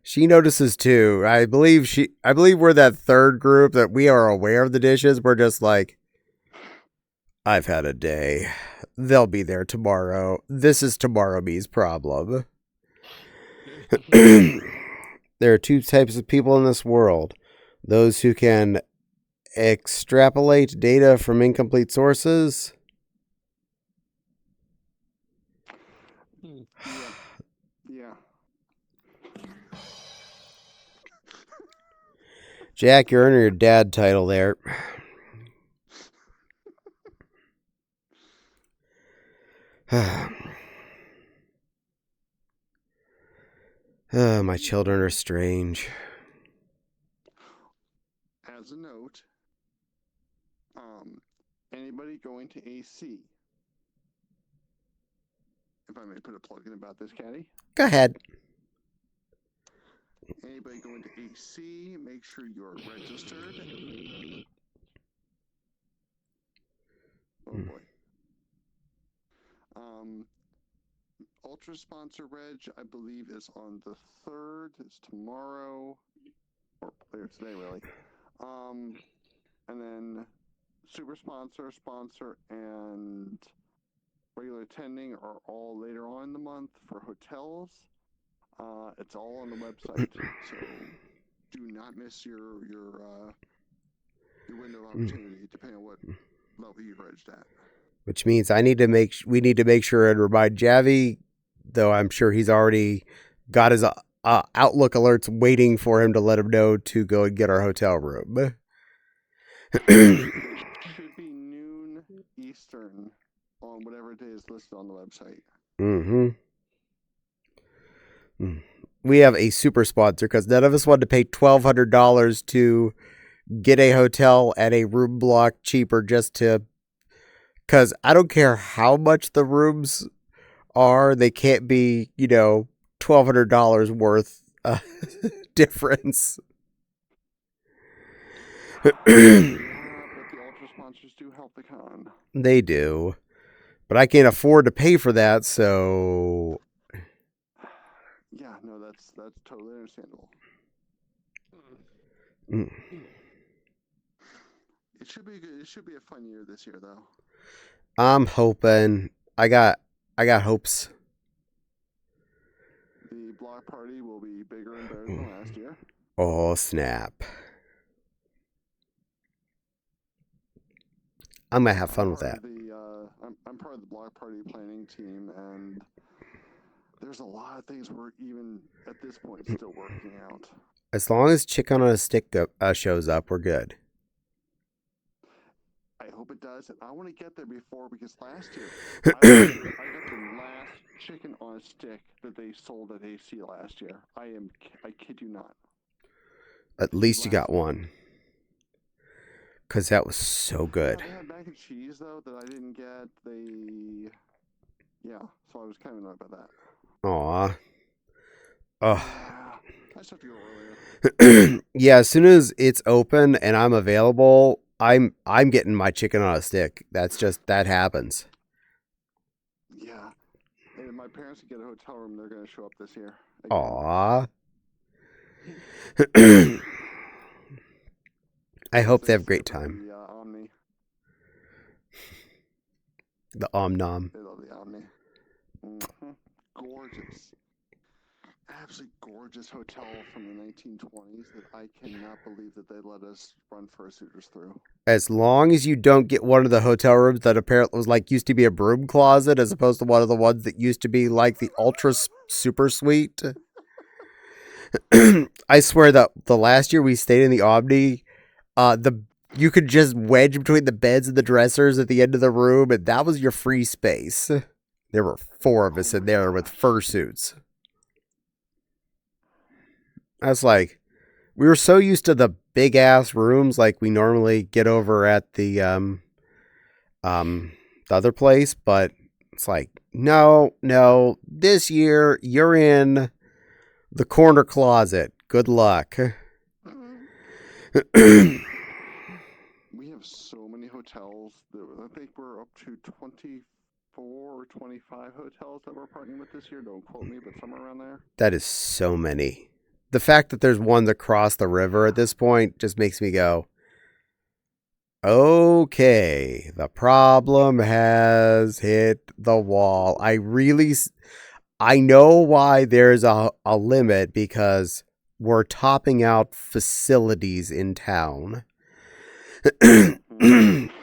She notices too. I believe we're that third group that we are aware of the dishes. We're just like, I've had a day. They'll be there tomorrow. This is tomorrow me's problem. There are two types of people in this world: those who can extrapolate data from incomplete sources. Yeah. Jack, you're earning your dad title there. My children are strange. As a note, anybody going to AC? If I may put a plug in about this, Caddie. Go ahead. Anybody going to AC, make sure you're registered. Oh boy. Ultra sponsor reg, I believe, is on the 3rd. It's tomorrow, or later today, really. And then super sponsor, and regular attending are all later on in the month for hotels. It's all on the website, so do not miss your window of opportunity, depending on what level you've regged at. Which means we need to make sure and remind Javi, though I'm sure he's already got his Outlook alerts waiting for him to let him know to go and get our hotel room. It should be noon Eastern on whatever day is listed on the website. We have a super sponsor because none of us wanted to pay $1,200 to get a hotel at a room block cheaper because I don't care how much the rooms are, they can't be, $1,200 worth difference. Yeah, but the ultra sponsors do help the con. They do. But I can't afford to pay for that, so... Yeah, no, that's totally understandable. It should be good. It should be a fun year this year, though. I'm hoping. I got hopes. The block party will be bigger and better than last year. Oh, snap. I'm going to have fun with that. I'm part of the block party planning team, and there's a lot of things we're even, at this point, still working out. As long as Chicken on a Stick shows up, we're good. I hope it does, and I want to get there before, because last year, I got the last chicken on a stick that they sold at AC last year. I kid you not. At least you got one. Because that was so good. Yeah, they had mac and cheese, though, that I didn't get. Yeah, so I was kind of annoyed by that. Aw. Yeah, I just have to go earlier. Yeah, as soon as it's open and I'm available, I'm getting my chicken on a stick. That happens. Yeah. And if my parents can get a hotel room, they're going to show up this year. Aw. I hope they have a Thanks great for time. The Omni. The Om-Nom. They love the Omni. Gorgeous. Absolutely gorgeous hotel from the 1920s that I cannot believe that they let us run fursuiters through. As long as you don't get one of the hotel rooms that apparently was like used to be a broom closet as opposed to one of the ones that used to be like the ultra super suite. I swear that the last year we stayed in the Omni, you could just wedge between the beds and the dressers at the end of the room, and that was your free space. There were 4 of us in there with fursuits. I was like, we were so used to the big ass rooms like we normally get over at the other place, but it's like, no, this year you're in the corner closet. Good luck. We have so many hotels. I think we're up to 24 or 25 hotels that we're partnering with this year. Don't quote me, but somewhere around there. That is so many. The fact that there's one that crossed the river at this point just makes me go, okay, the problem has hit the wall. I know why there's a limit, because we're topping out facilities in town.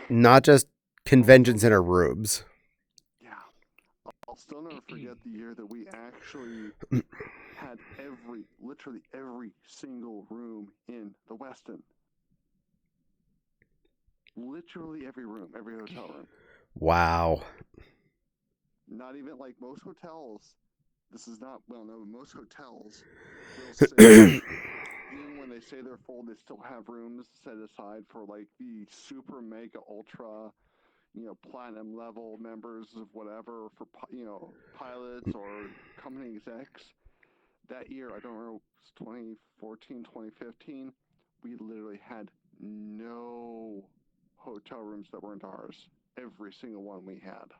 Not just convention center rooms. Yeah. I'll still never forget the year that we actually had literally every single room in the Westin. Literally every room, every hotel room. Wow. Not even like most hotels. This is not, well, no, most hotels will say, even when they say they're full, they still have rooms set aside for like the super mega ultra, platinum level members of whatever, for, pilots or company execs. That year, I don't remember, it was 2014, 2015, we literally had no hotel rooms that weren't ours. Every single one we had.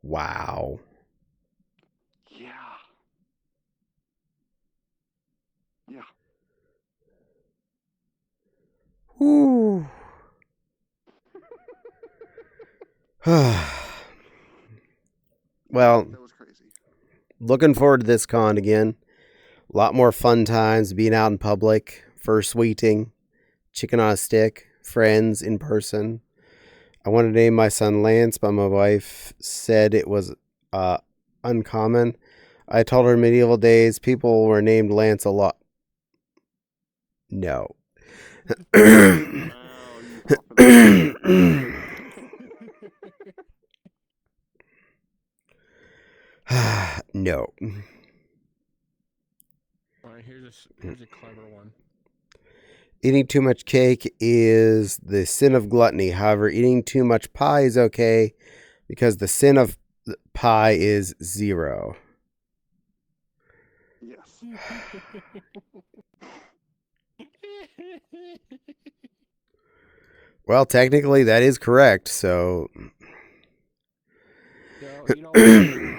Wow. Yeah. Yeah. Whew. Well, That was crazy. looking forward to this con again. A lot more fun times, being out in public, fursuiting, chicken on a stick, friends in person. I wanted to name my son Lance, but my wife said it was uncommon. I told her in medieval days people were named Lance a lot. No. No. All right, here's a clever one. Eating too much cake is the sin of gluttony. However, eating too much pie is okay because the sin of pie is 0. Yes. Well, technically that is correct, so... So, you know what?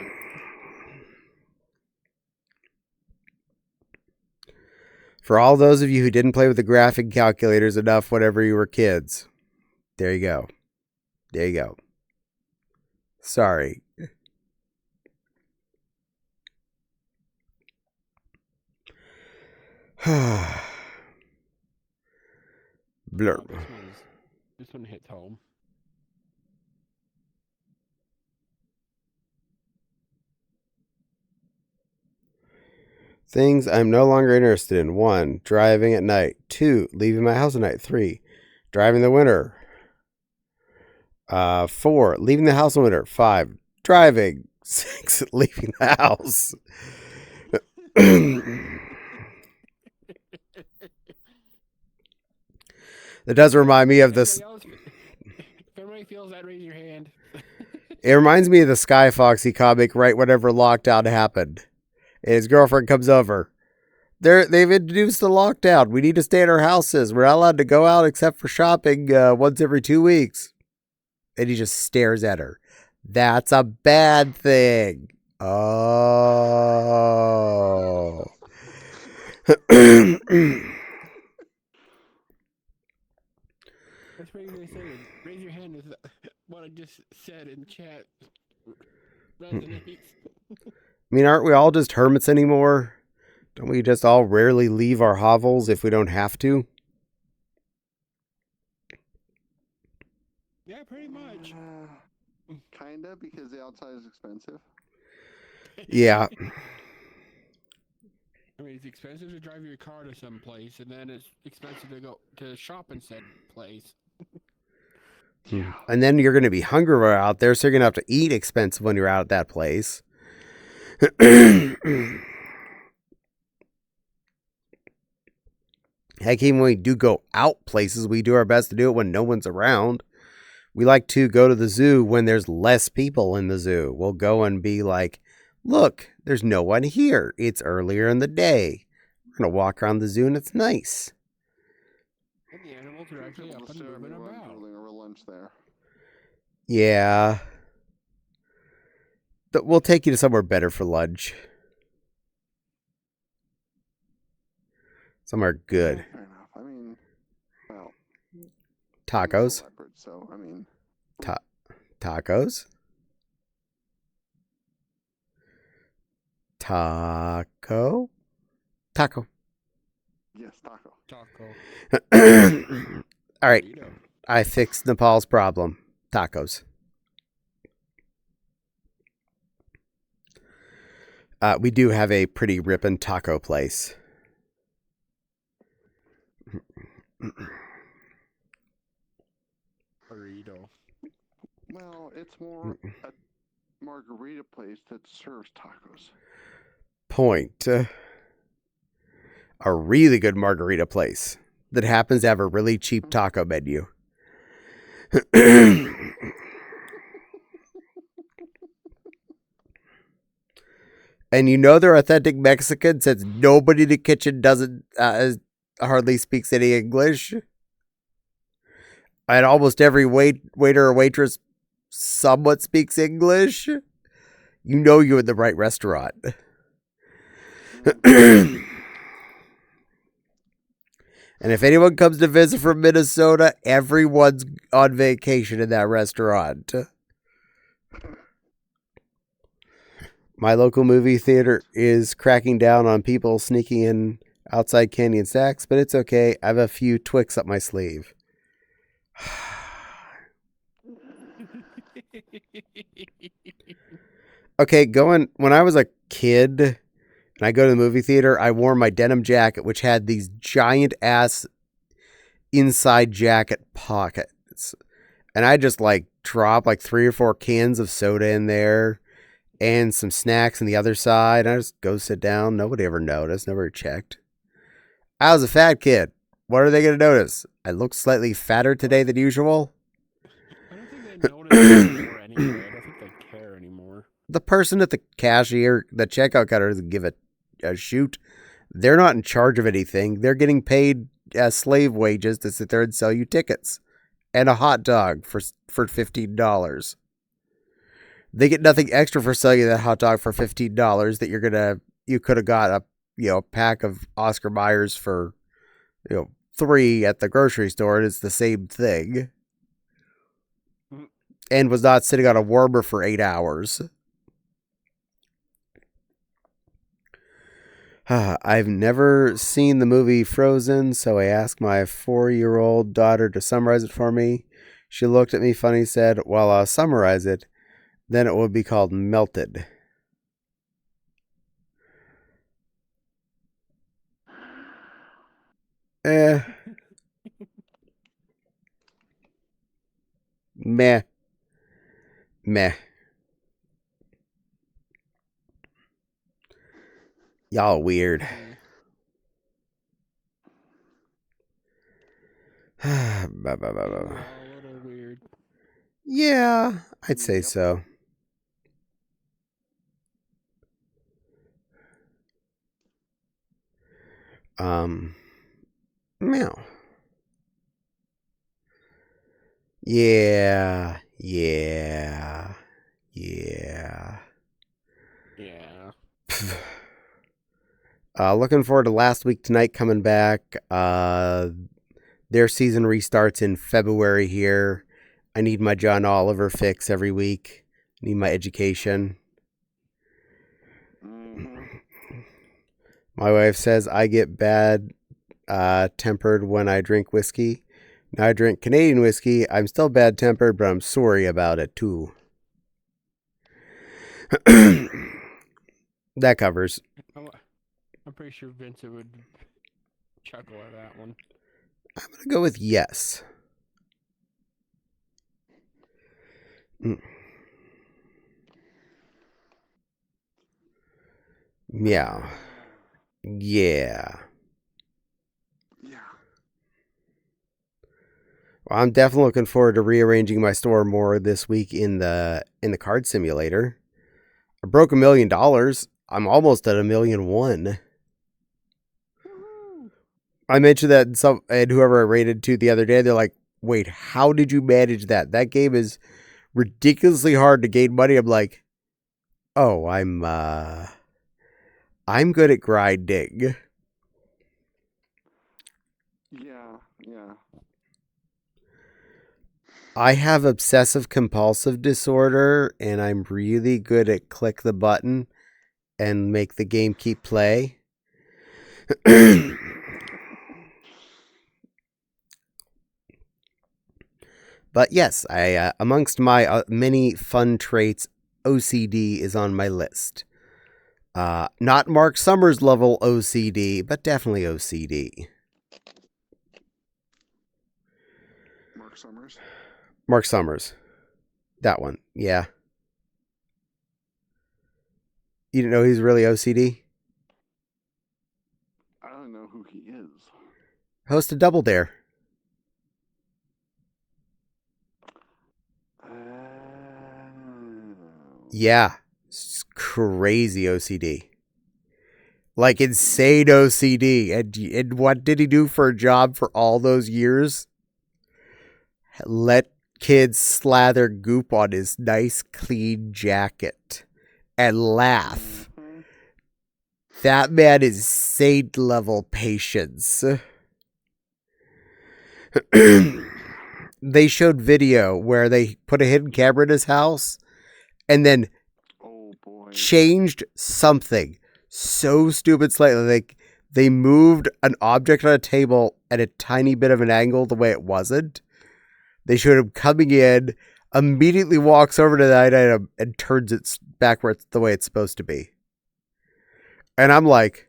For all those of you who didn't play with the graphic calculators enough whenever you were kids, there you go. There you go. Sorry. Blur. Oh, this one hits home. Things I'm no longer interested in. 1, driving at night. 2, leaving my house at night. 3, driving in the winter. 4, leaving the house in winter. 5, driving. 6, leaving the house. That does remind me of this. If everybody feels that, raise your hand. It reminds me of the Sky Foxy comic right whenever lockdown happened. And his girlfriend comes over. They've introduced the lockdown. We need to stay in our houses. We're not allowed to go out except for shopping once every 2 weeks. And he just stares at her. That's a bad thing. Oh. just said in chat resonates. I mean, aren't we all just hermits anymore? Don't we just all rarely leave our hovels if we don't have to? Yeah, pretty much. Kinda, because the outside is expensive. Yeah. I mean, it's expensive to drive your car to some place, and then it's expensive to go to shop in said place. And then you're going to be hungry out there, so you're going to have to eat expensive when you're out at that place. Heck, even when we do go out places, we do our best to do it when no one's around. We like to go to the zoo when there's less people in the zoo. We'll go and be like, look, there's no one here. It's earlier in the day. We're going to walk around the zoo and it's nice. And the animals are actually up and moving about. Holding a real lunch there. Yeah. But we'll take you to somewhere better for lunch. Somewhere good. Yeah, fair enough. I mean, well, Tacos. Leopard, so I mean, Tacos. Taco. Taco. yes, taco. Taco. All right. Burrito. I fixed Nepal's problem. Tacos. We do have a pretty rippin' taco place. Burrito. Well, it's more a margarita place that serves tacos. Point. A really good margarita place that happens to have a really cheap taco menu. And you know they're authentic Mexican since nobody in the kitchen doesn't hardly speaks any English. And almost every waiter or waitress somewhat speaks English. You know you're in the right restaurant. And if anyone comes to visit from Minnesota, everyone's on vacation in that restaurant. My local movie theater is cracking down on people sneaking in outside candy and snacks, but it's okay. I have a few Twix up my sleeve. Okay, when I was a kid and I go to the movie theater, I wore my denim jacket, which had these giant ass inside jacket pockets. And I just drop 3 or 4 cans of soda in there and some snacks on the other side. I just go sit down. Nobody ever noticed, never checked. I was a fat kid. What are they going to notice? I look slightly fatter today than usual. I don't think they notice anymore anyway. I don't think they care anymore. The person at the cashier, the checkout counter, doesn't give a shoot. They're not in charge of anything. They're getting paid slave wages to sit there and sell you tickets and a hot dog for $15. They get nothing extra for selling you that hot dog for $15 that you could have got a pack of Oscar Mayers for $3 at the grocery store, and it's the same thing. And was not sitting on a warmer for 8 hours. I've never seen the movie Frozen, so I asked my 4-year-old daughter to summarize it for me. She looked at me funny, said, well, I'll summarize it. Then it would be called Melted. Meh. Y'all weird. A little weird. Yeah, I'd say so. Meow. Yeah. Looking forward to Last Week Tonight coming back. Their season restarts in February here. I need my John Oliver fix every week. Need my education. Mm-hmm. My wife says I get bad tempered when I drink whiskey. Now I drink Canadian whiskey. I'm still bad tempered, but I'm sorry about it too. That covers. I'm pretty sure Vincent would chuckle at that one. I'm going to go with yes. Yeah. Yeah. Yeah. Well, I'm definitely looking forward to rearranging my store more this week in the card simulator. I broke $1 million. I'm almost at 1,000,001. I mentioned that and whoever I rated to the other day, they're like, "Wait, how did you manage that? That game is ridiculously hard to gain money." I'm like, "Oh, I'm good at grinding." Yeah. I have obsessive compulsive disorder, and I'm really good at click the button and make the game keep play. But yes, I amongst my many fun traits, OCD is on my list. Not Mark Summers level OCD, but definitely OCD. Mark Summers. That one, yeah. You didn't know he's really OCD? I don't know who he is. Host of Double Dare. Yeah. It's crazy OCD. Like insane OCD. And what did he do for a job for all those years? Let kids slather goop on his nice clean jacket and laugh. Mm-hmm. That man is saint level patience. They showed video where they put a hidden camera in his house and then changed something so stupid slightly. Like they moved an object on a table at a tiny bit of an angle the way it wasn't. They showed him coming in, immediately walks over to that item and turns it back where it's the way it's supposed to be. And I'm like,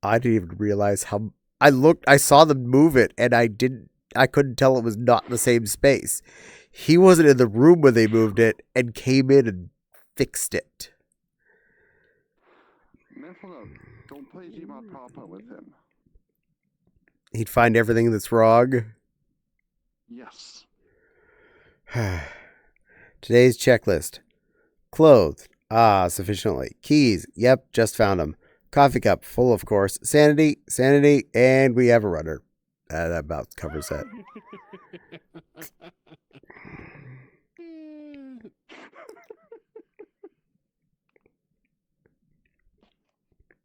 I didn't even realize how I saw them move it and I couldn't tell it was not the same space. He wasn't in the room when they moved it and came in and fixed it. Mental note, don't play Gmod Papa with him. He'd find everything that's wrong. Yes. Today's checklist. Clothed. Sufficiently. Keys. Yep, just found them. Coffee cup. Full, of course. Sanity. And we have a runner. That about covers that.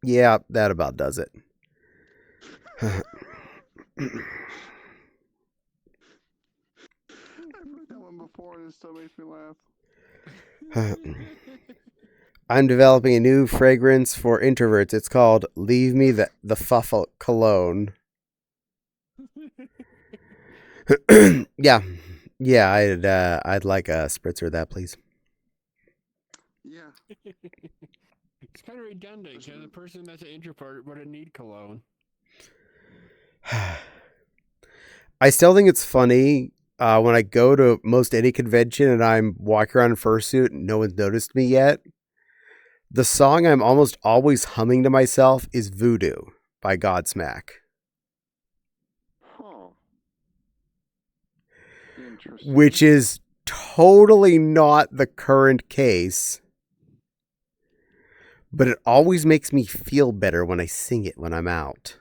Yeah, that about does it. I've heard that one before and it still makes me laugh. I'm developing a new fragrance for introverts. It's called Leave Me the Fuffle Cologne. Yeah. I'd like a spritzer of that, please. Yeah. It's kind of redundant because the person that's an introvert wouldn't need cologne. I still think it's funny when I go to most any convention and I'm walking around in fursuit and no one's noticed me yet. The song I'm almost always humming to myself is Voodoo by Godsmack. Huh. Interesting. Which is totally not the current case. But it always makes me feel better when I sing it when I'm out.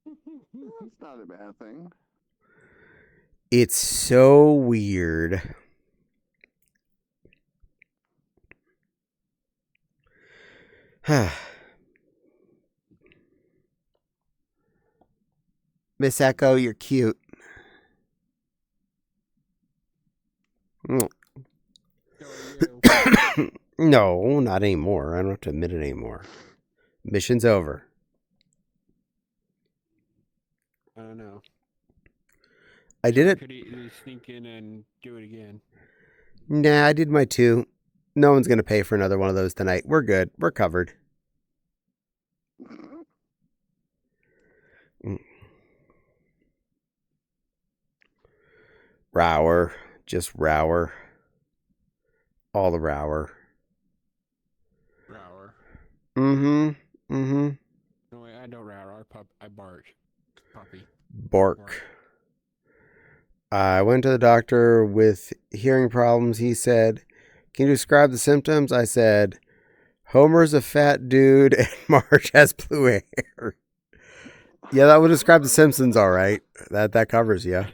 That's not a bad thing. It's so weird. Miss Echo, you're cute. Mm. So are you. No, not anymore. I don't have to admit it anymore. Mission's over. I don't know. I did it. Could easily sneak in and do it again. Nah, I did my 2. No one's going to pay for another one of those tonight. We're good. We're covered. Rower. Just rower. All the rower. Rower. Mm-hmm. Mm-hmm. No, wait, I don't rower. I bark. Puppy. Bark. I went to the doctor with hearing problems. He said, "Can you describe the symptoms?" I said, "Homer's a fat dude and Marge has blue hair." Yeah, that would describe the Simpsons all right. That covers you.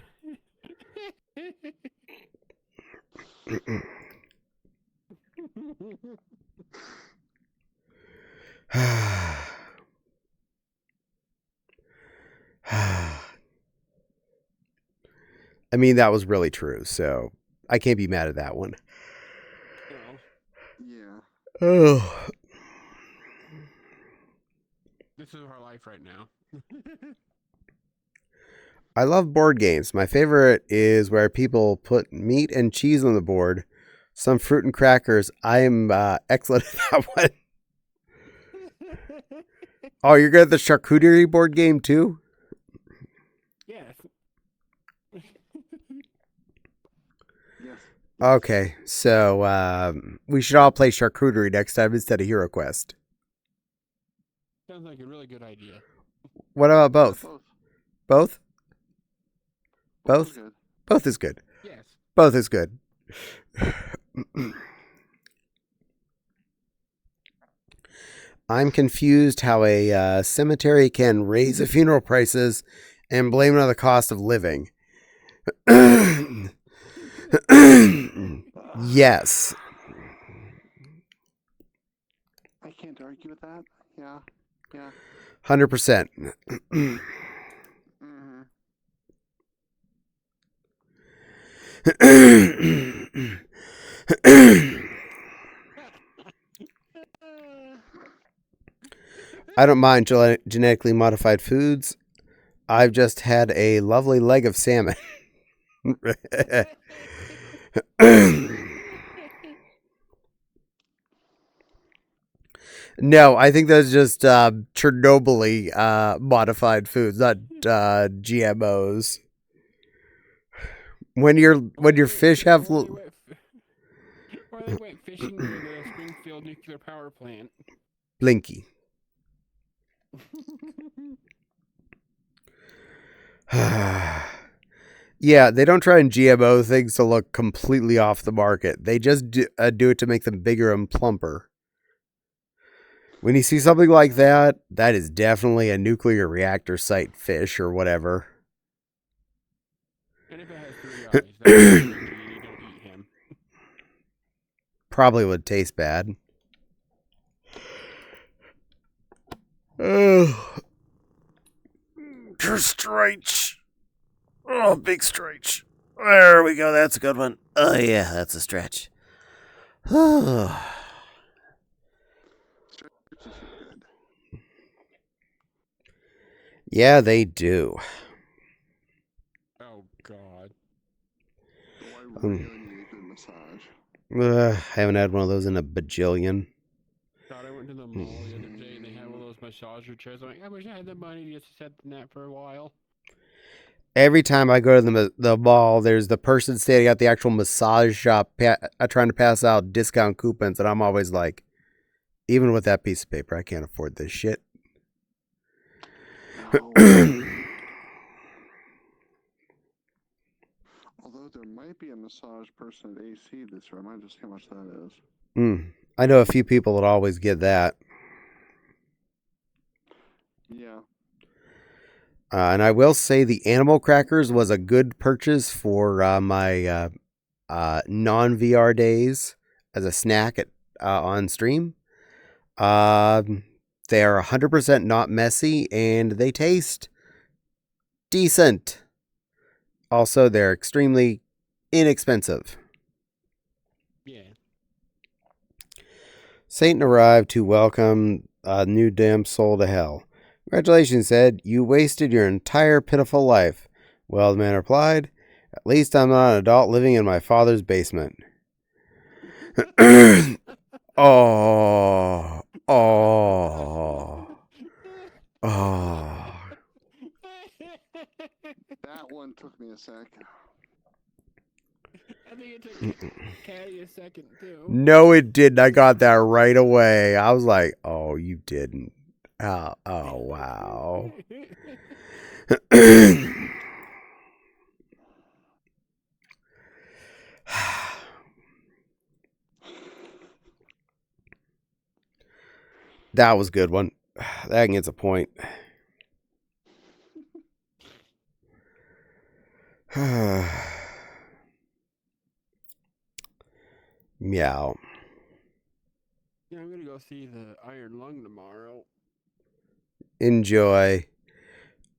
I mean, that was really true, so I can't be mad at that one. No. Yeah. Oh. This is our life right now. I love board games. My favorite is where people put meat and cheese on the board, some fruit and crackers. I am excellent at that one. Oh, you're good at the charcuterie board game too? Yes. Yes. Okay, so we should all play charcuterie next time instead of Hero Quest. Sounds like a really good idea. What about both? Both. Both? is good. Both is good. Yes. Both is good. I'm confused how a cemetery can raise the funeral prices and blame it on the cost of living. Yes. I can't argue with that. Yeah. Yeah. 100%. Mm-hmm. I don't mind genetically modified foods. I've just had a lovely leg of salmon. No, I think that's just Chernobyl modified foods, not GMOs. When your fish have Or they went fishing near the Springfield nuclear power plant. Blinky. Yeah, they don't try and GMO things to look completely off the market. They just do it to make them bigger and plumper. When you see something like that, that is definitely a nuclear reactor site fish or whatever. And if it has 3 eyes, that's you don't eat him. Probably would taste bad. Oh, stretch. Oh, big stretch. There we go. That's a good one. Oh, yeah, that's a stretch. Oh. Yeah, they do. Oh, God. I really need a good massage. I haven't had one of those in a bajillion. God, I went to the mall the other day and they had one of those massager chairs. I'm like, I wish I had the money just to sit in that for a while. Every time I go to the mall, there's the person standing at the actual massage shop trying to pass out discount coupons, and I'm always like, even with that piece of paper, I can't afford this shit. Although there might be a massage person at AC this year. I might just see how much that is. I know a few people that always get that. Yeah. And I will say the animal crackers was a good purchase for my non-VR days as a snack on stream. They are 100% not messy, and they taste decent. Also, they're extremely inexpensive. Satan arrived to welcome a new damned soul to hell. Congratulations, said. You wasted your entire pitiful life. Well, the man replied, at least I'm not an adult living in my father's basement. Oh, oh, oh. That one took me a sec. I think it took Caddie a second too. No, it didn't. I got that right away. I was like, oh, you didn't. Oh, wow. That was a good one. That gets a point. Meow. Yeah, I'm gonna go see the Iron Lung tomorrow. Enjoy.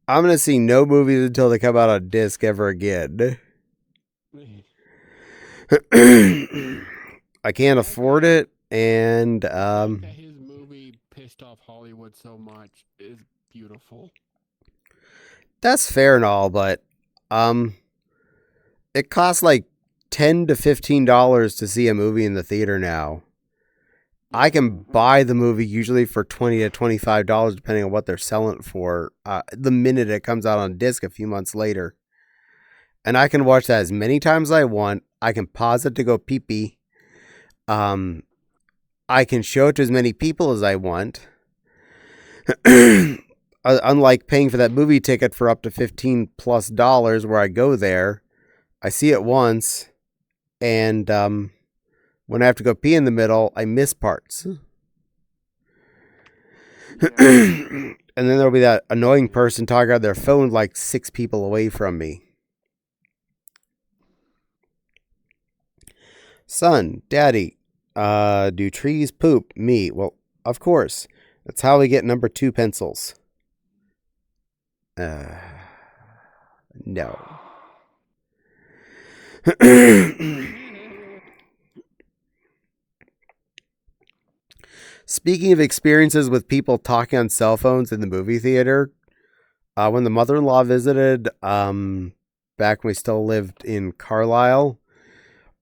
I'm going to see no movies until they come out on disc ever again. I can't afford it, and The fact that his movie pissed off Hollywood so much is beautiful. that's fair and all, but it costs like $10 to $15 to see a movie in the theater now. I can buy the movie usually for $20 to $25, depending on what they're selling it for, the minute it comes out on disc a few months later. And I can watch that as many times as I want. I can pause it to go pee-pee. I can show it to as many people as I want. Unlike paying for that movie ticket for up to $15+ where I go there, I see it once, and when I have to go pee in the middle, I miss parts. And then there'll be that annoying person talking on their phone like 6 people away from me. Son, Daddy, do trees poop? Me. Well, of course. That's how we get number 2 pencils. No. Speaking of experiences with people talking on cell phones in the movie theater, when the mother-in-law visited, back when we still lived in Carlisle,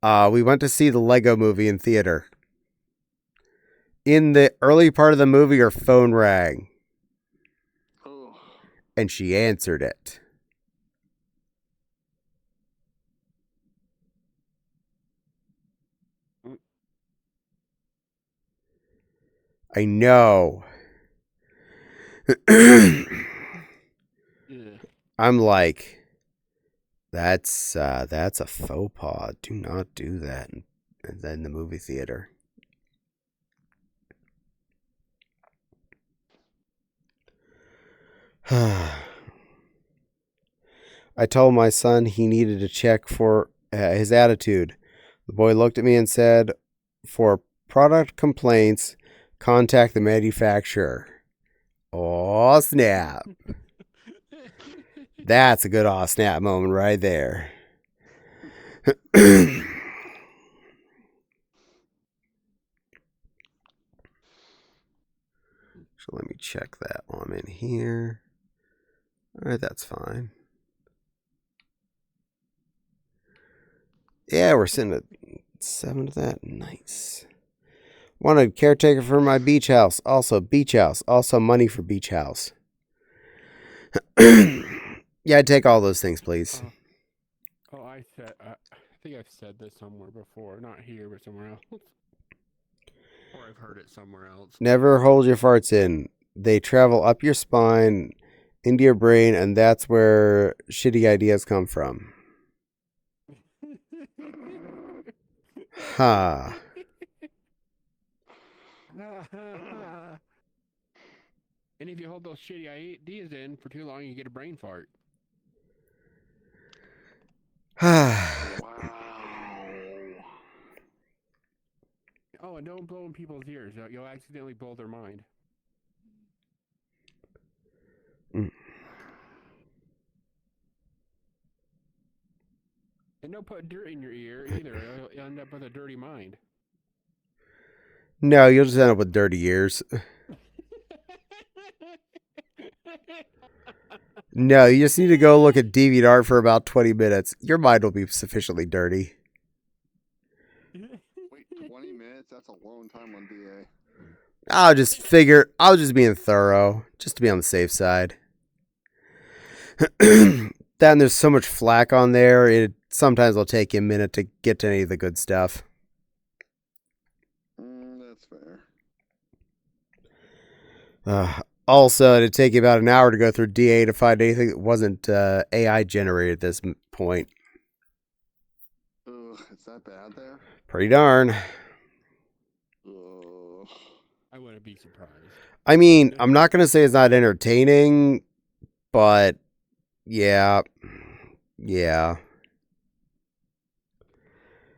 we went to see the Lego movie in theater. In the early part of the movie, her phone rang. Oh. And she answered it. I know. I'm like, that's a faux pas. Do not do that in the movie theater. I told my son he needed to check for his attitude. The boy looked at me and said, for product complaints, contact the manufacturer. Oh, snap. That's a good aw snap moment right there. So let me check that while I'm in here. All right, that's fine. Yeah, we're sitting at 7 of that. Nice. Wanted caretaker for my beach house. Also beach house. Also money for beach house. Yeah, I'd take all those things, please. I think I've said this somewhere before. Not here, but somewhere else. Or I've heard it somewhere else. Never hold your farts in. They travel up your spine, into your brain, and that's where shitty ideas come from. Ha. And if you hold those shitty ideas in for too long, you get a brain fart. Wow. Oh, and don't blow in people's ears. You'll accidentally blow their mind. Mm. And don't put dirt in your ear either. You'll end up with a dirty mind. No, you'll just end up with dirty ears. No, you just need to go look at DeviantArt for about 20 minutes. Your mind will be sufficiently dirty. Wait, 20 minutes? That's a long time on DA. I was just being thorough, just to be on the safe side. Then there's so much flack on there, it sometimes will take you a minute to get to any of the good stuff. That's fair. Also, it'd take you about an hour to go through DA to find anything that wasn't AI generated at this point. Ugh, is that bad there? Pretty darn. Ugh. I wouldn't be surprised. I mean, I'm not going to say it's not entertaining, but yeah.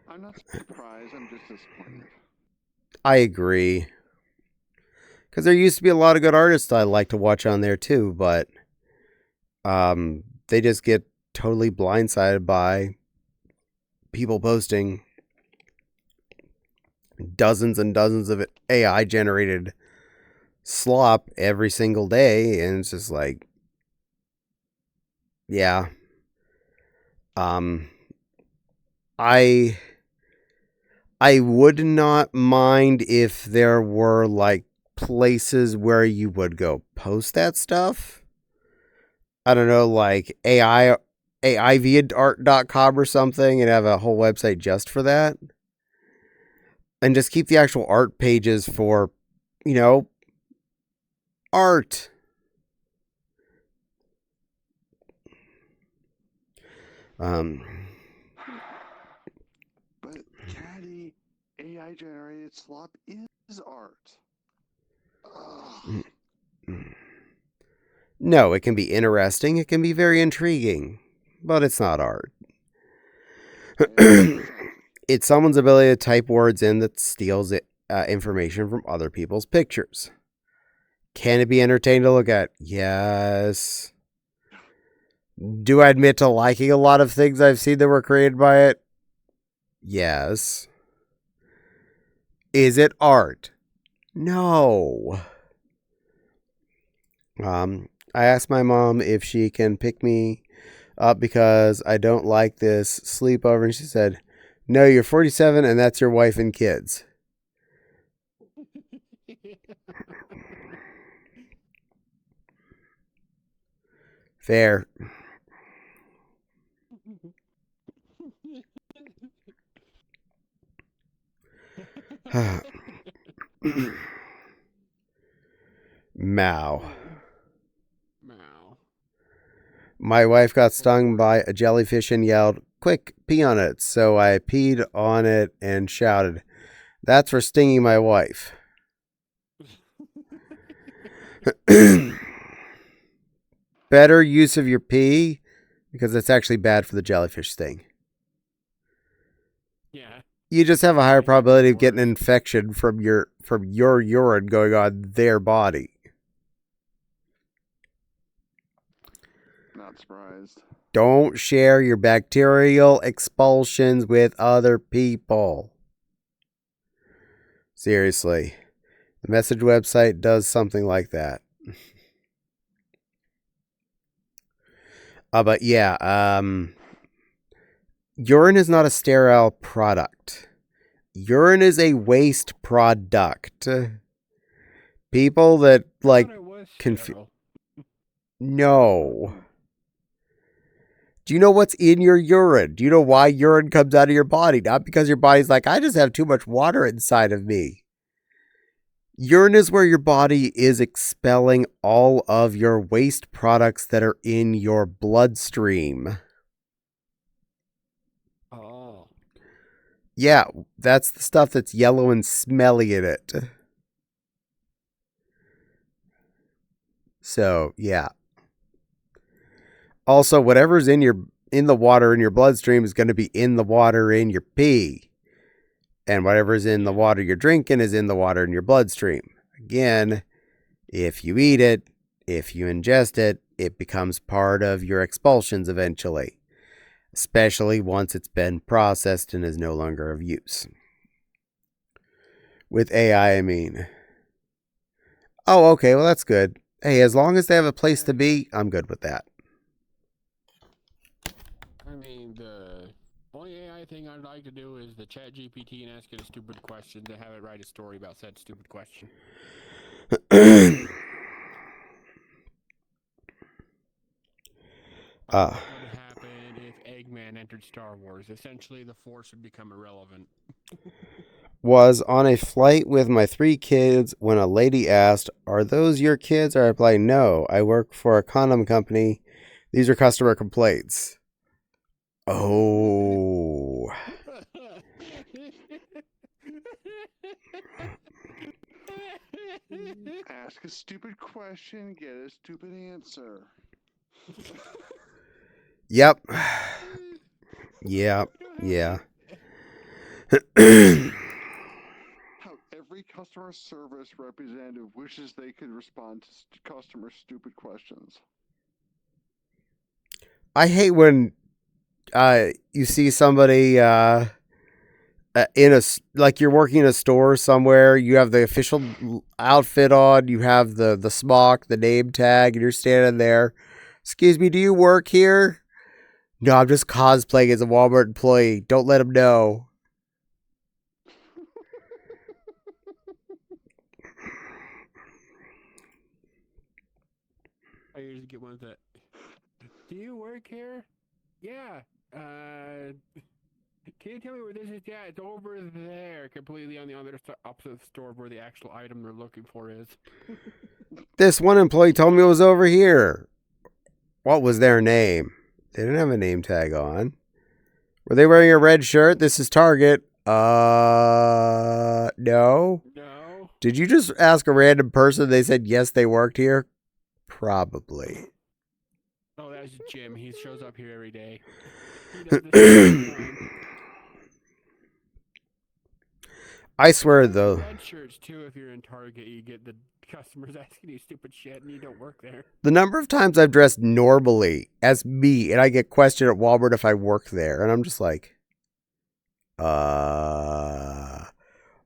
I'm not surprised, I'm just disappointed. I agree. Because there used to be a lot of good artists I like to watch on there too, but they just get totally blindsided by people posting dozens and dozens of AI generated slop every single day, and it's just like, yeah. I would not mind if there were like places where you would go post that stuff. I don't know, like AIviaart.com or something, and have a whole website just for that. And just keep the actual art pages for, art. But Caddie, AI generated slop is art. Ugh. No, it can be interesting. It can be very intriguing, but it's not art. It's someone's ability to type words in that steals information from other people's pictures. Can it be entertaining to look at? Yes. Do I admit to liking a lot of things I've seen that were created by it? Yes. Is it art? No. I asked my mom if she can pick me up because I don't like this sleepover, and she said, "No, you're 47 and that's your wife and kids." Fair. Mow. My wife got stung by a jellyfish and yelled, "Quick, pee on it." So I peed on it and shouted, "That's for stinging my wife." Better use of your pee, because it's actually bad for the jellyfish sting. Yeah. You just have a higher probability of getting an infection from your urine going on their body. Not surprised. Don't share your bacterial expulsions with other people. Seriously. The message website does something like that. But yeah, urine is not a sterile product. Urine is a waste product. People that like No. Do you know what's in your urine? Do you know why urine comes out of your body? Not because your body's like, I just have too much water inside of me. Urine is where your body is expelling all of your waste products that are in your bloodstream. Oh. Yeah, that's the stuff that's yellow and smelly in it. So, yeah. Also, whatever's in the water in your bloodstream is going to be in the water in your pee. And whatever's in the water you're drinking is in the water in your bloodstream. Again, if you eat it, if you ingest it, it becomes part of your expulsions eventually. Especially once it's been processed and is no longer of use. With AI, I mean. Oh, okay. Well, that's good. Hey, as long as they have a place to be, I'm good with that. I mean, the only AI thing I'd like to do is the chat GPT and ask it a stupid question to have it write a story about said stupid question. What would happen if Eggman entered Star Wars? Essentially, the Force would become irrelevant. Was on a flight with my 3 kids when a lady asked, "Are those your kids?" I replied, "No, I work for a condom company. These are customer complaints." Oh. Ask a stupid question, get a stupid answer. Yep. Yeah. Yeah. How every customer service representative wishes they could respond to customer stupid questions. I hate when you see somebody like you're working in a store somewhere, you have the official outfit on, you have the smock, the name tag, and you're standing there. "Excuse me, do you work here?" "No, I'm just cosplaying as a Walmart employee. Don't let them know." I usually get ones that, "Do you work here?" "Yeah." Can you tell me where this is? "Yeah, it's over there, completely on the other opposite store where the actual item they're looking for is." "This one employee told me it was over here." "What was their name?" "They didn't have a name tag on." "Were they wearing a red shirt?" "This is Target." No. No. Did you just ask a random person? They said yes, they worked here? Probably. Oh, that's Jim. He shows up here every day. He does this all the time. I swear, It's though, red shirts too. If you're in Target, you get the customers asking you stupid shit, and you don't work there. the number of times I've dressed normally as me and I get questioned at Walmart if I work there, and I'm just like,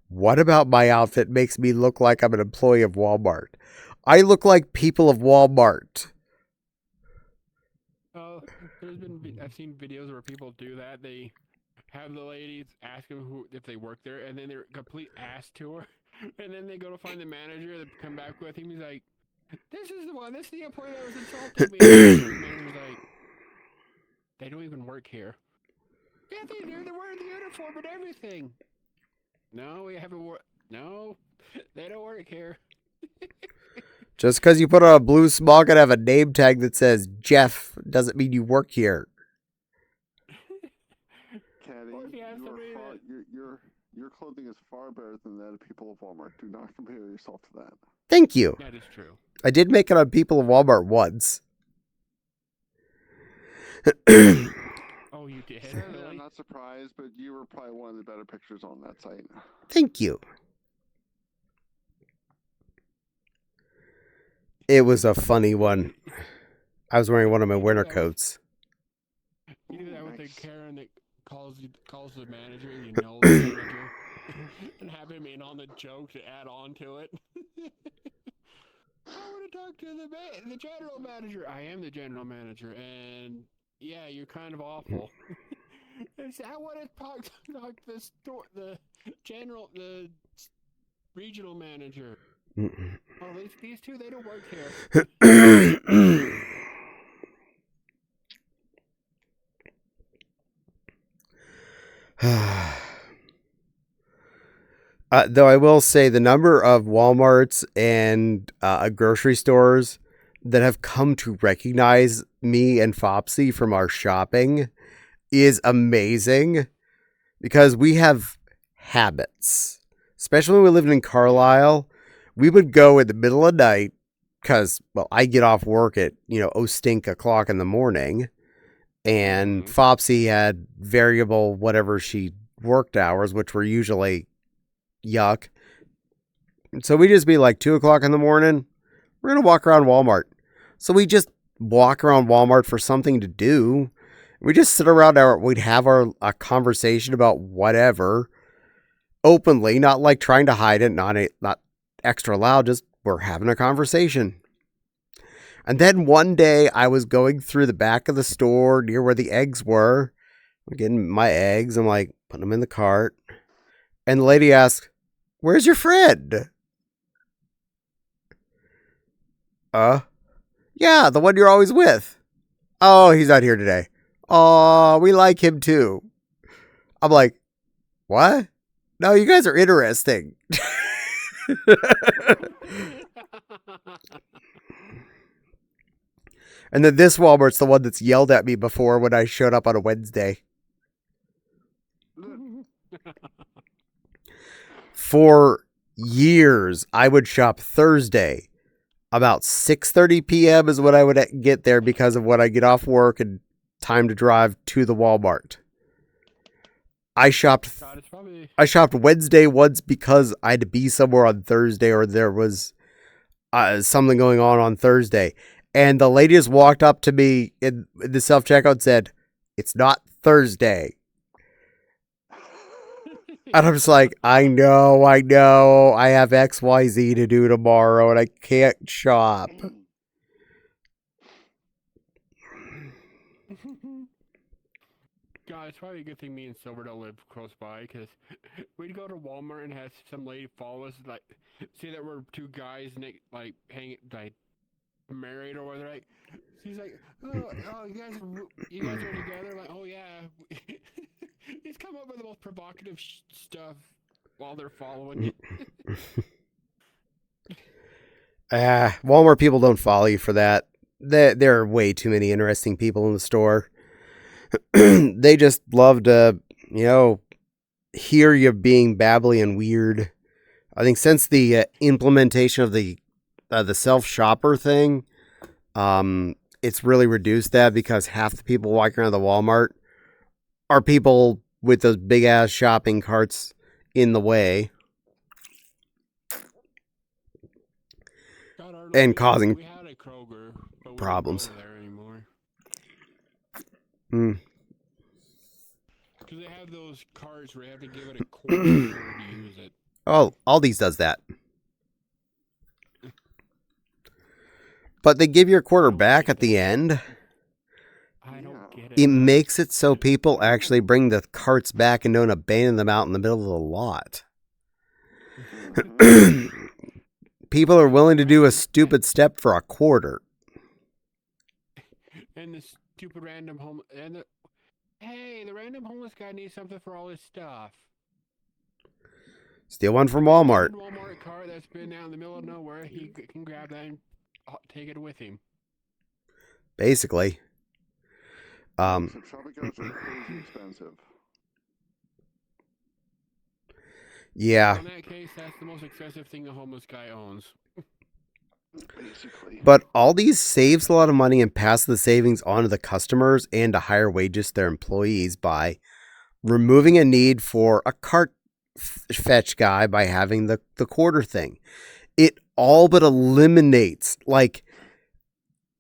what about my outfit makes me look like I'm an employee of Walmart? I look like people of Walmart. Oh, I've seen videos where people do that. They have the ladies ask them if they work there, and then they're complete ass to her, and then they go to find the manager. They come back with him. He's like, "This is the one. This is the employee that was insulting me." And the manager's like, "They don't even work here." "Yeah, they're wearing the uniform and everything." "No, we haven't No, they don't work here." Just because you put on a blue smock and have a name tag that says Jeff doesn't mean you work here. Caddie, your clothing is far better than that of people of Walmart. Do not compare yourself to that. Thank you. That is true. I did make it on people of Walmart once. Oh, you did? Sadly, Really? I'm not surprised, but you were probably one of the better pictures on that site. Thank you. It was a funny one. I was wearing one of my winter coats. You do that with Nice. a Karen that calls the manager, and you know the manager, and have him in on the joke to add on to it. "I want to talk to the general manager." "I am the general manager, and yeah, you're kind of awful." "I want to talk to the regional manager." Mm-mm. "Oh, these two, they don't work here." Though I will say the number of Walmarts and grocery stores that have come to recognize me and Fopsy from our shopping is amazing because we have habits. Especially when we lived in Carlisle, we would go in the middle of the night because, well, I get off work at, stink o'clock in the morning. And Fopsy had variable whatever she worked hours, which were usually yuck. So we just be like 2 o'clock in the morning. We're going to walk around Walmart. So we just walk around Walmart for something to do. We just sit around we'd have a conversation about whatever. openly, not like trying to hide it, not extra loud, just we're having a conversation. And then one day I was going through the back of the store near where the eggs were. I'm getting my eggs. I'm like, putting them in the cart. And the lady asked, "Where's your friend?" Yeah, the one you're always with. "Oh, he's not here today." "Oh, we like him too." I'm like, what? No, you guys are interesting. And then this Walmart's the one that's yelled at me before when I showed up on a Wednesday. For years, I would shop Thursday. About 6:30 p.m. is when I would get there because of when I get off work and time to drive to the Walmart. I shopped Wednesday once because I had to be somewhere on Thursday, or there was something going on Thursday. And the lady just walked up to me in the self-checkout and said, "It's not Thursday." And I'm just like, I know. I have XYZ to do tomorrow and I can't shop. God, it's probably a good thing me and Silver don't live close by, because we'd go to Walmart and have some lady follow us, like, say that we're two guys, like, hanging, like, married or whatever, like, she's like, oh, you guys are together? Like, oh, yeah. He's come up with the most provocative stuff while they're following it. Walmart people don't follow you for that. There are way too many interesting people in the store. They just love to, hear you being babbly and weird. I think since the implementation of the self-shopper thing, it's really reduced that, because half the people walking around the Walmart are people with those big-ass shopping carts in the way. And causing we had a Kroger, but we problems. don't go there anymore. Because they have those carts where you have to give it a quarter in order to use it. Oh, Aldi's does that. But they give your quarter back at the end. I don't get it. It makes it so people actually bring the carts back and don't abandon them out in the middle of the lot. People are willing to do a stupid step for a quarter. And the stupid random the random homeless guy needs something for all his stuff. Steal one from Walmart. Walmart car that's been out in the middle of nowhere, he can grab that and take it with him. Basically. Shopping carts are crazy expensive. Yeah. So in that case, that's the most expensive thing a homeless guy owns. Basically. But Aldi saves a lot of money and passes the savings on to the customers and to higher wages to their employees by removing a need for a cart fetch guy by having the quarter thing. It all but eliminates, like,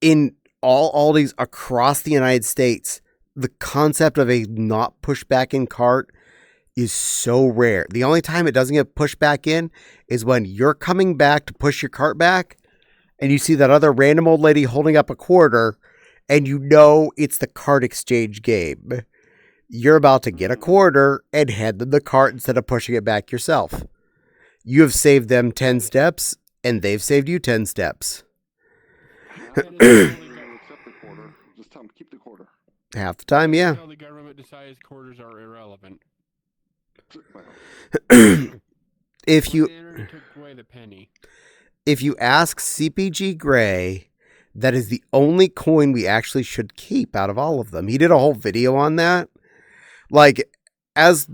in all Aldis across the United States, the concept of a not pushed back in cart is so rare. The only time it doesn't get pushed back in is when you're coming back to push your cart back and you see that other random old lady holding up a quarter and you know it's the cart exchange game. You're about to get a quarter and hand them the cart instead of pushing it back yourself. You have saved them 10 steps and they've saved you 10 steps. Accept the quarter. Just tell them keep the quarter. Half the time, yeah. Until the government decides quarters are irrelevant. If you took away the penny. If you ask CPG Gray, that is the only coin we actually should keep out of all of them. He did a whole video on that. Like, as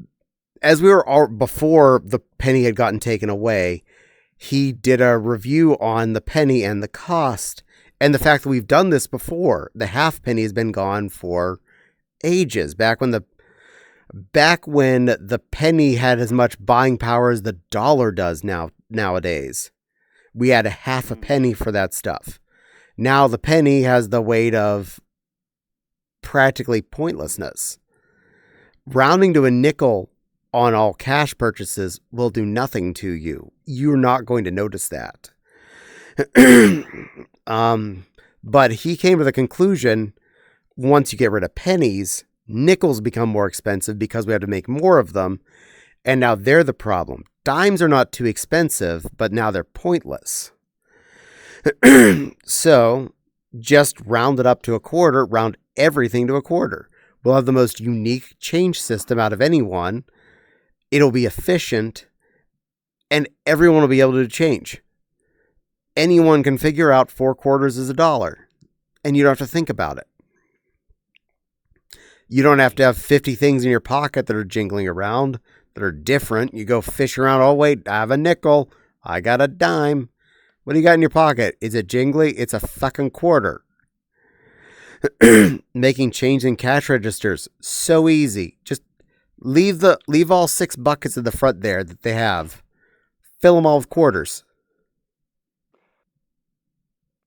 we were all, before the penny had gotten taken away, he did a review on the penny and the cost and the fact that we've done this before. The half penny has been gone for ages. Back when the penny had as much buying power as the dollar does nowadays. We had a half a penny for that stuff. Now the penny has the weight of practically pointlessness. Rounding to a nickel on all cash purchases will do nothing to you. You're not going to notice that. But he came to the conclusion, once you get rid of pennies, nickels become more expensive because we have to make more of them. And now they're the problem. Dimes are not too expensive, but now they're pointless. So just round it up to a quarter, round everything to a quarter. We'll have the most unique change system out of anyone. It'll be efficient, and everyone will be able to change. Anyone can figure out 4 quarters is $1, and you don't have to think about it. You don't have to have 50 things in your pocket that are jingling around, that are different. You go fish around, oh wait, I have a nickel, I got a dime. What do you got in your pocket? Is it jingly? It's a fucking quarter. Making change in cash registers, so easy. Just leave all 6 buckets in the front there that they have. Fill them all with quarters.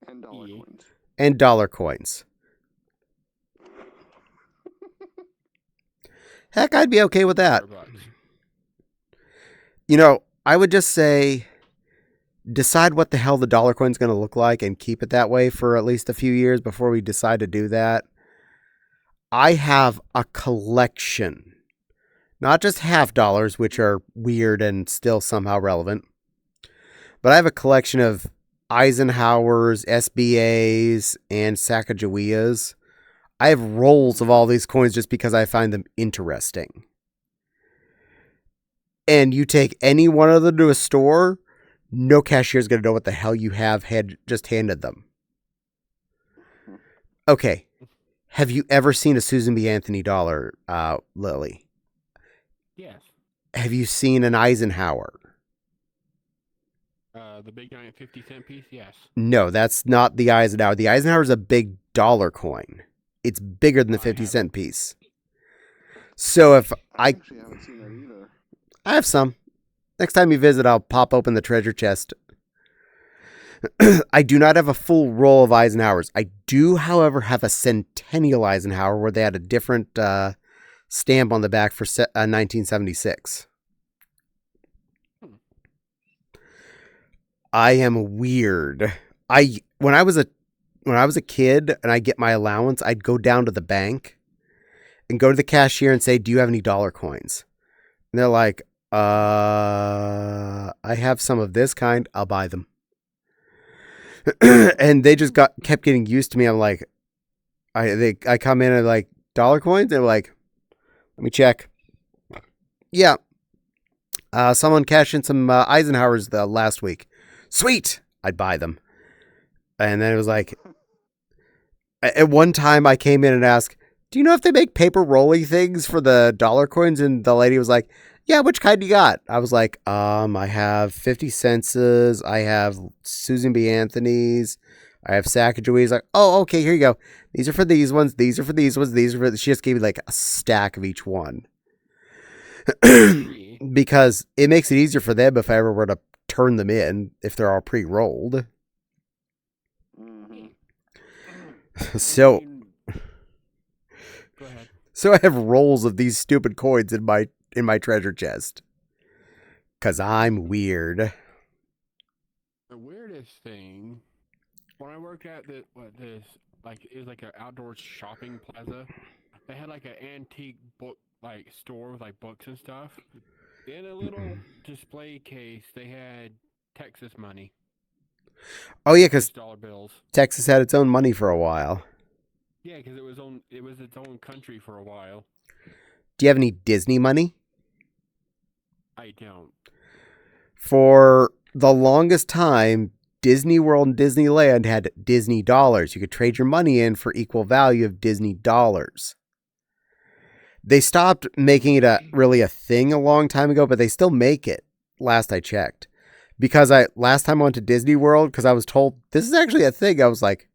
And dollar coins. And dollar coins. Heck, I'd be okay with that. You know, I would just say, decide what the hell the dollar coin's going to look like and keep it that way for at least a few years before we decide to do that. I have a collection, not just half dollars, which are weird and still somehow relevant, but I have a collection of Eisenhowers, SBAs, and Sacagaweas. I have rolls of all these coins just because I find them interesting. And you take any one of them to a store, no cashier is going to know what the hell you have just handed them. Okay. Have you ever seen a Susan B. Anthony dollar, Lily? Yes. Have you seen an Eisenhower? The big giant 50-cent piece? Yes. No, that's not the Eisenhower. The Eisenhower is a big dollar coin. It's bigger than the 50-cent piece. So if I actually haven't seen that either. I have some. Next time you visit, I'll pop open the treasure chest. I do not have a full roll of Eisenhowers. I do, however, have a Centennial Eisenhower where they had a different stamp on the back for 1976. I am weird. When I was a kid and I get my allowance, I'd go down to the bank and go to the cashier and say, "Do you have any dollar coins?" And they're like, I have some of this kind. I'll buy them." And they just kept getting used to me. I'm like, I come in and like, "Dollar coins?" They're like, "Let me check." "Yeah. Someone cashed in some Eisenhowers the last week." "Sweet." I'd buy them. And then it was like, at one time I came in and asked, "Do you know if they make paper rolly things for the dollar coins?" And the lady was like, "Yeah, which kind you got?" I was like, I have 50 cents. I have Susan B. Anthony's. I have Sacagaweas. Like, "Oh, okay, here you go. These are for these ones. These are for these ones. These are for..." She just gave me like a stack of each one. Because it makes it easier for them if I ever were to turn them in, if they're all pre-rolled. Mm-hmm. So, Go ahead. so I have rolls of these stupid coins in my treasure chest. 'Cause I'm weird. The weirdest thing, when I worked at it was like an outdoor shopping plaza. They had like an antique book like store with like books and stuff. In a little display case, they had Texas money. Oh yeah, because dollar bills. Texas had its own money for a while. Yeah, because it was its own country for a while. Do you have any Disney money? I don't. For the longest time, Disney World and Disneyland had Disney dollars. You could trade your money in for equal value of Disney dollars. They stopped making it really a thing a long time ago, but they still make it, last I checked. Because last time I went to Disney World, because I was told this is actually a thing, I was like,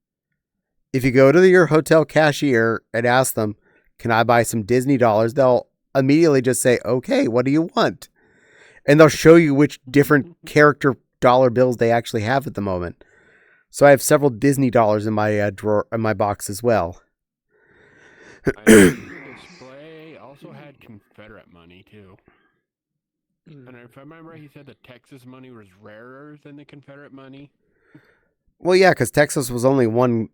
if you go to your hotel cashier and ask them, "Can I buy some Disney dollars?" they'll immediately just say, "Okay, what do you want?" And they'll show you which different character dollar bills they actually have at the moment. So I have several Disney dollars in my drawer, in my box as well. The display also had Confederate money too. And if I remember, he said the Texas money was rarer than the Confederate money. Well, yeah, because Texas was only one.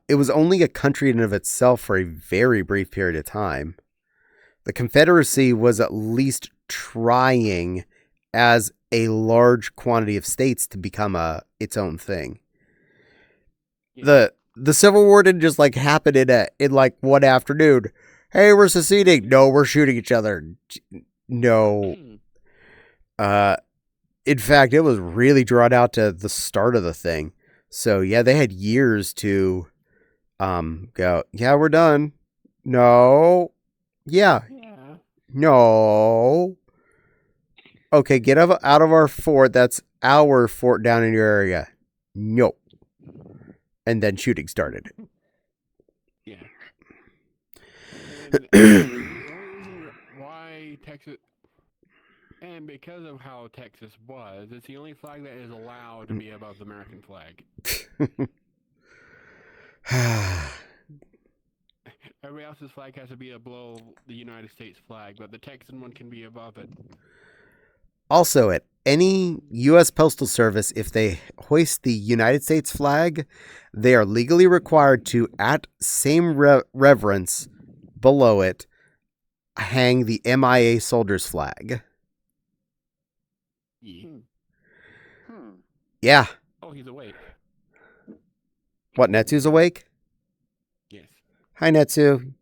It was only a country in and of itself for a very brief period of time. The Confederacy was at least trying, as a large quantity of states, to become its own thing. Yeah. The Civil War didn't just like happen in like one afternoon. Hey, we're seceding. No, we're shooting each other. No. In fact, it was really drawn out to the start of the thing. So yeah, they had years to go, yeah, we're done. No. Yeah. Yeah. No. Okay, get out of our fort. That's our fort down in your area. No. And then shooting started. Yeah. And the only reason why Texas, and because of how Texas was, it's the only flag that is allowed to be above the American flag. Everybody else's flag has to be below the United States flag, but the Texan one can be above it. Also, at any U.S. Postal Service, if they hoist the United States flag, they are legally required to, at same reverence below it, hang the MIA soldier's flag. Yeah. Yeah. Oh, he's awake. What, Netsu's awake? Yes. Hi, Netsu.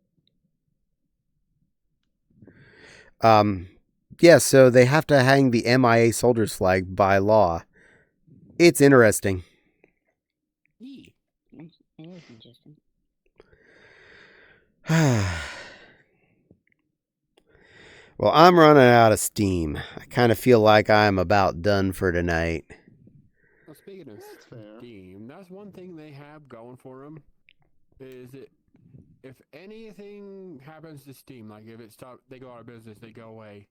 Yeah, so they have to hang the MIA soldier's flag by law. It's interesting. Yeah. It is interesting. Well, I'm running out of steam. I kind of feel like I'm about done for tonight. Well, speaking of That's fair. Steam, that's one thing they have going for them. Is that if anything happens to Steam, like if it stop, they go out of business, they go away.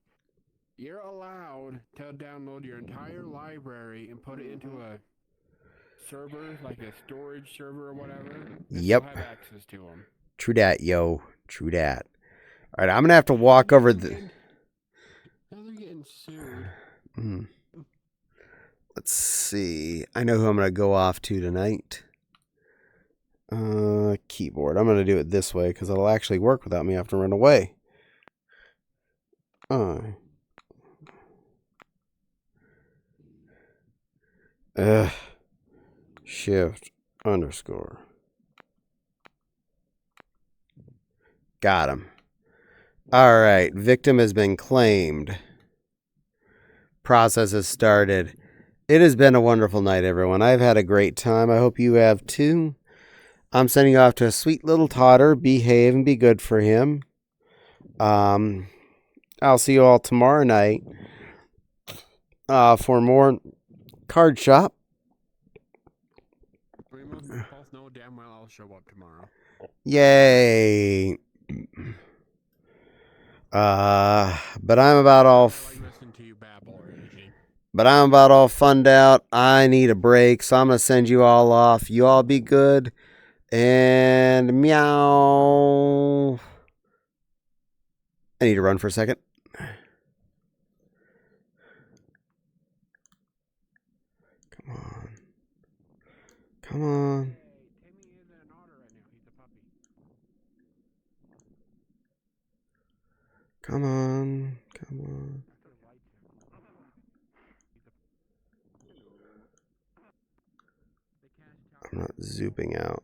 You're allowed to download your entire library and put it into a server, like a storage server or whatever. And Yep. still have access to them. True dat, yo. True dat. All right, I'm going to have to walk over the... Now they're getting sued. Let's see. I know who I'm going to go off to tonight. Keyboard. I'm going to do it this way because it'll actually work without me having to run away. Shift _ Got him. All right. Victim has been claimed. Process has started. It has been a wonderful night, everyone. I've had a great time. I hope you have too. I'm sending you off to a sweet little totter. Behave and be good for him. I'll see you all tomorrow night for more Card Shop. We both know damn well I'll show up tomorrow. Yay. But I'm about all... listening to you babble or anything. But I'm about all funned out. I need a break, so I'm going to send you all off. You all be good. And meow. I need to run for a second. Come on. Come on. Timmy isn't an otter right now. He's a puppy. Come on. Come on. I'm not zooping out.